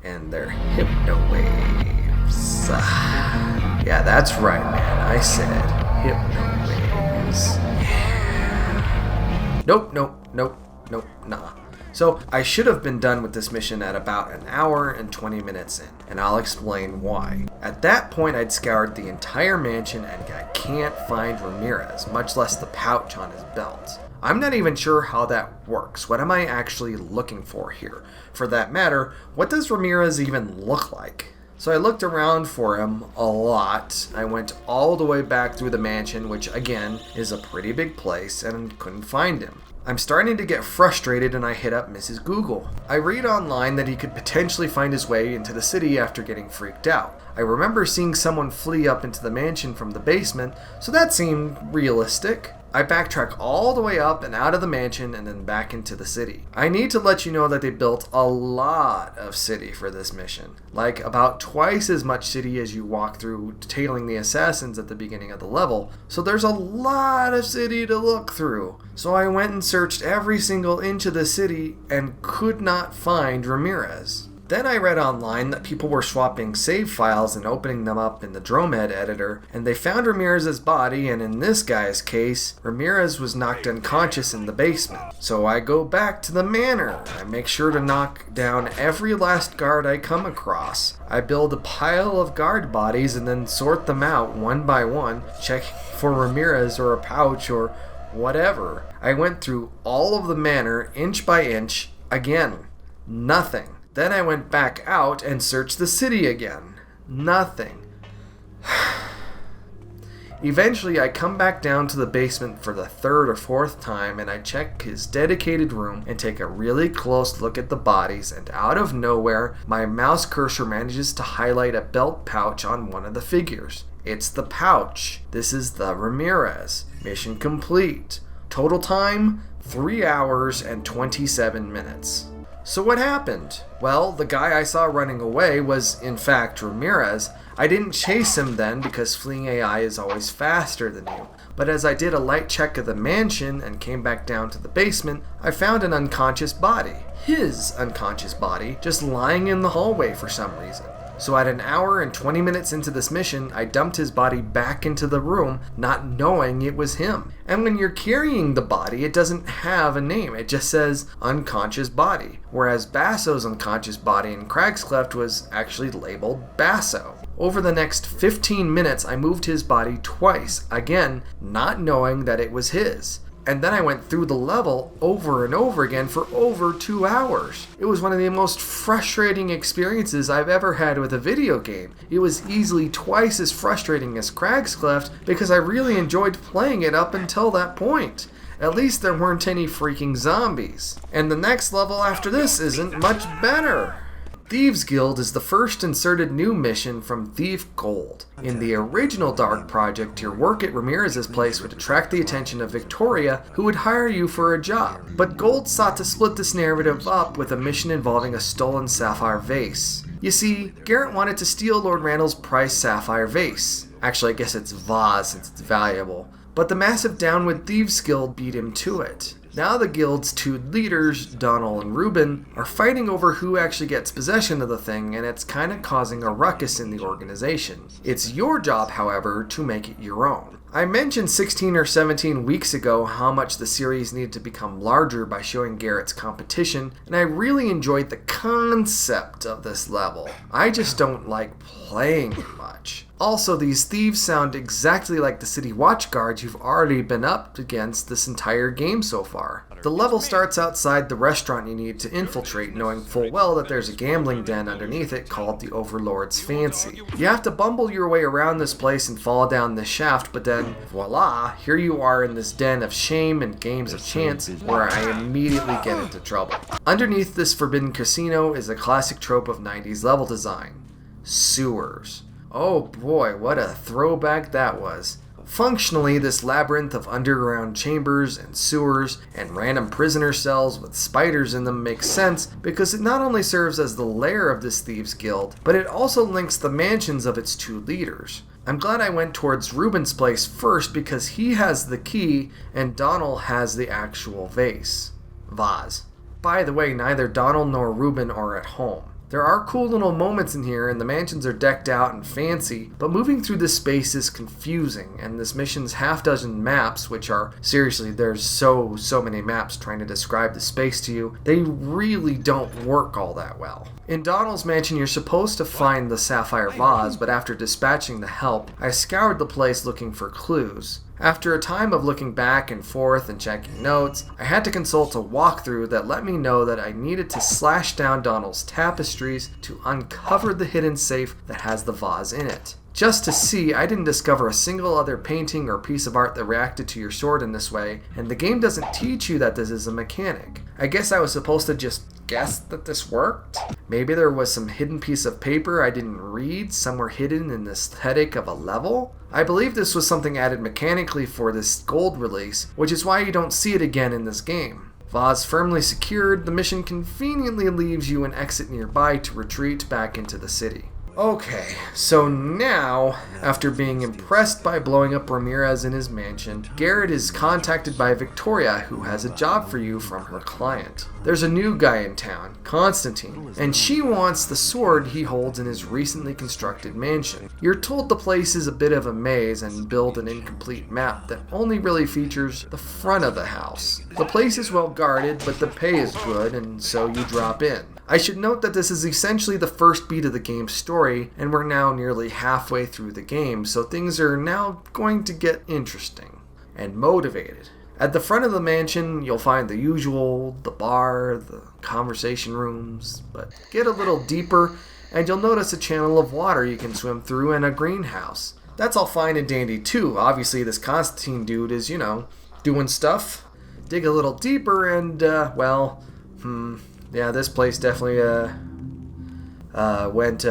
And they're hypno waves. Yeah, that's right, man. I said hypno waves. Nope, nah. So I should have been done with this mission at about an hour and 20 minutes in, and I'll explain why. At that point, I'd scoured the entire mansion and I can't find Ramirez, much less the pouch on his belt. I'm not even sure how that works. What am I actually looking for here? For that matter, what does Ramirez even look like? So I looked around for him a lot. I went all the way back through the mansion, which again is a pretty big place, and couldn't find him. I'm starting to get frustrated and I hit up Mrs. Google. I read online that he could potentially find his way into the city after getting freaked out. I remember seeing someone flee up into the mansion from the basement, so that seemed realistic. I backtrack all the way up and out of the mansion and then back into the city. I need to let you know that they built a lot of city for this mission. Like about twice as much city as you walk through tailing the assassins at the beginning of the level. So there's a lot of city to look through. So I went and searched every single inch of the city and could not find Ramirez. Then I read online that people were swapping save files and opening them up in the Dromed editor, and they found Ramirez's body, and in this guy's case, Ramirez was knocked unconscious in the basement. So I go back to the manor. I make sure to knock down every last guard I come across. I build a pile of guard bodies and then sort them out one by one, checking for Ramirez or a pouch or whatever. I went through all of the manor inch by inch. Again, nothing. Then I went back out and searched the city again. Nothing. Eventually, I come back down to the basement for the third or fourth time, and I check his dedicated room and take a really close look at the bodies, and out of nowhere, my mouse cursor manages to highlight a belt pouch on one of the figures. It's the pouch. This is the Ramirez. Mission complete. Total time, 3 hours and 27 minutes. So what happened? Well, the guy I saw running away was, in fact, Ramirez. I didn't chase him then because fleeing AI is always faster than you. But as I did a light check of the mansion and came back down to the basement, I found an unconscious body. His unconscious body, just lying in the hallway for some reason. So at an hour and 20 minutes into this mission, I dumped his body back into the room, not knowing it was him. And when you're carrying the body, it doesn't have a name. It just says unconscious body. Whereas Basso's unconscious body in Cragscleft was actually labeled Basso. Over the next 15 minutes, I moved his body twice, again, not knowing that it was his. And then I went through the level over and over again for over 2 hours. It was one of the most frustrating experiences I've ever had with a video game. It was easily twice as frustrating as Cragscleft because I really enjoyed playing it up until that point. At least there weren't any freaking zombies. And the next level after this isn't much better. Thieves Guild is the first inserted new mission from Thief Gold. In the original Dark Project, your work at Ramirez's place would attract the attention of Victoria, who would hire you for a job. But Gold sought to split this narrative up with a mission involving a stolen sapphire vase. You see, Garrett wanted to steal Lord Randall's prized sapphire vase. Actually, I guess it's vase since it's valuable. But the massive Downwood Thieves Guild beat him to it. Now the guild's two leaders, Donald and Ruben, are fighting over who actually gets possession of the thing, and it's kind of causing a ruckus in the organization. It's your job, however, to make it your own. I mentioned 16 or 17 weeks ago how much the series needed to become larger by showing Garrett's competition, and I really enjoyed the concept of this level. I just don't like playing it much. Also, these thieves sound exactly like the city watch guards you've already been up against this entire game so far. The level starts outside the restaurant you need to infiltrate, knowing full well that there's a gambling den underneath it called the Overlord's Fancy. You have to bumble your way around this place and fall down this shaft, but then, voila, here you are in this den of shame and games of chance, where I immediately get into trouble. Underneath this forbidden casino is a classic trope of 90s level design: sewers. Oh boy, what a throwback that was. Functionally, this labyrinth of underground chambers and sewers and random prisoner cells with spiders in them makes sense because it not only serves as the lair of this thieves guild, but it also links the mansions of its two leaders. I'm glad I went towards Ruben's place first because he has the key and Donald has the actual vase. By the way, neither Donald nor Ruben are at home. There are cool little moments in here, and the mansions are decked out and fancy, but moving through this space is confusing, and this mission's half-dozen maps, which are, seriously, there's so many maps trying to describe the space to you, they really don't work all that well. In Donald's mansion, you're supposed to find the sapphire vase, but after dispatching the help, I scoured the place looking for clues. After a time of looking back and forth and checking notes, I had to consult a walkthrough that let me know that I needed to slash down Donald's tapestries to uncover the hidden safe that has the vase in it. Just to see, I didn't discover a single other painting or piece of art that reacted to your sword in this way, and the game doesn't teach you that this is a mechanic. I guess I was supposed to just guess that this worked? Maybe there was some hidden piece of paper I didn't read, somewhere hidden in the aesthetic of a level? I believe this was something added mechanically for this gold release, which is why you don't see it again in this game. Vase firmly secured, the mission conveniently leaves you an exit nearby to retreat back into the city. Okay, so now, after being impressed by blowing up Ramirez in his mansion, Garrett is contacted by Victoria, who has a job for you from her client. There's a new guy in town, Constantine, and she wants the sword he holds in his recently constructed mansion. You're told the place is a bit of a maze and build an incomplete map that only really features the front of the house. The place is well guarded, but the pay is good, and so you drop in. I should note that this is essentially the first beat of the game's story, and we're now nearly halfway through the game, so things are now going to get interesting and motivated. At the front of the mansion, you'll find the usual, the bar, the conversation rooms, but get a little deeper and you'll notice a channel of water you can swim through and a greenhouse. That's all fine and dandy too. Obviously this Constantine dude is, doing stuff. Dig a little deeper and, yeah, this place definitely went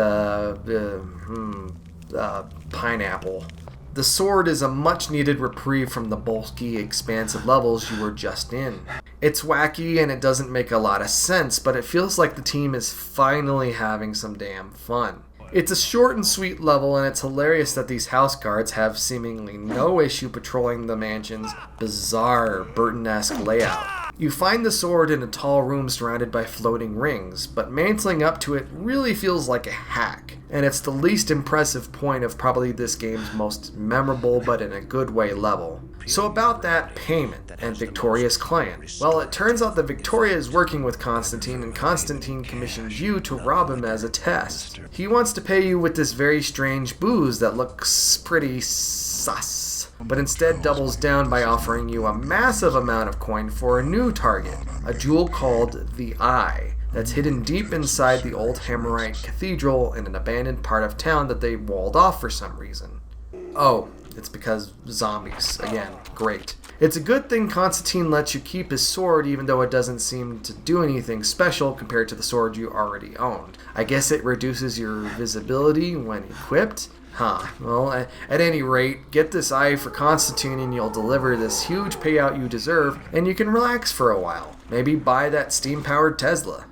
pineapple. The sword is a much-needed reprieve from the bulky, expansive levels you were just in. It's wacky and it doesn't make a lot of sense, but it feels like the team is finally having some damn fun. It's a short and sweet level, and it's hilarious that these house guards have seemingly no issue patrolling the mansion's bizarre Burton-esque layout. You find the sword in a tall room surrounded by floating rings, but mantling up to it really feels like a hack, and it's the least impressive point of probably this game's most memorable but in a good way level. So about that payment and Victoria's client. Well, it turns out that Victoria is working with Constantine, and Constantine commissions you to rob him as a test. He wants to pay you with this very strange booze that looks pretty sus, but instead doubles down by offering you a massive amount of coin for a new target, a jewel called the Eye, that's hidden deep inside the old Hammerite Cathedral in an abandoned part of town that they walled off for some reason. Oh, it's because zombies. Again, great. It's a good thing Constantine lets you keep his sword even though it doesn't seem to do anything special compared to the sword you already owned. I guess it reduces your visibility when equipped? Well, at any rate, get this eye for Constantine and you'll deliver this huge payout you deserve, and you can relax for a while. Maybe buy that steam-powered Tesla.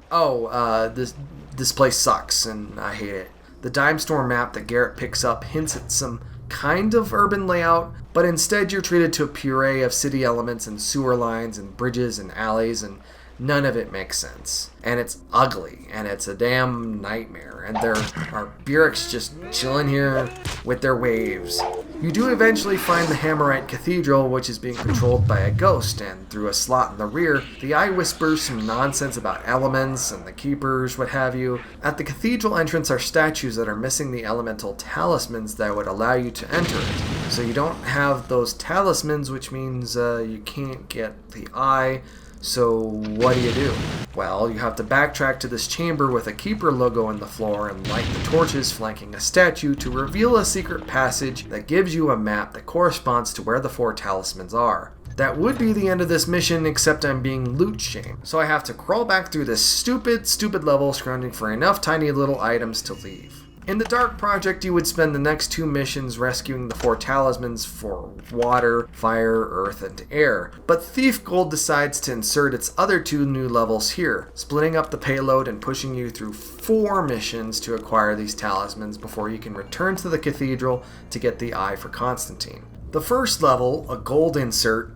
This place sucks, and I hate it. The Dime Store map that Garrett picks up hints at some kind of urban layout, but instead you're treated to a puree of city elements and sewer lines and bridges and alleys, and none of it makes sense. And it's ugly, and it's a damn nightmare, and there are Burecks just chilling here with their waves. You do eventually find the Hammerite Cathedral, which is being controlled by a ghost, and through a slot in the rear, the eye whispers some nonsense about elements and the keepers, what have you. At the cathedral entrance are statues that are missing the elemental talismans that would allow you to enter it. So you don't have those talismans, which means you can't get the eye. So what do? Well, you have to backtrack to this chamber with a keeper logo in the floor and light the torches flanking a statue to reveal a secret passage that gives you a map that corresponds to where the 4 talismans are. That would be the end of this mission, except I'm being loot shamed. So I have to crawl back through this stupid level, scrounging for enough tiny little items to leave. In the Dark Project, you would spend the next 2 missions rescuing the 4 talismans for water, fire, earth, and air. But Thief Gold decides to insert its other 2 new levels here, splitting up the payload and pushing you through 4 missions to acquire these talismans before you can return to the cathedral to get the eye for Constantine. The first level, a gold insert,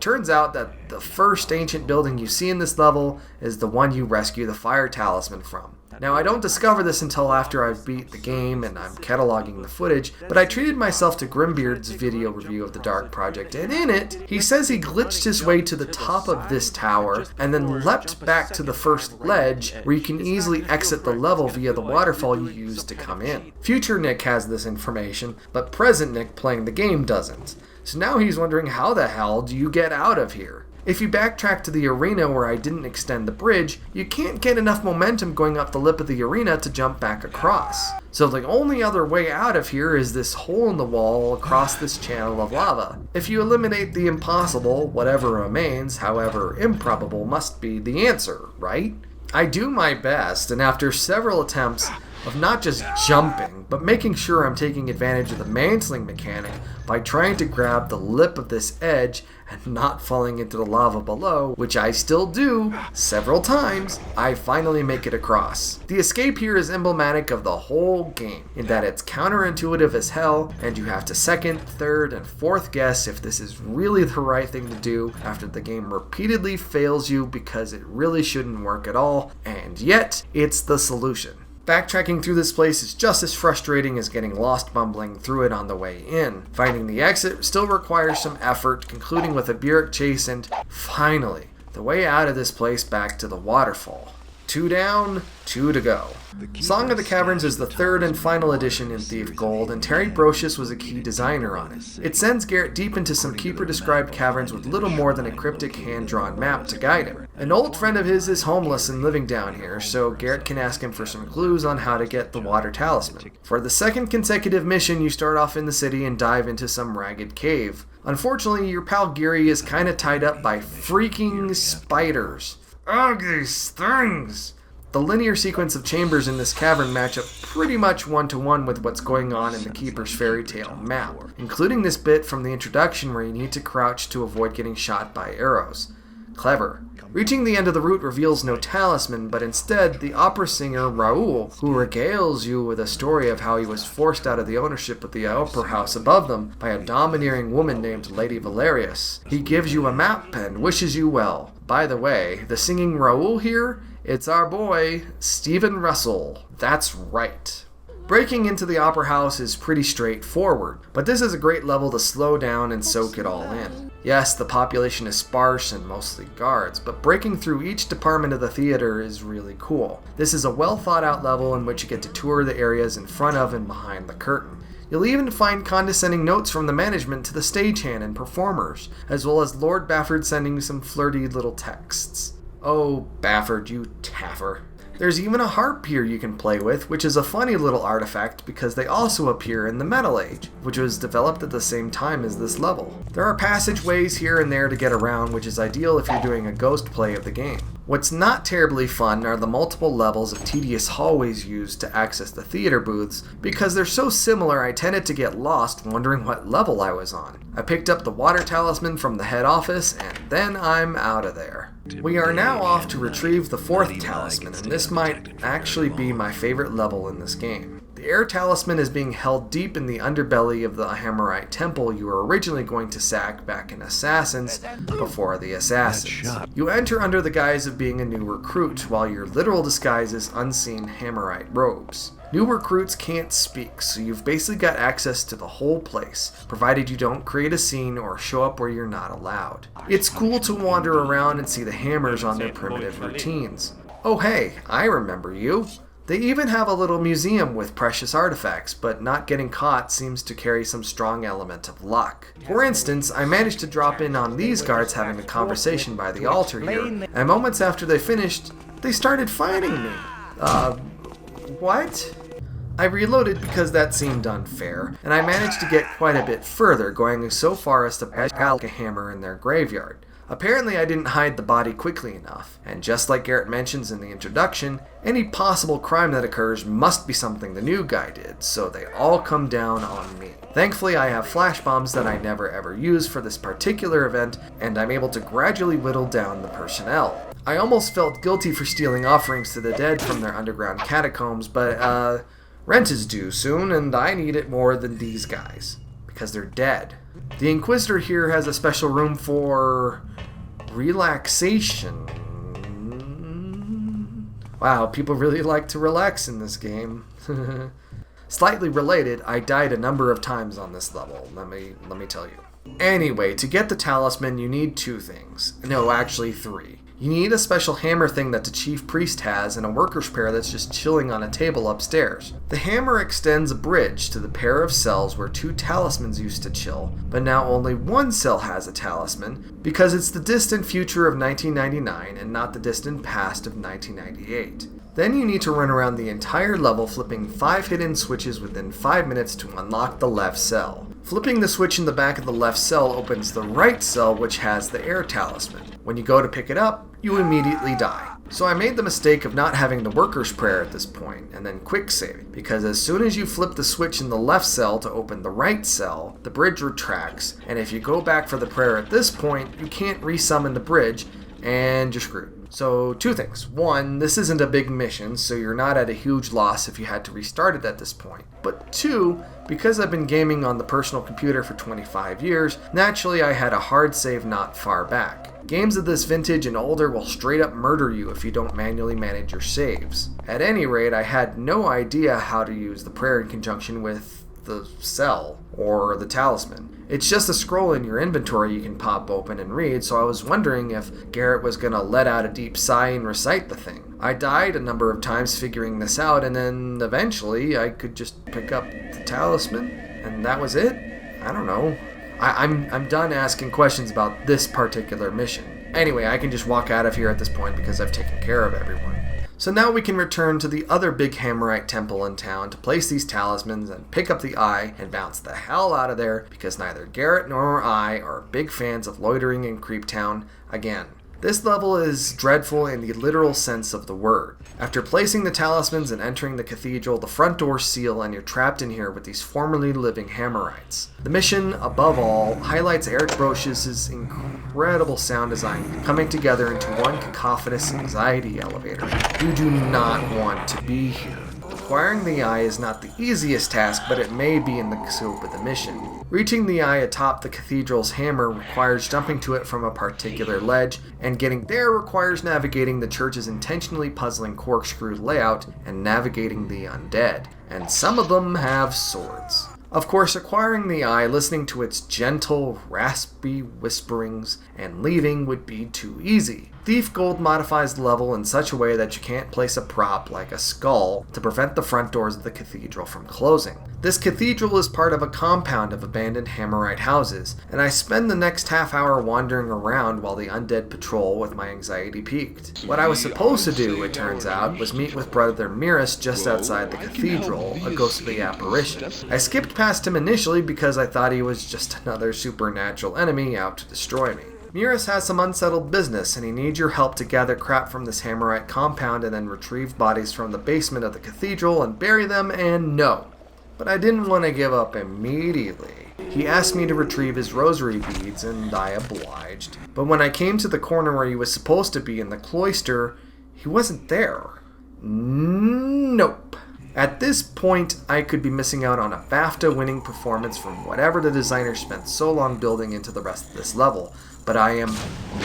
Turns out that the first ancient building you see in this level is the one you rescue the fire talisman from. Now, I don't discover this until after I've beat the game and I'm cataloging the footage, but I treated myself to Grimbeard's video review of the Dark Project, and in it, he says he glitched his way to the top of this tower and then leapt back to the first ledge where you can easily exit the level via the waterfall you used to come in. Future Nick has this information, but present Nick playing the game doesn't. So now he's wondering, how the hell do you get out of here? If you backtrack to the arena where I didn't extend the bridge, you can't get enough momentum going up the lip of the arena to jump back across. So the only other way out of here is this hole in the wall across this channel of lava. If you eliminate the impossible, whatever remains, however improbable, must be the answer, right? I do my best, and after several attempts of not just jumping, but making sure I'm taking advantage of the mantling mechanic by trying to grab the lip of this edge and not falling into the lava below, which I still do several times, I finally make it across. The escape here is emblematic of the whole game, in that it's counterintuitive as hell, and you have to second, third, and fourth guess if this is really the right thing to do after the game repeatedly fails you because it really shouldn't work at all, and yet it's the solution. Backtracking through this place is just as frustrating as getting lost bumbling through it on the way in. Finding the exit still requires some effort, concluding with a Burek chase and, finally, the way out of this place back to the waterfall. 2 down, 2 to go. Song of the Caverns is the third and final edition in Thief Gold, and Terry Brocious was a key designer on it. It sends Garrett deep into some Keeper-described caverns with little more than a cryptic hand-drawn map to guide him. An old friend of his is homeless and living down here, so Garrett can ask him for some clues on how to get the water talisman. For the second consecutive mission, you start off in the city and dive into some ragged cave. Unfortunately, your pal Geary is kinda tied up by freaking spiders. Ugh, these things! The linear sequence of chambers in this cavern match up pretty much one-to-one with what's going on in the Keeper's Fairy Tale map, including this bit from the introduction where you need to crouch to avoid getting shot by arrows. Clever. Reaching the end of the route reveals no talisman, but instead the opera singer Raoul, who regales you with a story of how he was forced out of the ownership of the opera house above them by a domineering woman named Lady Valerius. He gives you a map and wishes you well. By the way, the singing Raoul here, it's our boy, Stephen Russell. That's right. Breaking into the opera house is pretty straightforward, but this is a great level to slow down and soak it all in. Yes, the population is sparse and mostly guards, but breaking through each department of the theater is really cool. This is a well thought out level in which you get to tour the areas in front of and behind the curtain. You'll even find condescending notes from the management to the stagehand and performers, as well as Lord Bafford sending some flirty little texts. Oh, Bafford, you taffer. There's even a harp here you can play with, which is a funny little artifact because they also appear in the Metal Age, which was developed at the same time as this level. There are passageways here and there to get around, which is ideal if you're doing a ghost play of the game. What's not terribly fun are the multiple levels of tedious hallways used to access the theater booths. Because they're so similar, I tended to get lost wondering what level I was on. I picked up the water talisman from the head office, and then I'm out of there. We are now off to retrieve the fourth talisman, and this might actually be my favorite level in this game. The air talisman is being held deep in the underbelly of the Hammerite temple you were originally going to sack back in Assassins before the Assassins. You enter under the guise of being a new recruit, while your literal disguise is unseen Hammerite robes. New recruits can't speak, so you've basically got access to the whole place, provided you don't create a scene or show up where you're not allowed. It's cool to wander around and see the hammers on their primitive routines. Oh hey, I remember you. They even have a little museum with precious artifacts, but not getting caught seems to carry some strong element of luck. For instance, I managed to drop in on these guards having a conversation by the altar here, and moments after they finished, they started fighting me. What? I reloaded because that seemed unfair, and I managed to get quite a bit further, going so far as to patch a hammer in their graveyard. Apparently I didn't hide the body quickly enough, and just like Garrett mentions in the introduction, any possible crime that occurs must be something the new guy did, so they all come down on me. Thankfully I have flash bombs that I never ever use for this particular event, and I'm able to gradually whittle down the personnel. I almost felt guilty for stealing offerings to the dead from their underground catacombs, but rent is due soon, and I need it more than these guys, because they're dead. The Inquisitor here has a special room for relaxation. Wow, people really like to relax in this game. Slightly related, I died a number of times on this level, let me tell you. Anyway, to get the talisman you need 2 things. No, actually 3. You need a special hammer thing that the chief priest has and a worker's prayer that's just chilling on a table upstairs. The hammer extends a bridge to the pair of cells where 2 talismans used to chill, but now only 1 cell has a talisman because it's the distant future of 1999 and not the distant past of 1998. Then you need to run around the entire level flipping 5 hidden switches within 5 minutes to unlock the left cell. Flipping the switch in the back of the left cell opens the right cell, which has the air talisman. When you go to pick it up, you immediately die. So I made the mistake of not having the worker's prayer at this point, and then quick saving, because as soon as you flip the switch in the left cell to open the right cell, the bridge retracts, and if you go back for the prayer at this point, you can't resummon the bridge, and you're screwed. So 2 things. 1, this isn't a big mission, so you're not at a huge loss if you had to restart it at this point. But 2, because I've been gaming on the personal computer for 25 years, naturally I had a hard save not far back. Games of this vintage and older will straight up murder you if you don't manually manage your saves. At any rate, I had no idea how to use the prayer in conjunction with the cell or the talisman. It's just a scroll in your inventory you can pop open and read, so I was wondering if Garrett was going to let out a deep sigh and recite the thing. I died a number of times figuring this out, and then eventually I could just pick up the talisman, and that was it? I don't know. I'm done asking questions about this particular mission. Anyway, I can just walk out of here at this point because I've taken care of everyone. So now we can return to the other big Hammerite temple in town to place these talismans and pick up the eye and bounce the hell out of there because neither Garrett nor I are big fans of loitering in Creeptown again. This level is dreadful in the literal sense of the word. After placing the talismans and entering the cathedral, the front doors seal and you're trapped in here with these formerly living Hammerites. The mission, above all, highlights Eric Broch's incredible sound design coming together into one cacophonous anxiety elevator. You do not want to be here. Acquiring the eye is not the easiest task, but it may be in the scope of the mission. Reaching the eye atop the cathedral's hammer requires jumping to it from a particular ledge, and getting there requires navigating the church's intentionally puzzling corkscrew layout and navigating the undead. And some of them have swords. Of course, acquiring the eye, listening to its gentle, raspy whisperings, and leaving would be too easy. Thief Gold modifies the level in such a way that you can't place a prop like a skull to prevent the front doors of the cathedral from closing. This cathedral is part of a compound of abandoned Hammerite houses, and I spend the next half hour wandering around while the undead patrol with my anxiety peaked. What I was supposed to do, it turns out, was meet with Brother Miras just outside the cathedral, a ghostly apparition. I skipped past him initially because I thought he was just another supernatural enemy out to destroy me. Miras has some unsettled business, and he needs your help to gather crap from this Hammerite compound and then retrieve bodies from the basement of the cathedral and bury them, and no. But I didn't want to give up immediately. He asked me to retrieve his rosary beads, and I obliged. But when I came to the corner where he was supposed to be in the cloister, he wasn't there. Nope. At this point, I could be missing out on a BAFTA-winning performance from whatever the designer spent so long building into the rest of this level, but I am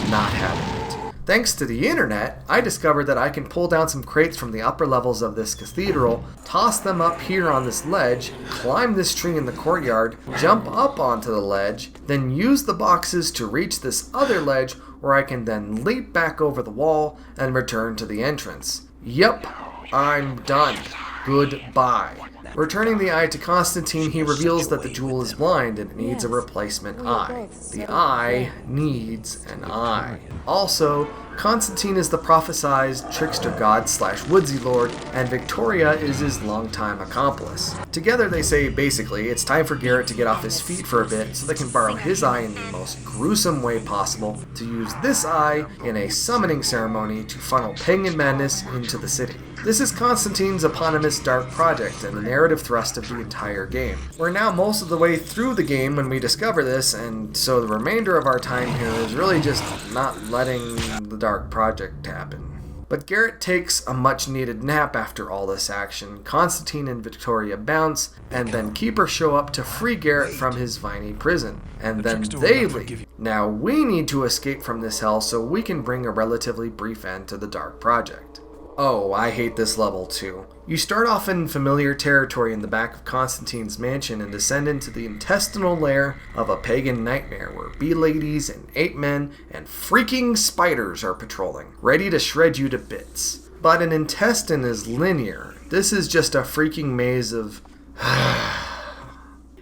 not having it. Thanks to the internet, I discovered that I can pull down some crates from the upper levels of this cathedral, toss them up here on this ledge, climb this tree in the courtyard, jump up onto the ledge, then use the boxes to reach this other ledge where I can then leap back over the wall and return to the entrance. Yup, I'm done. Goodbye. Returning the eye to Constantine, he reveals that the jewel is blind and it needs a replacement eye. The eye needs an eye. Also, Constantine is the prophesized trickster god / woodsy lord, and Victoria is his longtime accomplice. Together they say, basically, it's time for Garrett to get off his feet for a bit so they can borrow his eye in the most gruesome way possible to use this eye in a summoning ceremony to funnel pagan madness into the city. This is Constantine's eponymous dark project and the narrative thrust of the entire game. We're now most of the way through the game when we discover this, and so the remainder of our time here is really just not letting the dark project happen. But Garrett takes a much needed nap after all this action. Constantine and Victoria bounce, and then Keeper show up to free Garrett from his viney prison. And then they leave. Now we need to escape from this hell so we can bring a relatively brief end to the Dark Project. Oh, I hate this level too. You start off in familiar territory in the back of Constantine's mansion and descend into the intestinal lair of a pagan nightmare where bee-ladies and ape-men and freaking spiders are patrolling, ready to shred you to bits. But an intestine is linear. This is just a freaking maze of...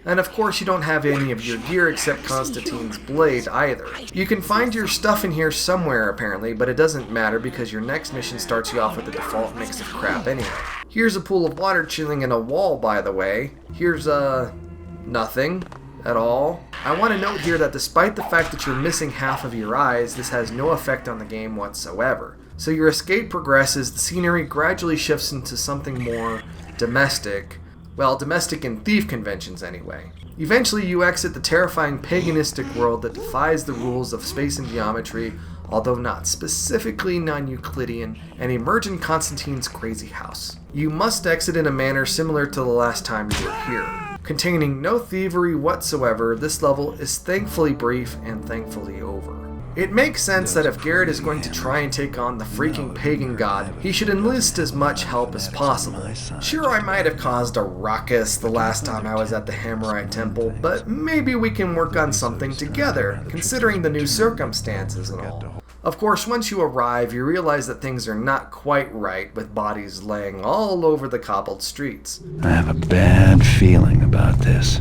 And of course you don't have any of your gear except Constantine's blade either. You can find your stuff in here somewhere apparently, but it doesn't matter because your next mission starts you off with a default mix of crap anyway. Here's a pool of water chilling in a wall, by the way. Here's nothing at all. I want to note here that despite the fact that you're missing half of your eyes, this has no effect on the game whatsoever. So your escape progresses, the scenery gradually shifts into something more domestic. Well, domestic in thief conventions anyway. Eventually you exit the terrifying paganistic world that defies the rules of space and geometry, although not specifically non-Euclidean, and emerge in Constantine's crazy house. You must exit in a manner similar to the last time you were here. Containing no thievery whatsoever, this level is thankfully brief and thankfully over. It makes sense that if Garrett is going to try and take on the freaking pagan god, he should enlist as much help as possible. Sure, I might have caused a ruckus the last time I was at the Hammerite Temple, but maybe we can work on something together, considering the new circumstances and all. Of course, once you arrive, you realize that things are not quite right, with bodies laying all over the cobbled streets. I have a bad feeling about this.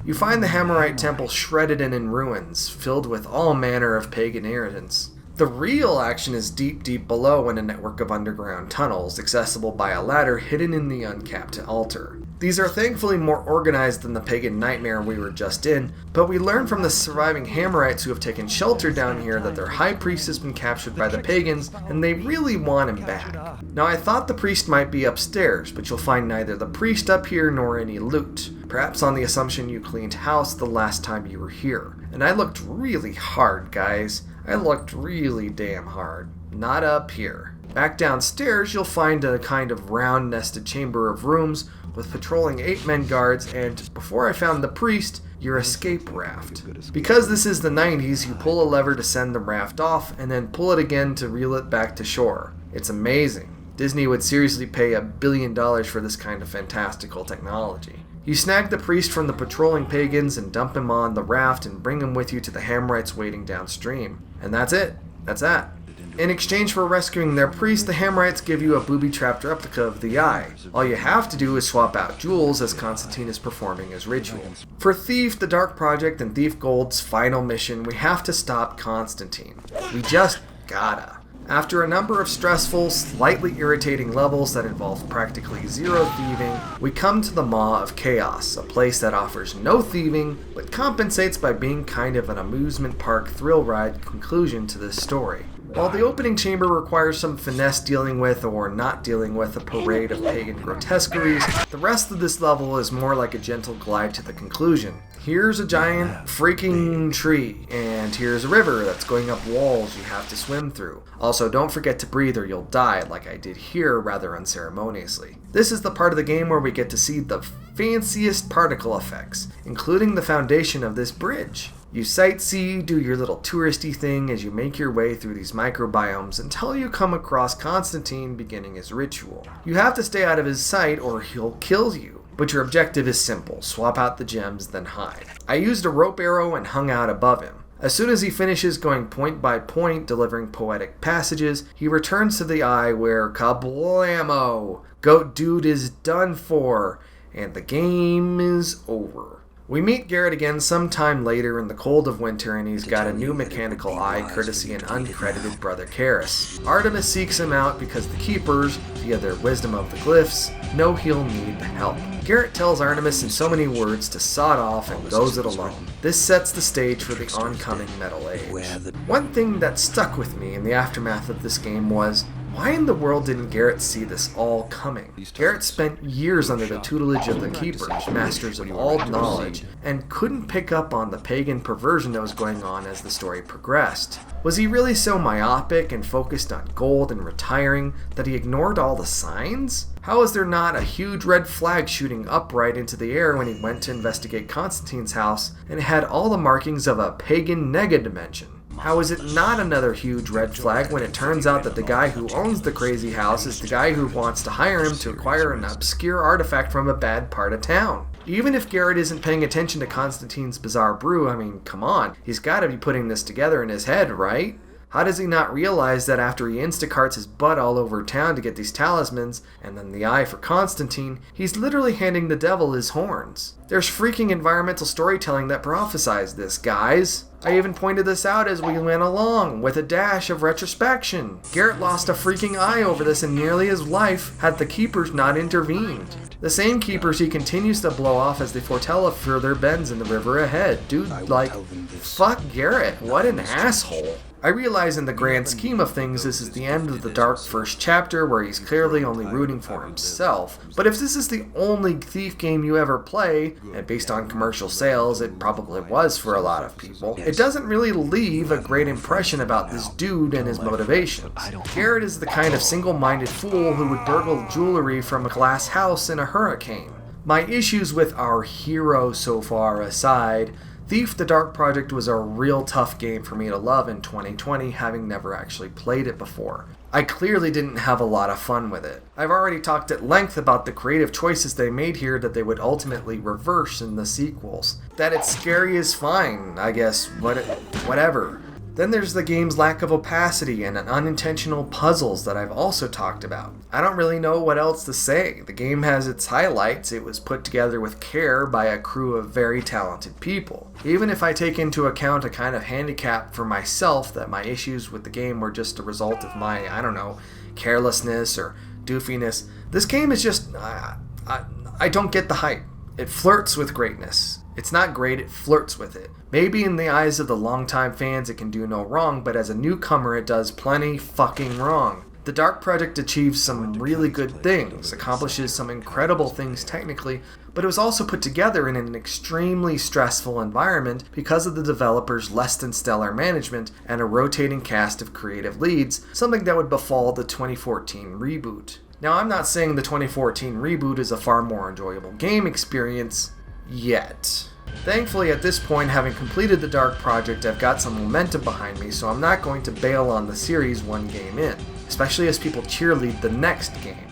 You find the Hammerite Temple shredded and in ruins, filled with all manner of pagan irritants. The real action is deep, deep below in a network of underground tunnels, accessible by a ladder hidden in the uncapped altar. These are thankfully more organized than the pagan nightmare we were just in, but we learn from the surviving Hammerites who have taken shelter down here that their high priest has been captured by the pagans, and they really want him back. Now I thought the priest might be upstairs, but you'll find neither the priest up here nor any loot. Perhaps on the assumption you cleaned house the last time you were here. And I looked really hard, guys. I looked really damn hard. Not up here. Back downstairs, you'll find a kind of round nested chamber of rooms with patrolling 8-men guards and, before I found the priest, your escape raft. Because this is the 90s, you pull a lever to send the raft off and then pull it again to reel it back to shore. It's amazing. Disney would seriously pay $1 billion for this kind of fantastical technology. You snag the priest from the patrolling pagans and dump him on the raft and bring him with you to the Hammerites waiting downstream. And that's it. That's that. In exchange for rescuing their priest, the Hammerites give you a booby-trapped replica of the eye. All you have to do is swap out jewels as Constantine is performing his ritual. For Thief, the Dark Project, and Thief Gold's final mission, we have to stop Constantine. We just gotta. After a number of stressful, slightly irritating levels that involve practically zero thieving, we come to the Maw of Chaos, a place that offers no thieving, but compensates by being kind of an amusement park thrill ride conclusion to this story. While the opening chamber requires some finesse dealing with or not dealing with a parade of pagan grotesqueries, the rest of this level is more like a gentle glide to the conclusion. Here's a giant freaking tree, and here's a river that's going up walls you have to swim through. Also, don't forget to breathe or you'll die, like I did here rather unceremoniously. This is the part of the game where we get to see the fanciest particle effects, including the foundation of this bridge. You sightsee, do your little touristy thing as you make your way through these microbiomes until you come across Constantine beginning his ritual. You have to stay out of his sight or he'll kill you. But your objective is simple, swap out the gems, then hide. I used a rope arrow and hung out above him. As soon as he finishes going point by point, delivering poetic passages, he returns to the eye where kablamo! Goat Dude is done for, and the game is over. We meet Garrett again sometime later in the cold of winter, and he's got a new mechanical eye courtesy an uncredited brother Karis. Artemis seeks him out because the Keepers, via their wisdom of the glyphs, know he'll need the help. Garrett tells Artemis in so many words to sod off and goes it alone. This sets the stage for the oncoming Metal Age. One thing that stuck with me in the aftermath of this game was, Why in the world didn't Garrett see this all coming? Garrett spent years under the tutelage of the Keepers, masters of all knowledge, and couldn't pick up on the pagan perversion that was going on as the story progressed. Was he really so myopic and focused on gold and retiring that he ignored all the signs? How is there not a huge red flag shooting upright into the air when he went to investigate Constantine's house and had all the markings of a pagan nega-dimension? How is it not another huge red flag when it turns out that the guy who owns the crazy house is the guy who wants to hire him to acquire an obscure artifact from a bad part of town? Even if Garrett isn't paying attention to Constantine's bizarre brew, I mean, come on, he's got to be putting this together in his head, right? How does he not realize that after he instacarts his butt all over town to get these talismans, and then the eye for Constantine, he's literally handing the devil his horns? There's freaking environmental storytelling that prophesies this, guys. I even pointed this out as we went along, with a dash of retrospection. Garrett lost a freaking eye over this in nearly his life had the Keepers not intervened. The same Keepers he continues to blow off as they foretell of further bends in the river ahead. Dude, like, fuck Garrett, what an asshole. I realize in the grand scheme of things this is the end of the dark first chapter where he's clearly only rooting for himself, but if this is the only Thief game you ever play, and based on commercial sales it probably was for a lot of people, it doesn't really leave a great impression about this dude and his motivations. Garrett is the kind of single-minded fool who would burgle jewelry from a glass house in a hurricane. My issues with our hero so far aside, Thief the Dark Project was a real tough game for me to love in 2020, having never actually played it before. I clearly didn't have a lot of fun with it. I've already talked at length about the creative choices they made here that they would ultimately reverse in the sequels. That it's scary is fine, I guess, whatever. Then there's the game's lack of opacity and unintentional puzzles that I've also talked about. I don't really know what else to say. The game has its highlights. It was put together with care by a crew of very talented people. Even if I take into account a kind of handicap for myself that my issues with the game were just a result of my, I don't know, carelessness or doofiness, this game is just, I don't get the hype. It flirts with greatness. It's not great, it flirts with it. Maybe in the eyes of the longtime fans it can do no wrong, but as a newcomer it does plenty fucking wrong. The Dark Project achieves some really good things, accomplishes some incredible things technically, but it was also put together in an extremely stressful environment because of the developers' less than stellar management and a rotating cast of creative leads, something that would befall the 2014 reboot. Now, I'm not saying the 2014 reboot is a far more enjoyable game experience, yet. Thankfully, at this point, having completed the Dark Project, I've got some momentum behind me, so I'm not going to bail on the series one game in, especially as people cheerlead the next game.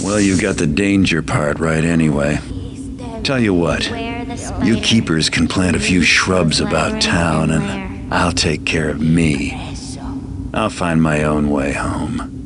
Well, you got the danger part right anyway. Tell you what, you Keepers can plant a few shrubs about town and I'll take care of me. I'll find my own way home.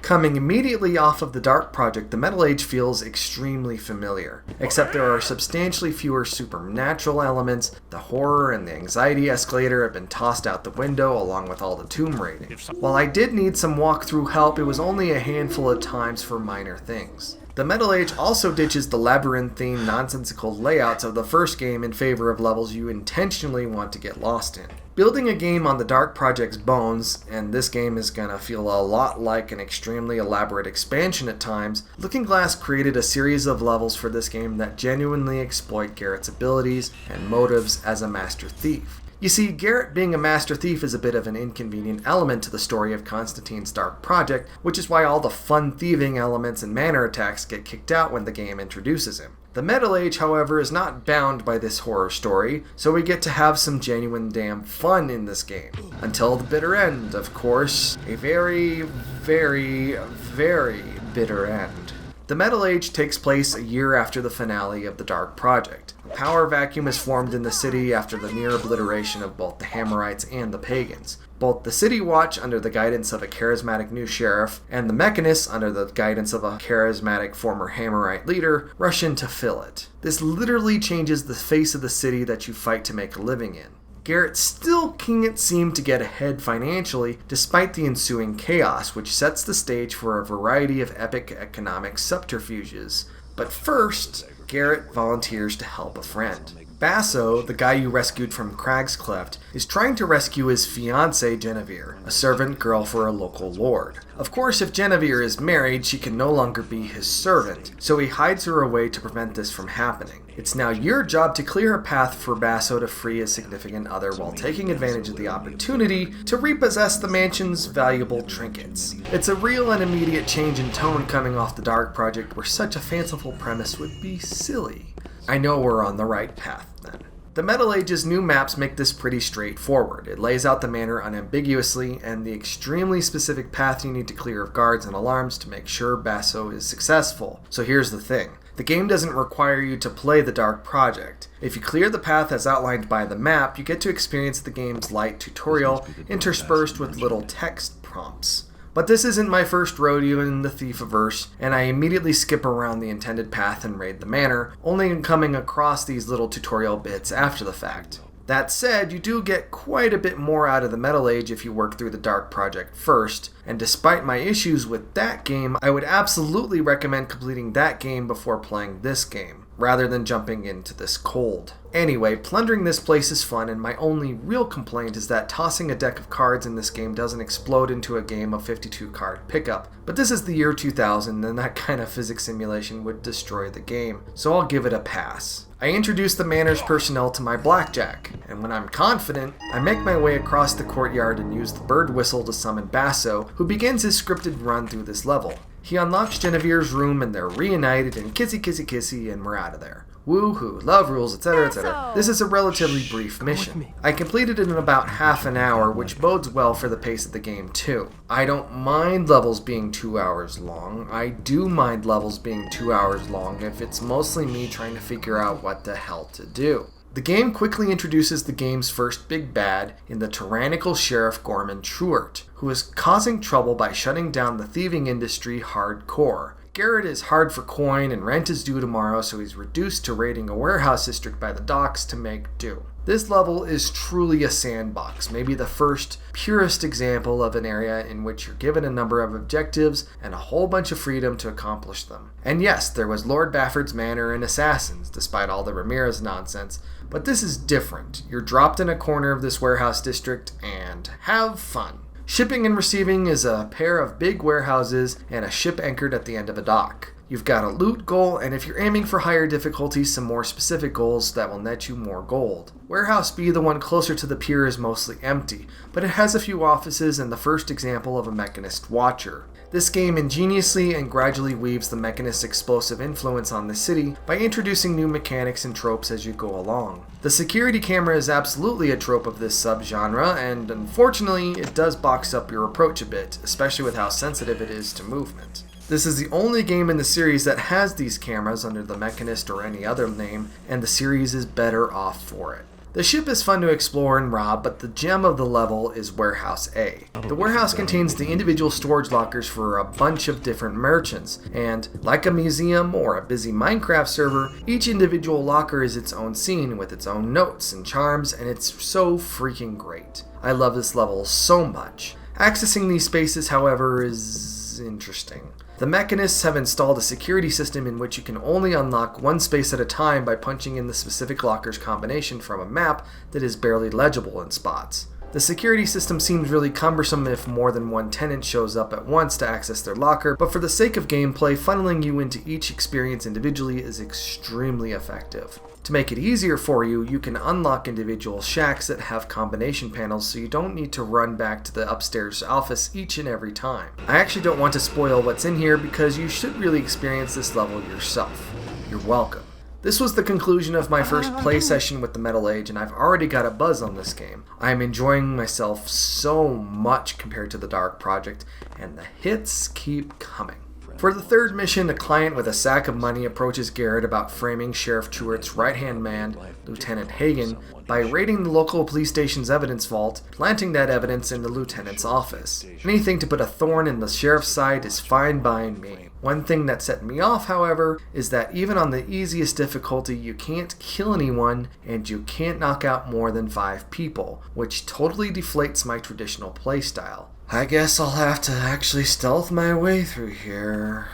Coming immediately off of the Dark Project, the Metal Age feels extremely familiar, except there are substantially fewer supernatural elements, the horror and the anxiety escalator have been tossed out the window along with all the tomb raiding. While I did need some walkthrough help, it was only a handful of times for minor things. The Metal Age also ditches the labyrinthine, nonsensical layouts of the first game in favor of levels you intentionally want to get lost in. Building a game on the Dark Project's bones, and this game is gonna feel a lot like an extremely elaborate expansion at times, Looking Glass created a series of levels for this game that genuinely exploit Garrett's abilities and motives as a master thief. You see, Garrett being a master thief is a bit of an inconvenient element to the story of Constantine's Dark Project, which is why all the fun thieving elements and manor attacks get kicked out when the game introduces him. The Metal Age, however, is not bound by this horror story, so we get to have some genuine damn fun in this game. Until the bitter end, of course. A very, very, very bitter end. The Metal Age takes place a year after the finale of the Dark Project. A power vacuum is formed in the city after the near obliteration of both the Hammerites and the Pagans. Both the City Watch, under the guidance of a charismatic new sheriff, and the Mechanists, under the guidance of a charismatic former Hammerite leader, rush in to fill it. This literally changes the face of the city that you fight to make a living in. Garrett still can't seem to get ahead financially despite the ensuing chaos, which sets the stage for a variety of epic economic subterfuges. But first, Garrett volunteers to help a friend. Basso, the guy you rescued from Crag's Cleft, is trying to rescue his fiancée Genevieve, a servant girl for a local lord. Of course, if Genevieve is married, she can no longer be his servant, so he hides her away to prevent this from happening. It's now your job to clear a path for Basso to free his significant other while taking advantage of the opportunity to repossess the mansion's valuable trinkets. It's a real and immediate change in tone coming off the Dark Project, where such a fanciful premise would be silly. I know we're on the right path then. The Metal Age's new maps make this pretty straightforward. It lays out the manor unambiguously and the extremely specific path you need to clear of guards and alarms to make sure Basso is successful. So here's the thing. The game doesn't require you to play the Dark Project. If you clear the path as outlined by the map, you get to experience the game's light tutorial interspersed with little text prompts. But this isn't my first rodeo in the Thief-averse, and I immediately skip around the intended path and raid the manor, only coming across these little tutorial bits after the fact. That said, you do get quite a bit more out of the Metal Age if you work through the Dark Project first, and despite my issues with that game, I would absolutely recommend completing that game before playing this game, rather than jumping into this cold. Anyway, plundering this place is fun, and my only real complaint is that tossing a deck of cards in this game doesn't explode into a game of 52 card pickup. But this is the year 2000, and that kind of physics simulation would destroy the game, so I'll give it a pass. I introduce the manor's personnel to my blackjack, and when I'm confident, I make my way across the courtyard and use the bird whistle to summon Basso, who begins his scripted run through this level. He unlocks Genevieve's room and they're reunited and kissy kissy kissy and we're out of there. Woohoo, love rules, etc, etc. This is a relatively brief mission. I completed it in about half an hour, which bodes well for the pace of the game too. I don't mind levels being 2 hours long. I do mind levels being 2 hours long if it's mostly me trying to figure out what the hell to do. The game quickly introduces the game's first big bad in the tyrannical Sheriff Gorman Truart, who is causing trouble by shutting down the thieving industry hardcore. Garrett is hard for coin and rent is due tomorrow, so he's reduced to raiding a warehouse district by the docks to make do. This level is truly a sandbox, maybe the first, purest example of an area in which you're given a number of objectives and a whole bunch of freedom to accomplish them. And yes, there was Lord Bafford's Manor and Assassins, despite all the Ramirez nonsense, but this is different. You're dropped in a corner of this warehouse district and have fun. Shipping and receiving is a pair of big warehouses and a ship anchored at the end of a dock. You've got a loot goal, and if you're aiming for higher difficulty, some more specific goals that will net you more gold. Warehouse B, the one closer to the pier, is mostly empty, but it has a few offices and the first example of a mechanist watcher. This game ingeniously and gradually weaves the mechanist's explosive influence on the city by introducing new mechanics and tropes as you go along. The security camera is absolutely a trope of this subgenre, and unfortunately it does box up your approach a bit, especially with how sensitive it is to movement. This is the only game in the series that has these cameras under the Mechanist or any other name, and the series is better off for it. The ship is fun to explore and rob, but the gem of the level is Warehouse A. The warehouse contains the individual storage lockers for a bunch of different merchants, and like a museum or a busy Minecraft server, each individual locker is its own scene with its own notes and charms, and it's so freaking great. I love this level so much. Accessing these spaces, however, is interesting. The mechanists have installed a security system in which you can only unlock one space at a time by punching in the specific locker's combination from a map that is barely legible in spots. The security system seems really cumbersome if more than one tenant shows up at once to access their locker, but for the sake of gameplay, funneling you into each experience individually is extremely effective. To make it easier for you, you can unlock individual shacks that have combination panels so you don't need to run back to the upstairs office each and every time. I actually don't want to spoil what's in here because you should really experience this level yourself. You're welcome. This was the conclusion of my first play session with the Metal Age, and I've already got a buzz on this game. I am enjoying myself so much compared to the Dark Project, and the hits keep coming. For the third mission, a client with a sack of money approaches Garrett about framing Sheriff Truart's right-hand man, Lieutenant Hagen, by raiding the local police station's evidence vault, planting that evidence in the lieutenant's office. Anything to put a thorn in the sheriff's side is fine by me. One thing that set me off, however, is that even on the easiest difficulty, you can't kill anyone and you can't knock out more than 5 people, which totally deflates my traditional playstyle. I guess I'll have to actually stealth my way through here.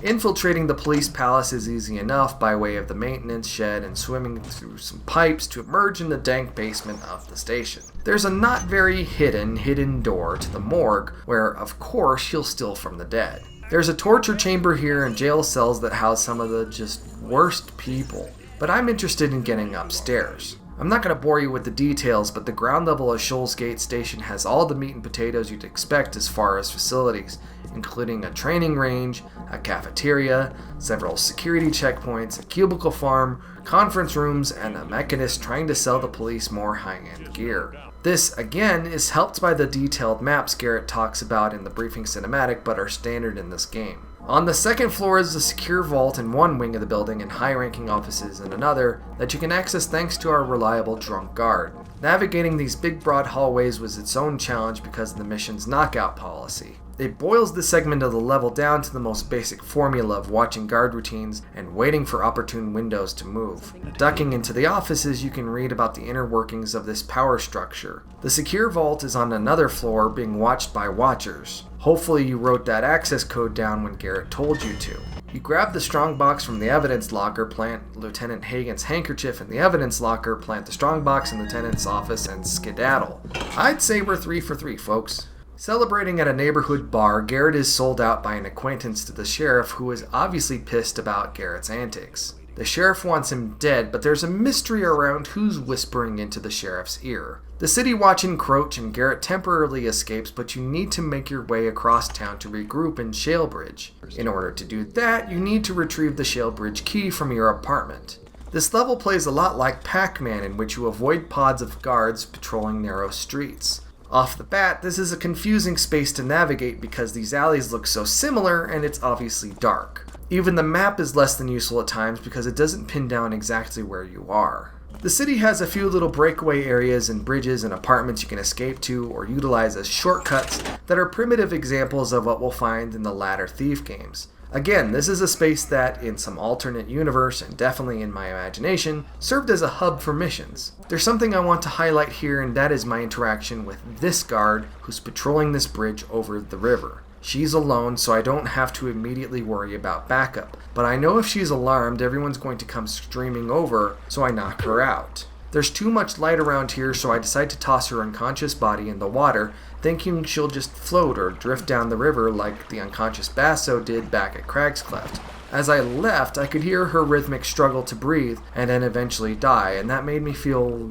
Infiltrating the police palace is easy enough by way of the maintenance shed and swimming through some pipes to emerge in the dank basement of the station. There's a not very hidden door to the morgue where, of course, you'll steal from the dead. There's a torture chamber here and jail cells that house some of the just worst people. But I'm interested in getting upstairs. I'm not going to bore you with the details, but the ground level of Shoals Gate Station has all the meat and potatoes you'd expect as far as facilities, including a training range, a cafeteria, several security checkpoints, a cubicle farm, conference rooms, and a mechanist trying to sell the police more high-end gear. This, again, is helped by the detailed maps Garrett talks about in the briefing cinematic but are standard in this game. On the second floor is a secure vault in one wing of the building and high-ranking offices in another that you can access thanks to our reliable drunk guard. Navigating these big broad hallways was its own challenge because of the mission's knockout policy. It boils this segment of the level down to the most basic formula of watching guard routines and waiting for opportune windows to move. Ducking into the offices, you can read about the inner workings of this power structure. The secure vault is on another floor being watched by watchers. Hopefully you wrote that access code down when Garrett told you to. You grab the strongbox from the evidence locker, plant Lieutenant Hagen's handkerchief in the evidence locker, plant the strongbox in the lieutenant's office, and skedaddle. I'd say we're 3 for 3, folks. Celebrating at a neighborhood bar, Garrett is sold out by an acquaintance to the sheriff who is obviously pissed about Garrett's antics. The sheriff wants him dead, but there's a mystery around who's whispering into the sheriff's ear. The city watch encroach and Garrett temporarily escapes, but you need to make your way across town to regroup in Shalebridge. In order to do that, you need to retrieve the Shalebridge key from your apartment. This level plays a lot like Pac-Man, in which you avoid pods of guards patrolling narrow streets. Off the bat, this is a confusing space to navigate because these alleys look so similar and it's obviously dark. Even the map is less than useful at times because it doesn't pin down exactly where you are. The city has a few little breakaway areas and bridges and apartments you can escape to or utilize as shortcuts that are primitive examples of what we'll find in the latter Thief games. Again, this is a space that, in some alternate universe and definitely in my imagination, served as a hub for missions. There's something I want to highlight here, and that is my interaction with this guard who's patrolling this bridge over the river. She's alone, so I don't have to immediately worry about backup, but I know if she's alarmed, everyone's going to come streaming over, so I knock her out. There's too much light around here, so I decide to toss her unconscious body in the water, thinking she'll just float or drift down the river like the unconscious Basso did back at Crag's Cleft. As I left, I could hear her rhythmic struggle to breathe and then eventually die, and that made me feel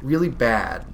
really bad,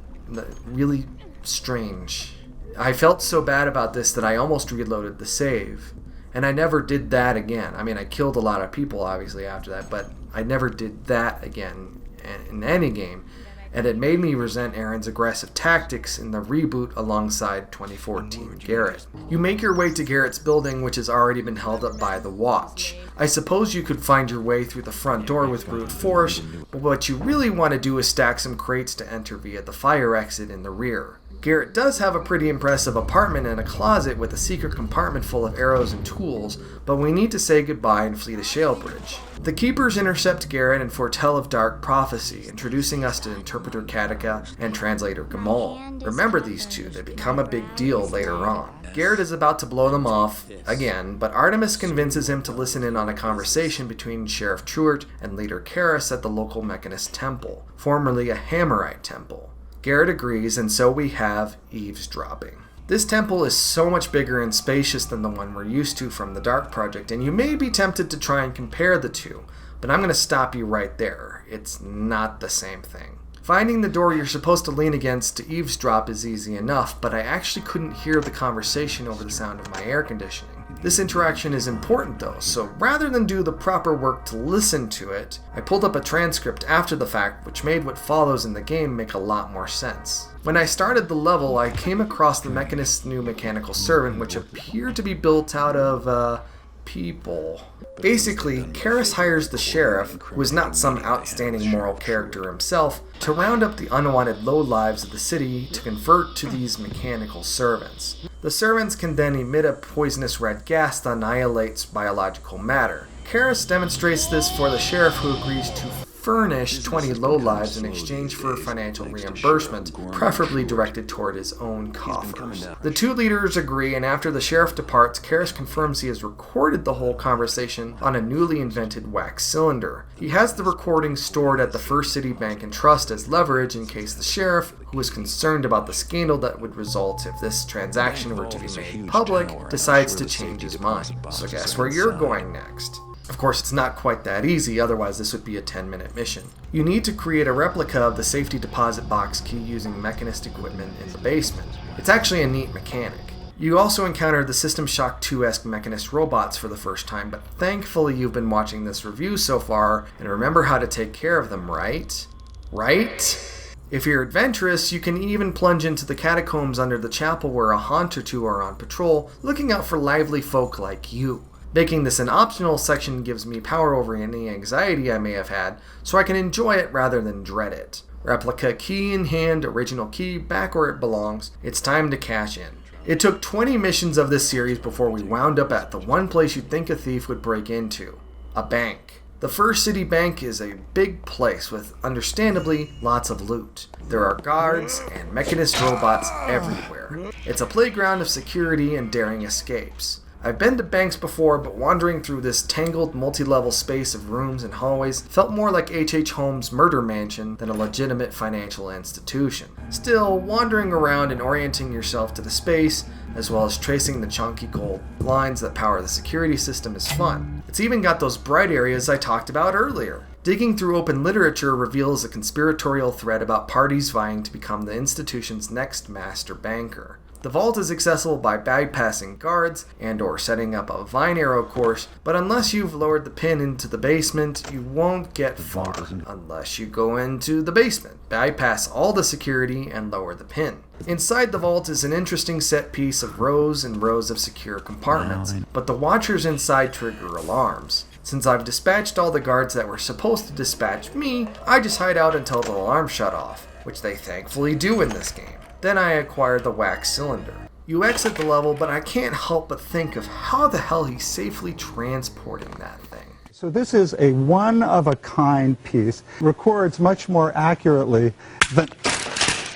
really strange. I felt so bad about this that I almost reloaded the save, and I never did that again. I mean, I killed a lot of people obviously after that, but I never did that again in any game, and it made me resent Aaron's aggressive tactics in the reboot alongside 2014 Garrett. You make your way to Garrett's building, which has already been held up by the Watch. I suppose you could find your way through the front door with brute force, but what you really want to do is stack some crates to enter via the fire exit in the rear. Garrett does have a pretty impressive apartment and a closet with a secret compartment full of arrows and tools, but we need to say goodbye and flee to Shalebridge. The Keepers intercept Garrett and foretell of dark prophecy, introducing us to Interpreter Katika and Translator Gamal. Remember these two, they become a big deal later on. Garrett is about to blow them off again, but Artemis convinces him to listen in on a conversation between Sheriff Truart and Leader Karras at the local Mechanist Temple, formerly a Hammerite temple. Garrett agrees, and so we have eavesdropping. This temple is so much bigger and spacious than the one we're used to from the Dark Project, and you may be tempted to try and compare the two, but I'm going to stop you right there. It's not the same thing. Finding the door you're supposed to lean against to eavesdrop is easy enough, but I actually couldn't hear the conversation over the sound of my air conditioning. This interaction is important though, so rather than do the proper work to listen to it, I pulled up a transcript after the fact which made what follows in the game make a lot more sense. When I started the level, I came across the Mechanist's new mechanical servant, which appeared to be built out of, people. Basically, Karras hires the sheriff, who is not some outstanding moral character himself, to round up the unwanted lowlives of the city to convert to these mechanical servants. The servants can then emit a poisonous red gas that annihilates biological matter. Karras demonstrates this for the sheriff, who agrees to furnish 20 lowlives in exchange for financial reimbursement, preferably directed toward his own coffers. The two leaders agree, and after the sheriff departs, Garish confirms he has recorded the whole conversation on a newly invented wax cylinder. He has the recording stored at the First City Bank and Trust as leverage in case the sheriff, who is concerned about the scandal that would result if this transaction were to be made public, decides to change his mind. So guess where you're going next? Of course, it's not quite that easy, otherwise this would be a 10-minute mission. You need to create a replica of the safety deposit box key using mechanist equipment in the basement. It's actually a neat mechanic. You also encounter the System Shock 2-esque mechanist robots for the first time, but thankfully you've been watching this review so far and remember how to take care of them, right? Right? If you're adventurous, you can even plunge into the catacombs under the chapel where a haunt or two are on patrol, looking out for lively folk like you. Making this an optional section gives me power over any anxiety I may have had, so I can enjoy it rather than dread it. Replica key in hand, original key back where it belongs. It's time to cash in. It took 20 missions of this series before we wound up at the one place you'd think a thief would break into. A bank. The First City Bank is a big place with, understandably, lots of loot. There are guards and mechanist robots everywhere. It's a playground of security and daring escapes. I've been to banks before, but wandering through this tangled multi-level space of rooms and hallways felt more like H.H. Holmes' murder mansion than a legitimate financial institution. Still, wandering around and orienting yourself to the space, as well as tracing the chunky gold lines that power the security system is fun. It's even got those bright areas I talked about earlier. Digging through open literature reveals a conspiratorial thread about parties vying to become the institution's next master banker. The vault is accessible by bypassing guards and or setting up a vine arrow course, but unless you've lowered the pin into the basement, you won't get far. Unless you go into the basement, bypass all the security, and lower the pin. Inside the vault is an interesting set piece of rows and rows of secure compartments, but the watchers inside trigger alarms. Since I've dispatched all the guards that were supposed to dispatch me, I just hide out until the alarm shut off, which they thankfully do in this game. Then I acquired the wax cylinder. You exit the level, but I can't help but think of how the hell he's safely transporting that thing. So this is a one-of-a-kind piece. Records much more accurately than...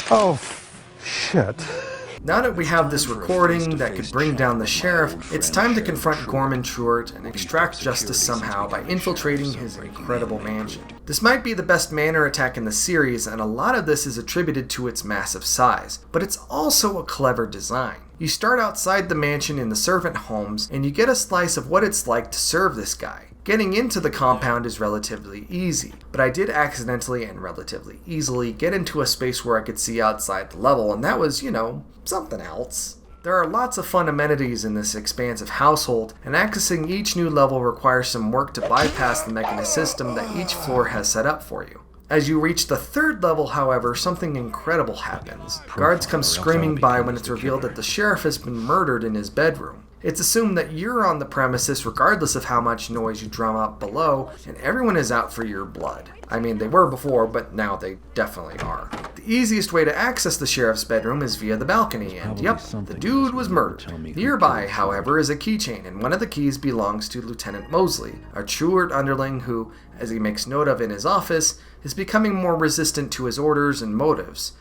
Oh, shit. Now that we have this recording that could bring down the sheriff, it's time to confront Gorman Truart and extract justice somehow by infiltrating his incredible mansion. This might be the best manor attack in the series, and a lot of this is attributed to its massive size, but it's also a clever design. You start outside the mansion in the servant homes, and you get a slice of what it's like to serve this guy. Getting into the compound is relatively easy, but I did accidentally and relatively easily get into a space where I could see outside the level, and that was, something else. There are lots of fun amenities in this expansive household, and accessing each new level requires some work to bypass the mechanist system that each floor has set up for you. As you reach the third level, however, something incredible happens. Guards come screaming by when it's revealed that the sheriff has been murdered in his bedroom. It's assumed that you're on the premises regardless of how much noise you drum up below, and everyone is out for your blood. I mean, they were before, but now they definitely are. The easiest way to access the sheriff's bedroom is via the balcony, and yep, the dude was murdered. Nearby, however, is a keychain, and one of the keys belongs to Lieutenant Mosley, a Truart underling who, as he makes note of in his office, is becoming more resistant to his orders and motives.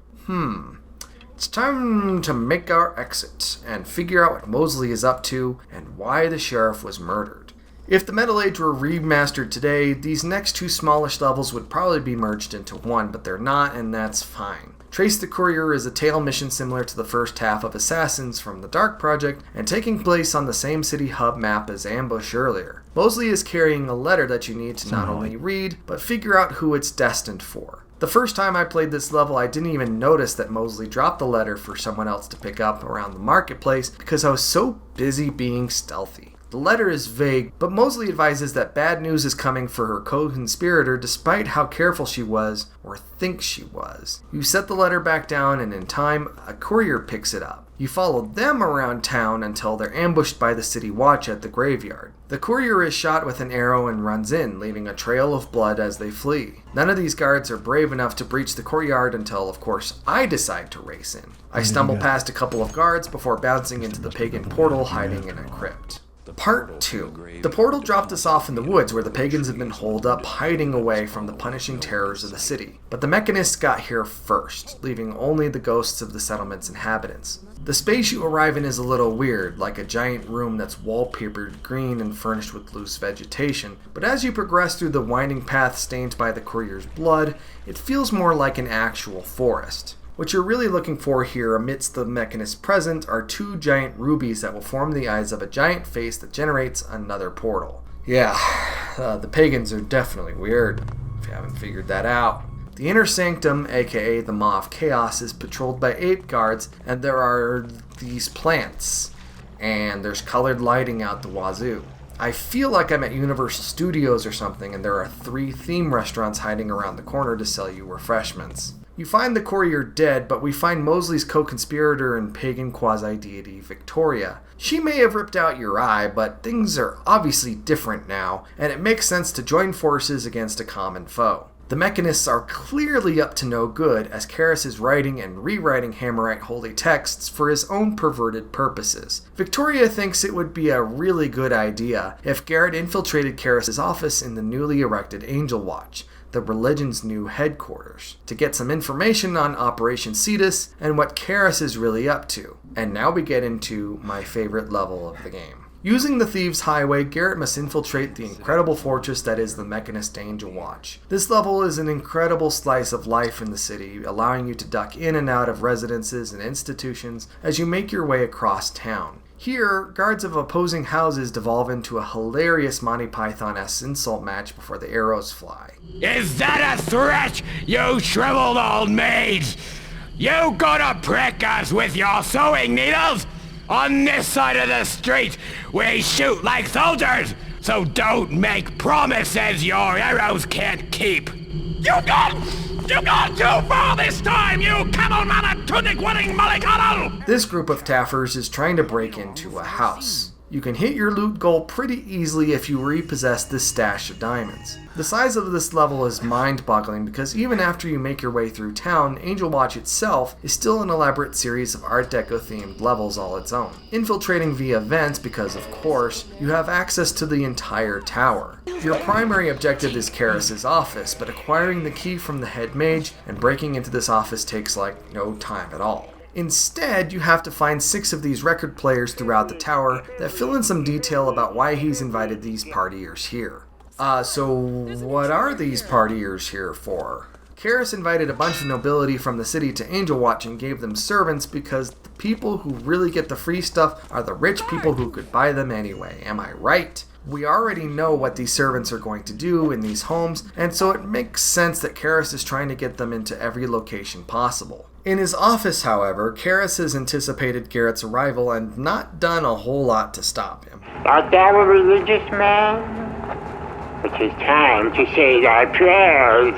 It's time to make our exit and figure out what Mosley is up to and why the sheriff was murdered. If the Metal Age were remastered today, these next two smallish levels would probably be merged into one, but they're not, and that's fine. Trace the Courier is a tail mission similar to the first half of Assassins from the Dark Project, and taking place on the same city hub map as Ambush earlier. Mosley is carrying a letter that you need to not only read, but figure out who it's destined for. The first time I played this level, I didn't even notice that Mosley dropped the letter for someone else to pick up around the marketplace because I was so busy being stealthy. The letter is vague, but Mosley advises that bad news is coming for her co-conspirator despite how careful she was, or thinks she was. You set the letter back down, and in time, a courier picks it up. You follow them around town until they're ambushed by the city watch at the graveyard. The courier is shot with an arrow and runs in, leaving a trail of blood as they flee. None of these guards are brave enough to breach the courtyard until, of course, I decide to race in. I stumble past a couple of guards before bouncing into the pagan portal hiding in a crypt. Part 2. The portal dropped us off in the woods where the pagans had been holed up, hiding away from the punishing terrors of the city. But the mechanists got here first, leaving only the ghosts of the settlement's inhabitants. The space you arrive in is a little weird, like a giant room that's wallpapered green and furnished with loose vegetation, but as you progress through the winding path stained by the courier's blood, it feels more like an actual forest. What you're really looking for here amidst the mechanists present are 2 giant rubies that will form the eyes of a giant face that generates another portal. Yeah, the pagans are definitely weird, if you haven't figured that out. The inner sanctum, aka the Maw of Chaos, is patrolled by 8 guards, and there are these plants, and there's colored lighting out the wazoo. I feel like I'm at Universal Studios or something, and there are 3 theme restaurants hiding around the corner to sell you refreshments. You find the courier dead, but we find Mosley's co-conspirator and pagan quasi-deity, Victoria. She may have ripped out your eye, but things are obviously different now, and it makes sense to join forces against a common foe. The mechanists are clearly up to no good, as Karis is writing and rewriting Hammerite holy texts for his own perverted purposes. Victoria thinks it would be a really good idea if Garrett infiltrated Karis' office in the newly erected Angel Watch, the religion's new headquarters, to get some information on Operation Cetus and what Karis is really up to. And now we get into my favorite level of the game. Using the Thieves' Highway, Garrett must infiltrate the incredible fortress that is the Mechanist Angel Watch. This level is an incredible slice of life in the city, allowing you to duck in and out of residences and institutions as you make your way across town. Here, guards of opposing houses devolve into a hilarious Monty Python-esque insult match before the arrows fly. Is that a threat, you shriveled old maid? You gonna prick us with your sewing needles? On this side of the street, we shoot like soldiers, so don't make promises your arrows can't keep. You gone too far this time, you camel-mannered tunic-wearing mollycoddle! This group of taffers is trying to break into a house. You can hit your loot goal pretty easily if you repossess this stash of diamonds. The size of this level is mind-boggling because even after you make your way through town, Angel Watch itself is still an elaborate series of Art Deco-themed levels all its own. Infiltrating via vents because, of course, you have access to the entire tower. Your primary objective is Karis' office, but acquiring the key from the head mage and breaking into this office takes like no time at all. Instead, you have to find 6 of these record players throughout the tower that fill in some detail about why he's invited these partiers here. So what are these partiers here for? Karis invited a bunch of nobility from the city to Angel Watch and gave them servants because the people who really get the free stuff are the rich people who could buy them anyway. Am I right? We already know what these servants are going to do in these homes, and so it makes sense that Karis is trying to get them into every location possible. In his office, however, Karis has anticipated Garrett's arrival and not done a whole lot to stop him. Art thou a religious man? It is time to say thy prayers.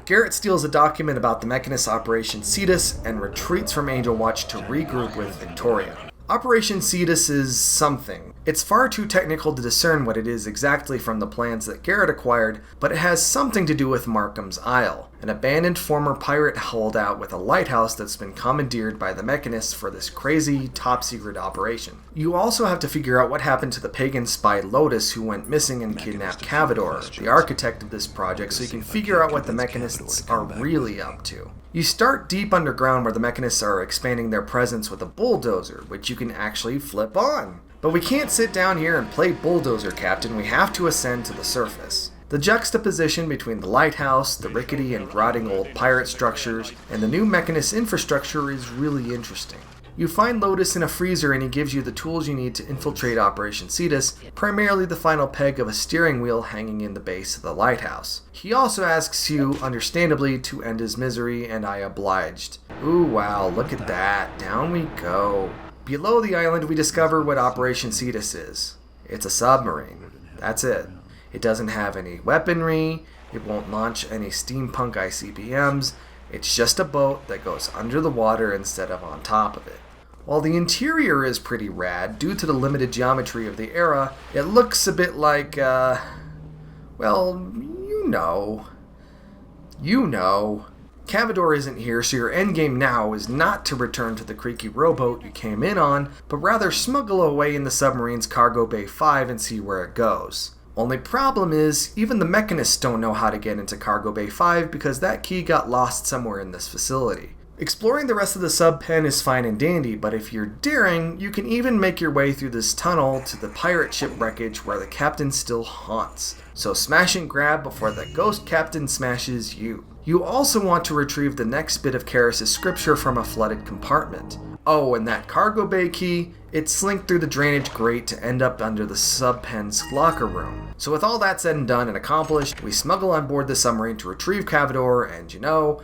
Garrett steals a document about the Mechanist Operation Cetus and retreats from Angel Watch to regroup with Victoria. Operation Cetus is something. It's far too technical to discern what it is exactly from the plans that Garrett acquired, but it has something to do with Markham's Isle, an abandoned former pirate holdout with a lighthouse that's been commandeered by the Mechanists for this crazy, top-secret operation. You also have to figure out what happened to the pagan spy Lotus who went missing and kidnapped Cavador, the architect of this project, so you can figure out what the Mechanists are really up to. You start deep underground where the Mechanists are expanding their presence with a bulldozer, which you can actually flip on. But we can't sit down here and play bulldozer captain, we have to ascend to the surface. The juxtaposition between the lighthouse, the rickety and rotting old pirate structures, and the new Mechanist infrastructure is really interesting. You find Lotus in a freezer and he gives you the tools you need to infiltrate Operation Cetus, primarily the final peg of a steering wheel hanging in the base of the lighthouse. He also asks you, understandably, to end his misery, and I obliged. Ooh wow, look at that, down we go. Below the island we discover what Operation Cetus is. It's a submarine. That's it. It doesn't have any weaponry, it won't launch any steampunk ICBMs, it's just a boat that goes under the water instead of on top of it. While the interior is pretty rad, due to the limited geometry of the era, it looks a bit like, well, you know. Cavador isn't here, so your endgame now is not to return to the creaky rowboat you came in on, but rather smuggle away in the submarine's cargo bay 5 and see where it goes. Only problem is, even the mechanists don't know how to get into cargo bay 5 because that key got lost somewhere in this facility. Exploring the rest of the sub-pen is fine and dandy, but if you're daring, you can even make your way through this tunnel to the pirate ship wreckage where the captain still haunts. So smash and grab before the ghost captain smashes you. You also want to retrieve the next bit of Karis' scripture from a flooded compartment. Oh, and that cargo bay key, it slinked through the drainage grate to end up under the sub-pen's locker room. So with all that said and done and accomplished, we smuggle on board the submarine to retrieve Cavador and,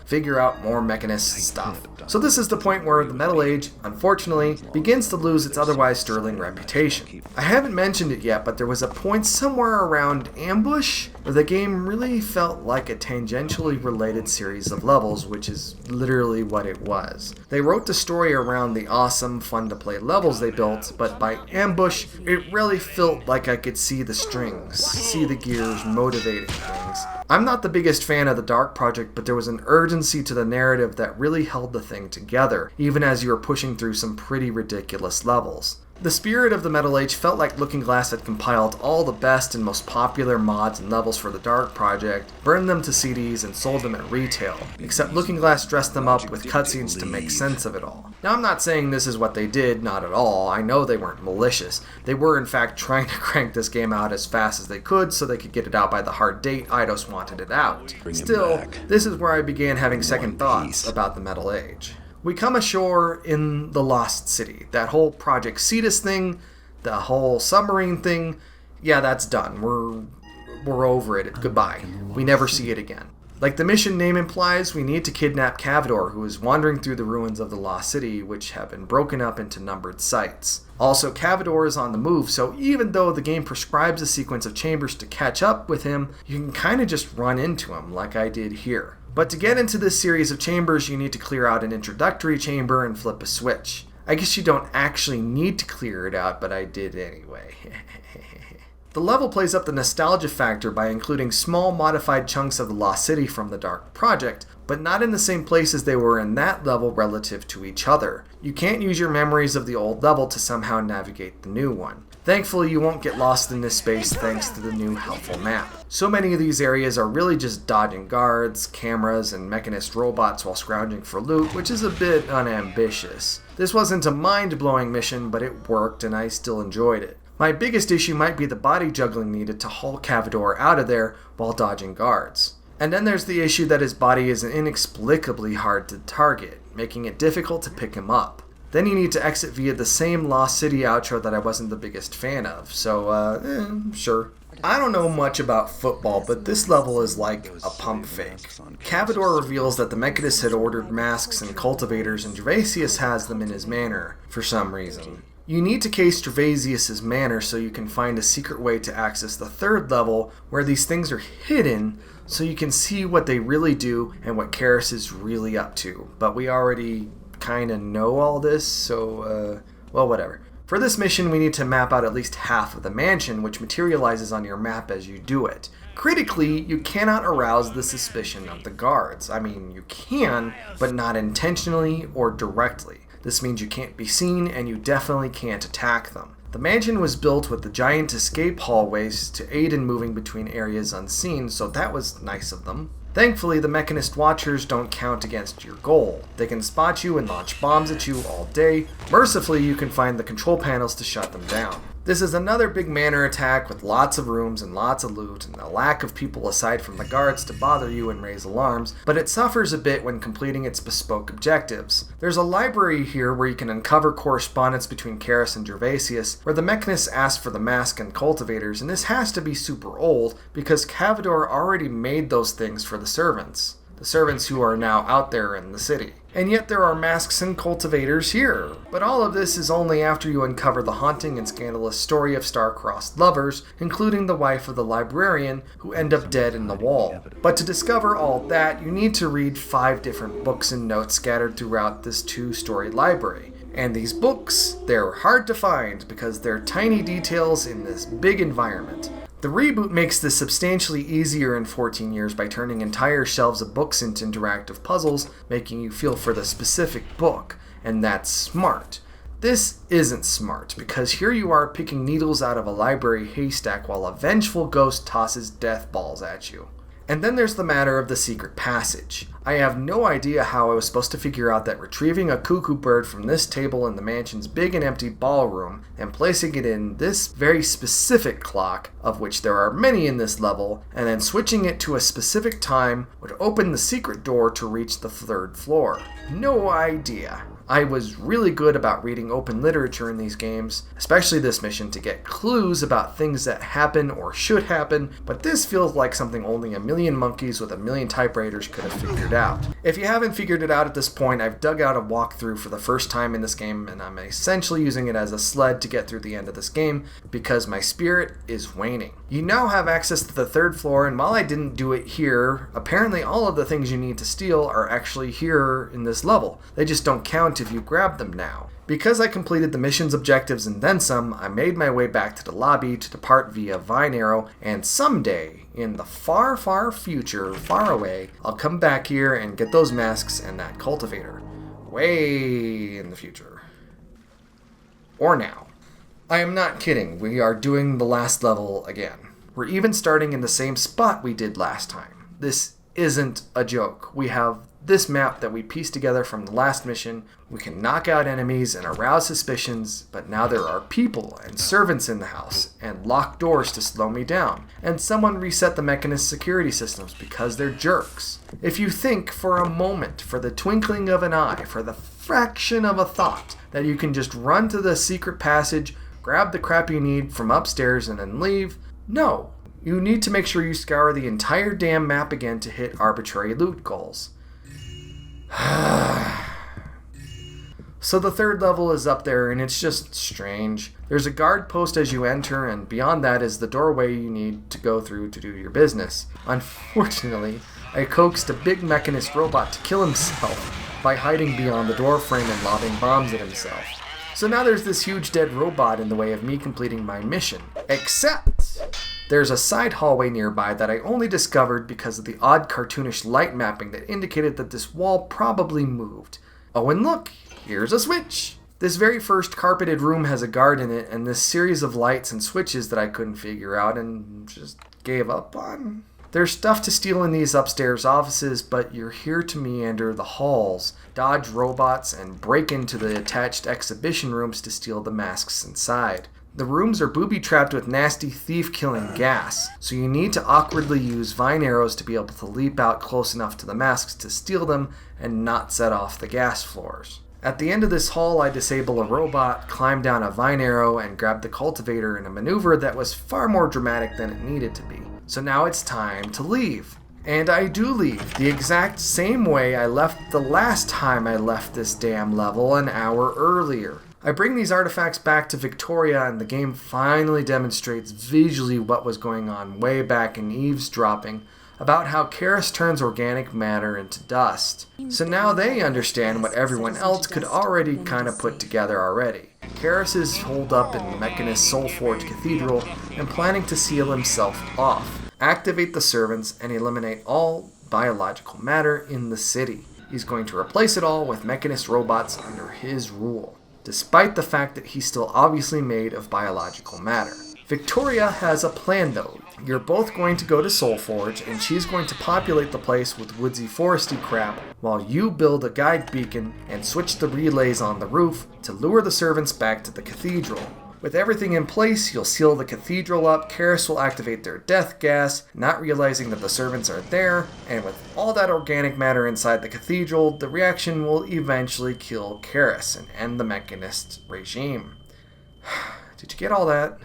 figure out more mechanist stuff. So this is the point where the Metal Age, unfortunately, begins to lose its otherwise sterling reputation. I haven't mentioned it yet, but there was a point somewhere around Ambush where the game really felt like a tangentially related series of levels, which is literally what it was. They wrote the story around the awesome, fun-to-play levels they built, but by Ambush, it really felt like I could see the strings, see the gears motivating things. I'm not the biggest fan of the Dark Project, but there was an urgency to the narrative that really held the thing together, even as you were pushing through some pretty ridiculous levels. The spirit of the Metal Age felt like Looking Glass had compiled all the best and most popular mods and levels for the Dark Project, burned them to CDs, and sold them at retail, except Looking Glass dressed them up with cutscenes to make sense of it all. Now I'm not saying this is what they did, not at all. I know they weren't malicious. They were in fact trying to crank this game out as fast as they could so they could get it out by the hard date Eidos wanted it out. Still, this is where I began having second thoughts about the Metal Age. We come ashore in the Lost City. That whole Project Cetus thing, the whole submarine thing, yeah, that's done. We're over it. Goodbye. We never see it again. Like the mission name implies, we need to kidnap Cavador, who is wandering through the ruins of the Lost City, which have been broken up into numbered sites. Also, Cavador is on the move, so even though the game prescribes a sequence of chambers to catch up with him, you can kind of just run into him, like I did here. But to get into this series of chambers, you need to clear out an introductory chamber and flip a switch. I guess you don't actually need to clear it out, but I did anyway. The level plays up the nostalgia factor by including small modified chunks of the Lost City from the Dark Project, but not in the same places they were in that level relative to each other. You can't use your memories of the old level to somehow navigate the new one. Thankfully, you won't get lost in this space thanks to the new helpful map. So many of these areas are really just dodging guards, cameras, and mechanist robots while scrounging for loot, which is a bit unambitious. This wasn't a mind-blowing mission, but it worked and I still enjoyed it. My biggest issue might be the body juggling needed to haul Cavador out of there while dodging guards. And then there's the issue that his body is inexplicably hard to target, making it difficult to pick him up. Then you need to exit via the same Lost City outro that I wasn't the biggest fan of, so, sure. I don't know much about football, but this level is like a pump fake. Cavador reveals that the Mechanists had ordered masks and cultivators, and Gervasius has them in his manor, for some reason. You need to case Gervasius' manor so you can find a secret way to access the third level, where these things are hidden, so you can see what they really do and what Karis is really up to. But we already kind of know all this, so, well, whatever. For this mission, we need to map out at least half of the mansion, which materializes on your map as you do it. Critically, you cannot arouse the suspicion of the guards. I mean, you can, but not intentionally or directly. This means you can't be seen, and you definitely can't attack them. The mansion was built with the giant escape hallways to aid in moving between areas unseen, so that was nice of them. Thankfully, the Mechanist Watchers don't count against your goal. They can spot you and launch bombs at you all day. Mercifully, you can find the control panels to shut them down. This is another big manor attack with lots of rooms and lots of loot and a lack of people aside from the guards to bother you and raise alarms, but it suffers a bit when completing its bespoke objectives. There's a library here where you can uncover correspondence between Karis and Gervasius, where the Mechanists ask for the mask and cultivators, and this has to be super old because Cavador already made those things for the servants who are now out there in the city. And yet there are masks and cultivators here. But all of this is only after you uncover the haunting and scandalous story of star-crossed lovers, including the wife of the librarian, who end up dead in the wall. But to discover all that, you need to read 5 different books and notes scattered throughout this 2-story library. And these books, they're hard to find because they're tiny details in this big environment. The reboot makes this substantially easier in 14 years by turning entire shelves of books into interactive puzzles, making you feel for the specific book, and that's smart. This isn't smart, because here you are picking needles out of a library haystack while a vengeful ghost tosses death balls at you. And then there's the matter of the secret passage. I have no idea how I was supposed to figure out that retrieving a cuckoo bird from this table in the mansion's big and empty ballroom and placing it in this very specific clock, of which there are many in this level, and then switching it to a specific time would open the secret door to reach the 3rd floor. No idea. I was really good about reading open literature in these games, especially this mission, to get clues about things that happen or should happen, but this feels like something only a million monkeys with a million typewriters could have figured out. If you haven't figured it out at this point, I've dug out a walkthrough for the first time in this game, and I'm essentially using it as a sled to get through the end of this game, because my spirit is waning. You now have access to the 3rd floor, and while I didn't do it here, apparently all of the things you need to steal are actually here in this level. They just don't count if you grab them now. Because I completed the mission's objectives and then some, I made my way back to the lobby to depart via Vine Arrow, and someday, in the far, far future, far away, I'll come back here and get those masks and that cultivator. Way in the future. Or now. I am not kidding, we are doing the last level again. We're even starting in the same spot we did last time. This isn't a joke. We have this map that we pieced together from the last mission. We can knock out enemies and arouse suspicions, but now there are people and servants in the house, and locked doors to slow me down, and someone reset the Mechanist security systems because they're jerks. If you think for a moment, for the twinkling of an eye, for the fraction of a thought, that you can just run to the secret passage, grab the crap you need from upstairs, and then leave, no. You need to make sure you scour the entire damn map again to hit arbitrary loot goals. So the 3rd level is up there, and it's just strange. There's a guard post as you enter, and beyond that is the doorway you need to go through to do your business. Unfortunately, I coaxed a big Mechanist robot to kill himself by hiding beyond the doorframe and lobbing bombs at himself. So now there's this huge dead robot in the way of me completing my mission. Except there's a side hallway nearby that I only discovered because of the odd cartoonish light mapping that indicated that this wall probably moved. Oh, and look, here's a switch. This very first carpeted room has a guard in it, and this series of lights and switches that I couldn't figure out and just gave up on. There's stuff to steal in these upstairs offices, but you're here to meander the halls, dodge robots, and break into the attached exhibition rooms to steal the masks inside. The rooms are booby-trapped with nasty thief-killing gas, so you need to awkwardly use vine arrows to be able to leap out close enough to the masks to steal them and not set off the gas floors. At the end of this hall, I disable a robot, climb down a vine arrow, and grab the cultivator in a maneuver that was far more dramatic than it needed to be. So now it's time to leave. And I do leave, the exact same way I left the last time I left this damn level an hour earlier. I bring these artifacts back to Victoria, and the game finally demonstrates visually what was going on way back in Eavesdropping about how Karis turns organic matter into dust. So now they understand what everyone else could already kind of put together already. Karis is holed up in the Mechanist Soulforge Cathedral and planning to seal himself off, activate the servants, and eliminate all biological matter in the city. He's going to replace it all with Mechanist robots under his rule, despite the fact that he's still obviously made of biological matter. Victoria has a plan though. You're both going to go to Soulforge, and she's going to populate the place with woodsy foresty crap while you build a guide beacon and switch the relays on the roof to lure the servants back to the cathedral. With everything in place, you'll seal the cathedral up, Karis will activate their death gas, not realizing that the servants are there, and with all that organic matter inside the cathedral, the reaction will eventually kill Karis and end the Mechanist regime. Did you get all that?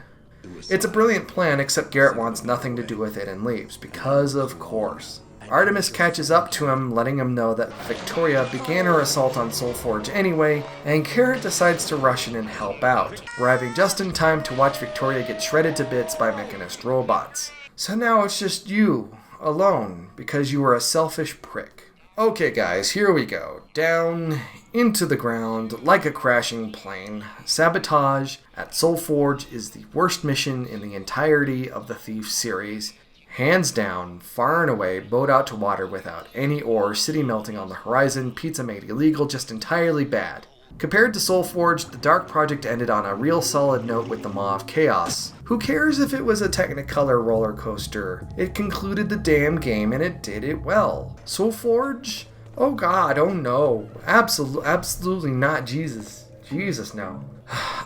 It's a brilliant plan, except Garrett wants nothing to do with it and leaves, because of course. Artemis catches up to him, letting him know that Victoria began her assault on Soulforge anyway, and Garrett decides to rush in and help out, arriving just in time to watch Victoria get shredded to bits by Mechanist robots. So now it's just you, alone, because you were a selfish prick. Okay guys, here we go. Down into the ground like a crashing plane. Sabotage at Soulforge is the worst mission in the entirety of the Thief series. Hands down, far and away, boat out to water without any ore, city melting on the horizon, pizza made illegal, just entirely bad. Compared to Soulforge, the Dark Project ended on a real solid note with the Maw of Chaos. Who cares if it was a Technicolor roller coaster? It concluded the damn game and it did it well. Soulforge? Oh god, oh no. Absolutely not, Jesus. Jesus, no.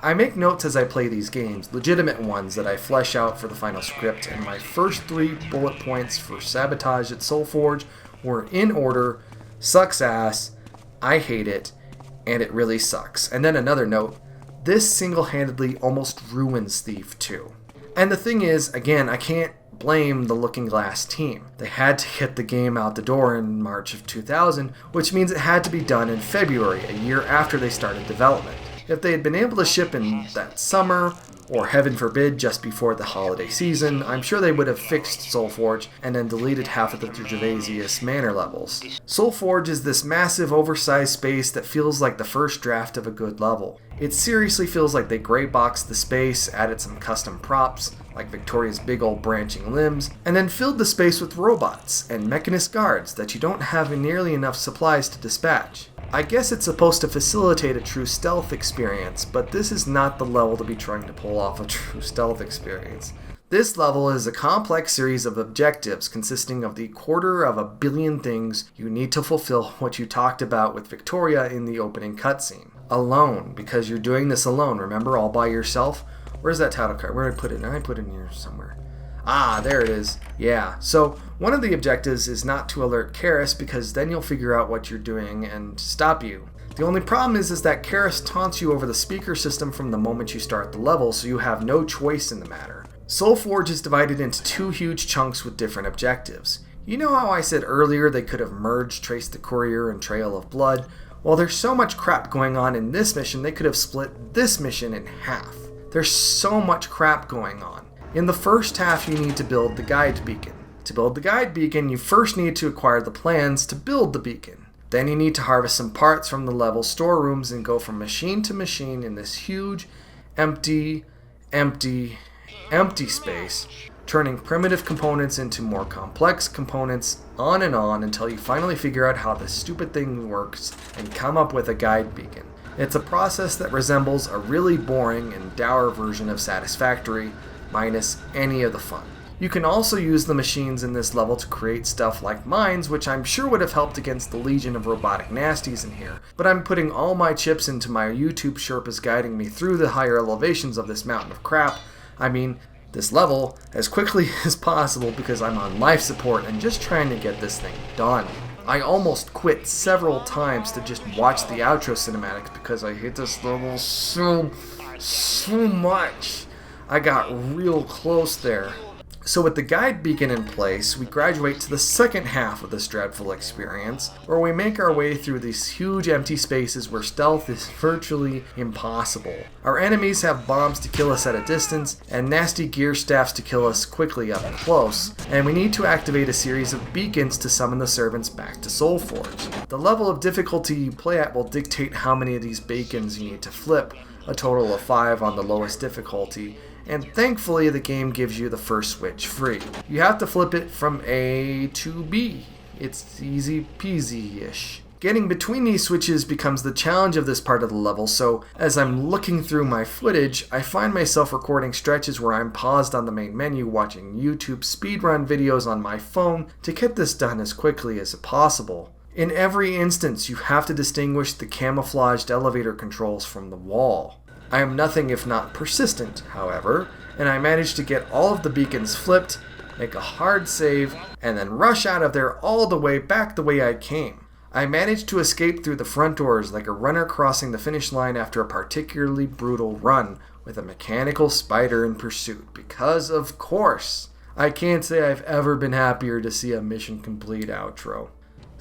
I make notes as I play these games, legitimate ones that I flesh out for the final script, and my first 3 bullet points for Sabotage at Soulforge were in order: sucks ass, I hate it, and it really sucks. And then another note, this single-handedly almost ruins Thief 2. And the thing is, again, I can't blame the Looking Glass team. They had to get the game out the door in March of 2000, which means it had to be done in February, a year after they started development. If they had been able to ship in that summer, or heaven forbid, just before the holiday season, I'm sure they would have fixed Soulforge and then deleted half of the Gervaisius Manor levels. Soulforge is this massive, oversized space that feels like the first draft of a good level. It seriously feels like they gray boxed the space, added some custom props, like Victoria's big old branching limbs, and then filled the space with robots and mechanist guards that you don't have nearly enough supplies to dispatch. I guess it's supposed to facilitate a true stealth experience, but this is not the level to be trying to pull off a true stealth experience. This level is a complex series of objectives consisting of the 250 million things you need to fulfill what you talked about with Victoria in the opening cutscene. Alone, because you're doing this alone, remember, all by yourself? Where's that title card? Where did I put it? I put it in here somewhere. Ah, there it is. Yeah, so one of the objectives is not to alert Karis, because then you'll figure out what you're doing and stop you. The only problem is that Karis taunts you over the speaker system from the moment you start the level, so you have no choice in the matter. Soulforge is divided into 2 huge chunks with different objectives. You know how I said earlier they could have merged Trace the Courier and Trail of Blood? Well, there's so much crap going on in this mission, they could have split this mission in half. There's so much crap going on. In the first half, you need to build the guide beacon. To build the guide beacon, you first need to acquire the plans to build the beacon. Then you need to harvest some parts from the level storerooms and go from machine to machine in this huge, empty space, turning primitive components into more complex components, on and on until you finally figure out how this stupid thing works and come up with a guide beacon. It's a process that resembles a really boring and dour version of Satisfactory, minus any of the fun. You can also use the machines in this level to create stuff like mines, which I'm sure would have helped against the legion of robotic nasties in here, but I'm putting all my chips into my YouTube Sherpas guiding me through the higher elevations of this mountain of crap. I mean, this level as quickly as possible because I'm on life support and just trying to get this thing done. I almost quit several times to just watch the outro cinematics because I hate this level so much. I got real close there. So with the guide beacon in place, we graduate to the second half of this dreadful experience, where we make our way through these huge empty spaces where stealth is virtually impossible. Our enemies have bombs to kill us at a distance, and nasty gear staffs to kill us quickly up close, and we need to activate a series of beacons to summon the servants back to Soulforge. The level of difficulty you play at will dictate how many of these beacons you need to flip, a total of 5 on the lowest difficulty, and thankfully the game gives you the first switch free. You have to flip it from A to B. It's easy peasy-ish. Getting between these switches becomes the challenge of this part of the level, so as I'm looking through my footage, I find myself recording stretches where I'm paused on the main menu watching YouTube speedrun videos on my phone to get this done as quickly as possible. In every instance, you have to distinguish the camouflaged elevator controls from the wall. I am nothing if not persistent, however, and I managed to get all of the beacons flipped, make a hard save, and then rush out of there all the way back the way I came. I managed to escape through the front doors like a runner crossing the finish line after a particularly brutal run with a mechanical spider in pursuit, because of course, I can't say I've ever been happier to see a mission complete outro.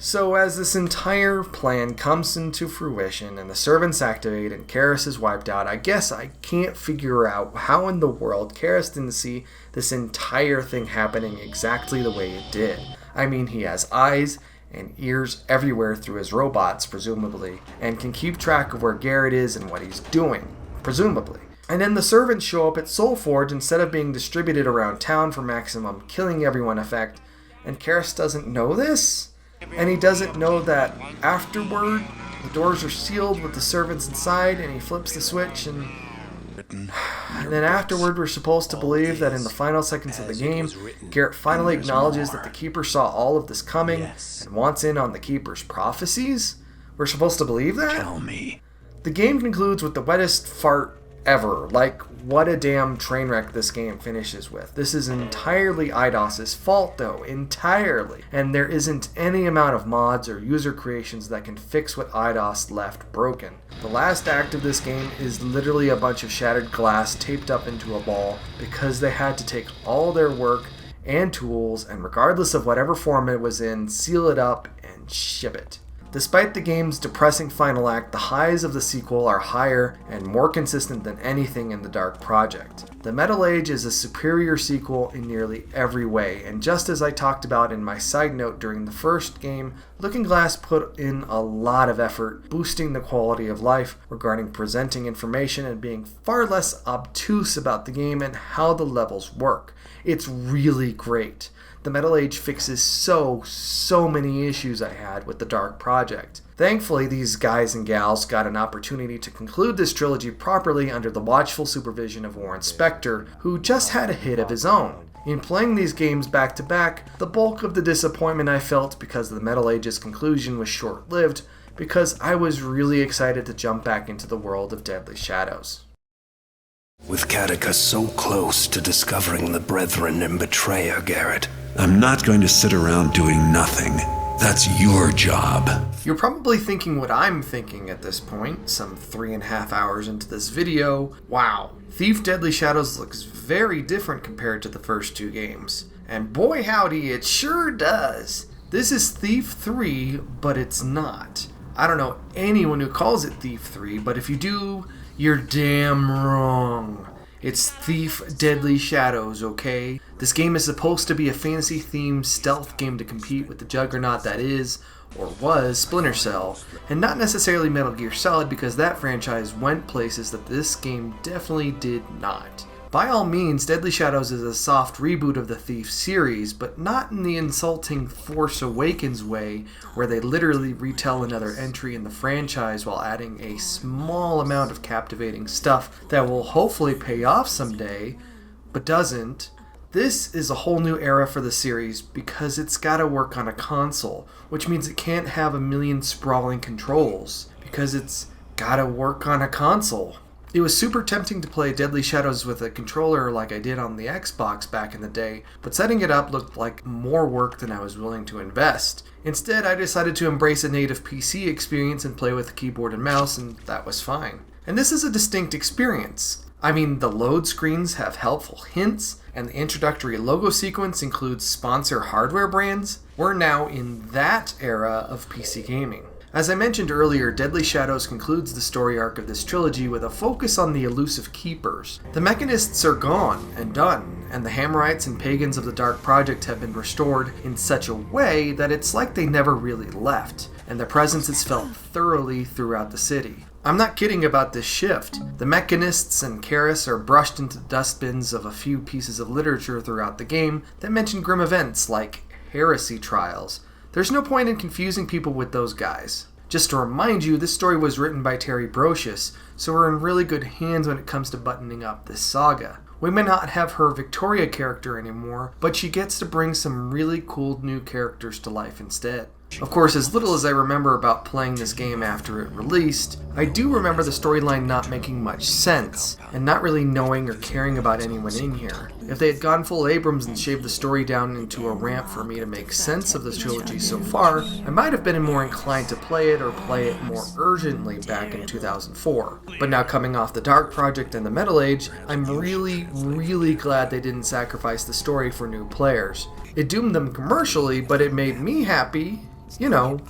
So as this entire plan comes into fruition and the servants activate and Karis is wiped out, I guess I can't figure out how in the world Karis didn't see this entire thing happening exactly the way it did. I mean, he has eyes and ears everywhere through his robots, presumably, and can keep track of where Garrett is and what he's doing, presumably. And then the servants show up at Soulforge instead of being distributed around town for maximum killing everyone effect, and Karis doesn't know this? And he doesn't know that afterward, the doors are sealed with the servants inside, and he flips the switch, and then afterward we're supposed to believe that in the final seconds of the game, Garrett finally acknowledges that the Keeper saw all of this coming and wants in on the Keeper's prophecies? We're supposed to believe that? Tell me. The game concludes with the wettest fart ever. Like, what a damn train wreck this game finishes with. This is entirely IDOS's fault, though. Entirely. And there isn't any amount of mods or user creations that can fix what IDOS left broken. The last act of this game is literally a bunch of shattered glass taped up into a ball because they had to take all their work and tools, and regardless of whatever form it was in, seal it up and ship it. Despite the game's depressing final act, the highs of the sequel are higher and more consistent than anything in the Dark Project. The Metal Age is a superior sequel in nearly every way, and just as I talked about in my side note during the first game, Looking Glass put in a lot of effort boosting the quality of life regarding presenting information and being far less obtuse about the game and how the levels work. It's really great. The Metal Age fixes so many issues I had with the Dark Project. Thankfully, these guys and gals got an opportunity to conclude this trilogy properly under the watchful supervision of Warren Spector, who just had a hit of his own. In playing these games back to back, the bulk of the disappointment I felt because the Metal Age's conclusion was short-lived, because I was really excited to jump back into the world of Deadly Shadows. With Katika so close to discovering the Brethren and betrayer, Garrett, I'm not going to sit around doing nothing. That's your job. You're probably thinking what I'm thinking at this point, some 3.5 hours into this video. Wow, Thief Deadly Shadows looks very different compared to the first two games. And boy howdy, it sure does. This is Thief 3, but it's not. I don't know anyone who calls it Thief 3, but if you do, you're damn wrong. It's Thief Deadly Shadows, okay? This game is supposed to be a fantasy-themed stealth game to compete with the juggernaut that is, or was, Splinter Cell, and not necessarily Metal Gear Solid because that franchise went places that this game definitely did not. By all means, Deadly Shadows is a soft reboot of the Thief series, but not in the insulting Force Awakens way, where they literally retell another entry in the franchise while adding a small amount of captivating stuff that will hopefully pay off someday, but doesn't. This is a whole new era for the series because it's gotta work on a console, which means it can't have a million sprawling controls, because it's gotta work on a console. It was super tempting to play Deadly Shadows with a controller like I did on the Xbox back in the day, but setting it up looked like more work than I was willing to invest. Instead, I decided to embrace a native PC experience and play with a keyboard and mouse, and that was fine. And this is a distinct experience. I mean, the load screens have helpful hints, and the introductory logo sequence includes sponsor hardware brands. We're now in that era of PC gaming. As I mentioned earlier, Deadly Shadows concludes the story arc of this trilogy with a focus on the elusive Keepers. The Mechanists are gone and done, and the Hammerites and Pagans of the Dark Project have been restored in such a way that it's like they never really left, and their presence is felt thoroughly throughout the city. I'm not kidding about this shift. The Mechanists and Karis are brushed into the dustbins of a few pieces of literature throughout the game that mention grim events like heresy trials. There's no point in confusing people with those guys. Just to remind you, this story was written by Terry Brocious, so we're in really good hands when it comes to buttoning up this saga. We may not have her Victoria character anymore, but she gets to bring some really cool new characters to life instead. Of course, as little as I remember about playing this game after it released, I do remember the storyline not making much sense, and not really knowing or caring about anyone in here. If they had gone full Abrams and shaved the story down into a ramp for me to make sense of this trilogy so far, I might have been more inclined to play it or play it more urgently back in 2004. But now coming off the Dark Project and the Metal Age, I'm really glad they didn't sacrifice the story for new players. It doomed them commercially, but it made me happy.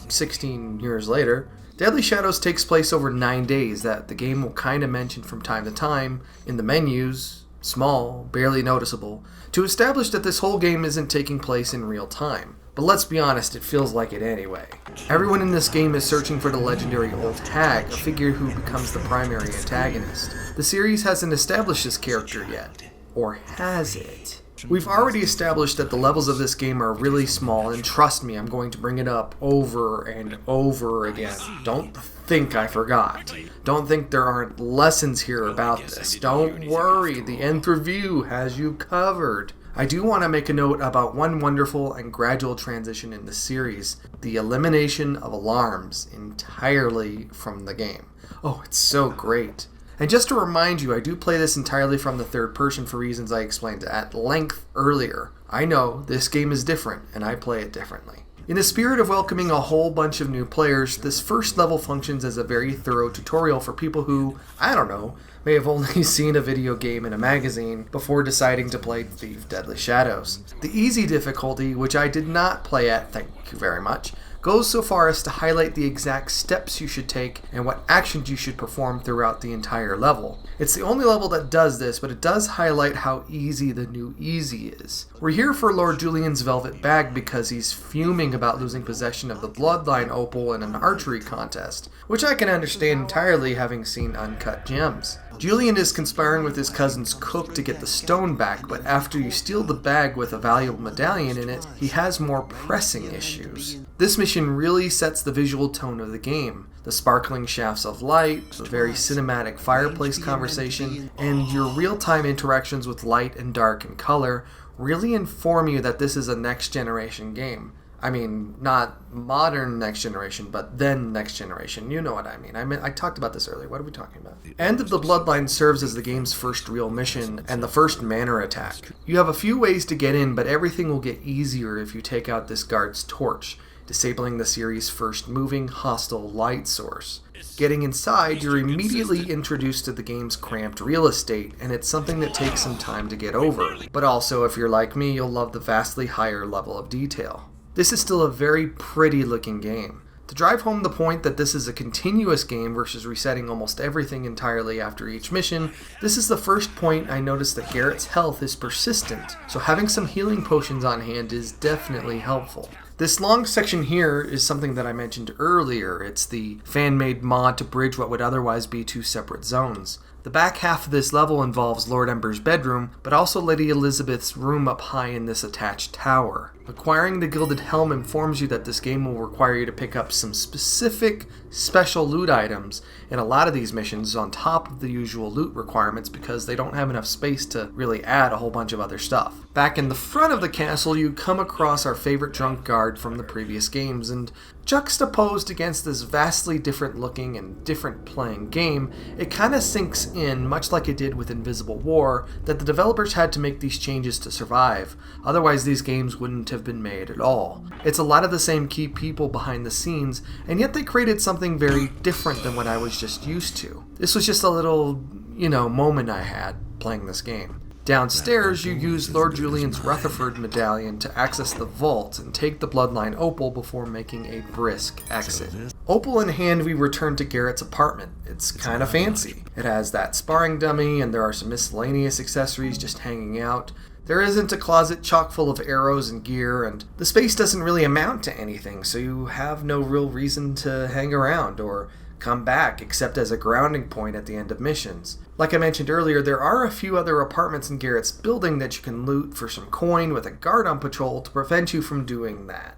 16 years later. Deadly Shadows takes place over 9 days that the game will kinda mention from time to time in the menus small, barely noticeable, to establish that this whole game isn't taking place in real time. But let's be honest, it feels like it anyway. Everyone in this game is searching for the legendary Old Hag, a figure who becomes the primary antagonist. The series hasn't established this character yet. Or has it? We've already established that the levels of this game are really small, and trust me, I'm going to bring it up over and over again. Don't think I forgot. Don't think there aren't lessons here about this. Don't worry, the nth review has you covered. I do want to make a note about one wonderful and gradual transition in the series, the elimination of alarms entirely from the game. Oh, it's so great. And just to remind you, I do play this entirely from the third person for reasons I explained at length earlier. I know, this game is different, and I play it differently. In the spirit of welcoming a whole bunch of new players, this first level functions as a very thorough tutorial for people who, I don't know, may have only seen a video game in a magazine before deciding to play Thief Deadly Shadows. The easy difficulty, which I did not play at, thank you very much, goes so far as to highlight the exact steps you should take and what actions you should perform throughout the entire level. It's the only level that does this, but it does highlight how easy the new easy is. We're here for Lord Julian's velvet bag because he's fuming about losing possession of the bloodline opal in an archery contest, which I can understand entirely having seen Uncut Gems. Julian is conspiring with his cousin's cook to get the stone back, but after you steal the bag with a valuable medallion in it, he has more pressing issues. This mission really sets the visual tone of the game. The sparkling shafts of light, the very cinematic fireplace conversation, and your real-time interactions with light and dark and color really inform you that this is a next-generation game. I mean, not modern next generation, but then next generation. You know what I mean. I talked about this earlier. What are we talking about? End of the Bloodline serves as the game's first real mission and the first manor attack. You have a few ways to get in, but everything will get easier if you take out this guard's torch, disabling the series' first moving, hostile light source. Getting inside, you're immediately introduced to the game's cramped real estate, and it's something that takes some time to get over. But also, if you're like me, you'll love the vastly higher level of detail. This is still a very pretty looking game. To drive home the point that this is a continuous game versus resetting almost everything entirely after each mission, this is the first point I noticed that Garrett's health is persistent, so having some healing potions on hand is definitely helpful. This long section here is something that I mentioned earlier. It's the fan-made mod to bridge what would otherwise be two separate zones. The back half of this level involves Lord Ember's bedroom, but also Lady Elizabeth's room up high in this attached tower. Acquiring the Gilded Helm informs you that this game will require you to pick up some specific special loot items in a lot of these missions on top of the usual loot requirements because they don't have enough space to really add a whole bunch of other stuff. Back in the front of the castle, you come across our favorite drunk guard from the previous games, and juxtaposed against this vastly different looking and different playing game, it kind of sinks in, much like it did with Invisible War, that the developers had to make these changes to survive. Otherwise, these games wouldn't have been made at all. It's a lot of the same key people behind the scenes, and yet they created something very different than what I was just used to. This was just a little, moment I had playing this game. Downstairs, you use Lord Julian's Rutherford medallion to access the vault and take the Bloodline Opal before making a brisk exit. Opal in hand, we return to Garrett's apartment. It's kind of fancy. It has that sparring dummy, and there are some miscellaneous accessories just hanging out. There isn't a closet chock full of arrows and gear, and the space doesn't really amount to anything, so you have no real reason to hang around or come back except as a grounding point at the end of missions. Like I mentioned earlier, there are a few other apartments in Garrett's building that you can loot for some coin with a guard on patrol to prevent you from doing that.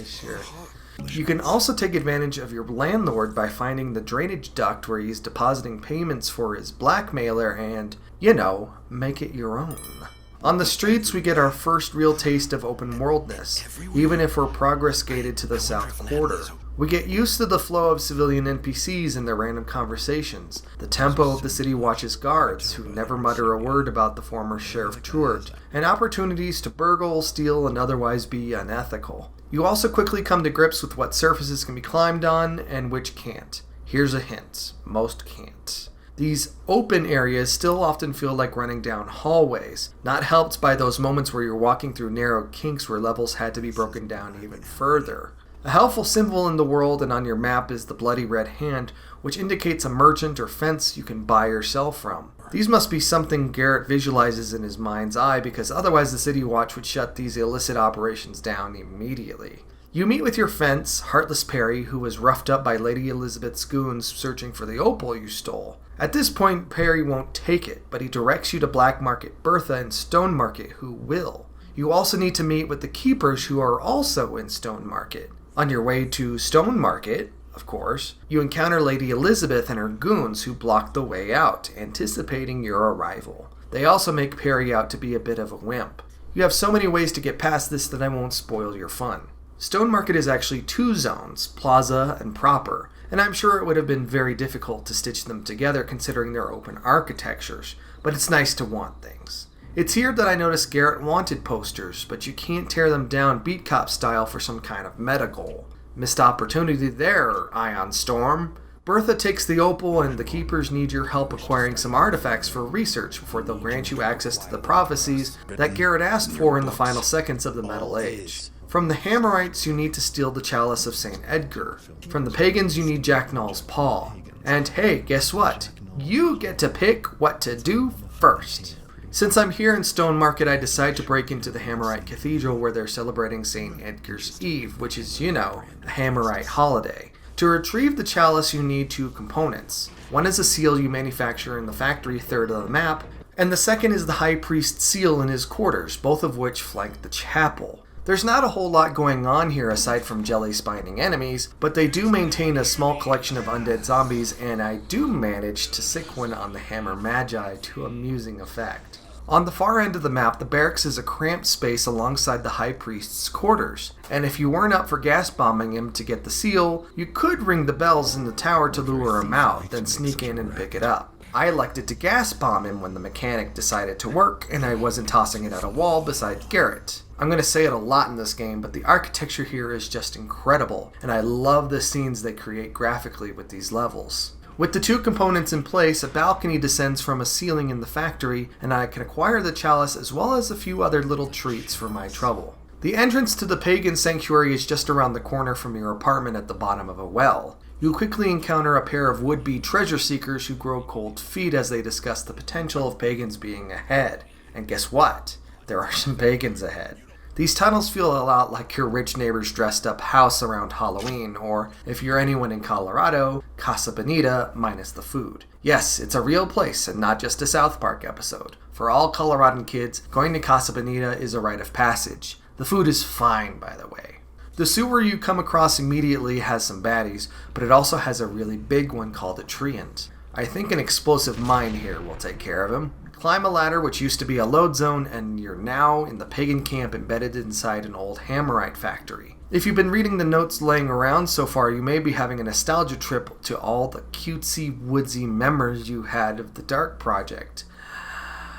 Sure. You can also take advantage of your landlord by finding the drainage duct where he's depositing payments for his blackmailer and, make it your own. On the streets, we get our first real taste of open worldness, even if we're progress gated to the south quarter. We get used to the flow of civilian NPCs and their random conversations, the tempo of the City Watch's guards, who never mutter a word about the former Sheriff Truart, and opportunities to burgle, steal, and otherwise be unethical. You also quickly come to grips with what surfaces can be climbed on and which can't. Here's a hint: most can't. These open areas still often feel like running down hallways, not helped by those moments where you're walking through narrow kinks where levels had to be broken down even further. A helpful symbol in the world and on your map is the bloody red hand, which indicates a merchant or fence you can buy or sell from. These must be something Garrett visualizes in his mind's eye, because otherwise the City Watch would shut these illicit operations down immediately. You meet with your fence, Heartless Perry, who was roughed up by Lady Elizabeth's goons searching for the opal you stole. At this point, Perry won't take it, but he directs you to Black Market Bertha and Stone Market, who will. You also need to meet with the Keepers, who are also in Stone Market. On your way to Stone Market, of course, you encounter Lady Elizabeth and her goons, who block the way out, anticipating your arrival. They also make Perry out to be a bit of a wimp. You have so many ways to get past this that I won't spoil your fun. Stone Market is actually 2 zones, Plaza and Proper, and I'm sure it would have been very difficult to stitch them together considering their open architectures, but it's nice to want things. It's here that I noticed Garrett wanted posters, but you can't tear them down beat cop style for some kind of meta goal. Missed opportunity there, Ion Storm. Bertha takes the opal, and the Keepers need your help acquiring some artifacts for research before they'll grant you access to the prophecies that Garrett asked for in the final seconds of the Metal Age. From the Hammerites, you need to steal the Chalice of St. Edgar. From the Pagans, you need Jack Null's Paw. And hey, guess what? You get to pick what to do first. Since I'm here in Stone Market, I decide to break into the Hammerite Cathedral where they're celebrating St. Edgar's Eve, which is, you know, a Hammerite holiday. To retrieve the chalice, you need 2 components. One is a seal you manufacture in the factory third of the map, and the second is the High Priest's seal in his quarters, both of which flank the chapel. There's not a whole lot going on here aside from jelly-spining enemies, but they do maintain a small collection of undead zombies, and I do manage to sick one on the Hammer Magi to amusing effect. On the far end of the map, the barracks is a cramped space alongside the High Priest's quarters, and if you weren't up for gas bombing him to get the seal, you could ring the bells in the tower to lure him out, then sneak in and pick it up. I elected to gas bomb him when the mechanic decided to work, and I wasn't tossing it at a wall beside Garrett. I'm going to say it a lot in this game, but the architecture here is just incredible, and I love the scenes they create graphically with these levels. With the 2 components in place, a balcony descends from a ceiling in the factory, and I can acquire the chalice as well as a few other little treats for my trouble. The entrance to the Pagan Sanctuary is just around the corner from your apartment at the bottom of a well. You'll quickly encounter a pair of would-be treasure seekers who grow cold feet as they discuss the potential of pagans being ahead. And guess what? There are some pagans ahead. These tunnels feel a lot like your rich neighbor's dressed up house around Halloween, or if you're anyone in Colorado, Casa Bonita minus the food. Yes, it's a real place and not just a South Park episode. For all Coloradan kids, going to Casa Bonita is a rite of passage. The food is fine, by the way. The sewer you come across immediately has some baddies, but it also has a really big one called a treant. I think an explosive mine here will take care of him. Climb a ladder which used to be a load zone, and you're now in the pagan camp embedded inside an old Hammerite factory. If you've been reading the notes laying around so far, you may be having a nostalgia trip to all the cutesy, woodsy memories you had of the Dark Project.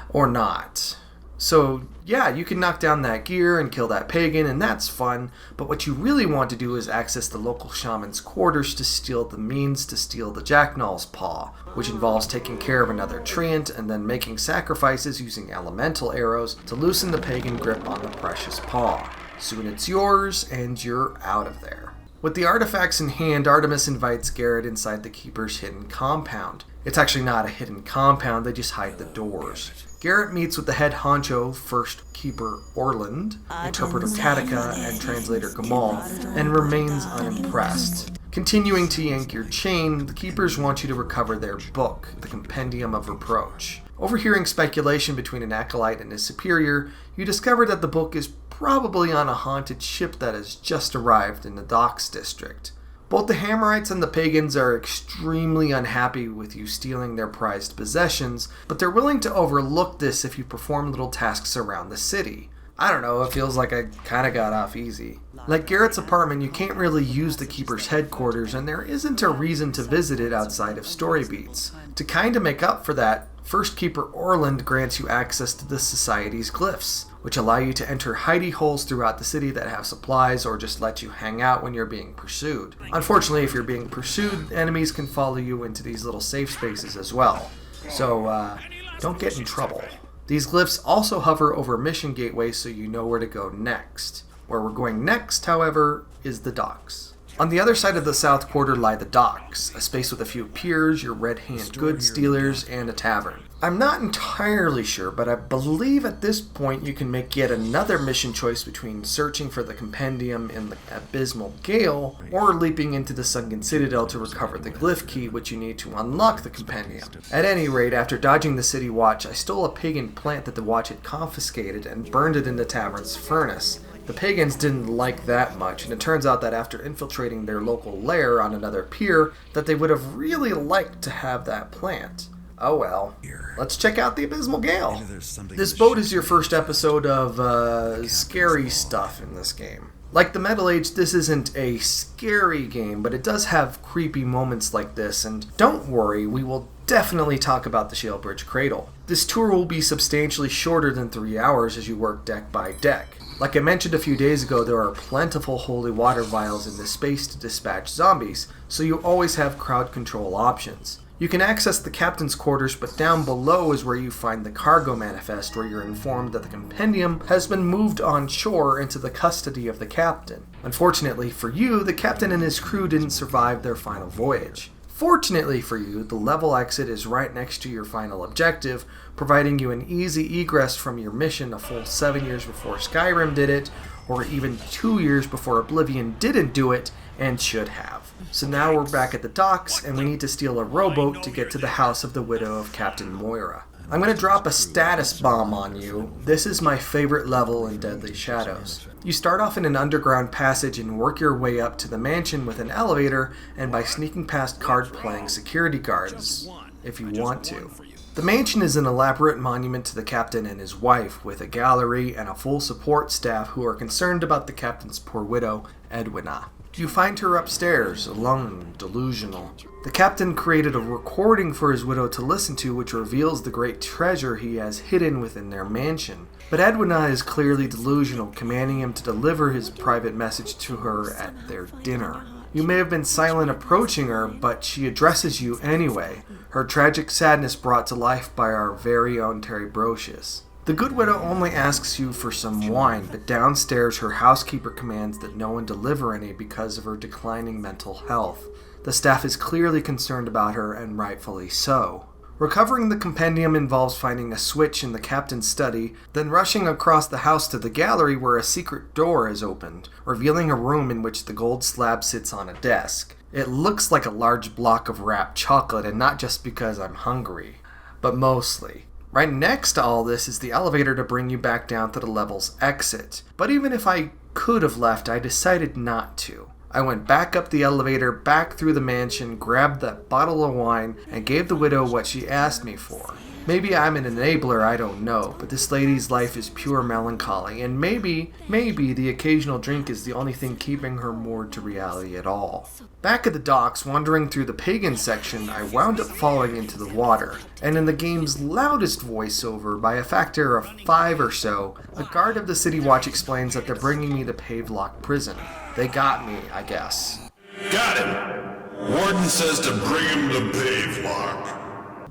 Or not. So yeah, you can knock down that gear and kill that pagan, and that's fun, but what you really want to do is access the local shaman's quarters to steal the means to steal the Jack Null's Paw, which involves taking care of another treant and then making sacrifices using elemental arrows to loosen the pagan grip on the precious paw. Soon it's yours, and you're out of there. With the artifacts in hand, Artemis invites Garrett inside the Keeper's hidden compound. It's actually not a hidden compound, they just hide the doors. Garrett meets with the head honcho, First Keeper Orland, interpreter Katika, and translator Gamal, and remains unimpressed. Continuing to yank your chain, the Keepers want you to recover their book, the Compendium of Reproach. Overhearing speculation between an acolyte and his superior, you discover that the book is probably on a haunted ship that has just arrived in the docks district. Both the Hammerites and the Pagans are extremely unhappy with you stealing their prized possessions, but they're willing to overlook this if you perform little tasks around the city. I don't know, it feels like I kinda got off easy. Like Garrett's apartment, you can't really use the Keeper's headquarters, and there isn't a reason to visit it outside of story beats. To kinda make up for that, First Keeper Orland grants you access to the Society's glyphs, which allow you to enter hidey holes throughout the city that have supplies or just let you hang out when you're being pursued. Unfortunately, if you're being pursued, enemies can follow you into these little safe spaces as well. So, don't get in trouble. These glyphs also hover over mission gateways so you know where to go next. Where we're going next, however, is the docks. On the other side of the south quarter lie the docks, a space with a few piers, your red-hand goods dealers, and a tavern. I'm not entirely sure, but I believe at this point you can make yet another mission choice between searching for the compendium in the abysmal gale, or leaping into the sunken citadel to recover the glyph key which you need to unlock the compendium. At any rate, after dodging the city watch, I stole a pagan plant that the watch had confiscated and burned it in the tavern's furnace. The pagans didn't like that much, and it turns out that after infiltrating their local lair on another pier, that they would have really liked to have that plant. Oh well. Let's check out the Abysmal Gale. This boat is your first episode of scary stuff in this game. Like the Metal Age, this isn't a scary game, but it does have creepy moments like this, and don't worry, we will definitely talk about the Shalebridge Cradle. This tour will be substantially shorter than 3 hours as you work deck by deck. Like I mentioned a few days ago, there are plentiful holy water vials in this space to dispatch zombies, so you always have crowd control options. You can access the captain's quarters, but down below is where you find the cargo manifest, where you're informed that the compendium has been moved on shore into the custody of the captain. Unfortunately for you, the captain and his crew didn't survive their final voyage. Fortunately for you, the level exit is right next to your final objective, providing you an easy egress from your mission a full 7 years before Skyrim did it, or even 2 years before Oblivion didn't do it, and should have. So now we're back at the docks, and we need to steal a rowboat to get to the house of the widow of Captain Moira. I'm going to drop a status bomb on you. This is my favorite level in Deadly Shadows. You start off in an underground passage and work your way up to the mansion with an elevator and by sneaking past card-playing security guards, if you want to. The mansion is an elaborate monument to the captain and his wife, with a gallery and a full support staff who are concerned about the captain's poor widow, Edwina. You find her upstairs, alone, delusional. The captain created a recording for his widow to listen to which reveals the great treasure he has hidden within their mansion. But Edwina is clearly delusional, commanding him to deliver his private message to her at their dinner. You may have been silent approaching her, but she addresses you anyway, her tragic sadness brought to life by our very own Terry Brocious. The good widow only asks you for some wine, but downstairs her housekeeper commands that no one deliver any because of her declining mental health. The staff is clearly concerned about her, and rightfully so. Recovering the compendium involves finding a switch in the captain's study, then rushing across the house to the gallery where a secret door is opened, revealing a room in which the gold slab sits on a desk. It looks like a large block of wrapped chocolate, and not just because I'm hungry, but mostly. Right next to all this is the elevator to bring you back down to the level's exit. But even if I could have left, I decided not to. I went back up the elevator, back through the mansion, grabbed that bottle of wine, and gave the widow what she asked me for. Maybe I'm an enabler, I don't know, but this lady's life is pure melancholy, and maybe the occasional drink is the only thing keeping her moored to reality at all. Back at the docks, wandering through the pagan section, I wound up falling into the water, and in the game's loudest voiceover, by a factor of 5 or so, a guard of the City Watch explains that they're bringing me to Pavelock Prison. They got me, I guess. Got him! Warden says to bring him to Pavelock.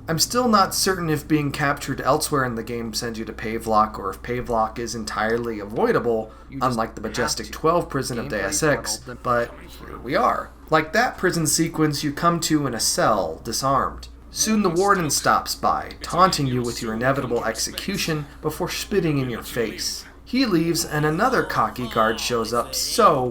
I'm still not certain if being captured elsewhere in the game sends you to Pavelock, or if Pavelock is entirely avoidable, unlike the Majestic 12 prison of Deus Ex, but here we are. Like that prison sequence, you come to in a cell, disarmed. Soon the warden stops by, taunting you with your inevitable execution before spitting in your face. He leaves, and another cocky guard shows up so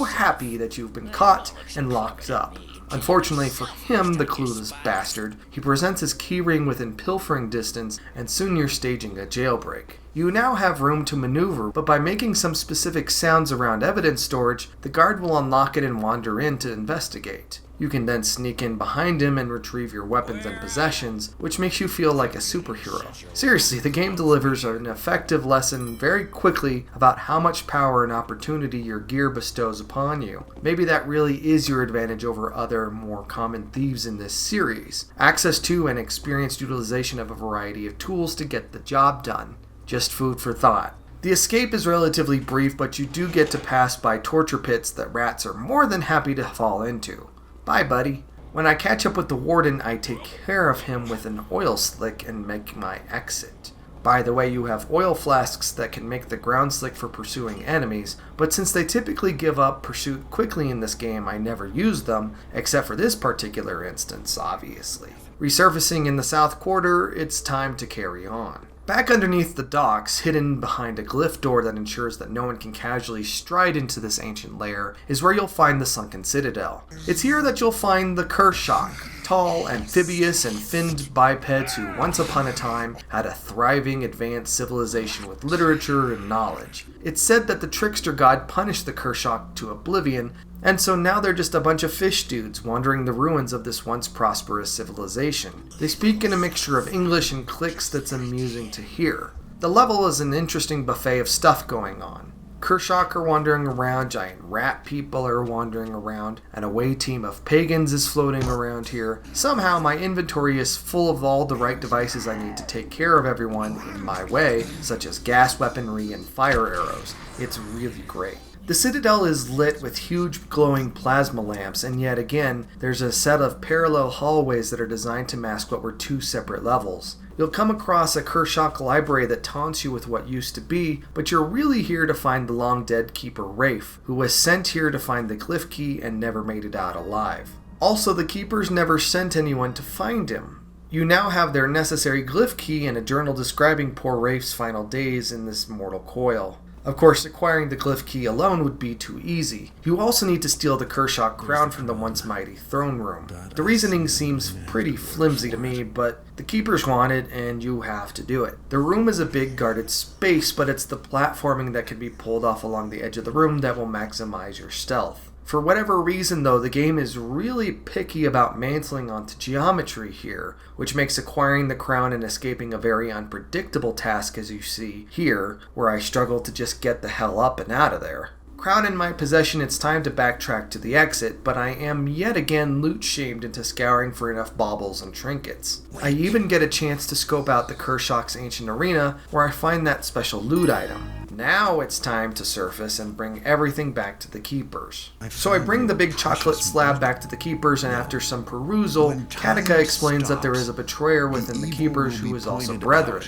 happy that you've been caught and locked up. Unfortunately for him, the clueless bastard, he presents his keyring within pilfering distance, and soon you're staging a jailbreak. You now have room to maneuver, but by making some specific sounds around evidence storage, the guard will unlock it and wander in to investigate. You can then sneak in behind him and retrieve your weapons and possessions, which makes you feel like a superhero. Seriously, the game delivers an effective lesson very quickly about how much power and opportunity your gear bestows upon you. Maybe that really is your advantage over other, more common thieves in this series. Access to and experienced utilization of a variety of tools to get the job done. Just food for thought. The escape is relatively brief, but you do get to pass by torture pits that rats are more than happy to fall into. Bye, buddy. When I catch up with the warden, I take care of him with an oil slick and make my exit. By the way, you have oil flasks that can make the ground slick for pursuing enemies, but since they typically give up pursuit quickly in this game, I never use them, except for this particular instance, obviously. Resurfacing in the south quarter, it's time to carry on. Back underneath the docks, hidden behind a glyph door that ensures that no one can casually stride into this ancient lair, is where you'll find the sunken citadel. It's here that you'll find the Kershak, tall, amphibious, and finned bipeds who once upon a time had a thriving advanced civilization with literature and knowledge. It's said that the trickster god punished the Kershak to oblivion, and so now they're just a bunch of fish dudes wandering the ruins of this once prosperous civilization. They speak in a mixture of English and clicks that's amusing to hear. The level is an interesting buffet of stuff going on. Kershak are wandering around, giant rat people are wandering around, an away team of pagans is floating around here. Somehow my inventory is full of all the right devices I need to take care of everyone in my way, such as gas weaponry and fire arrows. It's really great. The Citadel is lit with huge glowing plasma lamps, and yet again, there's a set of parallel hallways that are designed to mask what were two separate levels. You'll come across a Kershak library that taunts you with what used to be, but you're really here to find the long-dead Keeper Rafe, who was sent here to find the glyph key and never made it out alive. Also, the Keepers never sent anyone to find him. You now have their necessary glyph key and a journal describing poor Rafe's final days in this mortal coil. Of course, acquiring the glyph key alone would be too easy. You also need to steal the Kershak crown from the once mighty throne room. The reasoning seems pretty flimsy to me, but the Keepers want it, and you have to do it. The room is a big guarded space, but it's the platforming that can be pulled off along the edge of the room that will maximize your stealth. For whatever reason though, the game is really picky about mantling onto geometry here, which makes acquiring the crown and escaping a very unpredictable task, as you see here, where I struggle to just get the hell up and out of there. Crown in my possession, it's time to backtrack to the exit, but I am yet again loot shamed into scouring for enough baubles and trinkets. I even get a chance to scope out the Kershak's ancient arena, where I find that special loot item. Now it's time to surface and bring everything back to the Keepers. So I bring the big chocolate slab back to the Keepers, and after some perusal, Katika explains that there is a betrayer within the Keepers who is also brethren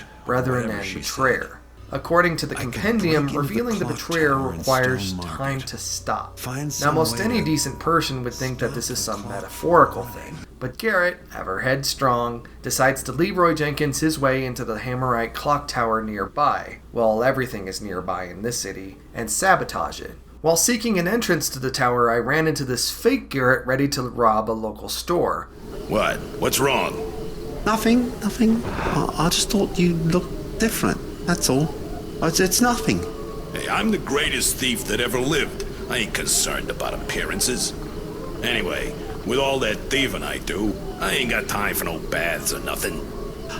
and betrayer. According to the compendium, revealing the betrayer requires time to stop. Now, most any decent person would think that this is some metaphorical thing, but Garrett, ever headstrong, decides to Leroy Jenkins his way into the Hammerite clock tower nearby, well, everything is nearby in this city, and sabotage it. While seeking an entrance to the tower, I ran into this fake Garrett ready to rob a local store. What? What's wrong? Nothing. I just thought you looked different. That's all. It's nothing. Hey, I'm the greatest thief that ever lived. I ain't concerned about appearances. Anyway, with all that thieving I do, I ain't got time for no baths or nothing.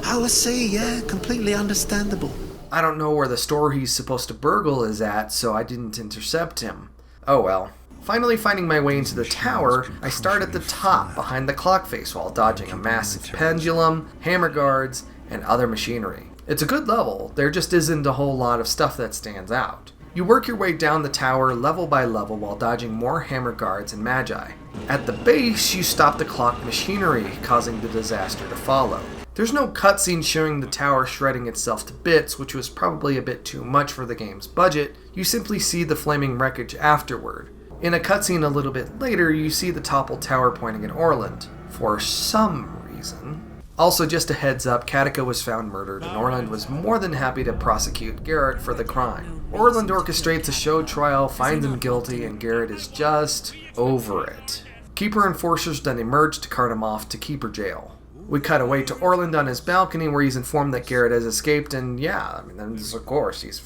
Oh, I see, yeah, completely understandable. I don't know where the store he's supposed to burgle is at, so I didn't intercept him. Oh well. Finally finding my way into the tower, I start at the top behind the clock face while dodging a massive pendulum, hammer guards, and other machinery. It's a good level, there just isn't a whole lot of stuff that stands out. You work your way down the tower level by level while dodging more hammer guards and magi. At the base, you stop the clock machinery, causing the disaster to follow. There's no cutscene showing the tower shredding itself to bits, which was probably a bit too much for the game's budget. You simply see the flaming wreckage afterward. In a cutscene a little bit later, you see the toppled tower pointing at Orland. For some reason. Also, just a heads up, Katika was found murdered, and Orland was more than happy to prosecute Garrett for the crime. Orland orchestrates a show trial, finds him guilty, and Garrett is just over it. Keeper enforcers then emerge to cart him off to Keeper jail. We cut away to Orland on his balcony where he's informed that Garrett has escaped, and yeah, of course, he's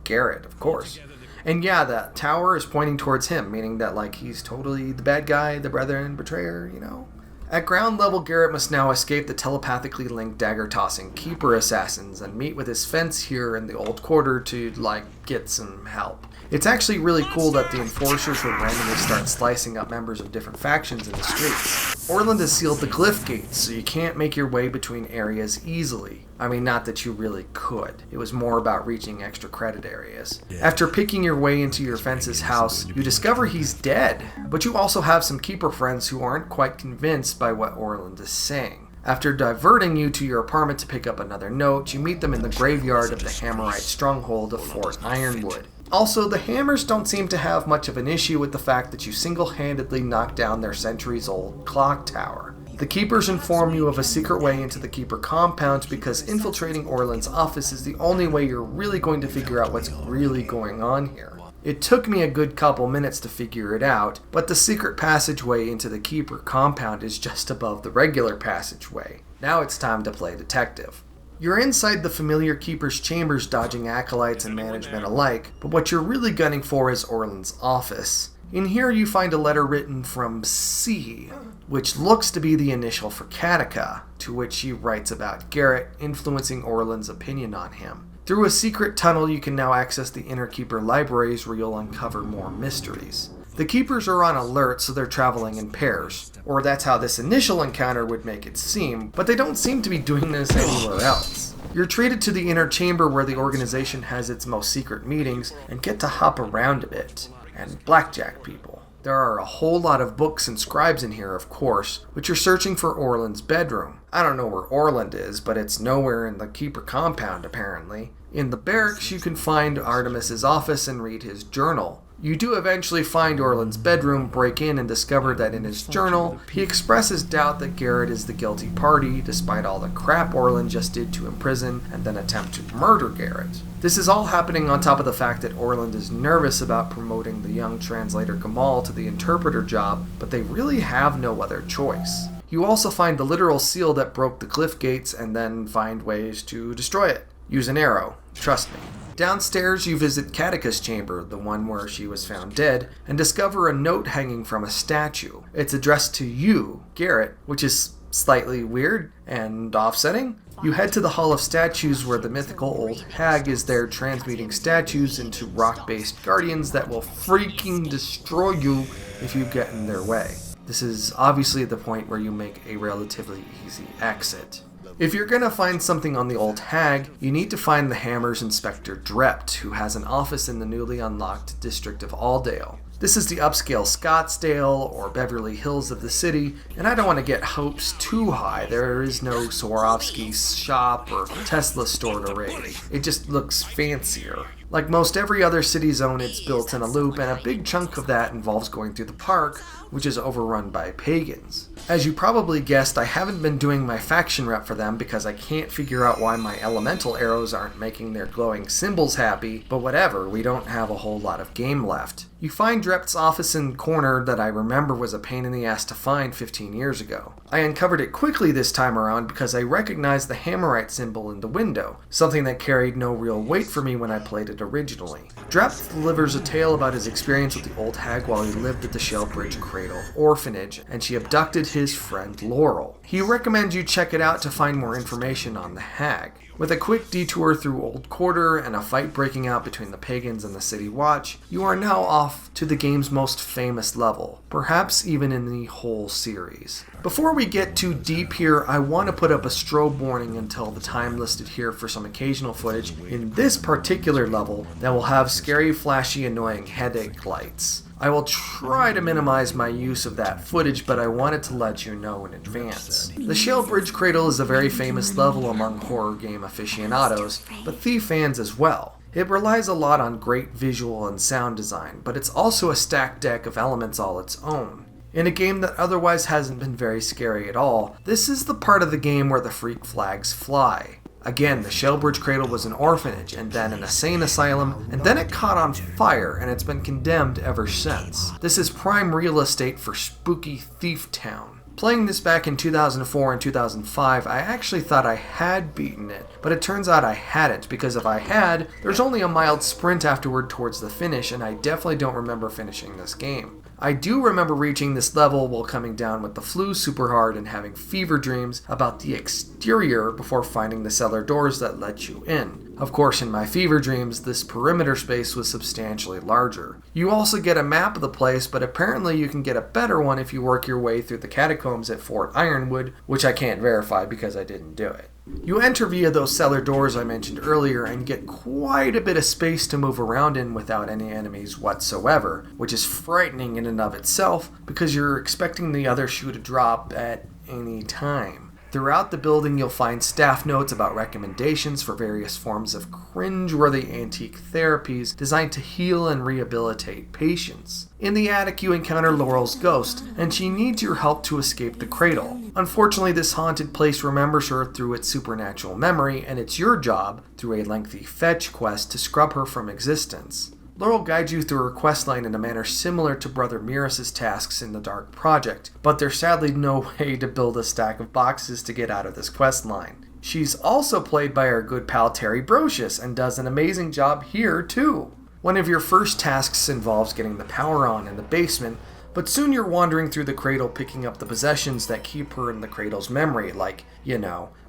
Garrett, of course. And yeah, that tower is pointing towards him, meaning that, like, he's totally the bad guy, the brethren, betrayer, you know? At ground level, Garrett must now escape the telepathically linked dagger-tossing Keeper assassins and meet with his fence here in the old quarter to, like, get some help. It's actually really cool that the enforcers will randomly start slicing up members of different factions in the streets. Orland has sealed the glyph gates, so you can't make your way between areas easily. I mean, not that you really could. It was more about reaching extra credit areas. After picking your way into your fence's house, you discover he's dead, but you also have some Keeper friends who aren't quite convinced by what Orland is saying. After diverting you to your apartment to pick up another note, you meet them in the graveyard of the Hammerite stronghold of Fort Ironwood. Also, the Hammers don't seem to have much of an issue with the fact that you single-handedly knocked down their centuries-old clock tower. The Keepers inform you of a secret way into the Keeper compound because infiltrating Orland's office is the only way you're really going to figure out what's really going on here. It took me a good couple minutes to figure it out, but the secret passageway into the Keeper compound is just above the regular passageway. Now it's time to play detective. You're inside the familiar Keeper's chambers dodging acolytes and management alike, but what you're really gunning for is Orland's office. In here you find a letter written from C, which looks to be the initial for Katika, to which she writes about Garrett influencing Orland's opinion on him. Through a secret tunnel you can now access the Inner Keeper libraries where you'll uncover more mysteries. The Keepers are on alert, so they're traveling in pairs. Or that's how this initial encounter would make it seem, but they don't seem to be doing this anywhere else. You're treated to the inner chamber where the organization has its most secret meetings and get to hop around a bit. And blackjack people. There are a whole lot of books and scribes in here, of course, but you're searching for Orland's bedroom. I don't know where Orland is, but it's nowhere in the Keeper compound, apparently. In the barracks, you can find Artemis's office and read his journal. You do eventually find Orland's bedroom, break in, and discover that in his journal, he expresses doubt that Garrett is the guilty party, despite all the crap Orland just did to imprison and then attempt to murder Garrett. This is all happening on top of the fact that Orland is nervous about promoting the young translator Gamal to the interpreter job, but they really have no other choice. You also find the literal seal that broke the cliff gates and then find ways to destroy it. Use an arrow. Trust me. Downstairs, you visit Katika's chamber, the one where she was found dead, and discover a note hanging from a statue. It's addressed to you, Garrett, which is slightly weird and offsetting. You head to the Hall of Statues where the mythical old hag is there transmuting statues into rock-based guardians that will freaking destroy you if you get in their way. This is obviously the point where you make a relatively easy exit. If you're gonna find something on the old hag, you need to find the Hammer's Inspector Drept, who has an office in the newly unlocked district of Aldale. This is the upscale Scottsdale or Beverly Hills of the city, and I don't want to get hopes too high. There is no Swarovski's shop or Tesla store to raid. It just looks fancier. Like most every other city zone, it's built in a loop, and a big chunk of that involves going through the park, which is overrun by pagans. As you probably guessed, I haven't been doing my faction rep for them because I can't figure out why my elemental arrows aren't making their glowing symbols happy, but whatever, we don't have a whole lot of game left. You find Drept's office in corner that I remember was a pain in the ass to find 15 years ago. I uncovered it quickly this time around because I recognized the Hammerite symbol in the window, something that carried no real weight for me when I played it originally. Drept delivers a tale about his experience with the old hag while he lived at the Shellbridge Cradle orphanage, and she abducted his friend Laurel. He recommends you check it out to find more information on the hag. With a quick detour through Old Quarter and a fight breaking out between the pagans and the City Watch, you are now off to the game's most famous level, perhaps even in the whole series. Before we get too deep here, I want to put up a strobe warning until the time listed here for some occasional footage in this particular level that will have scary, flashy, annoying headache lights. I will try to minimize my use of that footage, but I wanted to let you know in advance. The Shellbridge Cradle is a very famous level among horror game aficionados, but Thief fans as well. It relies a lot on great visual and sound design, but it's also a stacked deck of elements all its own. In a game that otherwise hasn't been very scary at all, this is the part of the game where the freak flags fly. Again, the Shellbridge Cradle was an orphanage, and then an insane asylum, and then it caught on fire, and it's been condemned ever since. This is prime real estate for spooky Thief Town. Playing this back in 2004 and 2005, I actually thought I had beaten it, but it turns out I hadn't, because if I had, there's only a mild sprint afterward towards the finish, and I definitely don't remember finishing this game. I do remember reaching this level while coming down with the flu super hard and having fever dreams about the exterior before finding the cellar doors that let you in. Of course, in my fever dreams, this perimeter space was substantially larger. You also get a map of the place, but apparently you can get a better one if you work your way through the catacombs at Fort Ironwood, which I can't verify because I didn't do it. You enter via those cellar doors I mentioned earlier and get quite a bit of space to move around in without any enemies whatsoever, which is frightening in and of itself because you're expecting the other shoe to drop at any time. Throughout the building, you'll find staff notes about recommendations for various forms of cringe-worthy antique therapies designed to heal and rehabilitate patients. In the attic, you encounter Laurel's ghost, and she needs your help to escape the cradle. Unfortunately, this haunted place remembers her through its supernatural memory, and it's your job, through a lengthy fetch quest, to scrub her from existence. Laurel guides you through her questline in a manner similar to Brother Miras' tasks in the Dark Project, but there's sadly no way to build a stack of boxes to get out of this questline. She's also played by our good pal Terry Brocious and does an amazing job here too. One of your first tasks involves getting the power on in the basement, but soon you're wandering through the cradle picking up the possessions that keep her in the cradle's memory, like,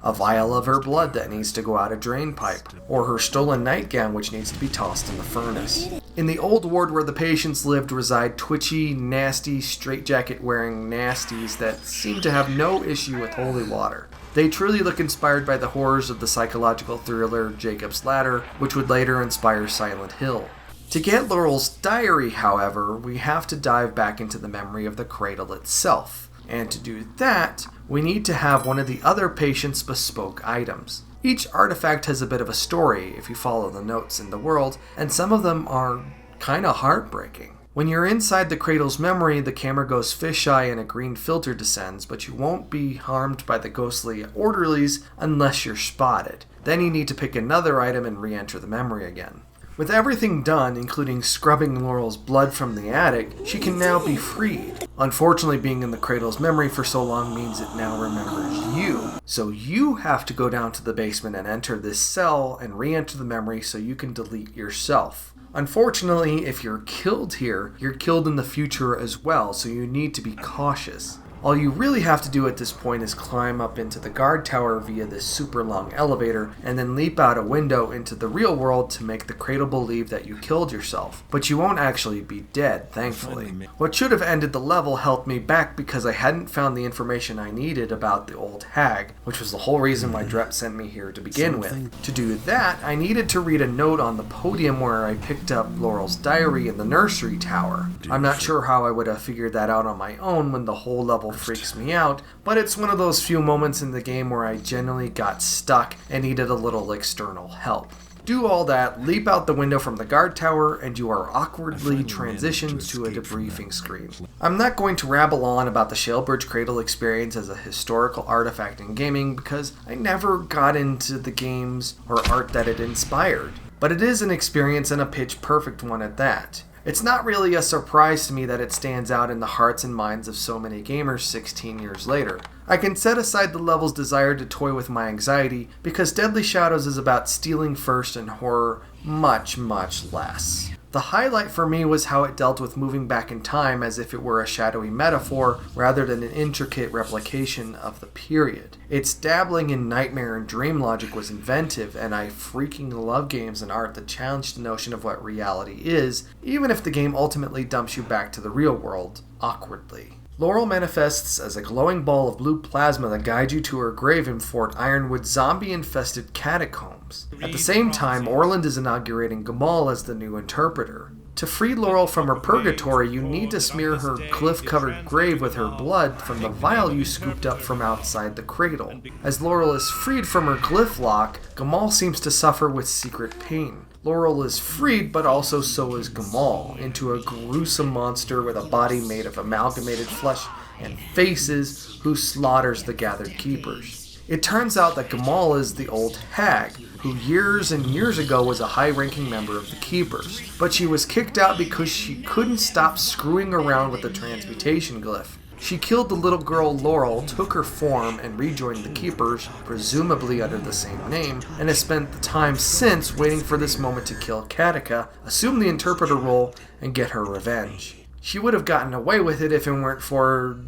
a vial of her blood that needs to go out a drain pipe, or her stolen nightgown which needs to be tossed in the furnace. In the old ward where the patients lived reside twitchy, nasty, straitjacket-wearing nasties that seem to have no issue with holy water. They truly look inspired by the horrors of the psychological thriller Jacob's Ladder, which would later inspire Silent Hill. To get Laurel's diary, however, we have to dive back into the memory of the cradle itself. And to do that, we need to have one of the other patient's bespoke items. Each artifact has a bit of a story if you follow the notes in the world, and some of them are kinda heartbreaking. When you're inside the cradle's memory, the camera goes fisheye and a green filter descends, but you won't be harmed by the ghostly orderlies unless you're spotted. Then you need to pick another item and re-enter the memory again. With everything done, including scrubbing Laurel's blood from the attic, she can now be freed. Unfortunately, being in the cradle's memory for so long means it now remembers you. So you have to go down to the basement and enter this cell and re-enter the memory so you can delete yourself. Unfortunately, if you're killed here, you're killed in the future as well, so you need to be cautious. All you really have to do at this point is climb up into the guard tower via this super long elevator and then leap out a window into the real world to make the cradle believe that you killed yourself. But you won't actually be dead, thankfully. What should have ended the level held me back because I hadn't found the information I needed about the old hag, which was the whole reason why Drep sent me here to begin with. To do that, I needed to read a note on the podium where I picked up Laurel's diary in the nursery tower. I'm not sure how I would have figured that out on my own when the whole level freaks me out, but it's one of those few moments in the game where I genuinely got stuck and needed a little external help. Do all that, leap out the window from the guard tower, and you are awkwardly transitioned to a debriefing screen. I'm not going to rabble on about the Shalebridge Cradle experience as a historical artifact in gaming because I never got into the games or art that it inspired, but it is an experience and a pitch perfect one at that. It's not really a surprise to me that it stands out in the hearts and minds of so many gamers 16 years later. I can set aside the level's desire to toy with my anxiety because Deadly Shadows is about stealing first and horror much, much less. The highlight for me was how it dealt with moving back in time as if it were a shadowy metaphor rather than an intricate replication of the period. Its dabbling in nightmare and dream logic was inventive, and I freaking love games and art that challenge the notion of what reality is, even if the game ultimately dumps you back to the real world, awkwardly. Laurel manifests as a glowing ball of blue plasma that guides you to her grave in Fort Ironwood's zombie-infested catacombs. At the same time, Orland is inaugurating Gamal as the new interpreter. To free Laurel from her purgatory, you need to smear her glyph-covered grave with her blood from the vial you scooped up from outside the cradle. As Laurel is freed from her glyph lock, Gamal seems to suffer with secret pain. Laurel is freed, but also so is Gamal, into a gruesome monster with a body made of amalgamated flesh and faces who slaughters the gathered keepers. It turns out that Gamal is the old hag, who years and years ago was a high-ranking member of the Keepers, but she was kicked out because she couldn't stop screwing around with the transmutation glyph. She killed the little girl Laurel, took her form, and rejoined the Keepers, presumably under the same name, and has spent the time since waiting for this moment to kill Katika, assume the interpreter role, and get her revenge. She would have gotten away with it if it weren't for,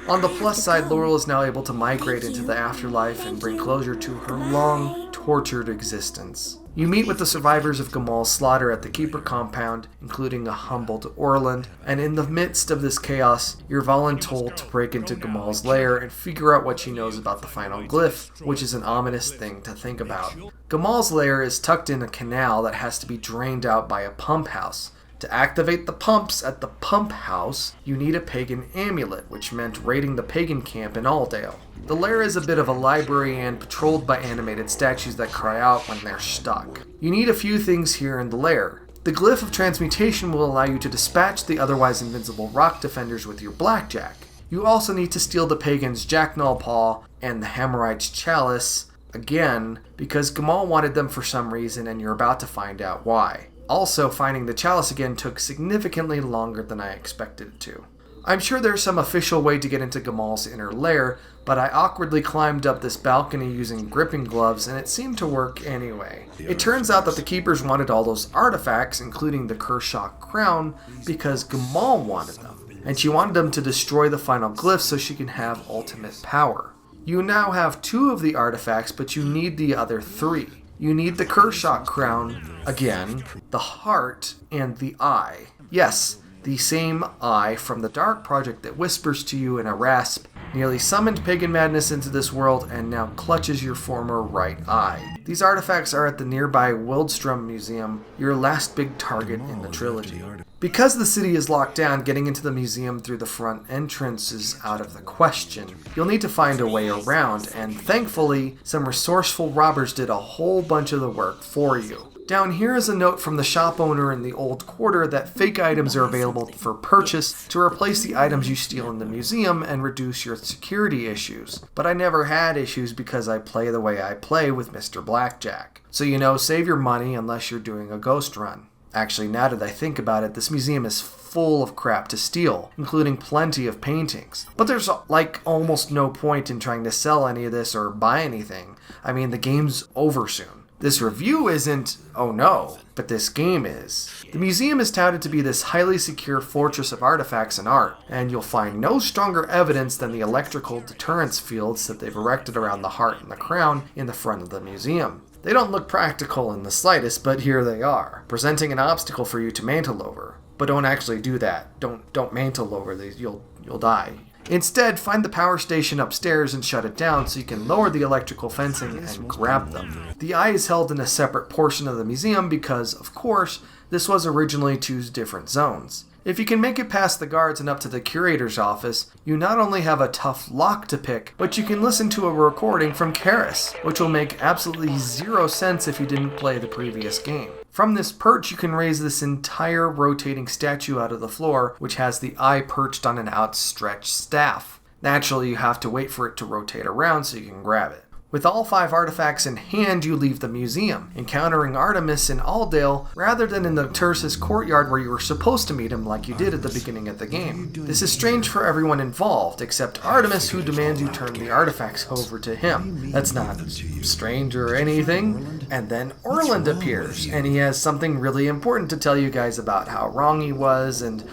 On the plus side, Laurel is now able to migrate into the afterlife and bring closure to her long, tortured existence. You meet with the survivors of Gamal's slaughter at the Keeper compound, including a humbled Orland, and in the midst of this chaos, you're voluntold to break into Gamal's lair and figure out what she knows about the final glyph, which is an ominous thing to think about. Gamal's lair is tucked in a canal that has to be drained out by a pump house. To activate the pumps at the pump house, you need a pagan amulet, which meant raiding the pagan camp in Aldale. The lair is a bit of a library and patrolled by animated statues that cry out when they're stuck. You need a few things here in the lair. The glyph of transmutation will allow you to dispatch the otherwise invincible rock defenders with your blackjack. You also need to steal the pagan's jacknaw paw and the Hammerite's chalice, again, because Gamal wanted them for some reason and you're about to find out why. Also, finding the chalice again took significantly longer than I expected it to. I'm sure there's some official way to get into Gamal's inner lair, but I awkwardly climbed up this balcony using gripping gloves and it seemed to work anyway. It turns out that the keepers wanted all those artifacts, including the Kershaw crown, because Gamal wanted them, and she wanted them to destroy the final glyph so she can have ultimate power. You now have 2 of the artifacts, but you need the other 3. You need the Kershaw crown, again, the heart, and the eye. Yes, the same eye from the Dark Project that whispers to you in a rasp, nearly summoned pagan madness into this world and now clutches your former right eye. These artifacts are at the nearby Wildstrom Museum, your last big target in the trilogy. Because the city is locked down, getting into the museum through the front entrance is out of the question. You'll need to find a way around, and thankfully, some resourceful robbers did a whole bunch of the work for you. Down here is a note from the shop owner in the old quarter that fake items are available for purchase to replace the items you steal in the museum and reduce your security issues. But I never had issues because I play the way I play with Mr. Blackjack. So save your money unless you're doing a ghost run. Actually, now that I think about it, this museum is full of crap to steal, including plenty of paintings. But there's almost no point in trying to sell any of this or buy anything. I mean, the game's over soon. This review isn't, oh no, but this game is. The museum is touted to be this highly secure fortress of artifacts and art, and you'll find no stronger evidence than the electrical deterrence fields that they've erected around the heart and the crown in the front of the museum. They don't look practical in the slightest, but here they are, presenting an obstacle for you to mantle over. But don't actually do that. Don't mantle over these, you'll die. Instead, find the power station upstairs and shut it down so you can lower the electrical fencing and grab them. The eye is held in a separate portion of the museum because, of course, this was originally 2 different zones. If you can make it past the guards and up to the curator's office, you not only have a tough lock to pick, but you can listen to a recording from Karis, which will make absolutely 0 sense if you didn't play the previous game. From this perch, you can raise this entire rotating statue out of the floor, which has the eye perched on an outstretched staff. Naturally, you have to wait for it to rotate around so you can grab it. With all 5 artifacts in hand, you leave the museum, encountering Artemis in Aldale rather than in the Tersus courtyard where you were supposed to meet him like you did at the beginning of the game. This is strange for everyone involved, except Artemis, who demands you turn the artifacts over to him. That's not strange or anything. And then Orland appears, and he has something really important to tell you guys about how wrong he was, and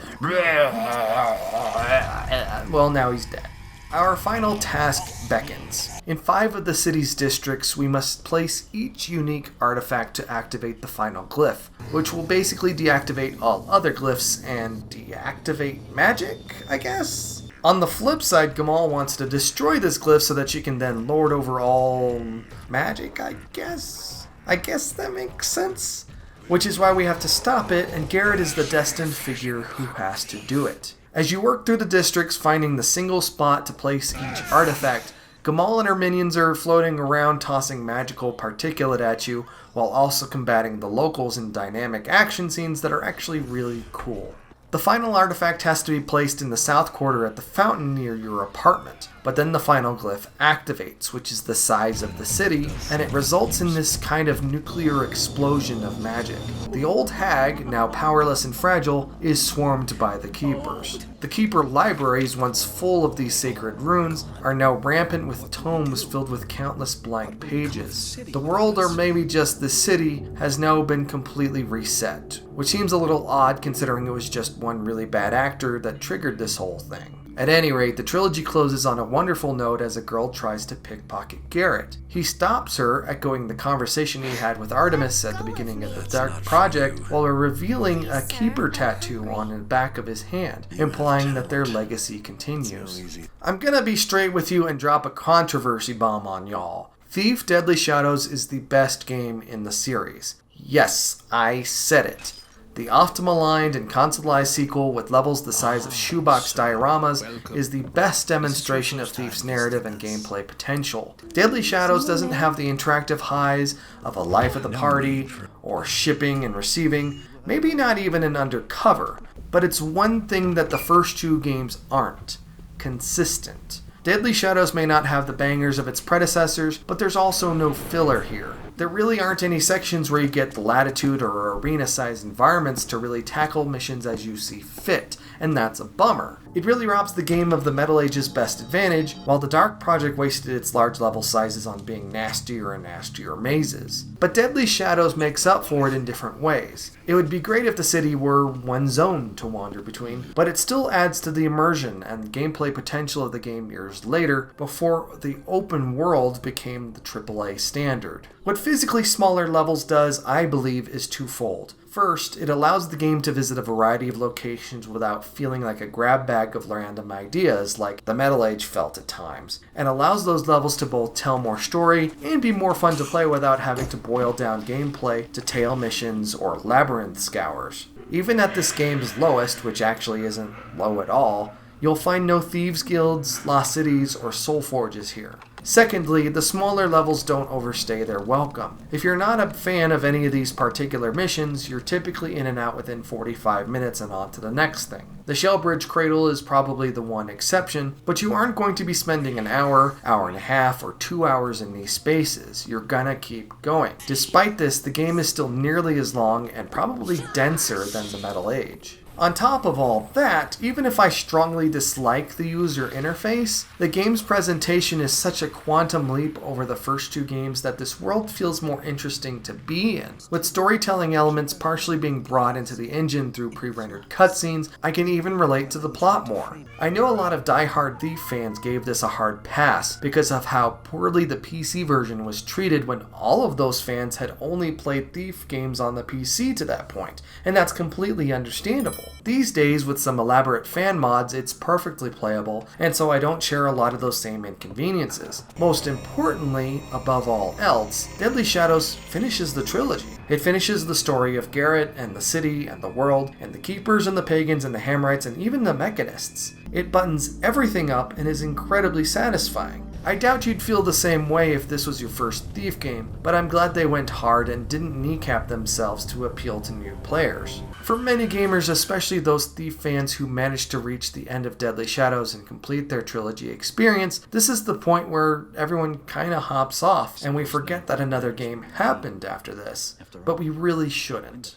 well, now he's dead. Our final task beckons. In 5 of the city's districts, we must place each unique artifact to activate the final glyph, which will basically deactivate all other glyphs and deactivate magic, I guess? On the flip side, Gamal wants to destroy this glyph so that she can then lord over all magic, I guess? I guess that makes sense? Which is why we have to stop it, and Garrett is the destined figure who has to do it. As you work through the districts, finding the single spot to place each artifact, Gamal and her minions are floating around tossing magical particulate at you, while also combating the locals in dynamic action scenes that are actually really cool. The final artifact has to be placed in the south quarter at the fountain near your apartment, but then the final glyph activates, which is the size of the city, and it results in this kind of nuclear explosion of magic. The old hag, now powerless and fragile, is swarmed by the keepers. The keeper libraries, once full of these sacred runes, are now rampant with tomes filled with countless blank pages. The world, or maybe just the city, has now been completely reset, which seems a little odd considering it was just one really bad actor that triggered this whole thing. At any rate, the trilogy closes on a wonderful note as a girl tries to pickpocket Garrett. He stops her, echoing the conversation he had with Artemis at the beginning of the Dark Project, while revealing a keeper tattoo on the back of his hand, implying that their legacy continues. I'm gonna be straight with you and drop a controversy bomb on y'all. Thief Deadly Shadows is the best game in the series. Yes, I said it. The oft-maligned and consoleized sequel with levels the size of shoebox dioramas is the best demonstration of Thief's narrative and gameplay potential. Deadly Shadows doesn't have the interactive highs of a Life at the Party, or shipping and receiving, maybe not even an Undercover, but it's one thing that the first two games aren't: consistent. Deadly Shadows may not have the bangers of its predecessors, but there's also no filler here. There really aren't any sections where you get the latitude or arena-sized environments to really tackle missions as you see fit, and that's a bummer. It really robs the game of the Metal Age's best advantage, while the Dark Project wasted its large level sizes on being nastier and nastier mazes. But Deadly Shadows makes up for it in different ways. It would be great if the city were one zone to wander between, but it still adds to the immersion and gameplay potential of the game years later, before the open world became the AAA standard. What physically smaller levels does, I believe, is twofold. First, it allows the game to visit a variety of locations without feeling like a grab bag of random ideas like the Metal Age felt at times, and allows those levels to both tell more story and be more fun to play without having to boil down gameplay to tail missions or labyrinth scours. Even at this game's lowest, which actually isn't low at all, you'll find no Thieves Guilds, Lost Cities, or Soul Forges here. Secondly, the smaller levels don't overstay their welcome. If you're not a fan of any of these particular missions, you're typically in and out within 45 minutes and on to the next thing. The Shellbridge Cradle is probably the one exception, but you aren't going to be spending an hour, hour and a half, or 2 hours in these spaces. You're gonna keep going. Despite this, the game is still nearly as long and probably denser than the Metal Age. On top of all that, even if I strongly dislike the user interface, the game's presentation is such a quantum leap over the first two games that this world feels more interesting to be in. With storytelling elements partially being brought into the engine through pre-rendered cutscenes, I can even relate to the plot more. I know a lot of die-hard Thief fans gave this a hard pass because of how poorly the PC version was treated when all of those fans had only played Thief games on the PC to that point, and that's completely understandable. These days, with some elaborate fan mods, it's perfectly playable, and so I don't share a lot of those same inconveniences. Most importantly, above all else, Deadly Shadows finishes the trilogy. It finishes the story of Garrett and the city and the world and the Keepers and the Pagans and the Hamrites and even the Mechanists. It buttons everything up and is incredibly satisfying. I doubt you'd feel the same way if this was your first Thief game, but I'm glad they went hard and didn't kneecap themselves to appeal to new players. For many gamers, especially those Thief fans who managed to reach the end of Deadly Shadows and complete their trilogy experience, this is the point where everyone kinda hops off and we forget that another game happened after this. But we really shouldn't.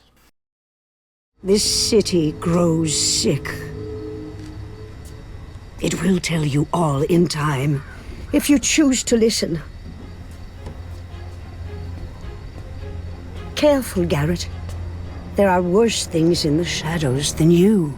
This city grows sick. It will tell you all in time, if you choose to listen. Careful, Garrett. There are worse things in the shadows than you.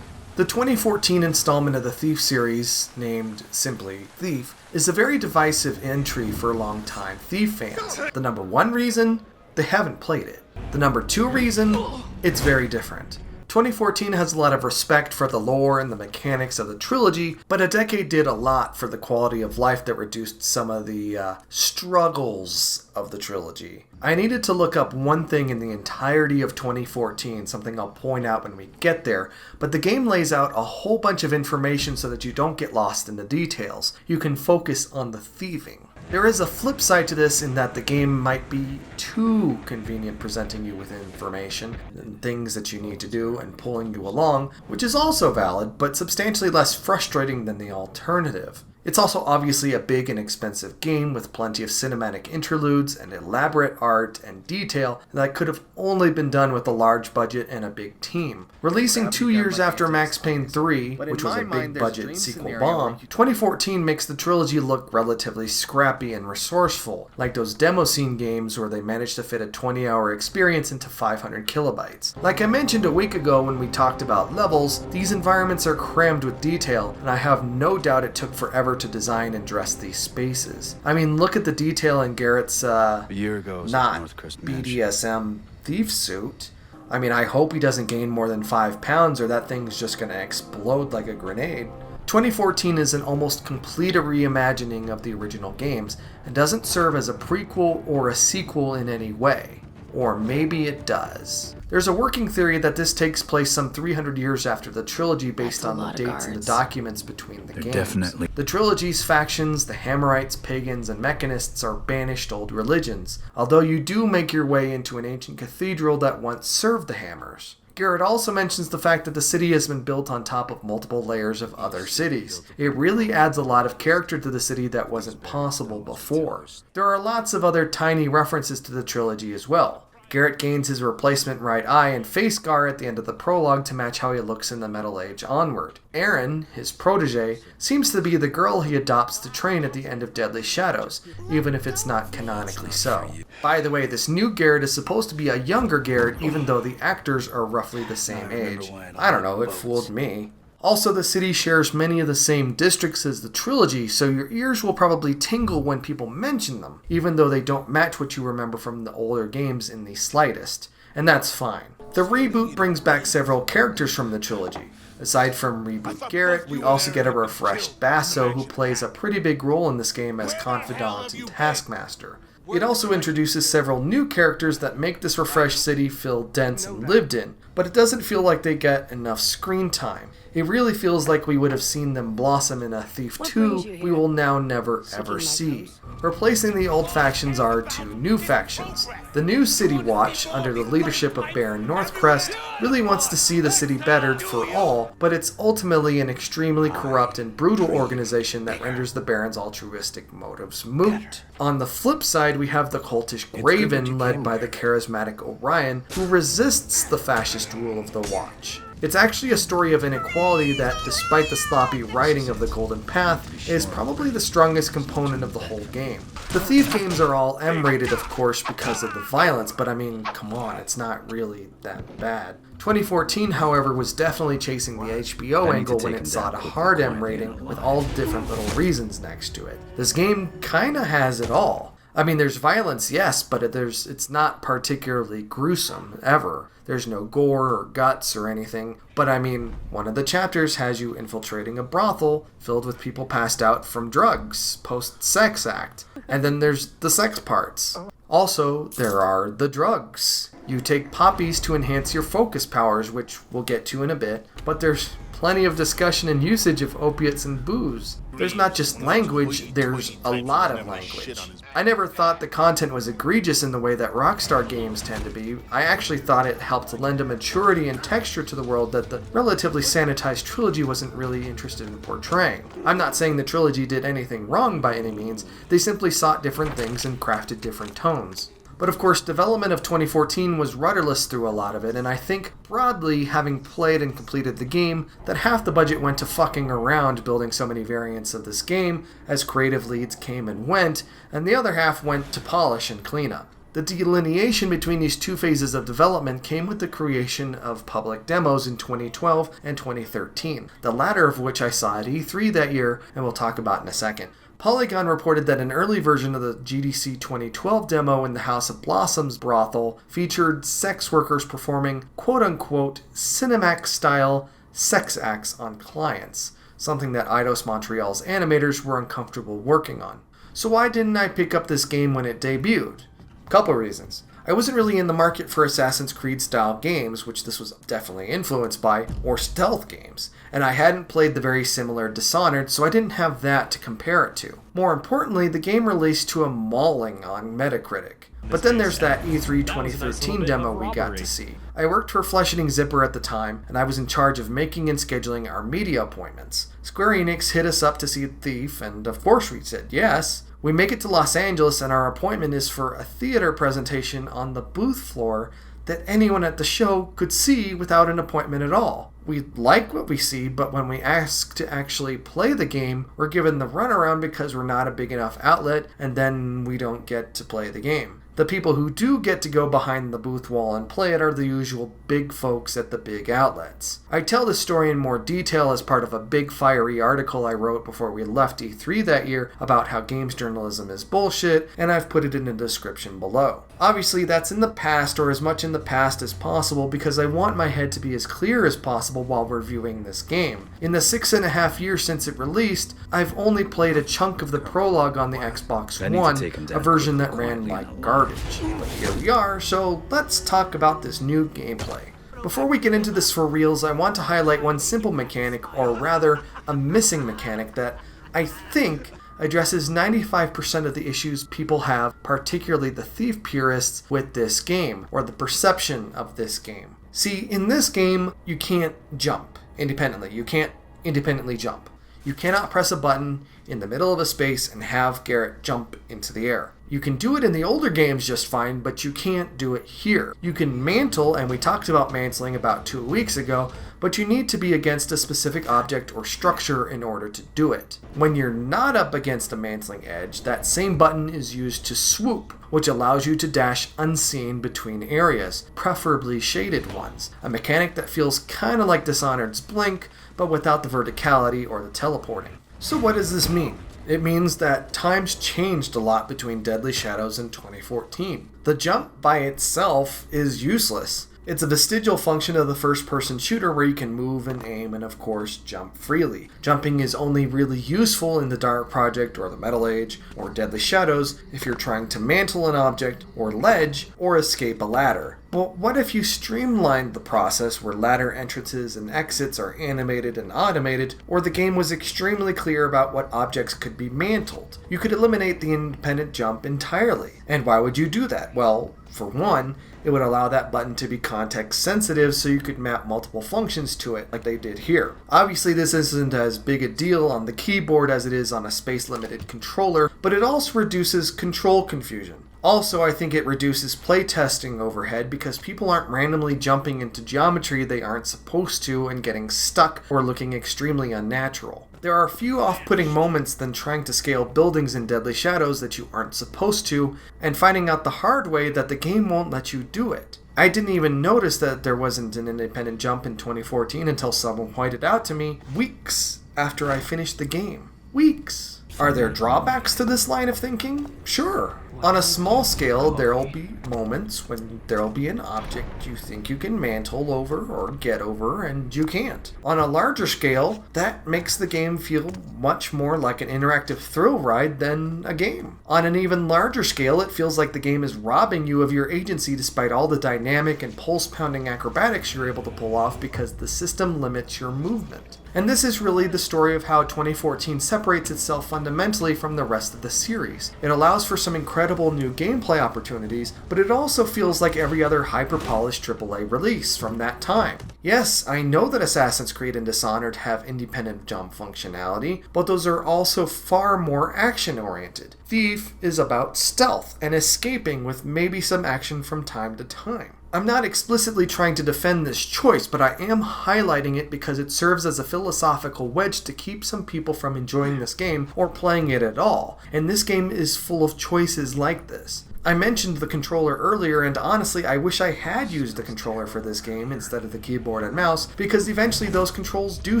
The 2014 installment of the Thief series, named simply Thief, is a very divisive entry for longtime Thief fans. The number one reason? They haven't played it. The number two reason? It's very different. 2014 has a lot of respect for the lore and the mechanics of the trilogy, but a decade did a lot for the quality of life that reduced some of the struggles of the trilogy. I needed to look up one thing in the entirety of 2014, something I'll point out when we get there, but the game lays out a whole bunch of information so that you don't get lost in the details. You can focus on the thieving. There is a flip side to this in that the game might be too convenient presenting you with information and things that you need to do and pulling you along, which is also valid, but substantially less frustrating than the alternative. It's also obviously a big and expensive game with plenty of cinematic interludes and elaborate art and detail that could have only been done with a large budget and a big team. Releasing 2 years after Max Payne 3, which was a big budget sequel bomb, 2014 makes the trilogy look relatively scrappy and resourceful, like those demo scene games where they managed to fit a 20-hour experience into 500 kilobytes. Like I mentioned a week ago when we talked about levels, these environments are crammed with detail, and I have no doubt it took forever to design and dress these spaces. I mean, look at the detail in Garrett's not BDSM thief suit. I mean, I hope he doesn't gain more than 5 pounds or that thing's just gonna explode like a grenade. 2014 is an almost complete reimagining of the original games and doesn't serve as a prequel or a sequel in any way. Or maybe it does. There's a working theory that this takes place some 300 years after the trilogy based on the dates in the documents between the games. Definitely. The trilogy's factions, the Hammerites, pagans, and mechanists are banished old religions, although you do make your way into an ancient cathedral that once served the Hammers. Garrett also mentions the fact that the city has been built on top of multiple layers of other cities. It really adds a lot of character to the city that wasn't possible before. There are lots of other tiny references to the trilogy as well. Garrett gains his replacement right eye and face scar at the end of the prologue to match how he looks in the Metal Age onward. Erin, his protege, seems to be the girl he adopts to train at the end of Deadly Shadows, even if it's not canonically so. By the way, this new Garrett is supposed to be a younger Garrett even though the actors are roughly the same age. I don't know, it fooled me. Also, the city shares many of the same districts as the trilogy, so your ears will probably tingle when people mention them, even though they don't match what you remember from the older games in the slightest. And that's fine. The reboot brings back several characters from the trilogy. Aside from Reboot Garrett, we also get a refreshed Basso who plays a pretty big role in this game as Confidant and Taskmaster. It also introduces several new characters that make this refreshed city feel dense and lived in, but it doesn't feel like they get enough screen time. It really feels like we would have seen them blossom in a Thief 2 we will now never ever see. Replacing the old factions are two new factions. The new City Watch, under the leadership of Baron Northcrest, really wants to see the city bettered for all, but it's ultimately an extremely corrupt and brutal organization that renders the Baron's altruistic motives moot. On the flip side, we have the cultish Graven, led by the charismatic Orion, who resists the fascist rule of the Watch. It's actually a story of inequality that, despite the sloppy writing of the Golden Path, is probably the strongest component of the whole game. The Thief games are all M-rated, of course, because of the violence, but I mean, come on, it's not really that bad. 2014, however, was definitely chasing the HBO angle when it sought a hard M rating with all different little reasons next to it. This game kinda has it all. I mean, there's violence, yes, but it's not particularly gruesome, ever. There's no gore or guts or anything, but I mean, one of the chapters has you infiltrating a brothel filled with people passed out from drugs, post-sex act, and then there's the sex parts. Also, there are the drugs. You take poppies to enhance your focus powers, which we'll get to in a bit, but there's plenty of discussion and usage of opiates and booze. There's not just language, there's a lot of language. I never thought the content was egregious in the way that Rockstar games tend to be. I actually thought it helped lend a maturity and texture to the world that the relatively sanitized trilogy wasn't really interested in portraying. I'm not saying the trilogy did anything wrong by any means, they simply sought different things and crafted different tones. But of course, development of 2014 was rudderless through a lot of it, and I think, broadly, having played and completed the game, that half the budget went to fucking around building so many variants of this game, as creative leads came and went, and the other half went to polish and cleanup. The delineation between these two phases of development came with the creation of public demos in 2012 and 2013, the latter of which I saw at E3 that year, and we'll talk about in a second. Polygon reported that an early version of the GDC 2012 demo in the House of Blossoms brothel featured sex workers performing quote-unquote Cinemax-style sex acts on clients, something that Eidos Montreal's animators were uncomfortable working on. So why didn't I pick up this game when it debuted? Couple reasons. I wasn't really in the market for Assassin's Creed style games, which this was definitely influenced by, or stealth games, and I hadn't played the very similar Dishonored, so I didn't have that to compare it to. More importantly, the game released to a mauling on Metacritic. But then there's that E3 2013 demo we got to see. I worked for Flesh Eating Zipper at the time, and I was in charge of making and scheduling our media appointments. Square Enix hit us up to see Thief, and of course we said yes. We make it to Los Angeles, and our appointment is for a theater presentation on the booth floor that anyone at the show could see without an appointment at all. We like what we see, but when we ask to actually play the game, we're given the runaround because we're not a big enough outlet, and then we don't get to play the game. The people who do get to go behind the booth wall and play it are the usual big folks at the big outlets. I tell this story in more detail as part of a big fiery article I wrote before we left E3 that year about how games journalism is bullshit, and I've put it in the description below. Obviously that's in the past, or as much in the past as possible, because I want my head to be as clear as possible while reviewing this game. In the 6.5 years since it released, I've only played a chunk of the prologue on the Xbox One, a version that ran like garbage. garbage. But here we are, so let's talk about this new gameplay. Before we get into this for reals, I want to highlight one simple mechanic, or rather, a missing mechanic that I think addresses 95% of the issues people have, particularly the Thief purists, with this game, or the perception of this game. See, in this game, you can't jump independently. You can't independently jump. You cannot press a button in the middle of a space and have Garrett jump into the air. You can do it in the older games just fine, but you can't do it here. You can mantle, and we talked about mantling about 2 weeks ago, but you need to be against a specific object or structure in order to do it. When you're not up against a mantling edge, that same button is used to swoop, which allows you to dash unseen between areas, preferably shaded ones, a mechanic that feels kind of like Dishonored's Blink, but without the verticality or the teleporting. So what does this mean? It means that times changed a lot between Deadly Shadows and 2014. The jump by itself is useless. It's a vestigial function of the first-person shooter where you can move and aim and, of course, jump freely. Jumping is only really useful in the Dark Project or the Metal Age or Deadly Shadows if you're trying to mantle an object or ledge or escape a ladder. But what if you streamlined the process where ladder entrances and exits are animated and automated, or the game was extremely clear about what objects could be mantled? You could eliminate the independent jump entirely. And why would you do that? Well, for one, it would allow that button to be context sensitive so you could map multiple functions to it like they did here. Obviously this isn't as big a deal on the keyboard as it is on a space limited controller, but it also reduces control confusion. Also, I think it reduces playtesting overhead because people aren't randomly jumping into geometry they aren't supposed to and getting stuck or looking extremely unnatural. There are few off-putting moments than trying to scale buildings in Deadly Shadows that you aren't supposed to, and finding out the hard way that the game won't let you do it. I didn't even notice that there wasn't an independent jump in 2014 until someone pointed out to me weeks after I finished the game. Weeks. Are there drawbacks to this line of thinking? Sure. On a small scale, there'll be moments when there'll be an object you think you can mantle over or get over and you can't. On a larger scale, that makes the game feel much more like an interactive thrill ride than a game. On an even larger scale, it feels like the game is robbing you of your agency despite all the dynamic and pulse-pounding acrobatics you're able to pull off because the system limits your movement. And this is really the story of how 2014 separates itself fundamentally from the rest of the series. It allows for some incredible new gameplay opportunities, but it also feels like every other hyper-polished AAA release from that time. Yes, I know that Assassin's Creed and Dishonored have independent jump functionality, but those are also far more action-oriented. Thief is about stealth and escaping with maybe some action from time to time. I'm not explicitly trying to defend this choice, but I am highlighting it because it serves as a philosophical wedge to keep some people from enjoying this game or playing it at all, and this game is full of choices like this. I mentioned the controller earlier, and honestly I wish I had used the controller for this game instead of the keyboard and mouse, because eventually those controls do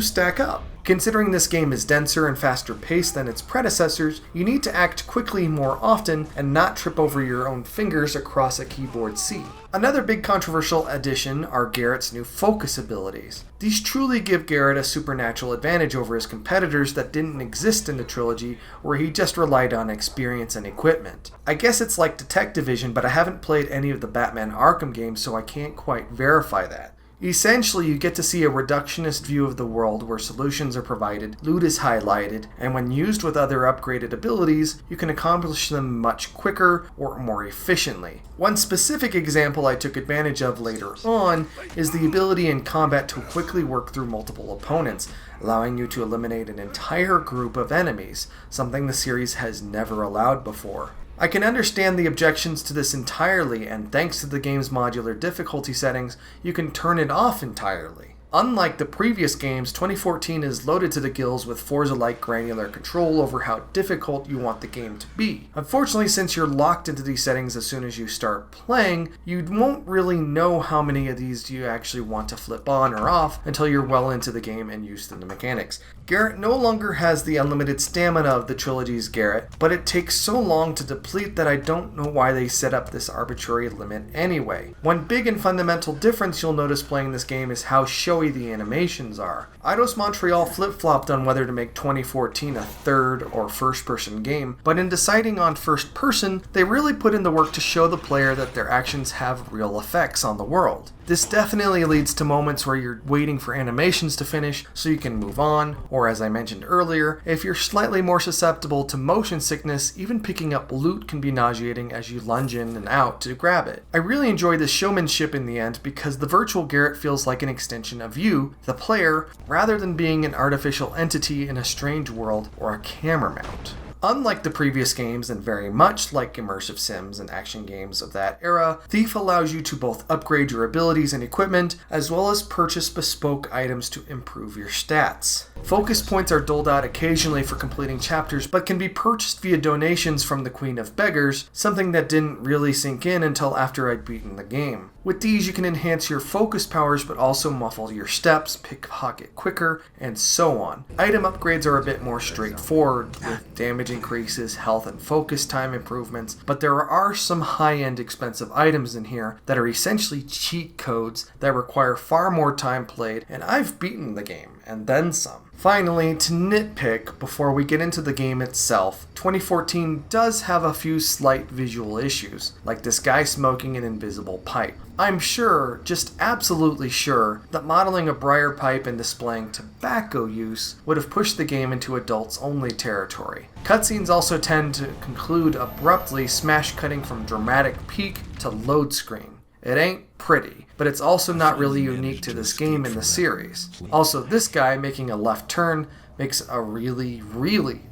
stack up. Considering this game is denser and faster paced than its predecessors, you need to act quickly more often and not trip over your own fingers across a keyboard C. Another big controversial addition are Garrett's new focus abilities. These truly give Garrett a supernatural advantage over his competitors that didn't exist in the trilogy, where he just relied on experience and equipment. I guess it's like Detective Vision, but I haven't played any of the Batman Arkham games, so I can't quite verify that. Essentially, you get to see a reductionist view of the world where solutions are provided, loot is highlighted, and when used with other upgraded abilities, you can accomplish them much quicker or more efficiently. One specific example I took advantage of later on is the ability in combat to quickly work through multiple opponents, allowing you to eliminate an entire group of enemies, something the series has never allowed before. I can understand the objections to this entirely, and thanks to the game's modular difficulty settings, you can turn it off entirely. Unlike the previous games, 2014 is loaded to the gills with Forza-like granular control over how difficult you want the game to be. Unfortunately, since you're locked into these settings as soon as you start playing, you won't really know how many of these you actually want to flip on or off until you're well into the game and used to the mechanics. Garrett no longer has the unlimited stamina of the trilogy's Garrett, but it takes so long to deplete that I don't know why they set up this arbitrary limit anyway. One big and fundamental difference you'll notice playing this game is how showy showy the animations are. Eidos Montreal flip-flopped on whether to make 2014 a third or first-person game, but in deciding on first-person, they really put in the work to show the player that their actions have real effects on the world. This definitely leads to moments where you're waiting for animations to finish so you can move on, or as I mentioned earlier, if you're slightly more susceptible to motion sickness, even picking up loot can be nauseating as you lunge in and out to grab it. I really enjoy the showmanship in the end because the virtual Garrett feels like an extension of you, the player, rather than being an artificial entity in a strange world or a camera mount. Unlike the previous games, and very much like immersive sims and action games of that era, Thief allows you to both upgrade your abilities and equipment, as well as purchase bespoke items to improve your stats. Focus points are doled out occasionally for completing chapters, but can be purchased via donations from the Queen of Beggars, something that didn't really sink in until after I'd beaten the game. With these, you can enhance your focus powers, but also muffle your steps, pickpocket quicker, and so on. Item upgrades are a bit more straightforward, with damage increases, health and focus time improvements, but there are some high-end expensive items in here that are essentially cheat codes that require far more time played, and I've beaten the game, and then some. Finally, to nitpick before we get into the game itself, 2014 does have a few slight visual issues, like this guy smoking an invisible pipe. I'm sure, just absolutely sure, that modeling a briar pipe and displaying tobacco use would have pushed the game into adults-only territory. Cutscenes also tend to conclude abruptly, smash cutting from dramatic peak to load screen. It ain't pretty, but it's also not really unique to this game in the series. Also, this guy making a left turn makes a really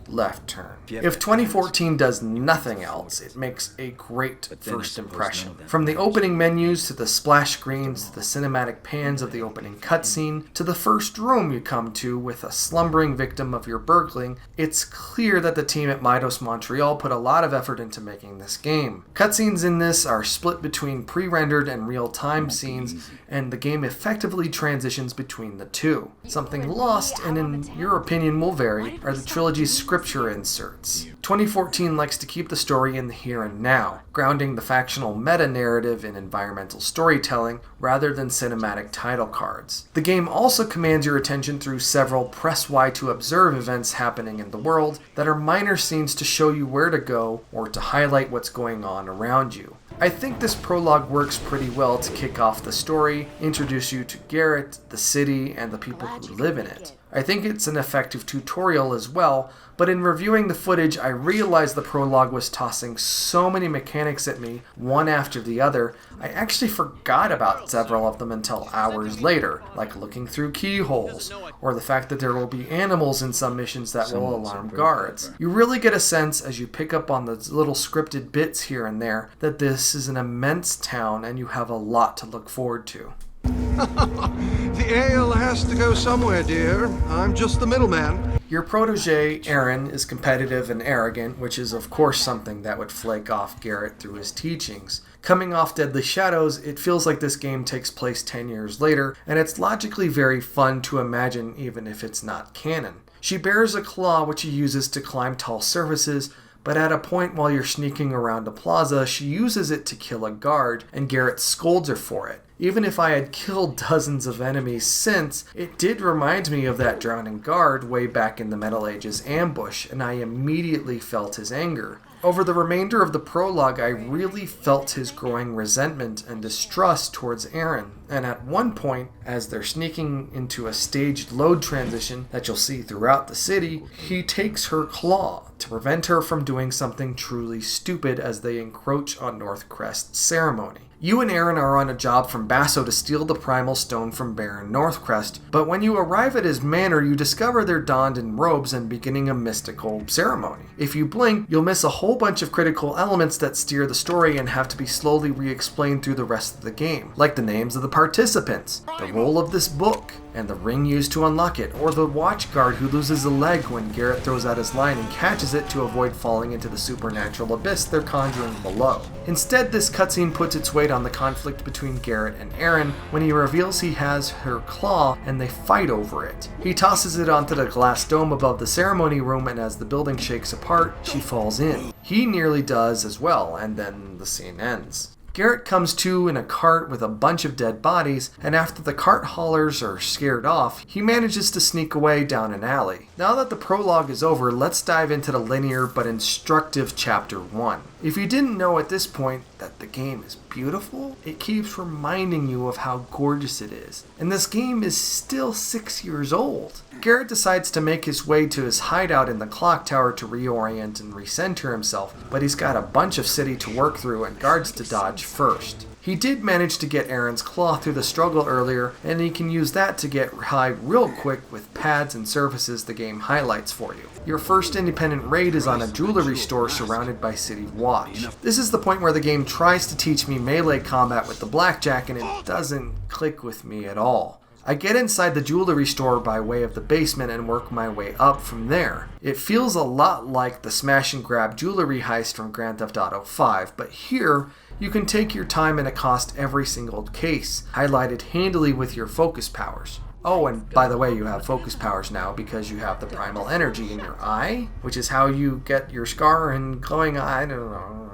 left turn. If 2014 does nothing else, it makes a great first impression. From the opening menus to the splash screens to the cinematic pans of the opening cutscene to the first room you come to with a slumbering victim of your burgling, it's clear that the team at Eidos Montreal put a lot of effort into making this game. Cutscenes in this are split between pre-rendered and real-time scenes, and the game effectively transitions between the two. Something lost, and in your opinion will vary, are the trilogy's scripture inserts. 2014 likes to keep the story in the here and now, grounding the factional meta-narrative in environmental storytelling rather than cinematic title cards. The game also commands your attention through several press Y to observe events happening in the world that are minor scenes to show you where to go or to highlight what's going on around you. I think this prologue works pretty well to kick off the story, introduce you to Garrett, the city, and the people who live in it. I think it's an effective tutorial as well, but in reviewing the footage I realized the prologue was tossing so many mechanics at me, one after the other, I actually forgot about several of them until hours later, like looking through keyholes, or the fact that there will be animals in some missions that will alarm guards. You really get a sense as you pick up on the little scripted bits here and there that this is an immense town and you have a lot to look forward to. The ale has to go somewhere, dear. I'm just the middleman. Your protege, Aaron, is competitive and arrogant, which is of course something that would flake off Garrett through his teachings. Coming off Deadly Shadows, it feels like this game takes place 10 years later, and it's logically very fun to imagine even if it's not canon. She bears a claw which she uses to climb tall surfaces, but at a point while you're sneaking around a plaza, she uses it to kill a guard, and Garrett scolds her for it. Even if I had killed dozens of enemies since, it did remind me of that drowning guard way back in the Middle Ages ambush, and I immediately felt his anger. Over the remainder of the prologue, I really felt his growing resentment and distrust towards Aaron, and at one point, as they're sneaking into a staged load transition that you'll see throughout the city, he takes her claw to prevent her from doing something truly stupid as they encroach on North Crest's ceremony. You and Aaron are on a job from Basso to steal the primal stone from Baron Northcrest, but when you arrive at his manor, you discover they're donned in robes and beginning a mystical ceremony. If you blink, you'll miss a whole bunch of critical elements that steer the story and have to be slowly re-explained through the rest of the game, like the names of the participants, the role of this book, and the ring used to unlock it, or the watch guard who loses a leg when Garrett throws out his line and catches it to avoid falling into the supernatural abyss they're conjuring below. Instead, this cutscene puts its weight on the conflict between Garrett and Aaron when he reveals he has her claw and they fight over it. He tosses it onto the glass dome above the ceremony room, and as the building shakes apart, she falls in. He nearly does as well, and then the scene ends. Garrett comes to in a cart with a bunch of dead bodies, and after the cart haulers are scared off, he manages to sneak away down an alley. Now that the prologue is over, let's dive into the linear but instructive Chapter 1. If you didn't know at this point that the game is beautiful, it keeps reminding you of how gorgeous it is. And this game is still 6 years old. Garrett decides to make his way to his hideout in the clock tower to reorient and recenter himself, but he's got a bunch of city to work through and guards to dodge first. He did manage to get Aaron's claw through the struggle earlier, and he can use that to get high real quick with pads and surfaces the game highlights for you. Your first independent raid is on a jewelry store surrounded by city watch. This is the point where the game tries to teach me melee combat with the blackjack, and it doesn't click with me at all. I get inside the jewelry store by way of the basement and work my way up from there. It feels a lot like the smash and grab jewelry heist from Grand Theft Auto 5, but here you can take your time and accost every single case, highlighted handily with your focus powers. Oh, and by the way, you have focus powers now because you have the primal energy in your eye, which is how you get your scar and glowing eye. I don't know.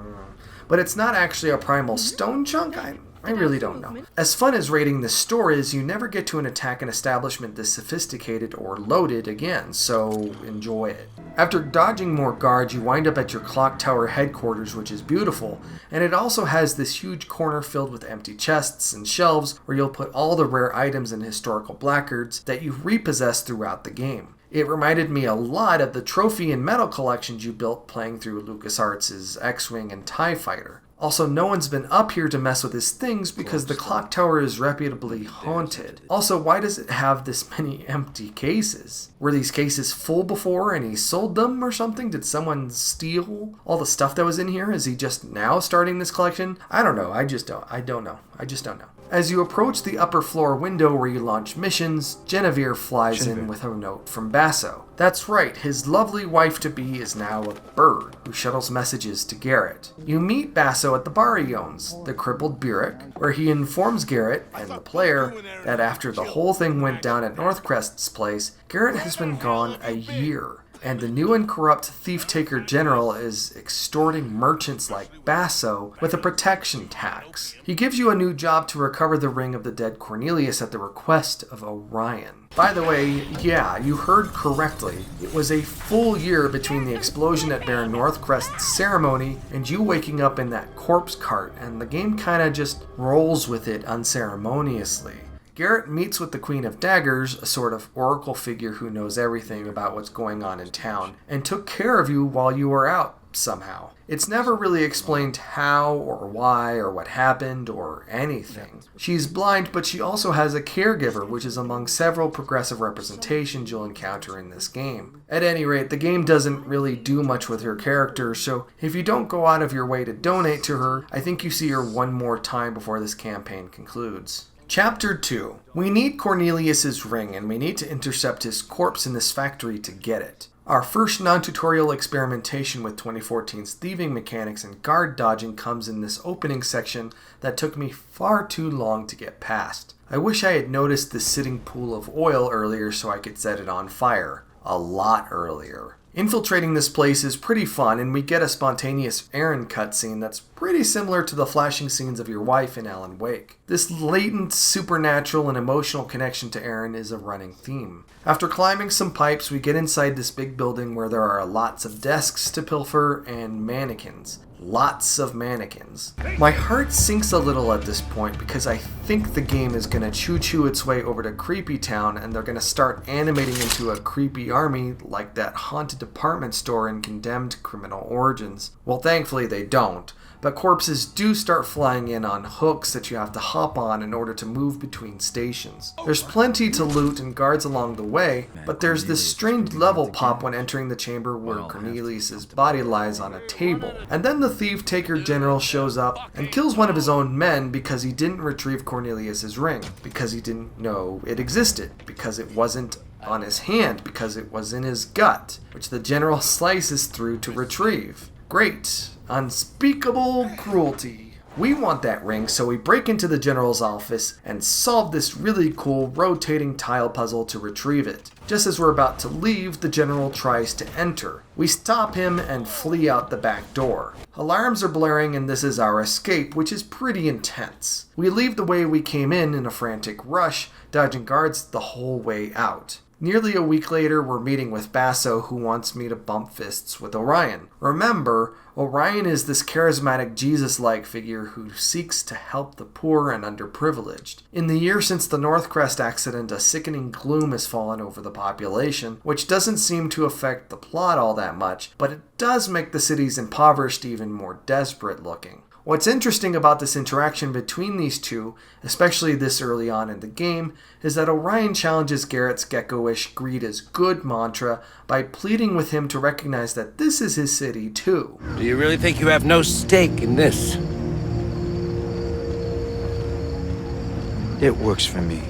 But it's not actually a primal stone chunk. I really don't know. As fun as raiding this store is, you never get to attack an establishment this sophisticated or loaded again, so enjoy it. After dodging more guards, you wind up at your clock tower headquarters, which is beautiful, and it also has this huge corner filled with empty chests and shelves where you'll put all the rare items and historical placards that you've repossessed throughout the game. It reminded me a lot of the trophy and medal collections you built playing through LucasArts' X-Wing and TIE Fighter. Also, no one's been up here to mess with his things because the clock tower is reputably haunted. Also, why does it have this many empty cases? Were these cases full before and he sold them or something? Did someone steal all the stuff that was in here? Is he just now starting this collection? I don't know. I don't know. As you approach the upper floor window where you launch missions, Genevieve flies in with a note from Basso. That's right, his lovely wife-to-be is now a bird who shuttles messages to Garrett. You meet Basso at the bar he owns, the Crippled Burek, where he informs Garrett and the player that after the whole thing went down at Northcrest's place, Garrett has been gone a year. And the new and corrupt thief-taker general is extorting merchants like Basso with a protection tax. He gives you a new job to recover the ring of the dead Cornelius at the request of Orion. By the way, yeah, you heard correctly. It was a full year between the explosion at Baron Northcrest's ceremony and you waking up in that corpse cart, and the game kinda just rolls with it unceremoniously. Garrett meets with the Queen of Daggers, a sort of oracle figure who knows everything about what's going on in town, and took care of you while you were out somehow. It's never really explained how or why or what happened or anything. She's blind, but she also has a caregiver, which is among several progressive representations you'll encounter in this game. At any rate, the game doesn't really do much with her character, so if you don't go out of your way to donate to her, I think you see her one more time before this campaign concludes. Chapter 2. We need Cornelius's ring, and we need to intercept his corpse in this factory to get it. Our first non-tutorial experimentation with 2014's thieving mechanics and guard dodging comes in this opening section that took me far too long to get past. I wish I had noticed the sitting pool of oil earlier so I could set it on fire. A lot earlier. Infiltrating this place is pretty fun, and we get a spontaneous Aaron cutscene that's pretty similar to the flashing scenes of your wife in Alan Wake. This latent, supernatural, and emotional connection to Aaron is a running theme. After climbing some pipes, we get inside this big building where there are lots of desks to pilfer and mannequins. Lots of mannequins. My heart sinks a little at this point because I think the game is going to choo-choo its way over to Creepy Town and they're going to start animating into a creepy army like that haunted department store in Condemned Criminal Origins. Well, thankfully they don't. But corpses do start flying in on hooks that you have to hop on in order to move between stations. There's plenty to loot and guards along the way, but there's this strange level pop when entering the chamber where Cornelius's body lies on a table. And then the thief-taker general shows up and kills one of his own men because he didn't retrieve Cornelius's ring, because he didn't know it existed, because it wasn't on his hand, because it was in his gut, which the general slices through to retrieve. Great. Unspeakable cruelty. We want that ring, so we break into the general's office and solve this really cool rotating tile puzzle to retrieve it. Just as we're about to leave, the general tries to enter. We stop him and flee out the back door. Alarms are blaring and this is our escape, which is pretty intense. We leave the way we came in a frantic rush, dodging guards the whole way out. Nearly a week later, we're meeting with Basso, who wants me to bump fists with Orion. Remember, Orion is this charismatic Jesus-like figure who seeks to help the poor and underprivileged. In the year since the Northcrest accident, a sickening gloom has fallen over the population, which doesn't seem to affect the plot all that much, but it does make the city's impoverished even more desperate looking. What's interesting about this interaction between these two, especially this early on in the game, is that Orion challenges Garrett's gecko-ish greed is good mantra by pleading with him to recognize that this is his city too. Do you really think you have no stake in this? It works for me.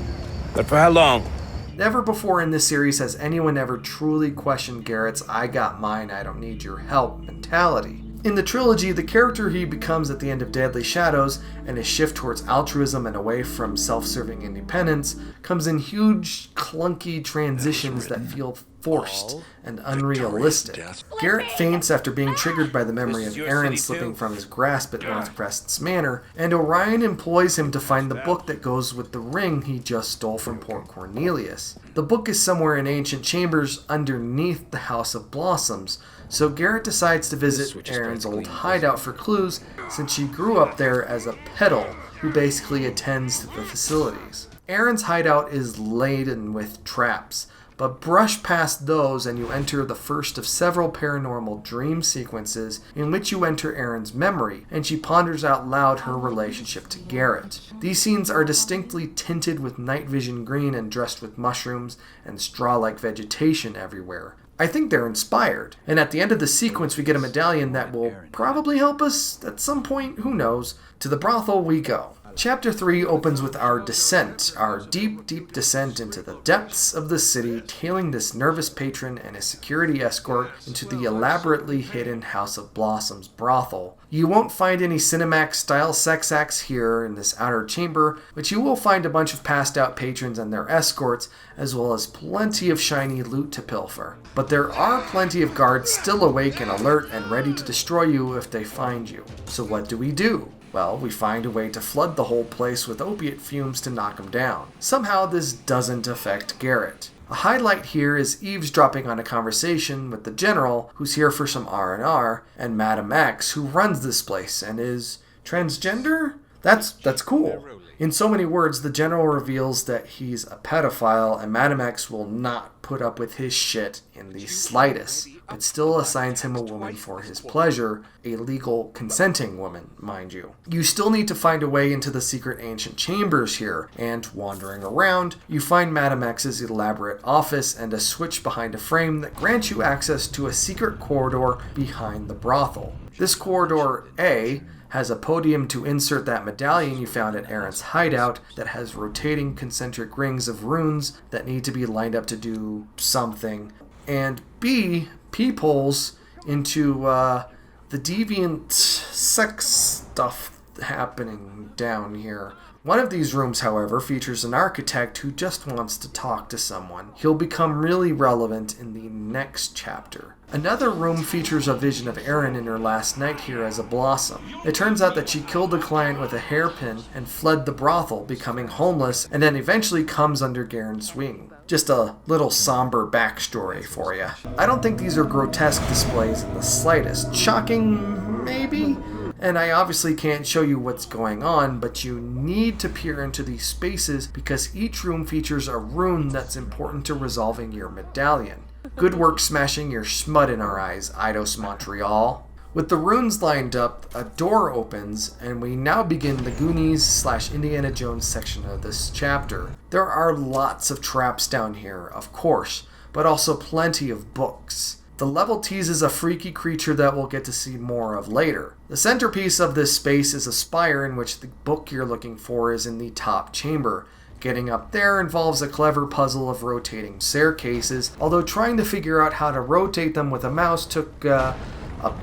But for how long? Never before in this series has anyone ever truly questioned Garrett's I got mine, I don't need your help mentality. In the trilogy, the character he becomes at the end of Deadly Shadows and his shift towards altruism and away from self-serving independence comes in huge, clunky transitions that feel forced and unrealistic. Garrett faints after being triggered by the memory of Aaron slipping from his grasp at Northcrest's manor, and Orion employs him to find the book that goes with the ring he just stole from poor Cornelius. The book is somewhere in ancient chambers underneath the House of Blossoms, so Garrett decides to visit Aaron's old hideout for clues since she grew up there as a peddle who basically attends to the facilities. Aaron's hideout is laden with traps, but brush past those and you enter the first of several paranormal dream sequences in which you enter Aaron's memory, and she ponders out loud her relationship to Garrett. These scenes are distinctly tinted with night vision green and dressed with mushrooms and straw-like vegetation everywhere. I think they're inspired, and at the end of the sequence we get a medallion that will probably help us at some point, who knows. To the brothel we go. Chapter 3 opens with our descent, our deep, deep descent into the depths of the city, tailing this nervous patron and his security escort into the elaborately hidden House of Blossoms brothel. You won't find any Cinemax-style sex acts here in this outer chamber, but you will find a bunch of passed-out patrons and their escorts, as well as plenty of shiny loot to pilfer. But there are plenty of guards still awake and alert and ready to destroy you if they find you. So what do? Well, we find a way to flood the whole place with opiate fumes to knock them down. Somehow this doesn't affect Garrett. A highlight here is eavesdropping on a conversation with the General, who's here for some R&R, and Madam X, who runs this place and is transgender? That's cool. In so many words, the General reveals that he's a pedophile, and Madam X will not put up with his shit in the slightest, but still assigns him a woman for his pleasure, a legal consenting woman, mind you. You still need to find a way into the secret ancient chambers here, and wandering around, you find Madam X's elaborate office and a switch behind a frame that grants you access to a secret corridor behind the brothel. This corridor A has a podium to insert that medallion you found at Aaron's hideout that has rotating concentric rings of runes that need to be lined up to do something. And B, peepholes into the deviant sex stuff happening down here. One of these rooms, however, features an architect who just wants to talk to someone. He'll become really relevant in the next chapter. Another room features a vision of Erin in her last night here as a Blossom. It turns out that she killed a client with a hairpin and fled the brothel, becoming homeless, and then eventually comes under Garen's wing. Just a little somber backstory for you. I don't think these are grotesque displays in the slightest. Shocking, maybe? And I obviously can't show you what's going on, but you need to peer into these spaces because each room features a rune that's important to resolving your medallion. Good work smashing your smut in our eyes, Eidos Montreal. With the runes lined up, a door opens, and we now begin the Goonies/Indiana Jones section of this chapter. There are lots of traps down here, of course, but also plenty of books. The level teases a freaky creature that we'll get to see more of later. The centerpiece of this space is a spire in which the book you're looking for is in the top chamber. Getting up there involves a clever puzzle of rotating staircases, although trying to figure out how to rotate them with a mouse took a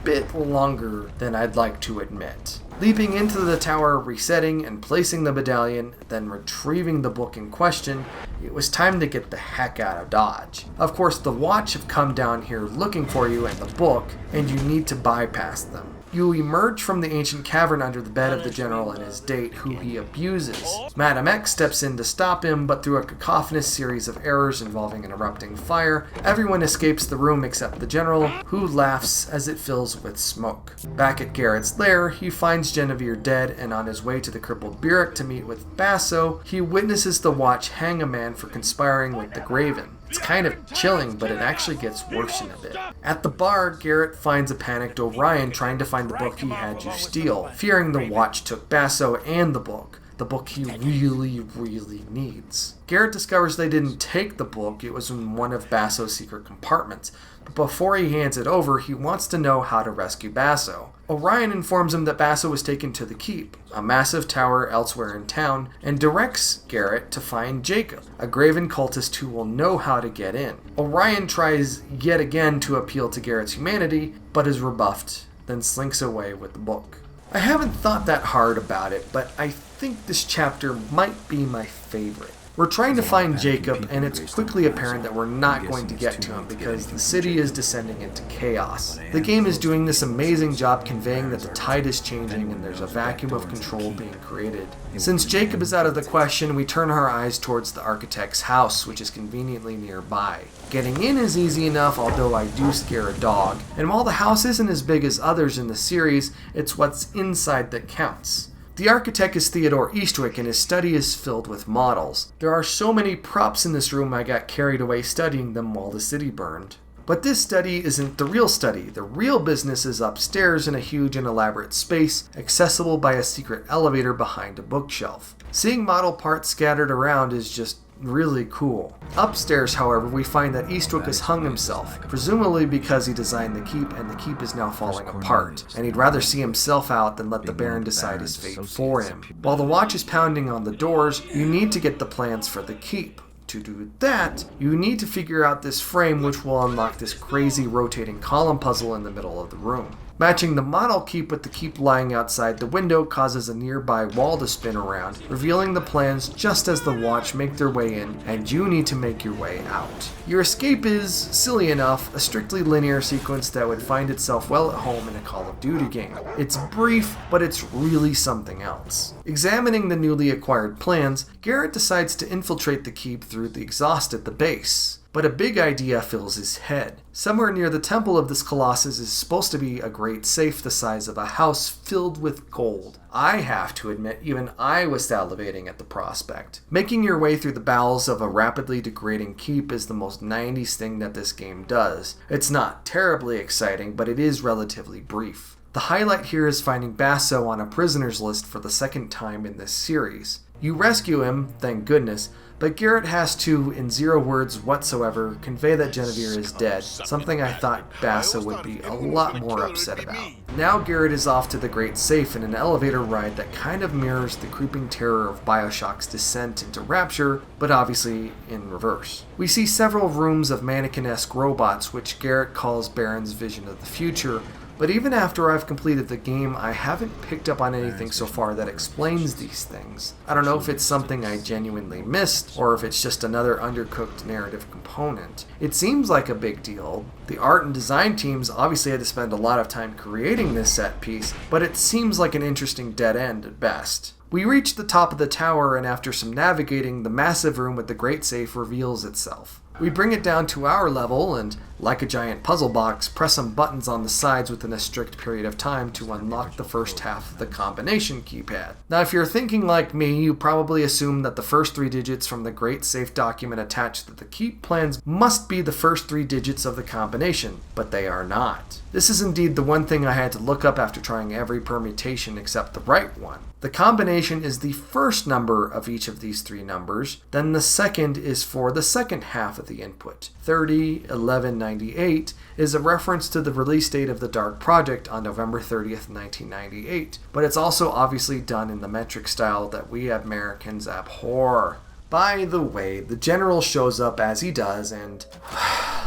bit longer than I'd like to admit. Leaping into the tower, resetting and placing the medallion, then retrieving the book in question, it was time to get the heck out of Dodge. Of course, the Watch have come down here looking for you and the book, and you need to bypass them. You emerge from the ancient cavern under the bed of the general and his date, who he abuses. Madam X steps in to stop him, but through a cacophonous series of errors involving an erupting fire, everyone escapes the room except the general, who laughs as it fills with smoke. Back at Garrett's lair, he finds Genevieve dead, and on his way to the crippled Burek to meet with Basso, he witnesses the Watch hang a man for conspiring with the Graven. It's kind of chilling, but it actually gets worse in a bit. At the bar, Garrett finds a panicked Orion trying to find the book he had you steal, fearing the Watch took Basso and the book he really needs. Garrett discovers they didn't take the book, it was in one of Basso's secret compartments. But before he hands it over, he wants to know how to rescue Basso. Orion informs him that Basso was taken to the Keep, a massive tower elsewhere in town, and directs Garrett to find Jacob, a Graven cultist who will know how to get in. Orion tries yet again to appeal to Garrett's humanity, but is rebuffed, then slinks away with the book. I haven't thought that hard about it, but I think this chapter might be my favorite. We're trying to find Jacob, and it's quickly apparent that we're not going to get to him because the city is descending into chaos. The game is doing this amazing job conveying that the tide is changing and there's a vacuum of control being created. Since Jacob is out of the question, we turn our eyes towards the architect's house, which is conveniently nearby. Getting in is easy enough, although I do scare a dog, and while the house isn't as big as others in the series, it's what's inside that counts. The architect is Theodore Eastwick, and his study is filled with models. There are so many props in this room I got carried away studying them while the city burned. But this study isn't the real study. The real business is upstairs in a huge and elaborate space, accessible by a secret elevator behind a bookshelf. Seeing model parts scattered around is just really cool. Upstairs, however, we find that Eastwick has hung himself, presumably because he designed the Keep and the Keep is now falling apart, and he'd rather see himself out than let the Baron decide his fate for him. While the Watch is pounding on the doors, you need to get the plans for the Keep. To do that, you need to figure out this frame which will unlock this crazy rotating column puzzle in the middle of the room. Matching the model Keep with the Keep lying outside the window causes a nearby wall to spin around, revealing the plans just as the Watch make their way in, and you need to make your way out. Your escape is, silly enough, a strictly linear sequence that would find itself well at home in a Call of Duty game. It's brief, but it's really something else. Examining the newly acquired plans, Garrett decides to infiltrate the Keep through the exhaust at the base. But a big idea fills his head. Somewhere near the temple of this colossus is supposed to be a great safe the size of a house filled with gold. I have to admit, even I was salivating at the prospect. Making your way through the bowels of a rapidly degrading keep is the most 90s thing that this game does. It's not terribly exciting, but it is relatively brief. The highlight here is finding Basso on a prisoner's list for the second time in this series. You rescue him, thank goodness, but Garrett has to, in 0 words whatsoever, convey that Genevieve is dead, something I thought Basso would be a lot more upset about. Now Garrett is off to the Great Safe in an elevator ride that kind of mirrors the creeping terror of Bioshock's descent into Rapture, but obviously in reverse. We see several rooms of mannequin-esque robots, which Garrett calls Baron's vision of the future, but even after I've completed the game, I haven't picked up on anything so far that explains these things. I don't know if it's something I genuinely missed, or if it's just another undercooked narrative component. It seems like a big deal. The art and design teams obviously had to spend a lot of time creating this set piece, but it seems like an interesting dead end at best. We reach the top of the tower, and after some navigating, the massive room with the Great Safe reveals itself. We bring it down to our level and, like a giant puzzle box, press some buttons on the sides within a strict period of time to unlock the first half of the combination keypad. Now, if you're thinking like me, you probably assume that the first 3 digits from the Great Safe document attached to the keep plans must be the first 3 digits of the combination, but they are not. This is indeed the one thing I had to look up after trying every permutation except the right one. The combination is the first number of each of these 3 numbers, then the second is for the second half of the input. 301198 is a reference to the release date of the Dark Project on November 30th, 1998, but it's also obviously done in the metric style that we Americans abhor. By the way, the general shows up as he does, and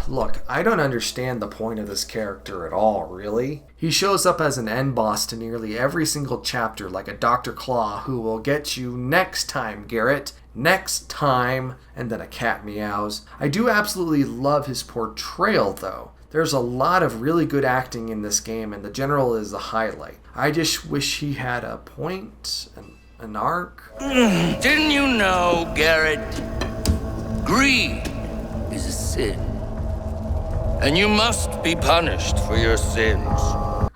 Look, I don't understand the point of this character at all, really. He shows up as an end boss to nearly every single chapter like a Dr. Claw who will get you next time, Garrett. Next time, and then a cat meows. I do absolutely love his portrayal, though. There's a lot of really good acting in this game, and the general is the highlight. I just wish he had a point, an arc. Didn't you know, Garrett? Greed is a sin. And you must be punished for your sins.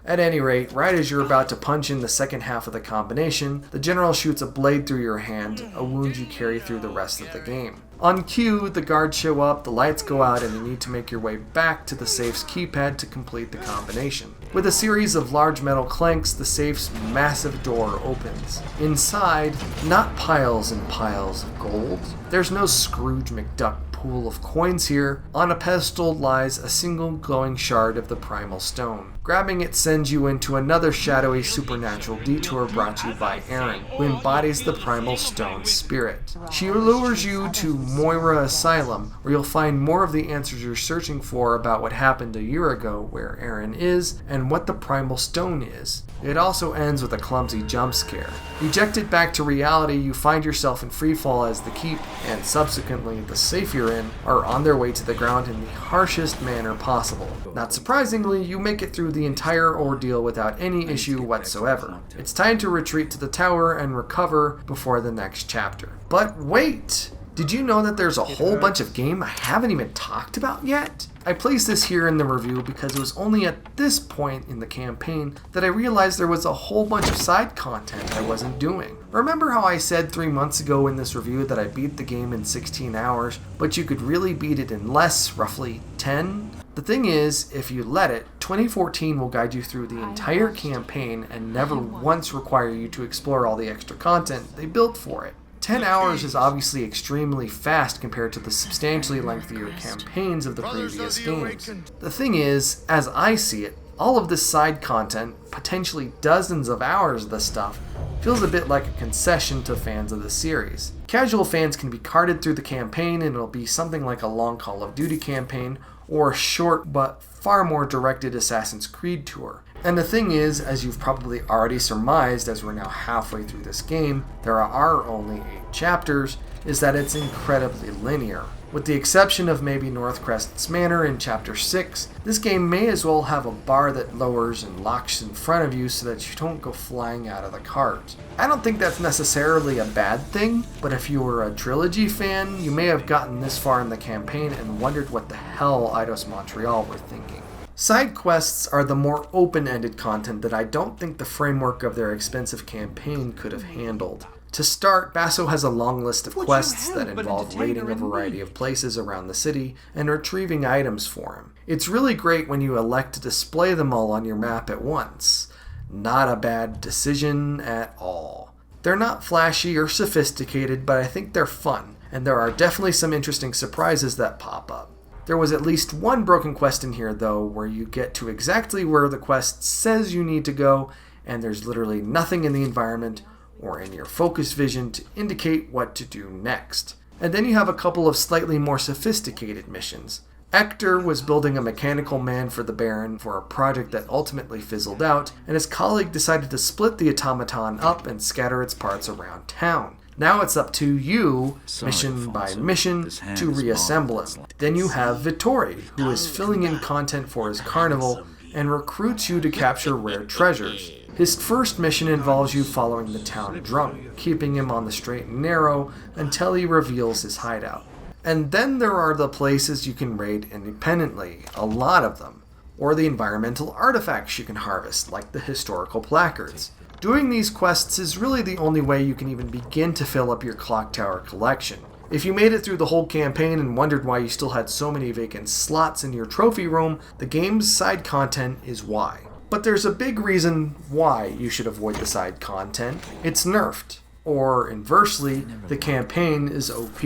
At any rate, right as you're about to punch in the second half of the combination, the general shoots a blade through your hand, a wound you carry through the rest of the game. On cue, the guards show up, the lights go out, and you need to make your way back to the safe's keypad to complete the combination. With a series of large metal clanks, the safe's massive door opens. Inside, not piles and piles of gold. There's no Scrooge McDuck pool of coins here. On a pedestal lies a single glowing shard of the primal stone. Grabbing it sends you into another shadowy supernatural detour brought to you by Erin, who embodies the primal stone spirit. She lures you to Moira Asylum, where you'll find more of the answers you're searching for about what happened a year ago, where Erin is, and what the primal stone is. It also ends with a clumsy jump scare. Ejected back to reality, you find yourself in freefall as the keep, and subsequently the safe you're in, are on their way to the ground in the harshest manner possible. Not surprisingly, you make it through the entire ordeal without any issue whatsoever. It's time to retreat to the tower and recover before the next chapter. But wait! Did you know that there's a whole bunch of game I haven't even talked about yet? I placed this here in the review because it was only at this point in the campaign that I realized there was a whole bunch of side content I wasn't doing. Remember how I said 3 months ago in this review that I beat the game in 16 hours, but you could really beat it in less, roughly 10? The thing is, if you let it, 2014 will guide you through the entire campaign and never once require you to explore all the extra content they built for it. 10 hours is obviously extremely fast compared to the substantially lengthier campaigns of the previous games. The thing is, as I see it, all of this side content, potentially dozens of hours of this stuff, feels a bit like a concession to fans of the series. Casual fans can be carted through the campaign and it'll be something like a long Call of Duty campaign or a short but far more directed Assassin's Creed tour. And the thing is, as you've probably already surmised as we're now halfway through this game, there are only 8 chapters, is that it's incredibly linear. With the exception of maybe Northcrest's Manor in Chapter 6, this game may as well have a bar that lowers and locks in front of you so that you don't go flying out of the cart. I don't think that's necessarily a bad thing, but if you were a trilogy fan, you may have gotten this far in the campaign and wondered what the hell Eidos Montreal were thinking. Side quests are the more open-ended content that I don't think the framework of their expensive campaign could have handled. To start, Basso has a long list of quests that involve raiding a variety of places around the city and retrieving items for him. It's really great when you elect to display them all on your map at once. Not a bad decision at all. They're not flashy or sophisticated, but I think they're fun, and there are definitely some interesting surprises that pop up. There was at least one broken quest in here, though, where you get to exactly where the quest says you need to go, and there's literally nothing in the environment or in your focus vision to indicate what to do next. And then you have a couple of slightly more sophisticated missions. Hector was building a mechanical man for the Baron for a project that ultimately fizzled out, and his colleague decided to split the automaton up and scatter its parts around town. Now it's up to you, mission by mission, to reassemble it. Then you have Vittori, who is filling in content for his carnival and recruits you to capture rare treasures. His first mission involves you following the town drunk, keeping him on the straight and narrow until he reveals his hideout. And then there are the places you can raid independently, a lot of them, or the environmental artifacts you can harvest, like the historical placards. Doing these quests is really the only way you can even begin to fill up your clock tower collection. If you made it through the whole campaign and wondered why you still had so many vacant slots in your trophy room, the game's side content is why. But there's a big reason why you should avoid the side content. It's nerfed, or inversely, the campaign is OP.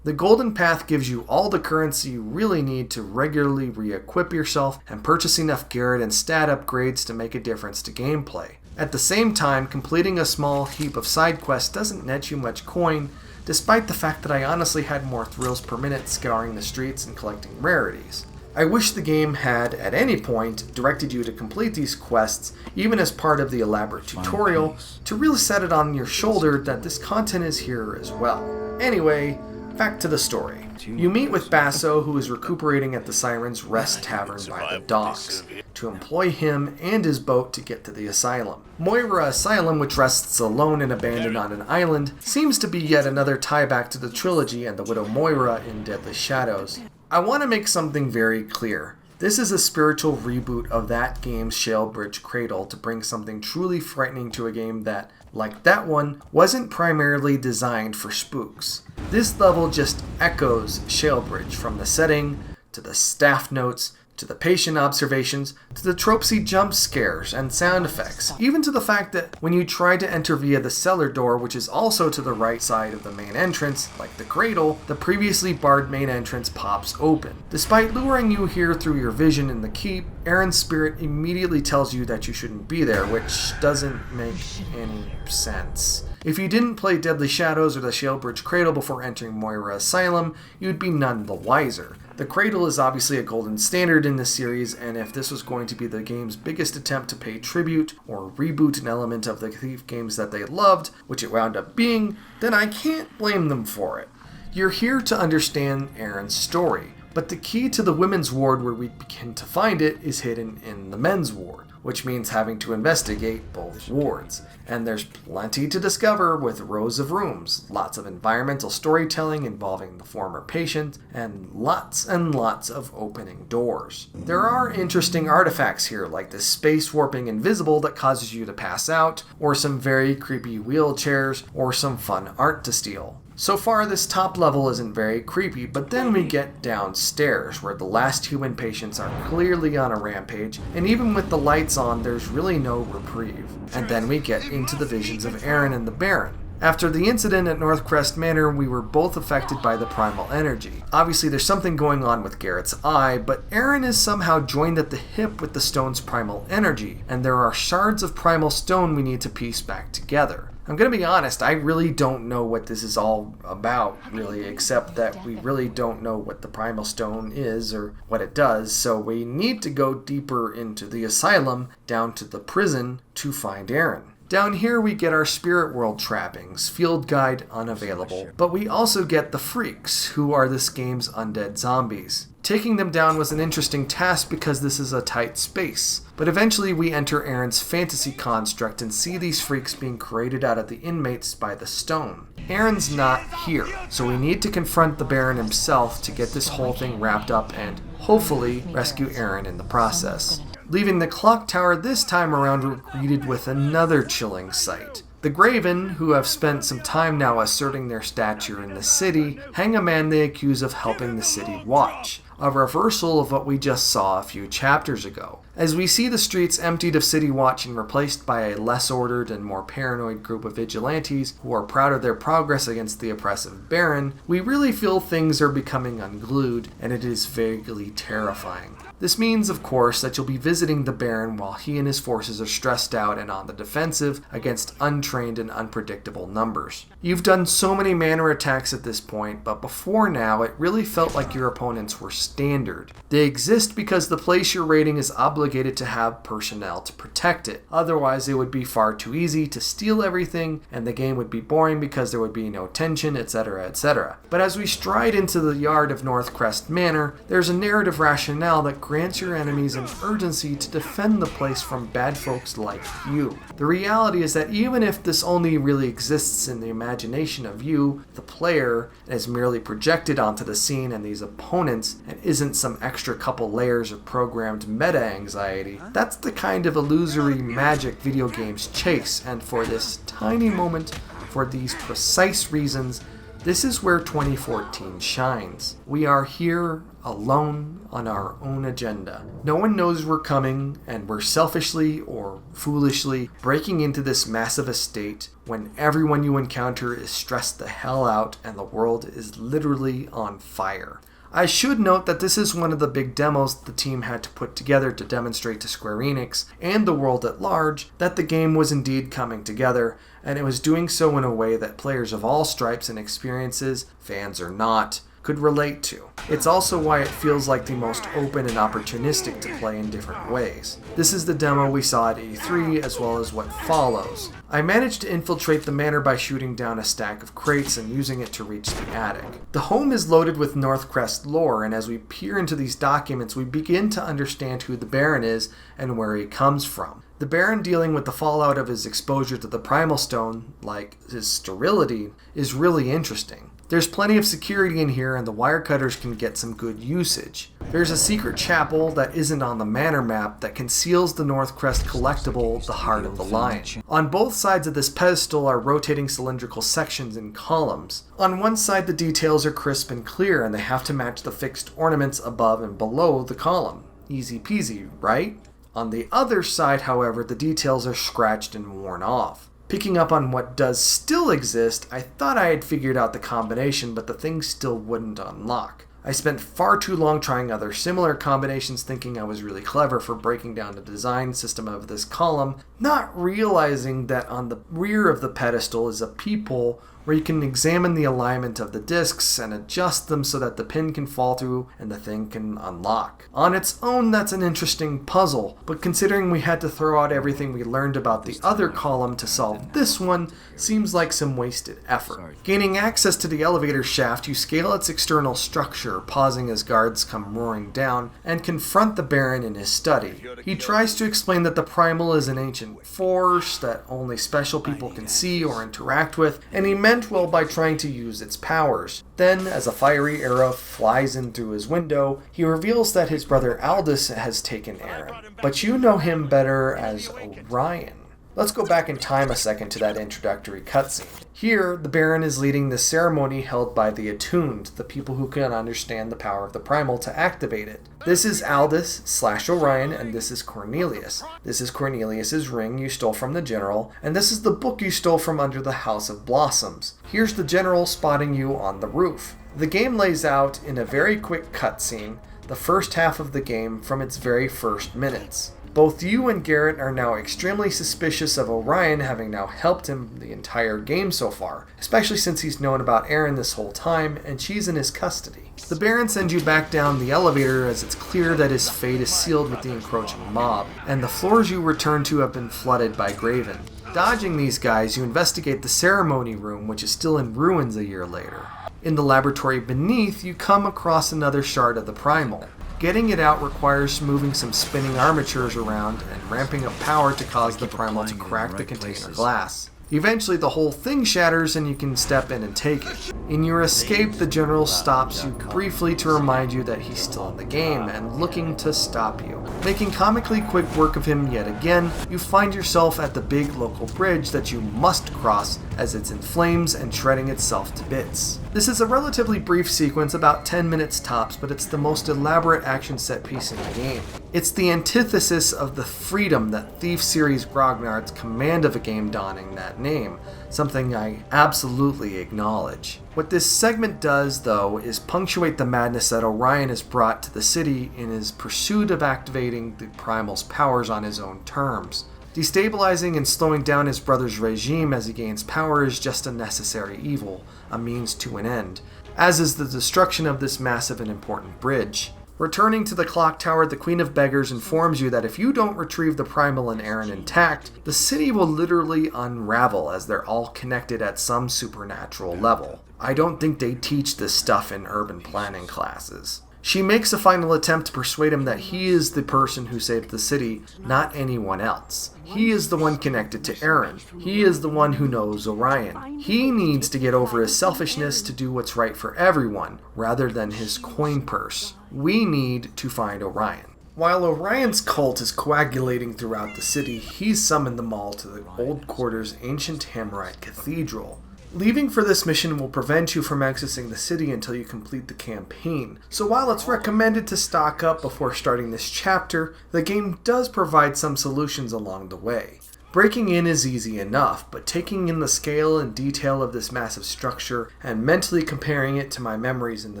The Golden Path gives you all the currency you really need to regularly re-equip yourself and purchase enough Garrett and stat upgrades to make a difference to gameplay. At the same time, completing a small heap of side quests doesn't net you much coin, despite the fact that I honestly had more thrills per minute scouring the streets and collecting rarities. I wish the game had, at any point, directed you to complete these quests, even as part of the elaborate tutorial, to really set it on your shoulder that this content is here as well. Anyway, back to the story. You meet with Basso, who is recuperating at the Siren's Rest Tavern by the docks, to employ him and his boat to get to the asylum. Moira Asylum, which rests alone and abandoned on an island, seems to be yet another tie-back to the trilogy and the Widow Moira in Deadly Shadows. I want to make something very clear. This is a spiritual reboot of that game's Shalebridge Cradle to bring something truly frightening to a game that, like that one, wasn't primarily designed for spooks. This level just echoes Shalebridge, from the setting, to the staff notes, to the patient observations, to the tropesy jump scares and sound effects, even to the fact that when you try to enter via the cellar door, which is also to the right side of the main entrance, like the cradle, the previously barred main entrance pops open. Despite luring you here through your vision in the keep, Aaron's spirit immediately tells you that you shouldn't be there, which doesn't make any sense. If you didn't play Deadly Shadows or the Shalebridge Cradle before entering Moira Asylum, you'd be none the wiser. The Cradle is obviously a golden standard in this series, and if this was going to be the game's biggest attempt to pay tribute or reboot an element of the Thief games that they loved, which it wound up being, then I can't blame them for it. You're here to understand Aaron's story, but the key to the women's ward where we begin to find it is hidden in the men's ward, which means having to investigate both wards. And there's plenty to discover with rows of rooms, lots of environmental storytelling involving the former patient, and lots of opening doors. There are interesting artifacts here, like this space warping invisible that causes you to pass out, or some very creepy wheelchairs, or some fun art to steal. So far, this top level isn't very creepy, but then we get downstairs, where the last human patients are clearly on a rampage, and even with the lights on, there's really no reprieve. And then we get into the visions of Aaron and the Baron. After the incident at Northcrest Manor, we were both affected by the primal energy. Obviously, there's something going on with Garrett's eye, but Aaron is somehow joined at the hip with the stone's primal energy, and there are shards of primal stone we need to piece back together. I'm gonna be honest, I really don't know what this is all about, really, except that we really don't know what the Primal Stone is or what it does, so we need to go deeper into the asylum, down to the prison, to find Aaron. Down here we get our spirit world trappings, field guide unavailable, but we also get the freaks, who are this game's undead zombies. Taking them down was an interesting task because this is a tight space, but eventually we enter Aaron's fantasy construct and see these freaks being created out of the inmates by the stone. Aaron's not here, so we need to confront the Baron himself to get this whole thing wrapped up and, hopefully, rescue Aaron in the process. Leaving the clock tower this time around, we're greeted with another chilling sight. The Graven, who have spent some time now asserting their stature in the city, hang a man they accuse of helping the city watch, a reversal of what we just saw a few chapters ago. As we see the streets emptied of city watch and replaced by a less ordered and more paranoid group of vigilantes who are proud of their progress against the oppressive Baron, we really feel things are becoming unglued, and it is vaguely terrifying. This means, of course, that you'll be visiting the Baron while he and his forces are stressed out and on the defensive against untrained and unpredictable numbers. You've done so many manor attacks at this point, but before now, it really felt like your opponents were standard. They exist because the place you're raiding is obligated to have personnel to protect it. Otherwise, it would be far too easy to steal everything, and the game would be boring because there would be no tension, etc., etc. But as we stride into the yard of Northcrest Manor, there's a narrative rationale that grants your enemies an urgency to defend the place from bad folks like you. The reality is that even if this only really exists in the imagination of you, the player, and is merely projected onto the scene and these opponents, and isn't some extra couple layers of programmed meta-anxiety, that's the kind of illusory magic video games chase, and for this tiny moment, for these precise reasons, this is where 2014 shines. We are here, alone, on our own agenda. No one knows we're coming, and we're selfishly or foolishly breaking into this massive estate when everyone you encounter is stressed the hell out and the world is literally on fire. I should note that this is one of the big demos the team had to put together to demonstrate to Square Enix and the world at large that the game was indeed coming together, and it was doing so in a way that players of all stripes and experiences, fans or not, could relate to. It's also why it feels like the most open and opportunistic to play in different ways. This is the demo we saw at E3 as well as what follows. I managed to infiltrate the manor by shooting down a stack of crates and using it to reach the attic. The home is loaded with Northcrest lore, and as we peer into these documents we begin to understand who the Baron is and where he comes from. The Baron dealing with the fallout of his exposure to the Primal Stone, like his sterility, is really interesting. There's plenty of security in here and the wire cutters can get some good usage. There's a secret chapel that isn't on the manor map that conceals the Northcrest collectible, the Heart of the Lion. On both sides of this pedestal are rotating cylindrical sections and columns. On one side the details are crisp and clear and they have to match the fixed ornaments above and below the column. Easy peasy, right? On the other side, however, the details are scratched and worn off. Picking up on what does still exist, I thought I had figured out the combination, but the thing still wouldn't unlock. I spent far too long trying other similar combinations thinking I was really clever for breaking down the design system of this column, not realizing that on the rear of the pedestal is a peephole where you can examine the alignment of the discs and adjust them so that the pin can fall through and the thing can unlock. On its own, that's an interesting puzzle, but considering we had to throw out everything we learned about the other column to solve this one, seems like some wasted effort. Gaining access to the elevator shaft, you scale its external structure, pausing as guards come roaring down, and confront the Baron in his study. He tries to explain that the Primal is an ancient force that only special people can see or interact with, and he meant well by trying to use its powers. Then, as a fiery arrow flies in through his window, he reveals that his brother Aldous has taken Aaron. But you know him better as Orion. Let's go back in time a second to that introductory cutscene. Here, the Baron is leading the ceremony held by the attuned, the people who can understand the power of the Primal to activate it. This is Aldous/Orion, and this is Cornelius. This is Cornelius's ring you stole from the General, and this is the book you stole from under the House of Blossoms. Here's the General spotting you on the roof. The game lays out, in a very quick cutscene, the first half of the game from its very first minutes. Both you and Garrett are now extremely suspicious of Orion having now helped him the entire game so far, especially since he's known about Erin this whole time and she's in his custody. The Baron sends you back down the elevator as it's clear that his fate is sealed with the encroaching mob, and the floors you return to have been flooded by Graven. Dodging these guys, you investigate the ceremony room, which is still in ruins a year later. In the laboratory beneath, you come across another shard of the Primal. Getting it out requires moving some spinning armatures around and ramping up power to cause the Primal to crack the container glass. Eventually the whole thing shatters and you can step in and take it. In your escape, the General stops you briefly to remind you that he's still in the game and looking to stop you. Making comically quick work of him yet again, you find yourself at the big local bridge that you must cross as it's in flames and shredding itself to bits. This is a relatively brief sequence, about 10 minutes tops, but it's the most elaborate action set piece in the game. It's the antithesis of the freedom that Thief series grognards command of a game donning that name, something I absolutely acknowledge. What this segment does, though, is punctuate the madness that Orion has brought to the city in his pursuit of activating the Primal's powers on his own terms. Destabilizing and slowing down his brother's regime as he gains power is just a necessary evil, a means to an end, as is the destruction of this massive and important bridge. Returning to the clock tower, the Queen of Beggars informs you that if you don't retrieve the Primal and Aaron intact, the city will literally unravel as they're all connected at some supernatural level. I don't think they teach this stuff in urban planning classes. She makes a final attempt to persuade him that he is the person who saved the city, not anyone else. He is the one connected to Aaron. He is the one who knows Orion. He needs to get over his selfishness to do what's right for everyone, rather than his coin purse. We need to find Orion. While Orion's cult is coagulating throughout the city, he's summoned them all to the Old Quarter's ancient Hammerite cathedral. Leaving for this mission will prevent you from accessing the city until you complete the campaign, so while it's recommended to stock up before starting this chapter, the game does provide some solutions along the way. Breaking in is easy enough, but taking in the scale and detail of this massive structure and mentally comparing it to my memories in the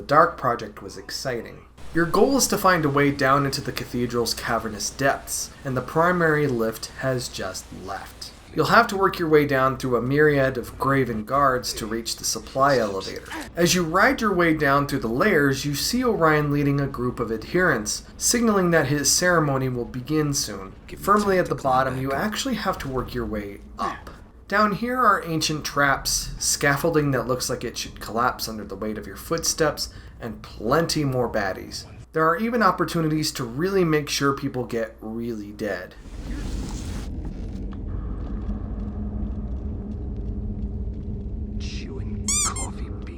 Dark Project was exciting. Your goal is to find a way down into the cathedral's cavernous depths, and the primary lift has just left. You'll have to work your way down through a myriad of graven guards to reach the supply elevator. As you ride your way down through the layers, you see Orion leading a group of adherents, signaling that his ceremony will begin soon. Firmly at the bottom, you actually have to work your way up. Down here are ancient traps, scaffolding that looks like it should collapse under the weight of your footsteps, and plenty more baddies. There are even opportunities to really make sure people get really dead.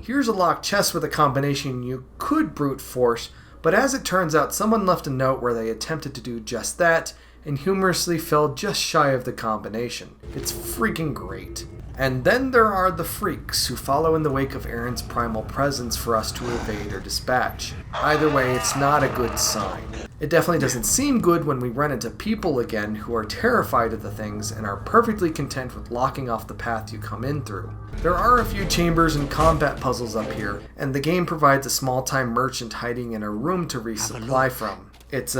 Here's a locked chest with a combination you could brute force, but as it turns out, someone left a note where they attempted to do just that, and humorously fell just shy of the combination. It's freaking great. And then there are the freaks, who follow in the wake of Aaron's primal presence for us to evade or dispatch. Either way, it's not a good sign. It definitely doesn't seem good when we run into people again who are terrified of the things and are perfectly content with locking off the path you come in through. There are a few chambers and combat puzzles up here, and the game provides a small-time merchant hiding in a room to resupply from. It's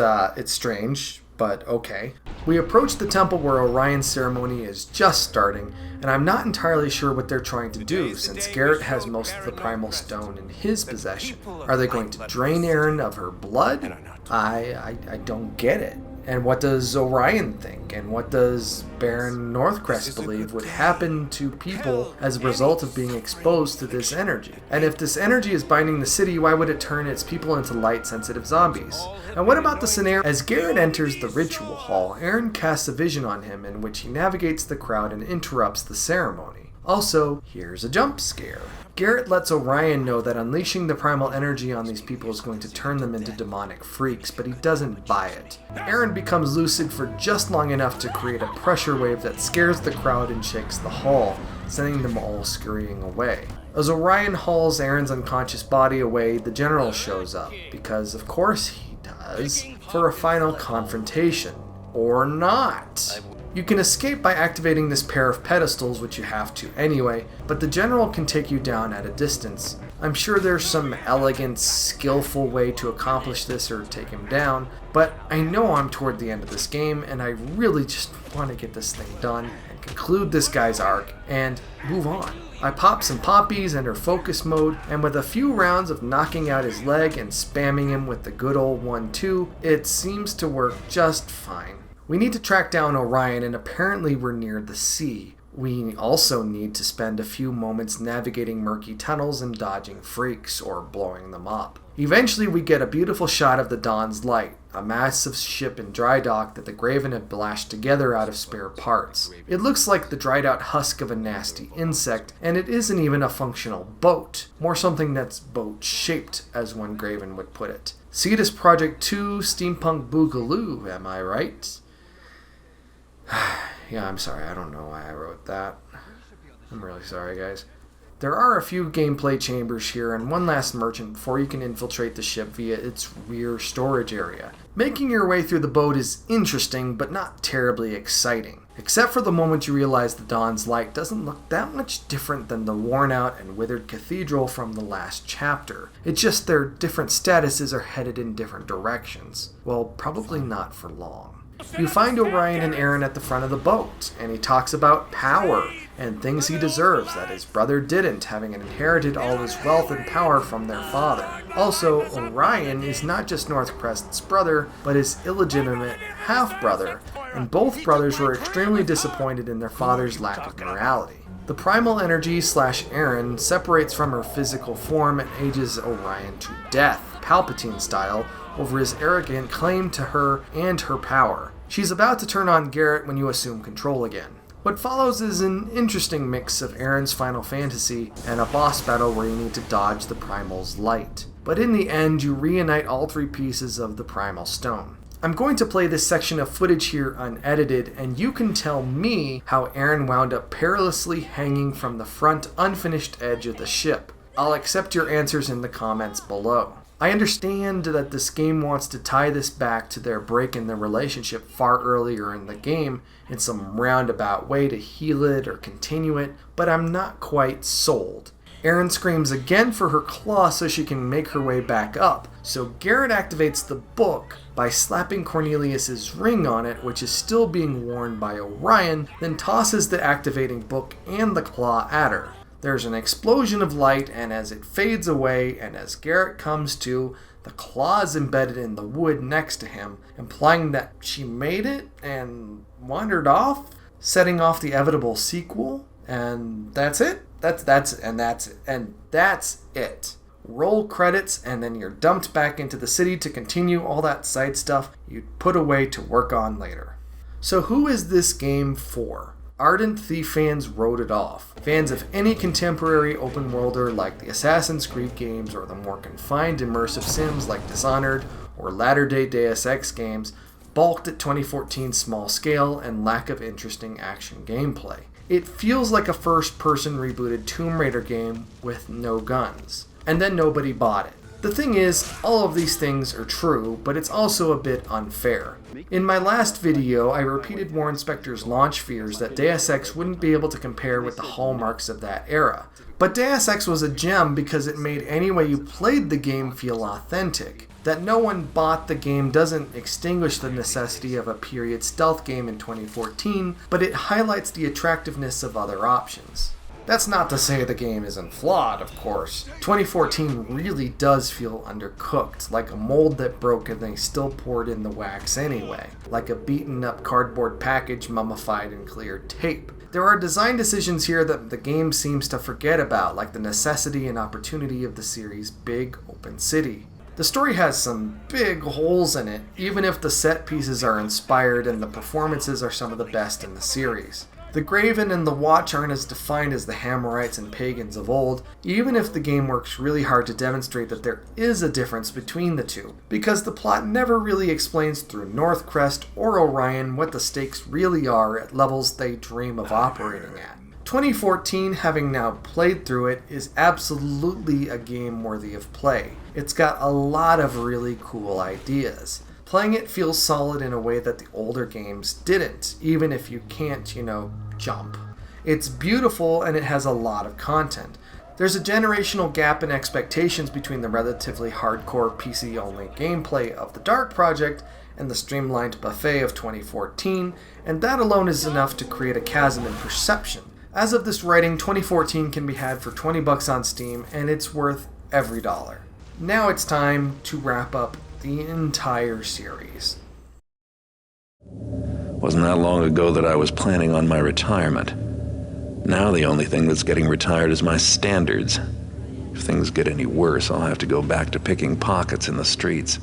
strange, but okay. We approach the temple where Orion's ceremony is just starting, and I'm not entirely sure what they're trying to do, since Garrett has most of the primal stone in his possession. Are they going to drain Erin of her blood? I don't get it. And what does Orion think? And what does Baron Northcrest believe would happen to people as a result of being exposed to this energy? And if this energy is binding the city, why would it turn its people into light-sensitive zombies? And what about the scenario? As Garrett enters the ritual hall, Aaron casts a vision on him in which he navigates the crowd and interrupts the ceremony. Also, here's a jump scare. Garrett lets Orion know that unleashing the primal energy on these people is going to turn them into demonic freaks, but he doesn't buy it. Aaron becomes lucid for just long enough to create a pressure wave that scares the crowd and shakes the hall, sending them all scurrying away. As Orion hauls Aaron's unconscious body away, the general shows up, because of course he does, for a final confrontation. Or not. You can escape by activating this pair of pedestals, which you have to anyway, but the general can take you down at a distance. I'm sure there's some elegant, skillful way to accomplish this or take him down, but I know I'm toward the end of this game, and I really just want to get this thing done and conclude this guy's arc and move on. I pop some poppies under focus mode, and with a few rounds of knocking out his leg and spamming him with the good old 1-2, it seems to work just fine. We need to track down Orion, and apparently we're near the sea. We also need to spend a few moments navigating murky tunnels and dodging freaks, or blowing them up. Eventually we get a beautiful shot of the Dawn's Light, a massive ship in dry dock that the Graven have blasted together out of spare parts. It looks like the dried out husk of a nasty insect, and it isn't even a functional boat. More something that's boat-shaped, as one Graven would put it. See it as Project 2 Steampunk Boogaloo, am I right? Yeah, I'm sorry, I don't know why I wrote that. I'm really sorry, guys. There are a few gameplay chambers here and one last merchant before you can infiltrate the ship via its rear storage area. Making your way through the boat is interesting, but not terribly exciting. Except for the moment you realize the Dawn's Light doesn't look that much different than the worn out and withered cathedral from the last chapter. It's just their different statuses are headed in different directions. Well, probably not for long. You find Orion and Aaron at the front of the boat, and he talks about power and things he deserves that his brother didn't, having inherited all his wealth and power from their father. Also, Orion is not just Northcrest's brother, but his illegitimate half-brother, and both brothers were extremely disappointed in their father's lack of morality. The primal energy / Aaron separates from her physical form and ages Orion to death, Palpatine style, over his arrogant claim to her and her power. She's about to turn on Garrett when you assume control again. What follows is an interesting mix of Aaron's Final Fantasy and a boss battle where you need to dodge the Primal's light. But in the end, you reunite all three pieces of the Primal Stone. I'm going to play this section of footage here unedited, and you can tell me how Aaron wound up perilously hanging from the front unfinished edge of the ship. I'll accept your answers in the comments below. I understand that this game wants to tie this back to their break in the relationship far earlier in the game in some roundabout way to heal it or continue it, but I'm not quite sold. Aaron screams again for her claw so she can make her way back up, so Garrett activates the book, by slapping Cornelius's ring on it, which is still being worn by Orion, then tosses the activating book and the claw at her. There's an explosion of light, and as it fades away and as Garrett comes to, the claw is embedded in the wood next to him, implying that she made it and wandered off, setting off the inevitable sequel. And that's it. That's it. Roll credits, and then you're dumped back into the city to continue all that side stuff you'd put away to work on later. So who is this game for? Ardent Thief fans wrote it off. Fans of any contemporary open worlder like the Assassin's Creed games, or the more confined immersive sims like Dishonored or latter-day Deus Ex games, balked at 2014's small scale and lack of interesting action gameplay. It feels like a first-person rebooted Tomb Raider game with no guns. And then nobody bought it. The thing is, all of these things are true, but it's also a bit unfair. In my last video, I repeated Warren Spector's launch fears that Deus Ex wouldn't be able to compare with the hallmarks of that era. But Deus Ex was a gem because it made any way you played the game feel authentic. That no one bought the game doesn't extinguish the necessity of a period stealth game in 2014, but it highlights the attractiveness of other options. That's not to say the game isn't flawed, of course. 2014 really does feel undercooked, like a mold that broke and they still poured in the wax anyway, like a beaten up cardboard package mummified in clear tape. There are design decisions here that the game seems to forget about, like the necessity and opportunity of the series' big open city. The story has some big holes in it, even if the set pieces are inspired and the performances are some of the best in the series. The Graven and the Watch aren't as defined as the Hammerites and Pagans of old, even if the game works really hard to demonstrate that there is a difference between the two, because the plot never really explains through Northcrest or Orion what the stakes really are at levels they dream of operating at. 2014, having now played through it, is absolutely a game worthy of play. It's got a lot of really cool ideas. Playing it feels solid in a way that the older games didn't, even if you can't, jump. It's beautiful and it has a lot of content. There's a generational gap in expectations between the relatively hardcore PC-only gameplay of the Dark Project and the streamlined buffet of 2014, and that alone is enough to create a chasm in perception. As of this writing, 2014 can be had for $20 on Steam, and it's worth every dollar. Now it's time to wrap up the entire series. Wasn't that long ago that I was planning on my retirement. Now the only thing that's getting retired is my standards. If things get any worse, I'll have to go back to picking pockets in the streets.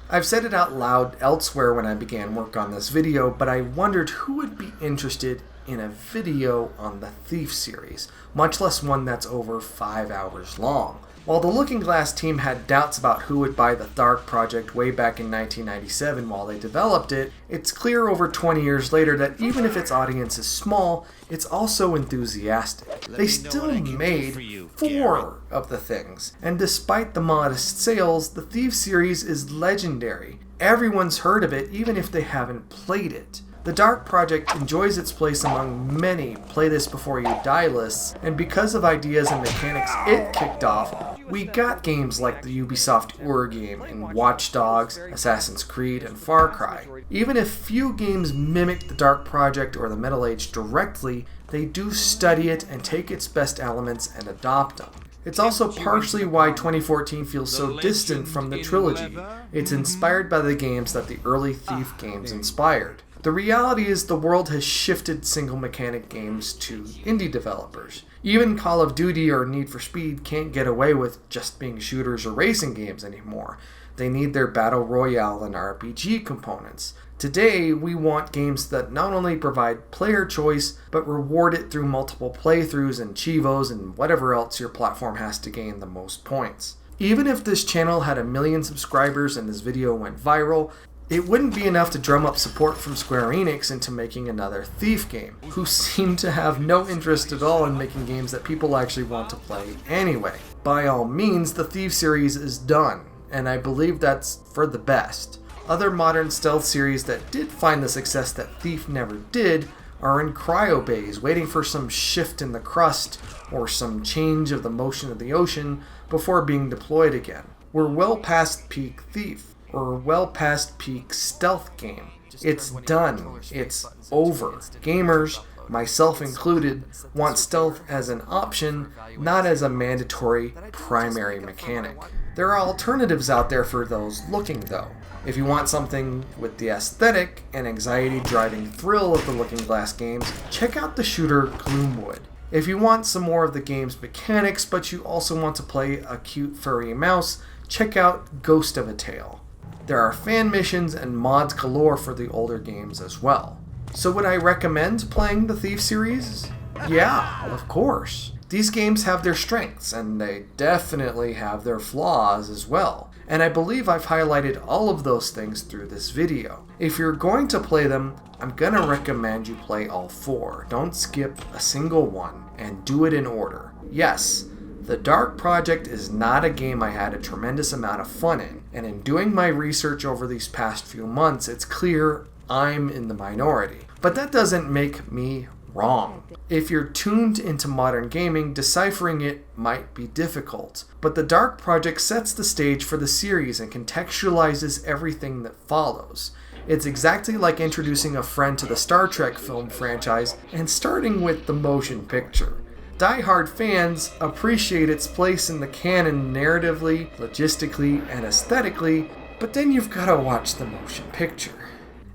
I've said it out loud elsewhere when I began work on this video, but I wondered who would be interested in a video on the Thief series, much less one that's over 5 hours long. While the Looking Glass team had doubts about who would buy the Dark Project way back in 1997 while they developed it, it's clear over 20 years later that even if its audience is small, it's also enthusiastic. They still made 4 of the things, and despite the modest sales, the Thief series is legendary. Everyone's heard of it even if they haven't played it. The Dark Project enjoys its place among many play this before you die lists, and because of ideas and mechanics it kicked off, we got games like the Ubisoft Ur game in Watch Dogs, Assassin's Creed, and Far Cry. Even if few games mimic the Dark Project or the Middle Age directly, they do study it and take its best elements and adopt them. It's also partially why 2014 feels so distant from the trilogy. It's inspired by the games that the early Thief games inspired. The reality is the world has shifted single mechanic games to indie developers. Even Call of Duty or Need for Speed can't get away with just being shooters or racing games anymore. They need their battle royale and RPG components. Today, we want games that not only provide player choice, but reward it through multiple playthroughs and chivos and whatever else your platform has to gain the most points. Even if this channel had 1 million subscribers and this video went viral, it wouldn't be enough to drum up support from Square Enix into making another Thief game, who seem to have no interest at all in making games that people actually want to play anyway. By all means, the Thief series is done, and I believe that's for the best. Other modern stealth series that did find the success that Thief never did are in cryobays, waiting for some shift in the crust or some change of the motion of the ocean before being deployed again. We're well past peak Thief. or well past peak stealth game. It's done. It's over. Gamers, myself included, want stealth as an option, not as a mandatory primary mechanic. There are alternatives out there for those looking, though. If you want something with the aesthetic and anxiety-driving thrill of the Looking Glass games, check out the shooter Gloomwood. If you want some more of the game's mechanics, but you also want to play a cute furry mouse, check out Ghost of a Tale. There are fan missions and mods galore for the older games as well. So would I recommend playing the Thief series? Yeah, of course. These games have their strengths, and they definitely have their flaws as well. And I believe I've highlighted all of those things through this video. If you're going to play them, I'm gonna recommend you play all 4. Don't skip a single one, and do it in order. Yes, The Dark Project is not a game I had a tremendous amount of fun in, and in doing my research over these past few months, it's clear I'm in the minority. But that doesn't make me wrong. If you're tuned into modern gaming, deciphering it might be difficult, but The Dark Project sets the stage for the series and contextualizes everything that follows. It's exactly like introducing a friend to the Star Trek film franchise and starting with the motion picture. Die-hard fans appreciate its place in the canon narratively, logistically, and aesthetically, but then you've got to watch the motion picture.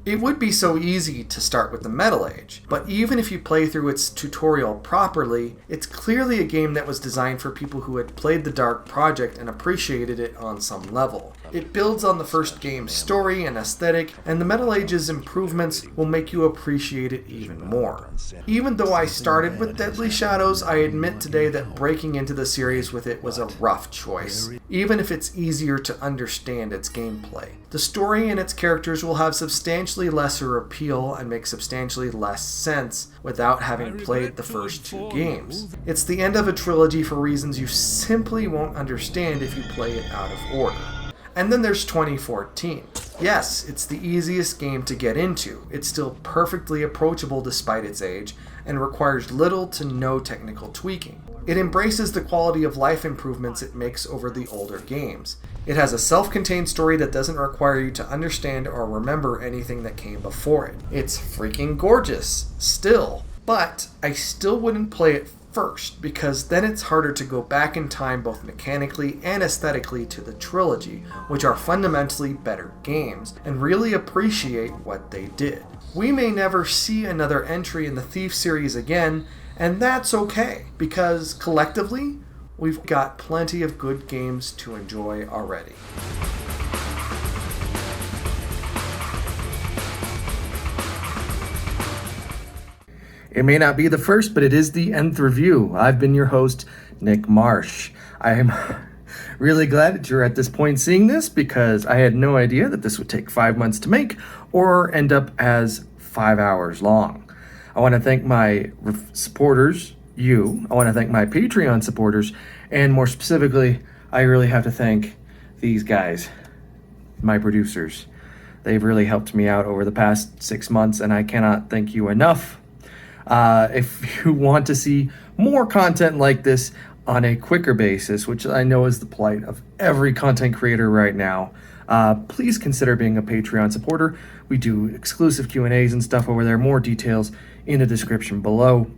It would be so easy to start with the Metal Age, but even if you play through its tutorial properly, it's clearly a game that was designed for people who had played The Dark Project and appreciated it on some level. It builds on the first game's story and aesthetic, and the Metal Age's improvements will make you appreciate it even more. Even though I started with Deadly Shadows, I admit today that breaking into the series with it was a rough choice, even if it's easier to understand its gameplay. The story and its characters will have substantially lesser appeal and make substantially less sense without having played the first 2 games. It's the end of a trilogy for reasons you simply won't understand if you play it out of order. And then there's 2014. Yes, it's the easiest game to get into. It's still perfectly approachable despite its age, and requires little to no technical tweaking. It embraces the quality of life improvements it makes over the older games. It has a self-contained story that doesn't require you to understand or remember anything that came before it. It's freaking gorgeous, still, but I still wouldn't play it first, because then it's harder to go back in time both mechanically and aesthetically to the trilogy, which are fundamentally better games, and really appreciate what they did. We may never see another entry in the Thief series again, and that's okay, because collectively, we've got plenty of good games to enjoy already. It may not be the first, but it is the nth review. I've been your host, Nick Marsh. I am really glad that you're at this point seeing this, because I had no idea that this would take 5 months to make or end up as 5 hours long. I want to thank my supporters, you. I want to thank my Patreon supporters, and more specifically, I really have to thank these guys, my producers. They've really helped me out over the past 6 months, and I cannot thank you enough. If you want to see more content like this on a quicker basis, which I know is the plight of every content creator right now, please consider being a Patreon supporter. We do exclusive Q&As and stuff over there. More details in the description below.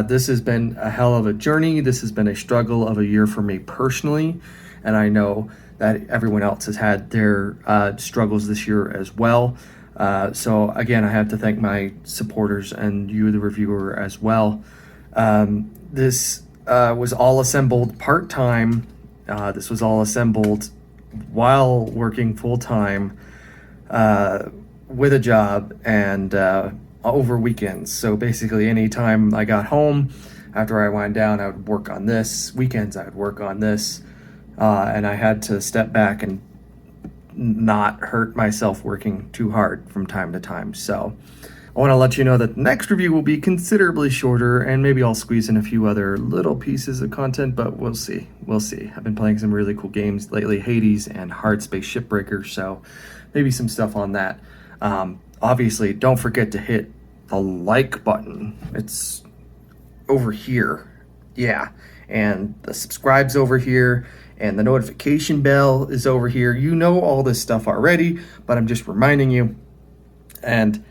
This has been a hell of a journey. This has been a struggle of a year for me personally, and I know that everyone else has had their struggles this year as well. So again, I have to thank my supporters and you, the reviewer, as well. This was all assembled part-time. This was all assembled while working full-time with a job and over weekends. So basically any time I got home, after I wind down, I would work on this. Weekends, I would work on this. And I had to step back and not hurt myself working too hard from time to time. So I want to let you know that the next review will be considerably shorter, and maybe I'll squeeze in a few other little pieces of content, but we'll see. We'll see. I've been playing some really cool games lately, Hades and Hard Space Shipbreaker, so maybe some stuff on that. Obviously, don't forget to hit the like button. It's over here. Yeah, and the subscribe's over here, and the notification bell is over here. You know all this stuff already, but I'm just reminding you. And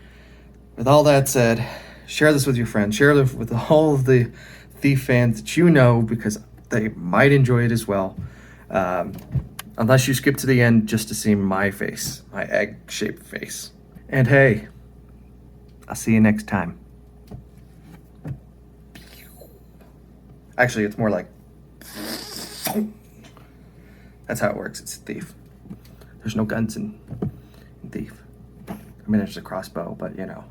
with all that said, share this with your friends. Share this with all of the Thief fans that you know, because they might enjoy it as well. Unless you skip to the end just to see my face, my egg-shaped face. And hey, I'll see you next time. Actually, it's more like... That's how it works. It's Thief. There's no guns in Thief. I mean, there's a crossbow, but you know.